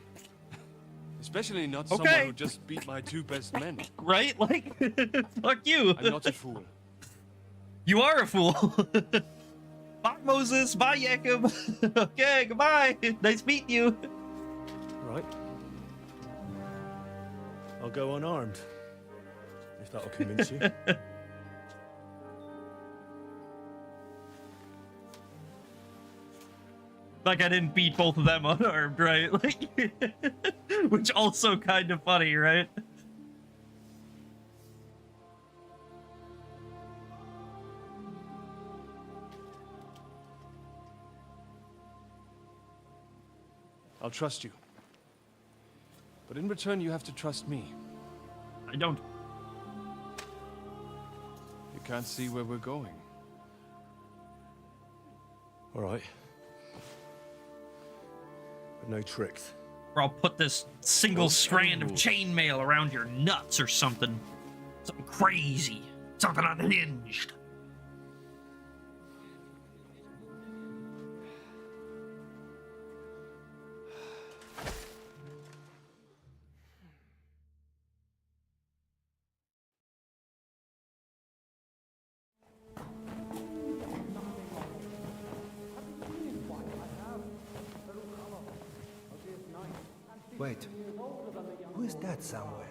Especially not someone Okay. who just beat my two best men. Right? Like, fuck you. I'm not a fool. You are a fool. Bye, Moses. Bye, Jacob. Okay, goodbye. Nice meeting you. Right. I'll go unarmed. If that'll convince you. Like I didn't beat both of them unarmed, right? Like, which also kind of funny, right? I'll trust you. But in return, you have to trust me. I don't. You can't see where we're going. All right. But no tricks. Or I'll put this single strand of chainmail around your nuts or something. Something crazy. Something unhinged. Wait, who is that somewhere?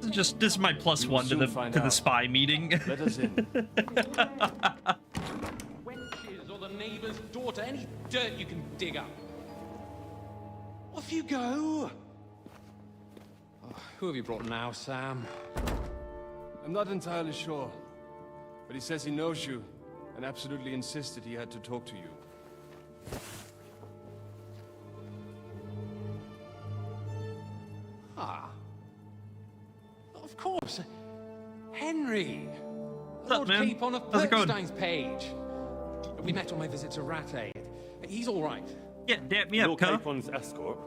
This is my plus one to the spy meeting. Let us in. Wenches or the neighbour's daughter, any dirt you can dig up. Off you go. Oh, who have you brought now, Sam? I'm not entirely sure, but he says he knows you and absolutely insisted he had to talk to you. Ah. Of course. Henry. What's up, Lord man? Capon of How's it going? Perkstein's page. We met on my visit to Rattay. He's all right. Yeah, dap me up, Lord cuh. Capon's escort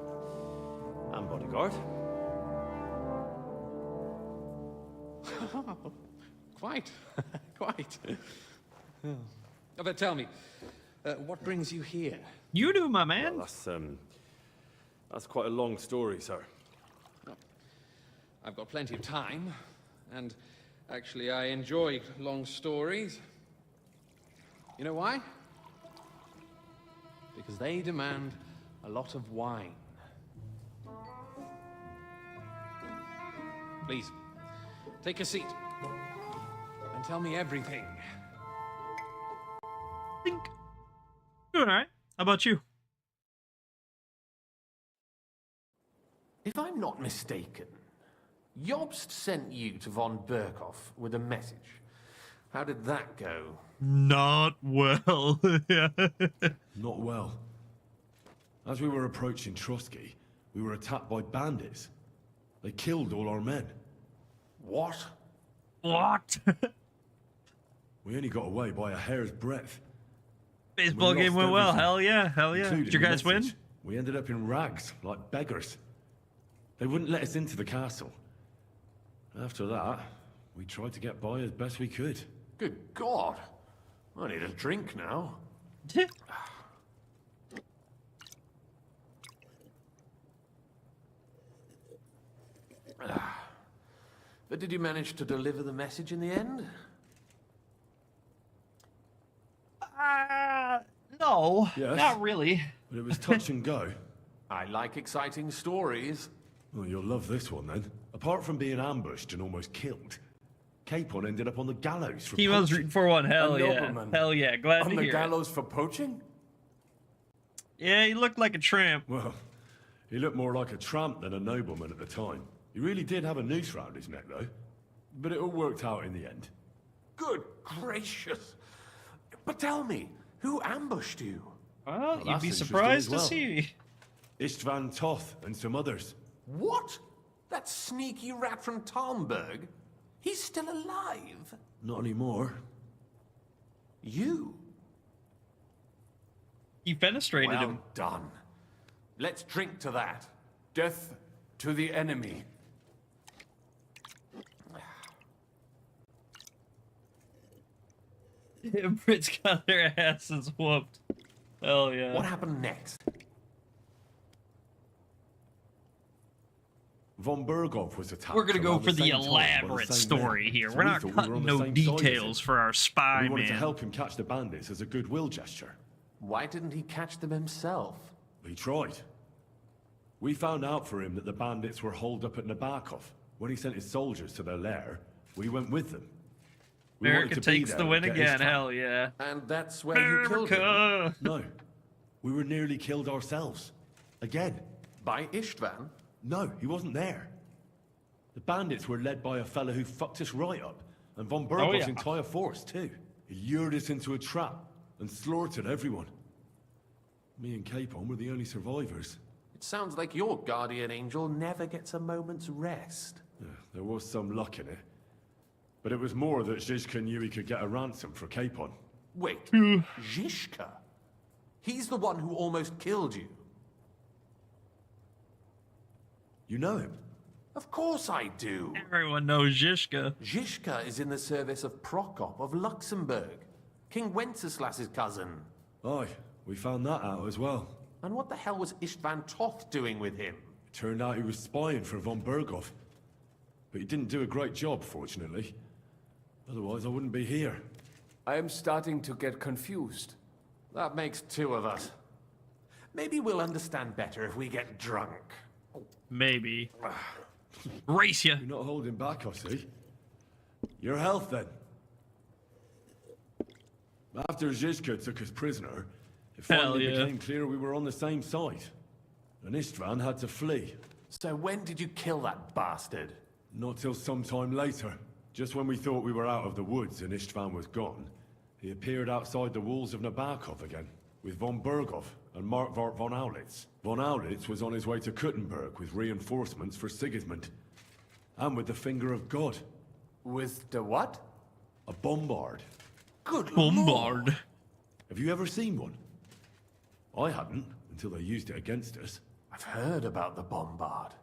and bodyguard. Quite. Quite. Oh, but tell me, what brings you here? You do, my man. Well, that's quite a long story, sir. I've got plenty of time, and actually I enjoy long stories. You know why? Because they demand a lot of wine. Please, take a seat and tell me everything. Doing all right. How about you? If I'm not mistaken, Jobst sent you to von Berkhoff with a message. How did that go? Not well. Yeah. Not well. As we were approaching Trotsky, we were attacked by bandits. They killed all our men. What? What? We only got away by a hair's breadth. Baseball We game lost went well. everything, Hell yeah. Hell yeah. including Did you the guys win? message. We ended up in rags, like beggars. They wouldn't let us into the castle. After that, we tried to get by as best we could. Good God. I need a drink now. But did you manage to deliver the message in the end? No, Yes. not really. But it was touch and go. I like exciting stories. Well, you'll love this one then. Apart from being ambushed and almost killed, Capon ended up on the gallows for He was poaching. rooting for one. Hell A yeah. nobleman. Hell yeah. Glad On to the hear it. gallows for poaching? Yeah, he looked like a tramp. Well, he looked more like a tramp than a nobleman at the time. He really did have a noose round his neck, though. But it all worked out in the end. Good gracious. But tell me, who ambushed you? Well, you'd that's be interesting surprised as well. to see. Istvan Toth and some others. What? That sneaky rat from Talmberg? He's still alive? Not anymore. You? He fenestrated Well him. done. Let's drink to that. Death to the enemy. Brits got their asses whooped. Hell yeah. What happened next? Von Berghoff was attacked. We're gonna go around for the same time by elaborate same story men. here. So We're we not thought we cutting were on no the same side as details him. for our spy We wanted man. to help him catch the bandits as a goodwill gesture. Why didn't he catch them himself? He tried. We found out for him that the bandits were holed up at Nabokov. When he sent his soldiers to their lair, we went with them. We wanted America to be takes there the and win get again. Istvan. Hell yeah. And that's where you killed him? America. No. We were nearly killed ourselves. Again. By Istvan? No, he wasn't there. The bandits were led by a fella who fucked us right up, and von Berghoff's yeah. entire force too. He lured us into a trap and slaughtered everyone. Me and Capon were the only survivors. It sounds like your guardian angel never gets a moment's rest. Yeah, there was some luck in it. But it was more that Zizka knew he could get a ransom for Capon. Wait, Zizka? He's the one who almost killed you. You know him? Of course I do. Everyone knows Zizka. Zizka is in the service of Prokop of Luxembourg, King Wenceslas's cousin. Aye, we found that out as well. And what the hell was Istvan Toth doing with him? Turned out he was spying for von Berghoff. But he didn't do a great job, fortunately. Otherwise, I wouldn't be here. I am starting to get confused. That makes two of us. Maybe we'll understand better if we get drunk. maybe. Race ya. You're not holding back, I see. Your health, then. After Zizka took us prisoner, it finally became clear we were on the same side. And Istvan had to flee. So when did you kill that bastard? Not till some time later. Just when we thought we were out of the woods and Istvan was gone, he appeared outside the walls of Nabokov again, with von Berghoff and Markvart von Aulitz. Von Aulitz was on his way to Kuttenberg with reinforcements for Sigismund. And with the finger of God. With the what? A bombard. Good Bombard. Lord. Have you ever seen one? I hadn't, until they used it against us. I've heard about the bombard.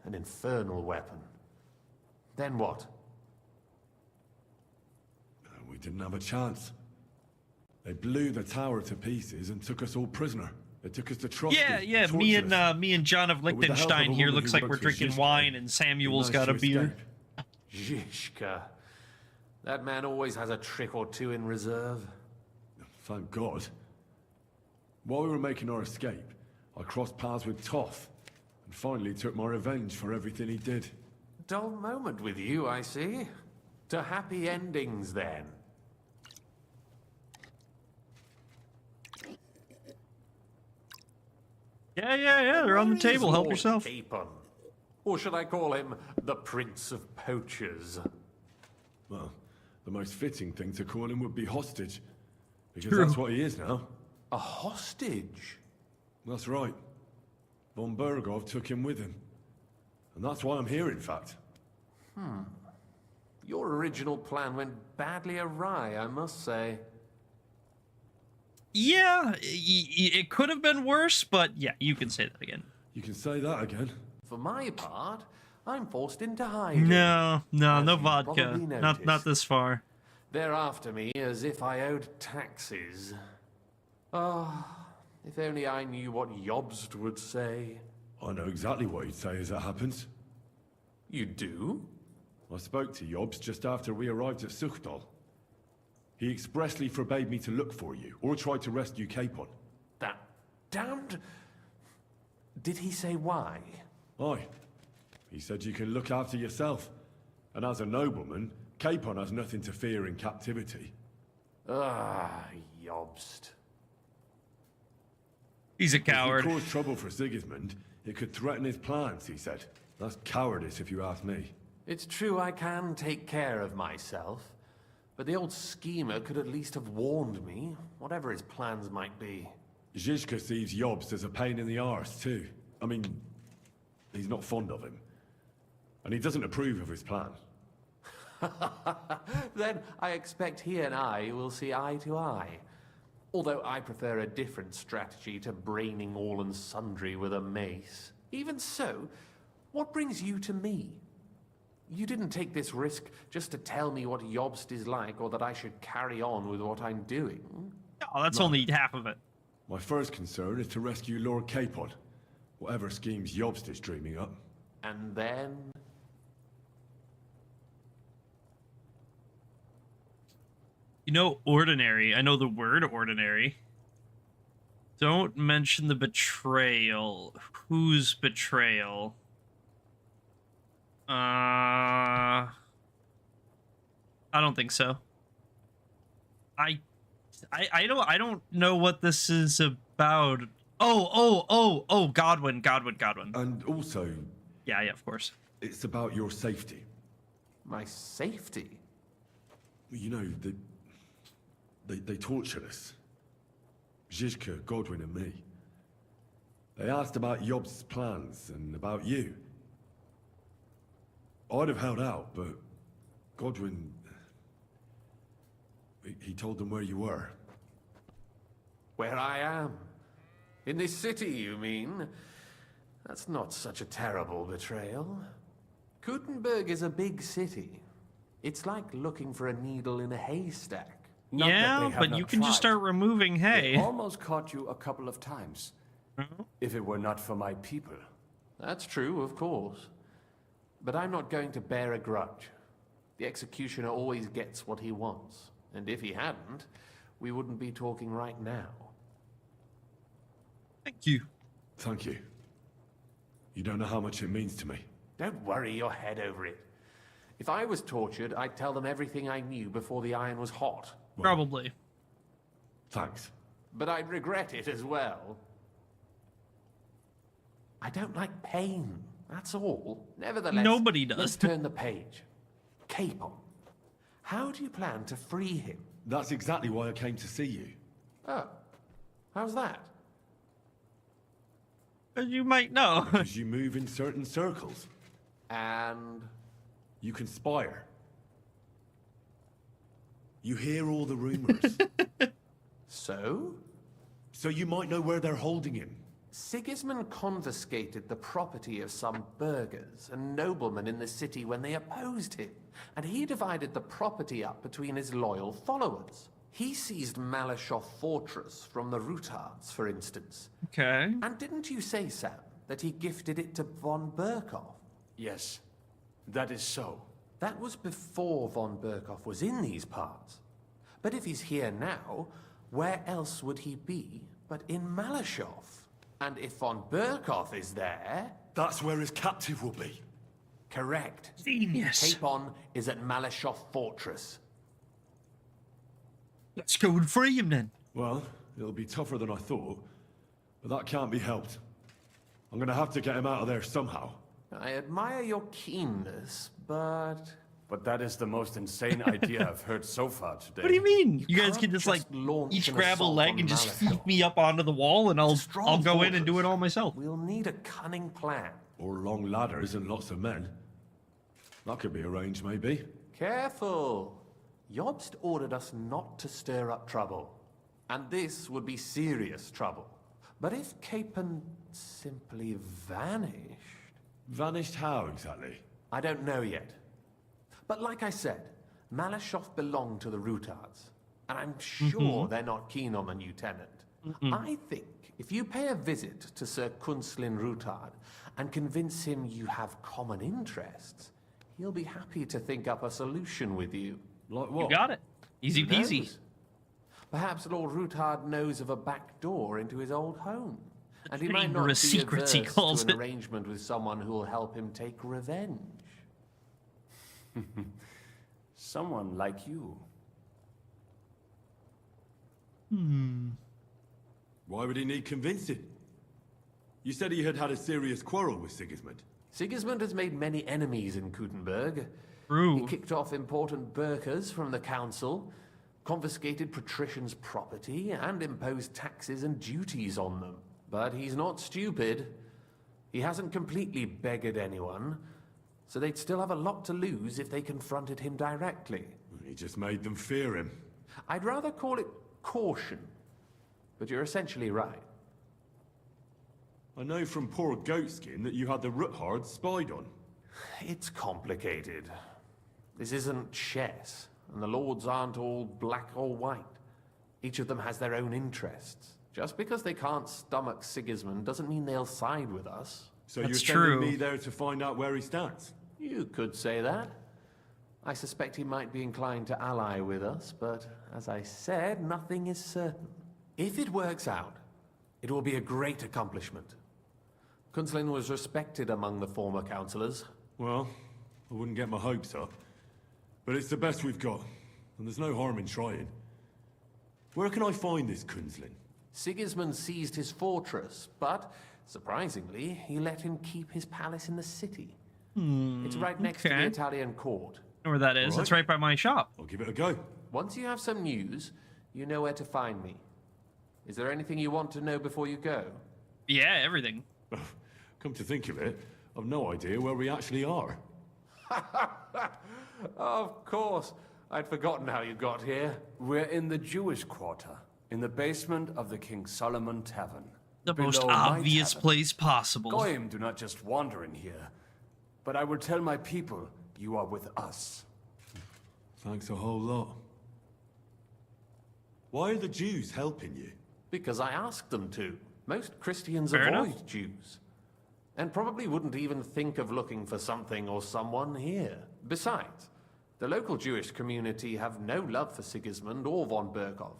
An infernal weapon. Then what? We didn't have a chance. They blew the tower to pieces and took us all prisoner. They took us to Trotsky. Yeah. Me and John of Liechtenstein here looks like we're drinking wine, and Samuel's got a beer. Zizka. That man always has a trick or two in reserve. Thank God. While we were making our escape, I crossed paths with Toth, and finally took my revenge for everything he did. Dull moment with you, I see. To happy endings, then. Yeah, they're on the table. Help yourself. Capon. Or should I call him the Prince of Poachers? Well, the most fitting thing to call him would be hostage. Because True. that's what he is now. A hostage? That's right. Von Berghoff took him with him. And that's why I'm here, in fact. Your original plan went badly awry, I must say. Yeah, it could have been worse, but yeah, you can say that again. You can say that again. For my part, I'm forced into hiding. No you vodka. probably Not noticed. this far. They're after me as if I owed taxes. If only I knew what Jobst would say. I know exactly what he'd say as it happens. You do? I spoke to Jobst just after we arrived at Suchdal. He expressly forbade me to look for you, or try to rescue Capon. That damned... Did he say why? Aye. He said you can look after yourself. And as a nobleman, Capon has nothing to fear in captivity. Jobst. He's a coward. If it caused trouble for Sigismund, it could threaten his plans, he said. That's cowardice, if you ask me. It's true I can take care of myself, but the old schemer could at least have warned me, whatever his plans might be. Zizka sees Jobst as a pain in the arse, too. I mean, he's not fond of him. And he doesn't approve of his plan. Then I expect he and I will see eye to eye. Although I prefer a different strategy to braining all and sundry with a mace. Even so, what brings you to me? You didn't take this risk just to tell me what Jobst is like, or that I should carry on with what I'm doing. Oh, that's only half of it. My first concern is to rescue Lord Capon. Whatever schemes Jobst is dreaming up. And then... You know, ordinary. I know the word ordinary. Don't mention the betrayal. Whose betrayal? I don't think so. I don't know what this is about. Oh, Godwin. And also... Yeah, of course. It's about your safety. My safety? You know, they tortured us. Zizka, Godwin and me. They asked about Jobst's plans and about you. I'd have held out, but Godwin... He told them where you were. Where I am? In this city, you mean? That's not such a terrible betrayal. Kuttenberg is a big city. It's like looking for a needle in a haystack. Not that Yeah, they have but not you can just tried. start removing hay. They almost caught you a couple of times. If it were not for my people. That's true, of course. But I'm not going to bear a grudge. The executioner always gets what he wants. And if he hadn't, we wouldn't be talking right now. Thank you. Thank you. You don't know how much it means to me. Don't worry your head over it. If I was tortured, I'd tell them everything I knew before the iron was hot. Probably. Thanks. But I'd regret it as well. I don't like pain, that's all. Nevertheless, nobody does. Let's turn the page. Capon. How do you plan to free him? That's exactly why I came to see you. Oh, how's that? As you might know. Because you move in certain circles. And? You conspire. You hear all the rumors. So? So you might know where they're holding him. Sigismund confiscated the property of some burghers and noblemen in the city when they opposed him, and he divided the property up between his loyal followers. He seized Malashov Fortress from the Rutards, for instance. Okay. And didn't you say, Sam, that he gifted it to von Berkov? Yes, that is so. That was before von Berkov was in these parts. But if he's here now, where else would he be but in Malashov? And if von Berkov is there... That's where his captive will be. Correct. Genius. Capon is at Malashov Fortress. Let's go and free him then. Well, it'll be tougher than I thought, but that can't be helped. I'm gonna have to get him out of there somehow. I admire your keenness, but... But that is the most insane idea I've heard so far today. What do you mean? You guys can just like launch each an grab a assault leg on and just Malashov. feed me up onto the wall, and I'll go in and do it all myself. We'll need a cunning plan. Or long ladders and lots of men. That could be arranged, maybe. Careful. Jobst ordered us not to stir up trouble. And this would be serious trouble. But if Capon simply vanished... Vanished how, exactly? I don't know yet. But like I said, Malashov belonged to the Rutards. And I'm sure they're not keen on the new tenant. I think if you pay a visit to Sir Kunslin Rutard and convince him you have common interests, he'll be happy to think up a solution with you. Like what? You got it. Easy Who peasy. knows? Perhaps Lord Rutard knows of a back door into his old home. And he might not be Dangerous secrets, he averse calls to an it. arrangement with someone who will help him take revenge. Someone like you. Why would he need convincing? You said he had had a serious quarrel with Sigismund. Sigismund has made many enemies in Kuttenberg. True. He kicked off important burghers from the council, confiscated patricians' property, and imposed taxes and duties on them. But he's not stupid. He hasn't completely beggared anyone, so they'd still have a lot to lose if they confronted him directly. He just made them fear him. I'd rather call it caution, but you're essentially right. I know from poor Goatskin that you had the Ruthards spied on. It's complicated. This isn't chess, and the lords aren't all black or white. Each of them has their own interests. Just because they can't stomach Sigismund doesn't mean they'll side with us. So That's you're sending true. me there to find out where he stands? You could say that. I suspect he might be inclined to ally with us, but as I said, nothing is certain. If it works out, it will be a great accomplishment. Kunslin was respected among the former councillors. Well, I wouldn't get my hopes up. But it's the best we've got, and there's no harm in trying. Where can I find this Kunslin? Sigismund seized his fortress, but, surprisingly, he let him keep his palace in the city. It's right next to the okay. Italian court. Know where that is? Right. It's right by my shop. I'll give it a go. Once you have some news, you know where to find me. Is there anything you want to know before you go? Yeah, everything. Come to think of it, I've no idea where we actually are. Of course. I'd forgotten how you got here. We're in the Jewish quarter, in the basement of the King Solomon Tavern. The most Below my obvious tavern. place possible. Goyim do not just wander in here. But I will tell my people you are with us. Thanks a whole lot. Why are the Jews helping you? Because I asked them to. Most Christians Fair avoid enough. Jews. And probably wouldn't even think of looking for something or someone here. Besides, the local Jewish community have no love for Sigismund or von Berkov.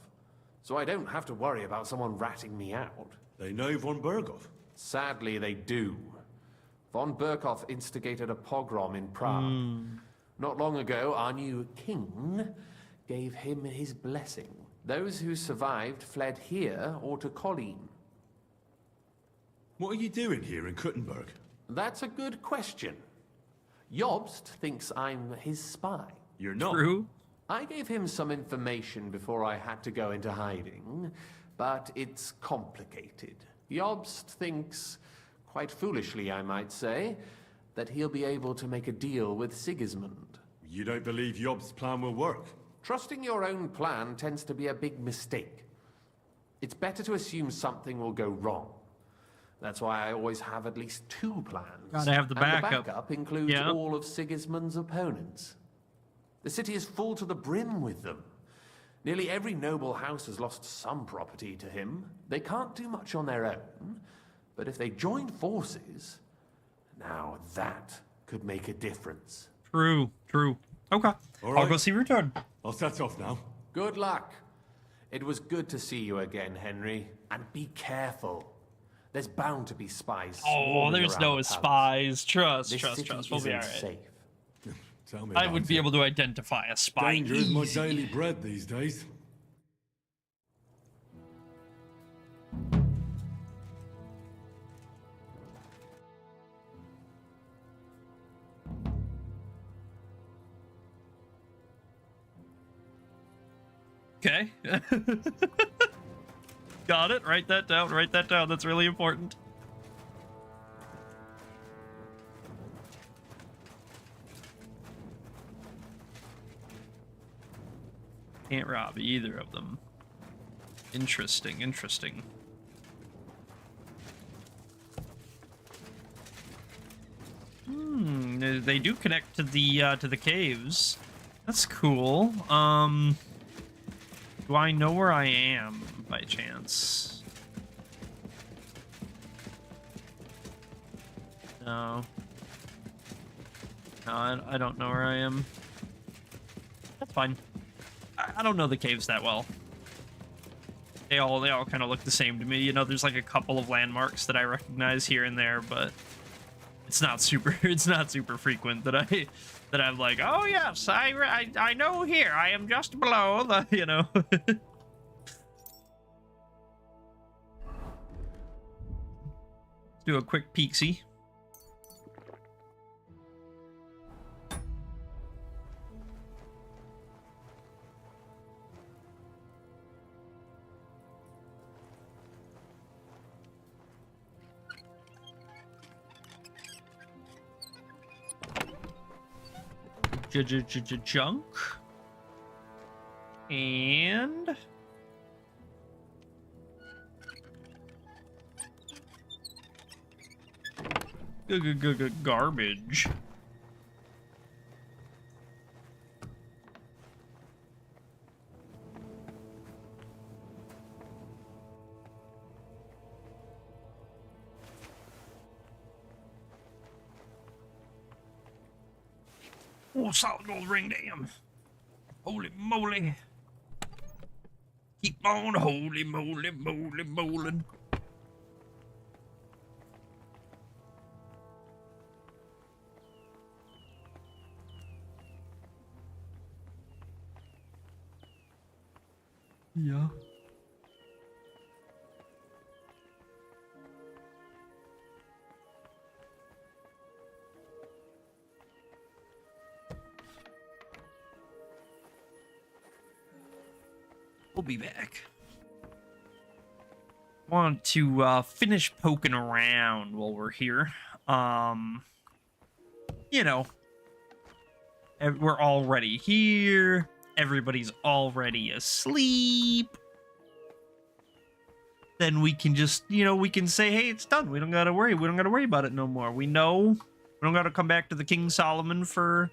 So I don't have to worry about someone ratting me out. They know von Berkov. Sadly, they do. Von Berkhoff instigated a pogrom in Prague. Not long ago, our new king gave him his blessing. Those who survived fled here or to Kolin. What are you doing here in Kuttenberg? That's a good question. Jobst thinks I'm his spy. You're not. True. I gave him some information before I had to go into hiding, but it's complicated. Jobst thinks, quite foolishly I might say, that he'll be able to make a deal with Sigismund. You don't believe Jobst's plan will work? Trusting your own plan tends to be a big mistake. It's better to assume something will go wrong. That's why I always have at least 2 plans. Gotta have the backup. And the backup includes all of Sigismund's opponents. The city is full to the brim with them. Nearly every noble house has lost some property to him. They can't do much on their own, but if they join forces, now that could make a difference. True. Okay. I'll go see Return. I'll set off now. Good luck. It was good to see you again, Henry. And be careful. There's bound to be spies. Oh, there's around no the palace. spies. Trust. This city We'll be isn't all right. safe. Tell me I about would be it. able to identify a spy. Danger is my easy. daily bread these days. Okay. Got it. Write that down. Write that down. That's really important. Can't rob either of them. Interesting. They do connect to the caves. That's cool. Do I know where I am by chance? No. No, I don't know where I am. That's fine. I don't know the caves that well. They all kind of look the same to me. You know, there's like a couple of landmarks that I recognize here and there, but it's not super frequent that I'm like, oh yes, I know here. I am just below the, you know. Let's do a quick peek-see. Junk. And garbage. Oh, solid gold ring, damn. Holy moly. Keep on holy moly, moly. Yeah. We'll be back. Want to finish poking around while we're here. You know, we're already here. Everybody's already asleep. Then we can just, you know, we can say, hey, it's done. We don't gotta worry. We don't gotta worry about it no more. We know. We don't gotta come back to the King Solomon for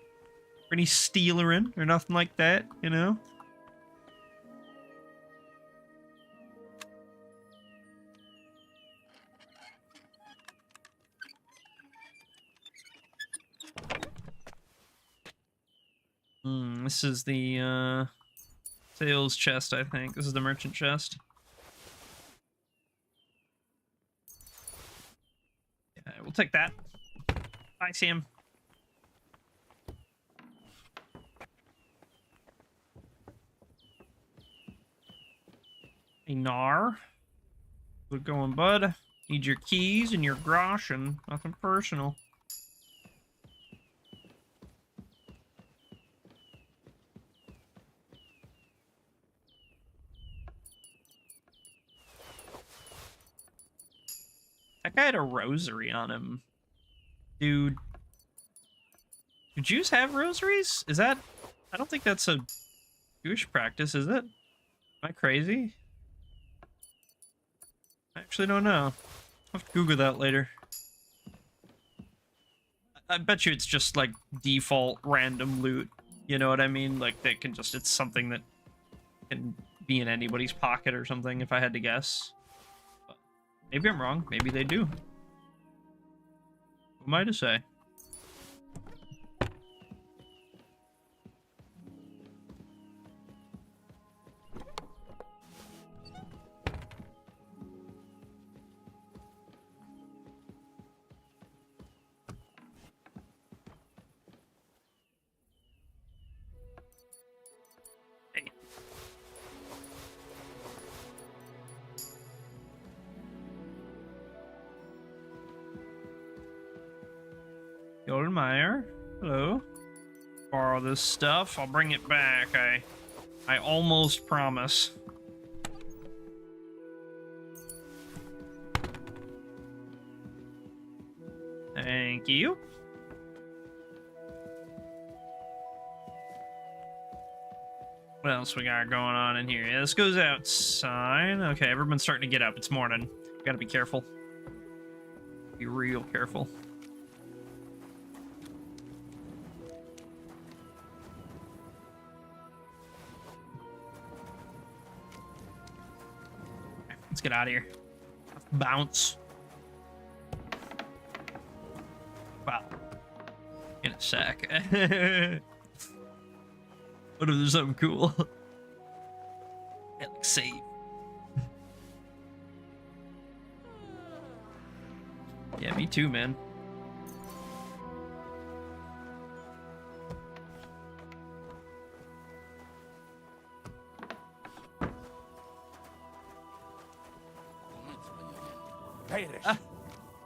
any stealering or nothing like that, you know? This is the sales chest, I think. This is the merchant chest. Yeah, we'll take that. I see him. Hey, Nar. Good going, bud. Need your keys and your groschen. Nothing personal. That guy had a rosary on him. Dude. Do Jews have rosaries? Is that... I don't think that's a Jewish practice, is it? Am I crazy? I actually don't know. I'll have to Google that later. I bet you it's just like default random loot. You know what I mean? Like they can just... It's something that can be in anybody's pocket or something, if I had to guess. But maybe I'm wrong. Maybe they do. Who am I to say? Goldenmeyer, hello. Borrow this stuff. I'll bring it back. I almost promise. Thank you. What else we got going on in here? Yeah, this goes outside. Okay, everyone's starting to get up. It's morning. Gotta be careful. Be real careful. Let's get out of here. Bounce. Wow. In a sec. What if there's something cool? Yeah, like save. Yeah, me too, man.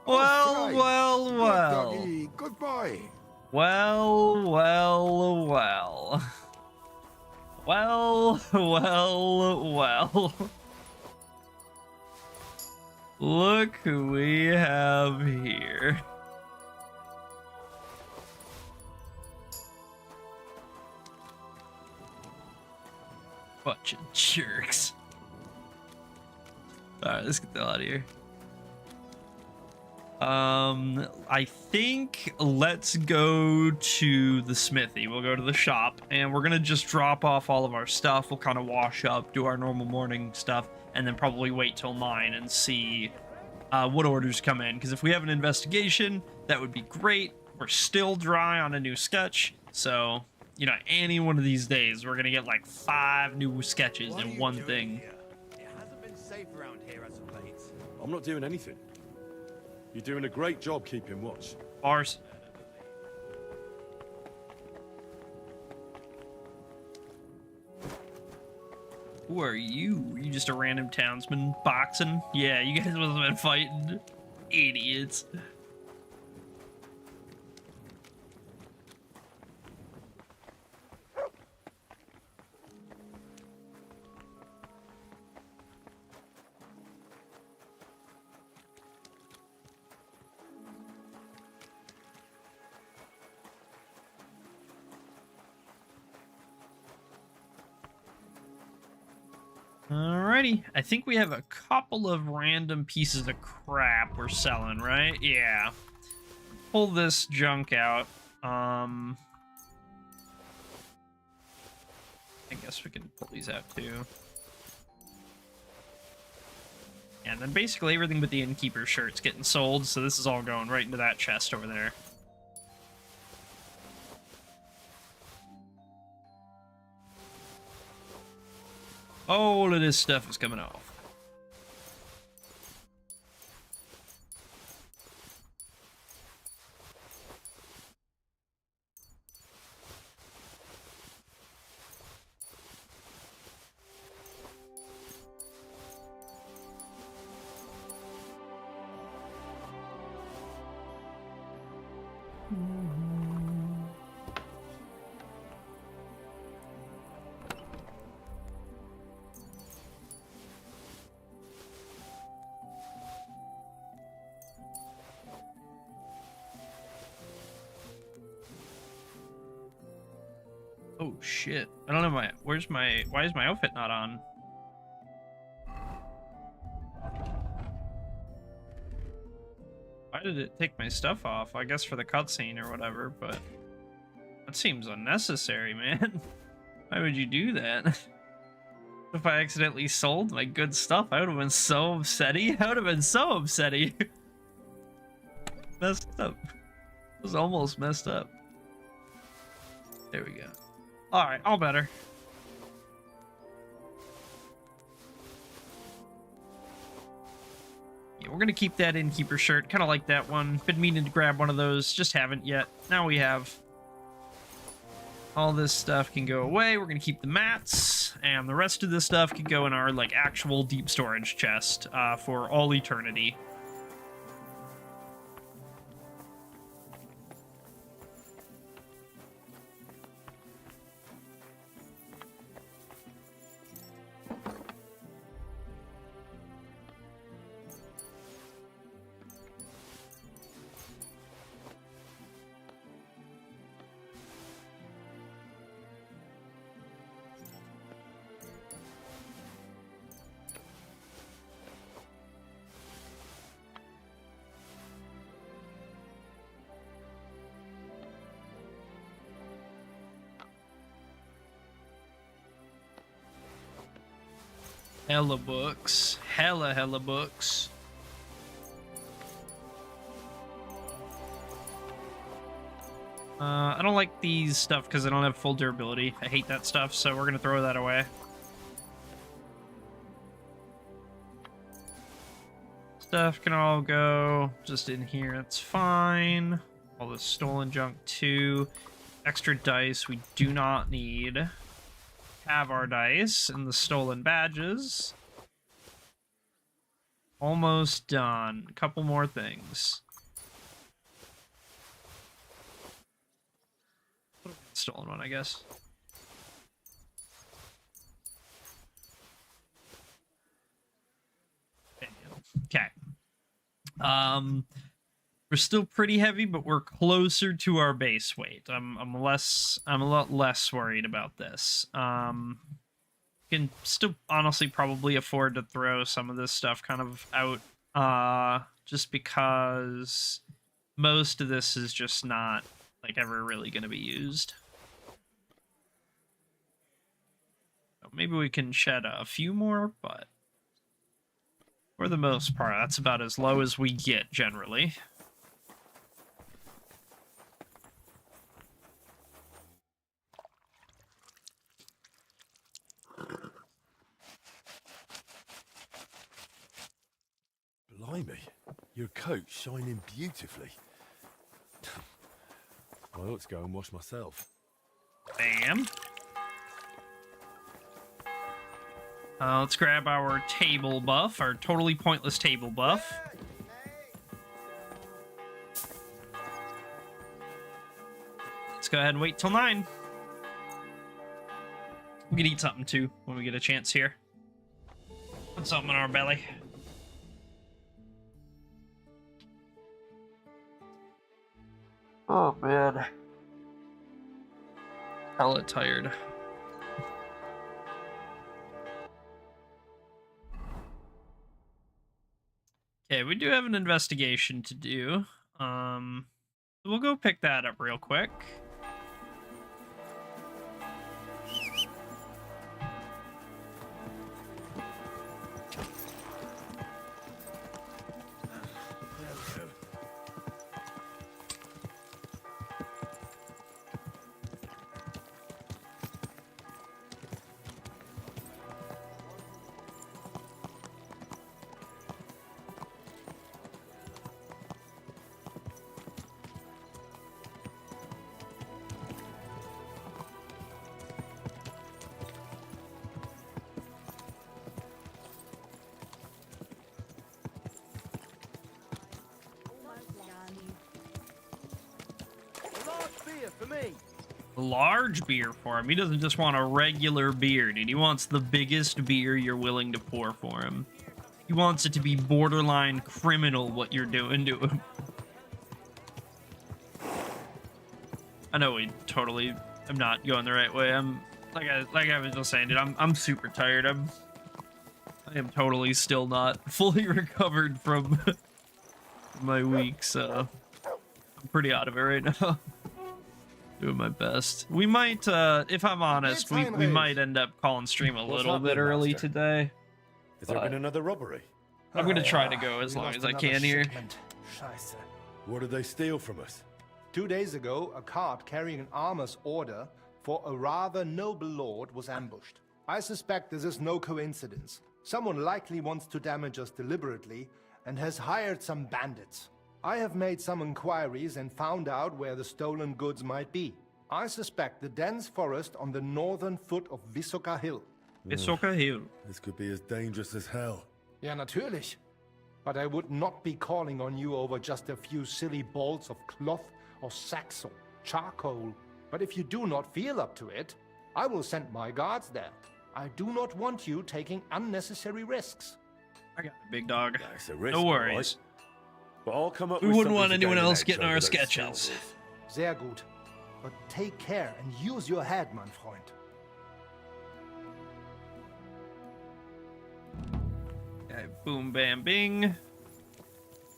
Well, well, well. Good doggy. Good boy. Well, well, well. Well, well, well. Look who we have here. Bunch of jerks. Alright, let's get the hell out of here. I think let's go to the smithy. We'll go to the shop and we're gonna just drop off all of our stuff. We'll kind of wash up, do our normal morning stuff, and then probably wait till 9 and see what orders come in. Because if we have an investigation, that would be great. We're still dry on a new sketch, so you know, any one of these days we're gonna get like 5 new sketches in one thing. It hasn't been safe around here as of late. I'm not doing anything. You're doing a great job keeping watch. Ours. Who are you? Are you just a random townsman boxing? Yeah, you guys must have been fighting. Idiots. Alrighty, I think we have a couple of random pieces of crap we're selling, right? Yeah. Pull this junk out. I guess we can pull these out too. And then basically everything but the innkeeper shirt's getting sold, so this is all going right into that chest over there. All of this stuff is coming off. Oh shit. I don't know why is my outfit not on? Why did it take my stuff off? I guess for the cutscene or whatever, but that seems unnecessary, man. Why would you do that? If I accidentally sold my good stuff, I would have been so upsetty. I would have been so upsetty. Messed up. It was almost messed up. There we go. Alright, all better. Yeah, we're gonna keep that innkeeper shirt. Kind of like that one. Been meaning to grab one of those, just haven't yet. Now we have. All this stuff can go away. We're gonna keep the mats, and the rest of this stuff can go in our like actual deep storage chest for all eternity. Hella books. Hella books. I don't like these stuff because I don't have full durability. I hate that stuff, so we're gonna throw that away. Stuff can all go just in here, it's fine. All this stolen junk too. Extra dice we do not need. Have our dice and the stolen badges. Almost done. A couple more things. Stolen one, I guess. Okay. We're still pretty heavy, but we're closer to our base weight. I'm a lot less worried about this. Can still honestly probably afford to throw some of this stuff kind of out, just because most of this is just not like ever really going to be used. So maybe we can shed a few more, but for the most part, that's about as low as we get generally. Blimey, your coat's shining beautifully. I ought to go and wash myself. Bam. Let's grab our table buff, our totally pointless table buff. Let's go ahead and wait till 9. We can eat something too when we get a chance here. Put something in our belly. Oh man. Hella tired. Okay, we do have an investigation to do. We'll go pick that up real quick. For me. A large beer for him. He doesn't just want a regular beer, dude. He wants the biggest beer you're willing to pour for him. He wants it to be borderline criminal what you're doing to him. I know we totally I'm not going the right way. I'm like I was just saying, dude. I'm super tired. I am totally still not fully recovered from my week, so I'm pretty out of it right now. Doing my best. We might, if I'm honest, we might end up calling stream a little bit early today. Has there been another robbery? I'm gonna try to go as long as I can here. What did they steal from us? 2 days ago, a cart carrying an armor's order for a rather noble lord was ambushed. I suspect this is no coincidence. Someone likely wants to damage us deliberately and has hired some bandits. I have made some inquiries and found out where the stolen goods might be. I suspect the dense forest on the northern foot of Visoka Hill. Visoka Hill. This could be as dangerous as hell. Ja, natürlich. But I would not be calling on you over just a few silly balls of cloth or sacks or charcoal. But if you do not feel up to it, I will send my guards there. I do not want you taking unnecessary risks. I got it, big dog. It's a risk, No worries. But I'll come up We with wouldn't something want to anyone gain an else edge getting over our those sketches. scoundrels. Sehr gut. But take care and use your head, mein Freund. Okay, boom, bam, bing.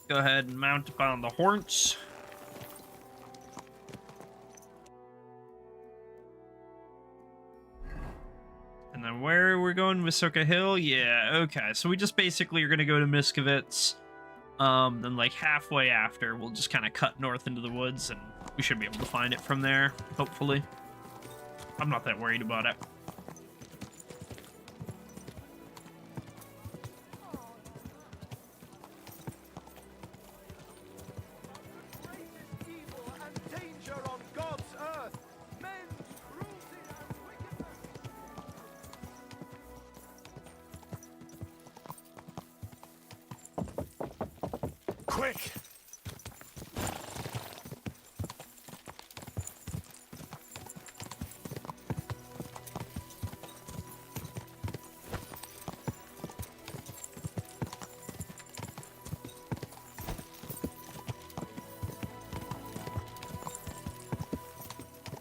Go ahead and mount up on the horns. And then where we're going, Visoka Hill? Yeah, okay. So we just basically are gonna go to Miskovitz. Then like halfway after, we'll just kind of cut north into the woods, and we should be able to find it from there, hopefully. I'm not that worried about it. Quick!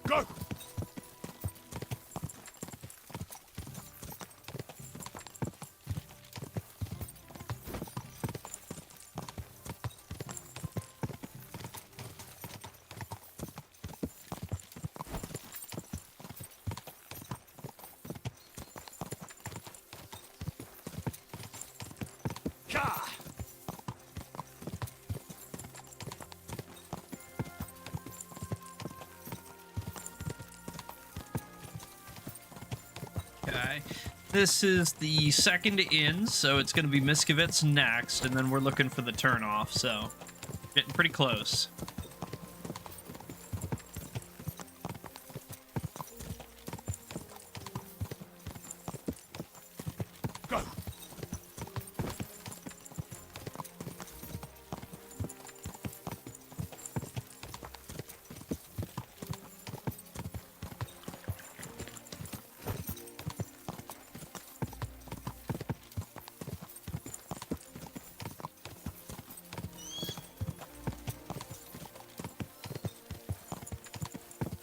Go! Okay, this is the second in, so it's going to be Miskovitz next, and then we're looking for the turnoff, so getting pretty close. Go!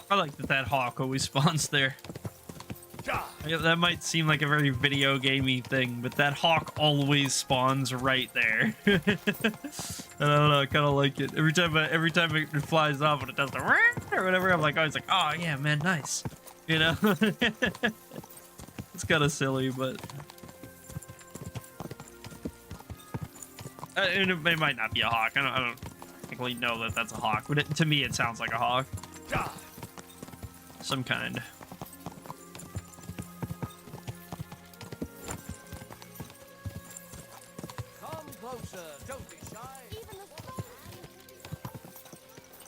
I like that hawk always spawns there. Yeah, that might seem like a very video gamey thing, but that hawk always spawns right there. I don't know, I kind of like it. Every time it flies off and it does the or whatever, I'm like, always like, oh yeah, man, nice. You know, it's kind of silly, but and it might not be a hawk. I don't technically know that that's a hawk, but to me, it sounds like a hawk. Some kind. Come closer, don't be shy.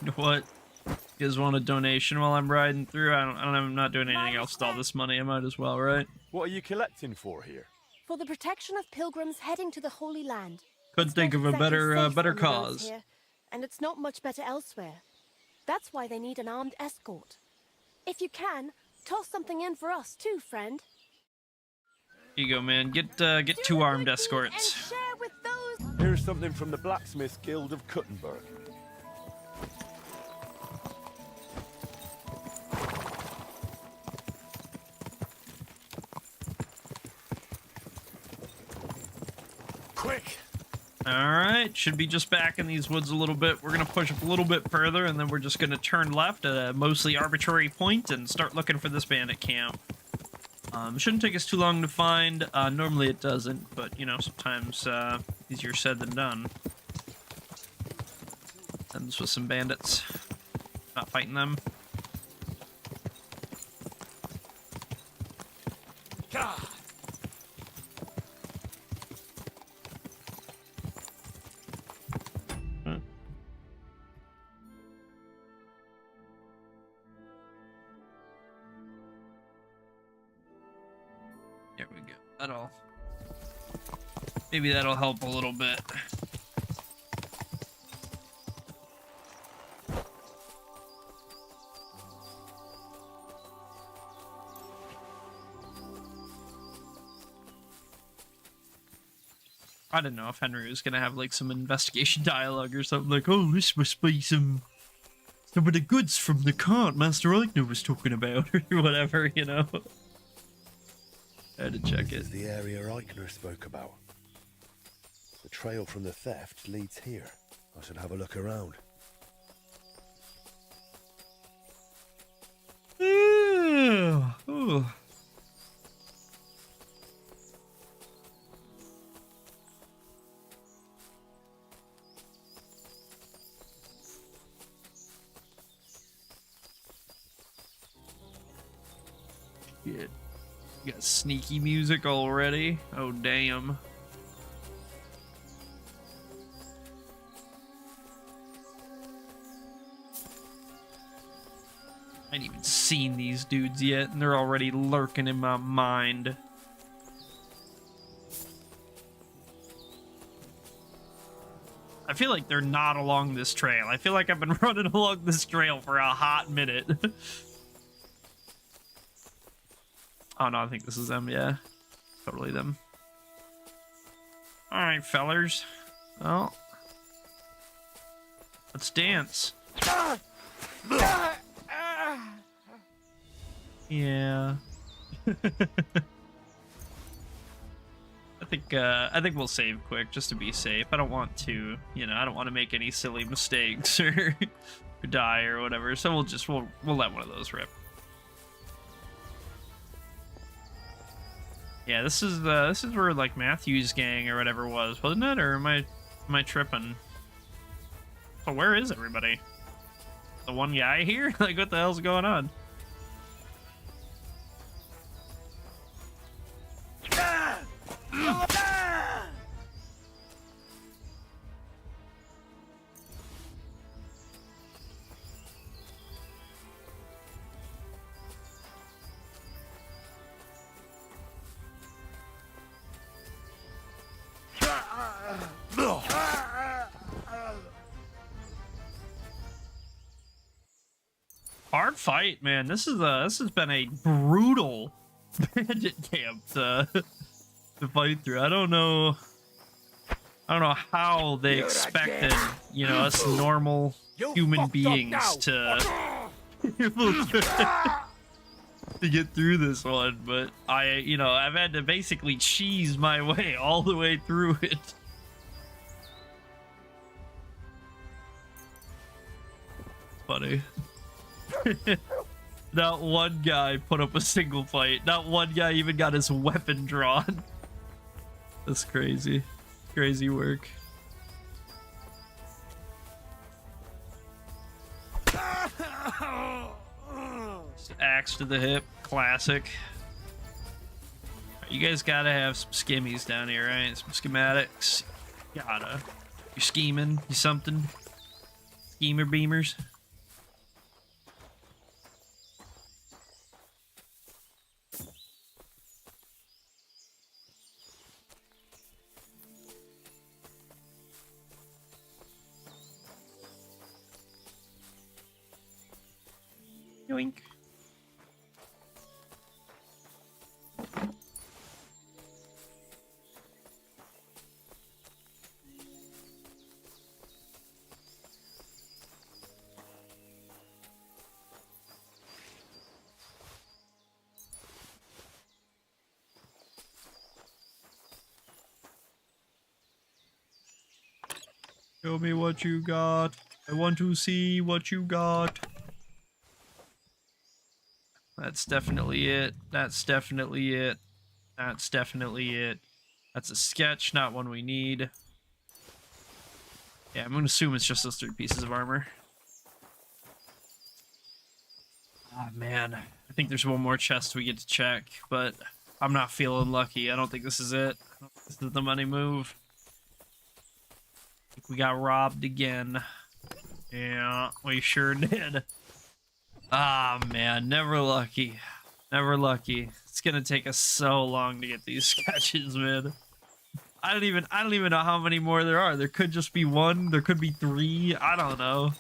You know what? You guys want a donation while I'm riding through? I'm not doing anything else with all this money. I might as well, right? What are you collecting for here? For the protection of pilgrims heading to the Holy Land. Couldn't think of a better Safe better on the roads cause. here, and it's not much better elsewhere. That's why they need an armed escort. If you can, toss something in for us too, friend. Here you go, man. Get 2 armed escorts. Share with those. Here's something from the Blacksmith Guild of Kuttenberg. Quick! Alright, should be just back in these woods a little bit. We're gonna push up a little bit further, and then we're just gonna turn left at a mostly arbitrary point and start looking for this bandit camp. Shouldn't take us too long to find. Normally it doesn't, but, you know, sometimes easier said than done. And this was some bandits. Not fighting them. God. There we go. Maybe that'll help a little bit. I didn't know if Henry was gonna have like some investigation dialogue or something like, oh, this must be some of the goods from the cart Master Eichner was talking about, or whatever, you know. I had to check This it. is the area Eichner spoke about. The trail from the theft leads here. I should have a look around. Ooh. Shit. You got sneaky music already? Oh, damn. I ain't even seen these dudes yet, and they're already lurking in my mind. I feel like they're not along this trail. I feel like I've been running along this trail for a hot minute. Oh no, I think this is them, yeah. Totally them. Alright, fellers. Well, let's dance. Yeah. I think we'll save quick just to be safe. I don't want to, you know, I don't want to make any silly mistakes or die or whatever. So we'll let one of those rip. Yeah, this is where like Matthew's gang or whatever was, wasn't it? Or am I tripping? So where is everybody? The one guy here? Like, what the hell's going on? Hard fight, man. This has been a brutal bandit camp to fight through. I don't know how they expected, you know, us normal human beings to to get through this one, but I've had to basically cheese my way all the way through it. Funny. Not one guy put up a single fight. Not one guy even got his weapon drawn. That's crazy. Crazy work. Just axe to the hip. Classic. You guys gotta have some skimmies down here, right? Some schematics. Gotta. You scheming? You something? Schemer beamers? Yoink. Show me what you got. I want to see what you got. That's definitely it. That's definitely it. That's definitely it. That's a sketch, not one we need. Yeah, I'm gonna assume it's just those 3 pieces of armor. Ah, man. I think there's one more chest we get to check, but I'm not feeling lucky. I don't think this is it. I don't think this is the money move. I think we got robbed again. Yeah, we sure did. Ah, man. Never lucky. Never lucky. It's gonna take us so long to get these sketches, man. I don't even know how many more there are. There could just be 1. There could be 3. I don't know.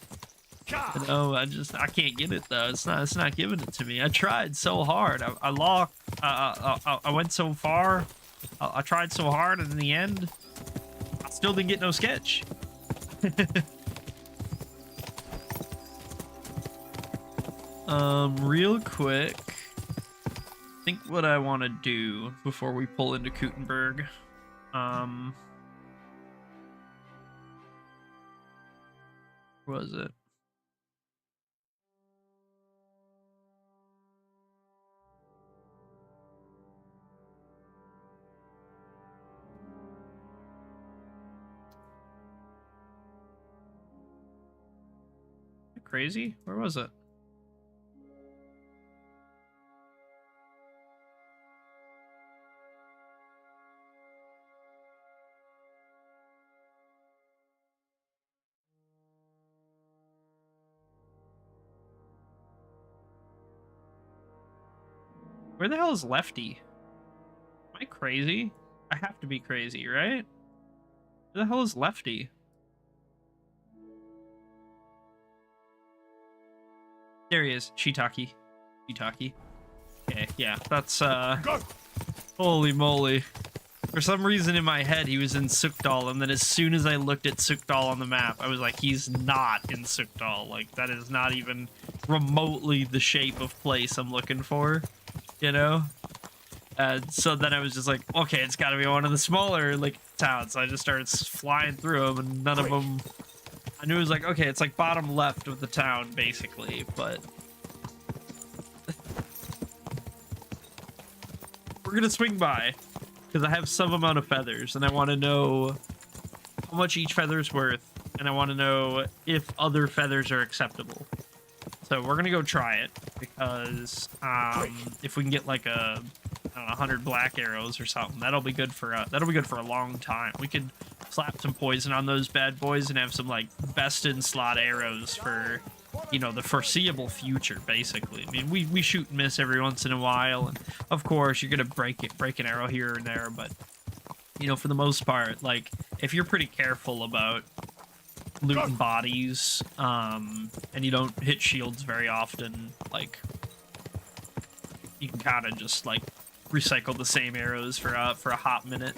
You know, I can't get it though. It's not giving it to me. I tried so hard. I went so far. I tried so hard, and in the end, I still didn't get no sketch. Real quick, I think what I want to do before we pull into Kuttenberg, where was it? Crazy? Where was it? Where the hell is Lefty? Am I crazy? I have to be crazy, right? Where the hell is Lefty? There he is. Shiitake. Shiitake. Okay, yeah, that's, holy moly. For some reason in my head, he was in Sukdal, and then as soon as I looked at Sukdal on the map, I was like, he's not in Sukdal. Like, that is not even remotely the shape of place I'm looking for, you know? And so then I was just like, okay, it's gotta be one of the smaller, like, towns. So I just started flying through them, and none of them... I knew it was like, okay, it's like bottom left of the town, basically, but... We're gonna swing by, because I have some amount of feathers, and I want to know how much each feather is worth, and I want to know if other feathers are acceptable. So we're gonna go try it, because if we can get like a, I don't know, 100 black arrows or something, that'll be good for a long time. We could slap some poison on those bad boys and have some like best in slot arrows for, you know, the foreseeable future, basically. I mean, we shoot and miss every once in a while, and of course you're gonna break an arrow here and there, but you know, for the most part, like, if you're pretty careful about looting bodies, and you don't hit shields very often, like, you can kind of just like recycle the same arrows for a hot minute.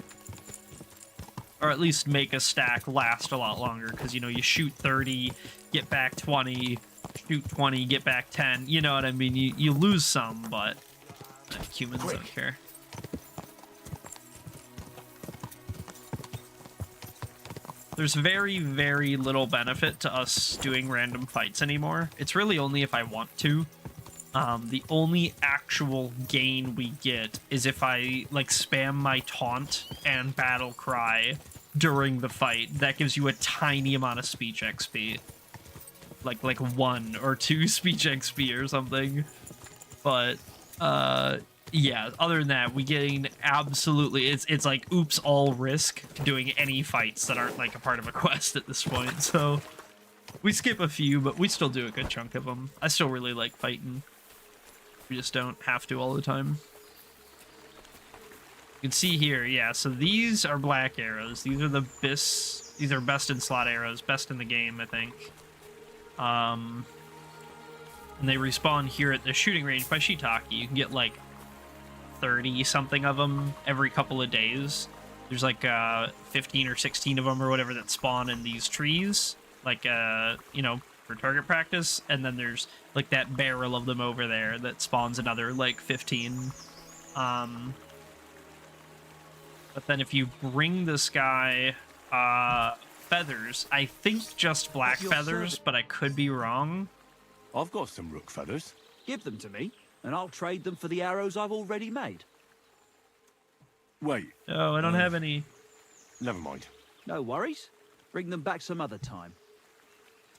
Or at least make a stack last a lot longer, because, you know, you shoot 30, get back 20, shoot 20, get back 10, you know what I mean? You lose some, but humans don't care. There's very, very little benefit to us doing random fights anymore. It's really only if I want to. The only actual gain we get is if I, like, spam my taunt and battle cry during the fight. That gives you a tiny amount of speech XP. Like 1 or 2 speech XP or something. But, yeah, other than that, we getting absolutely... It's like, oops, all risk doing any fights that aren't, like, a part of a quest at this point, so... We skip a few, but we still do a good chunk of them. I still really like fighting. We just don't have to all the time. You can see here, yeah, so these are black arrows. These are the these are best in slot arrows, best in the game, I think. And they respawn here at the shooting range by Shiitake. You can get like 30 something of them every couple of days. There's like 15 or 16 of them or whatever that spawn in these trees, like you know, for target practice, and then there's like that barrel of them over there that spawns another like 15. But then if you bring this guy feathers. I think just black Your feathers, but I could be wrong. I've got some rook feathers. Give them to me, and I'll trade them for the arrows I've already made. Wait. Oh, I don't have any. Never mind. No worries. Bring them back some other time.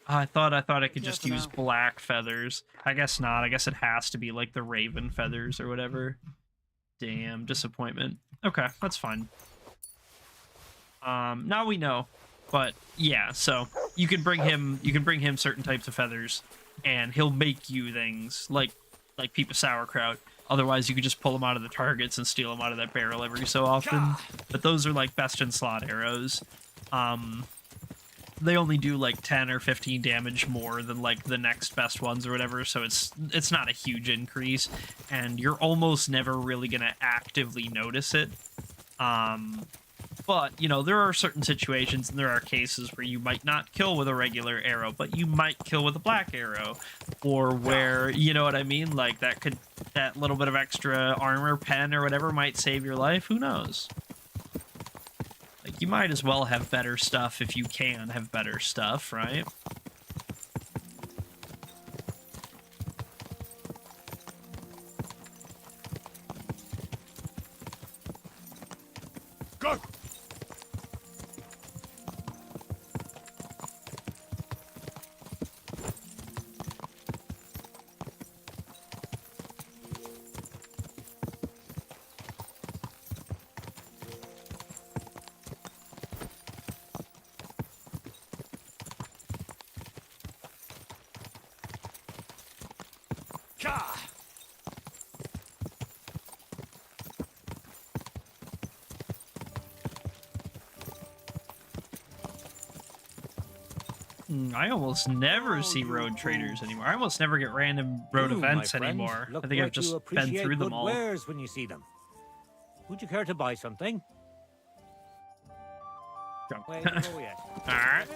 I thought I could just use black feathers. I guess not. I guess it has to be like the raven feathers or whatever. Damn, disappointment. Okay, that's fine. Now we know. But yeah, so you can bring him certain types of feathers and he'll make you things like peep of sauerkraut. Otherwise, you could just pull them out of the targets and steal them out of that barrel every so often. But those are like best in slot arrows. They only do like 10 or 15 damage more than like the next best ones or whatever, so it's not a huge increase, and you're almost never really gonna actively notice it. But, you know, there are certain situations and there are cases where you might not kill with a regular arrow, but you might kill with a black arrow, or where, you know what I mean? Like that little bit of extra armor pen or whatever might save your life. Who knows? Like, you might as well have better stuff if you can have better stuff, right? Go! I almost never see road traders anymore. I almost never get random road events anymore. I think I've just been through them all. Wares when you see them. Would you care to buy something? Wait, oh, yes. All right.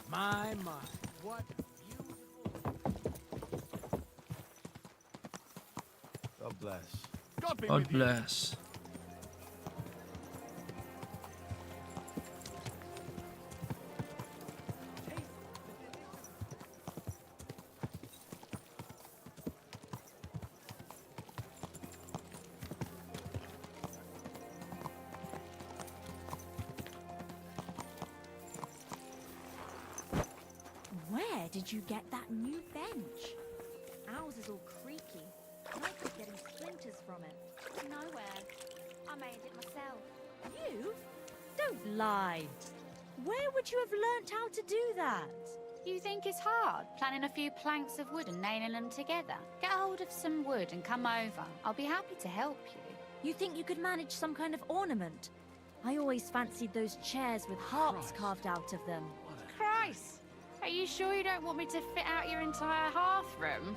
My, what God bless. God be God with you. bless. Where did you get that new bench? Ours is all creaky. I keep getting splinters from it. Nowhere. I made it myself. You? Don't lie. Where would you have learnt how to do that? You think it's hard, planning a few planks of wood and nailing them together? Get hold of some wood and come over. I'll be happy to help you. You think you could manage some kind of ornament? I always fancied those chairs with harps carved out of them. Christ! Are you sure you don't want me to fit out your entire hearth room?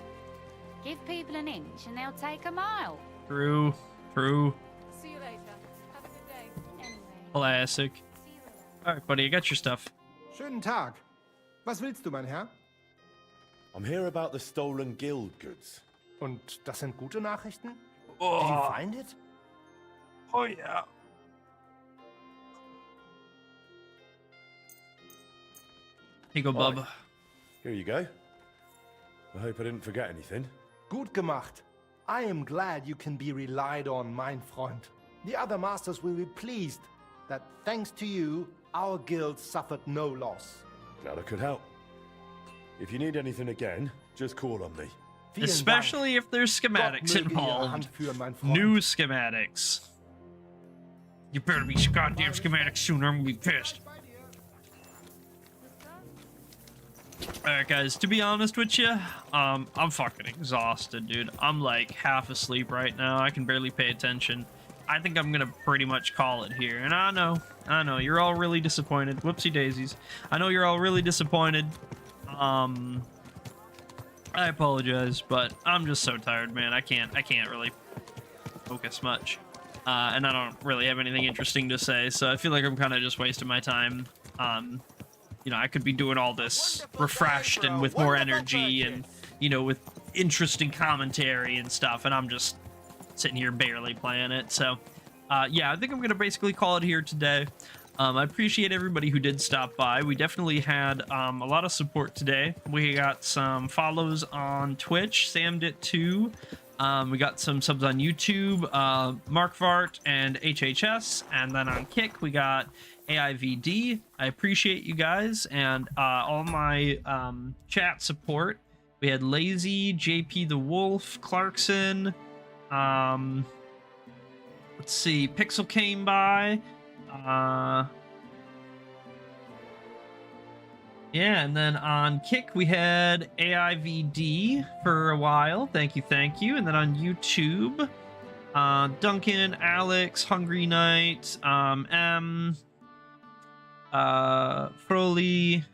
Give people an inch and they'll take a mile. True. See you later. Have a good day. Anyway. Classic. All right, buddy, I got your stuff. Schönen Tag. Was willst du, mein Herr? I'm here about the stolen guild goods. Und das sind gute Nachrichten? Oh. Did you find it? Oh, yeah. Here you go, bub. Here you go. I hope I didn't forget anything. Gut gemacht. I am glad you can be relied on, mein Freund. The other masters will be pleased that thanks to you, our guild suffered no loss. Glad I could help. If you need anything again, just call on me. Especially if there's schematics involved. New schematics. You better be goddamn schematics soon or I'm gonna be pissed. Alright guys, to be honest with you, I'm fucking exhausted, dude. I'm like half asleep right now. I can barely pay attention. I think I'm gonna pretty much call it here. And I know, you're all really disappointed. Whoopsie daisies. I know you're all really disappointed. I apologize, but I'm just so tired, man. I can't really focus much. and I don't really have anything interesting to say, so I feel like I'm kind of just wasting my time. You know, I could be doing all this refreshed and with more energy and, you know, with interesting commentary and stuff, and I'm just sitting here barely playing it. So, yeah, I think I'm going to basically call it here today. I appreciate everybody who did stop by. We definitely had a lot of support today. We got some follows on Twitch. Sam did too. We got some subs on YouTube, Mark Vart and HHS, and then on Kick we got AIVD. I appreciate you guys and all my chat support. We had Lazy, JP the Wolf, Clarkson, let's see, Pixel came by, yeah, and then on Kick we had AIVD for a while. Thank you, thank you. And then on YouTube, Duncan, Alex, Hungry Knight, M, Froley,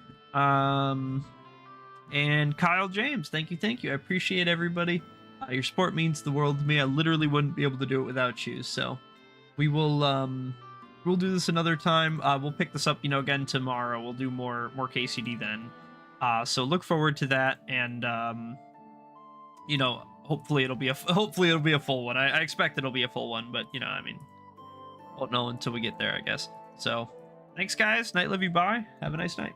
and Kyle James. Thank you, thank you. I appreciate everybody. Your support means the world to me. I literally wouldn't be able to do it without you. So we will we'll do this another time. We'll pick this up, you know, again tomorrow. We'll do more KCD then. So look forward to that, and you know, hopefully it'll be a full one. I expect it'll be a full one, but you know, I mean, won't know until we get there, I guess. So thanks, guys. Night, love you, bye. Have a nice night.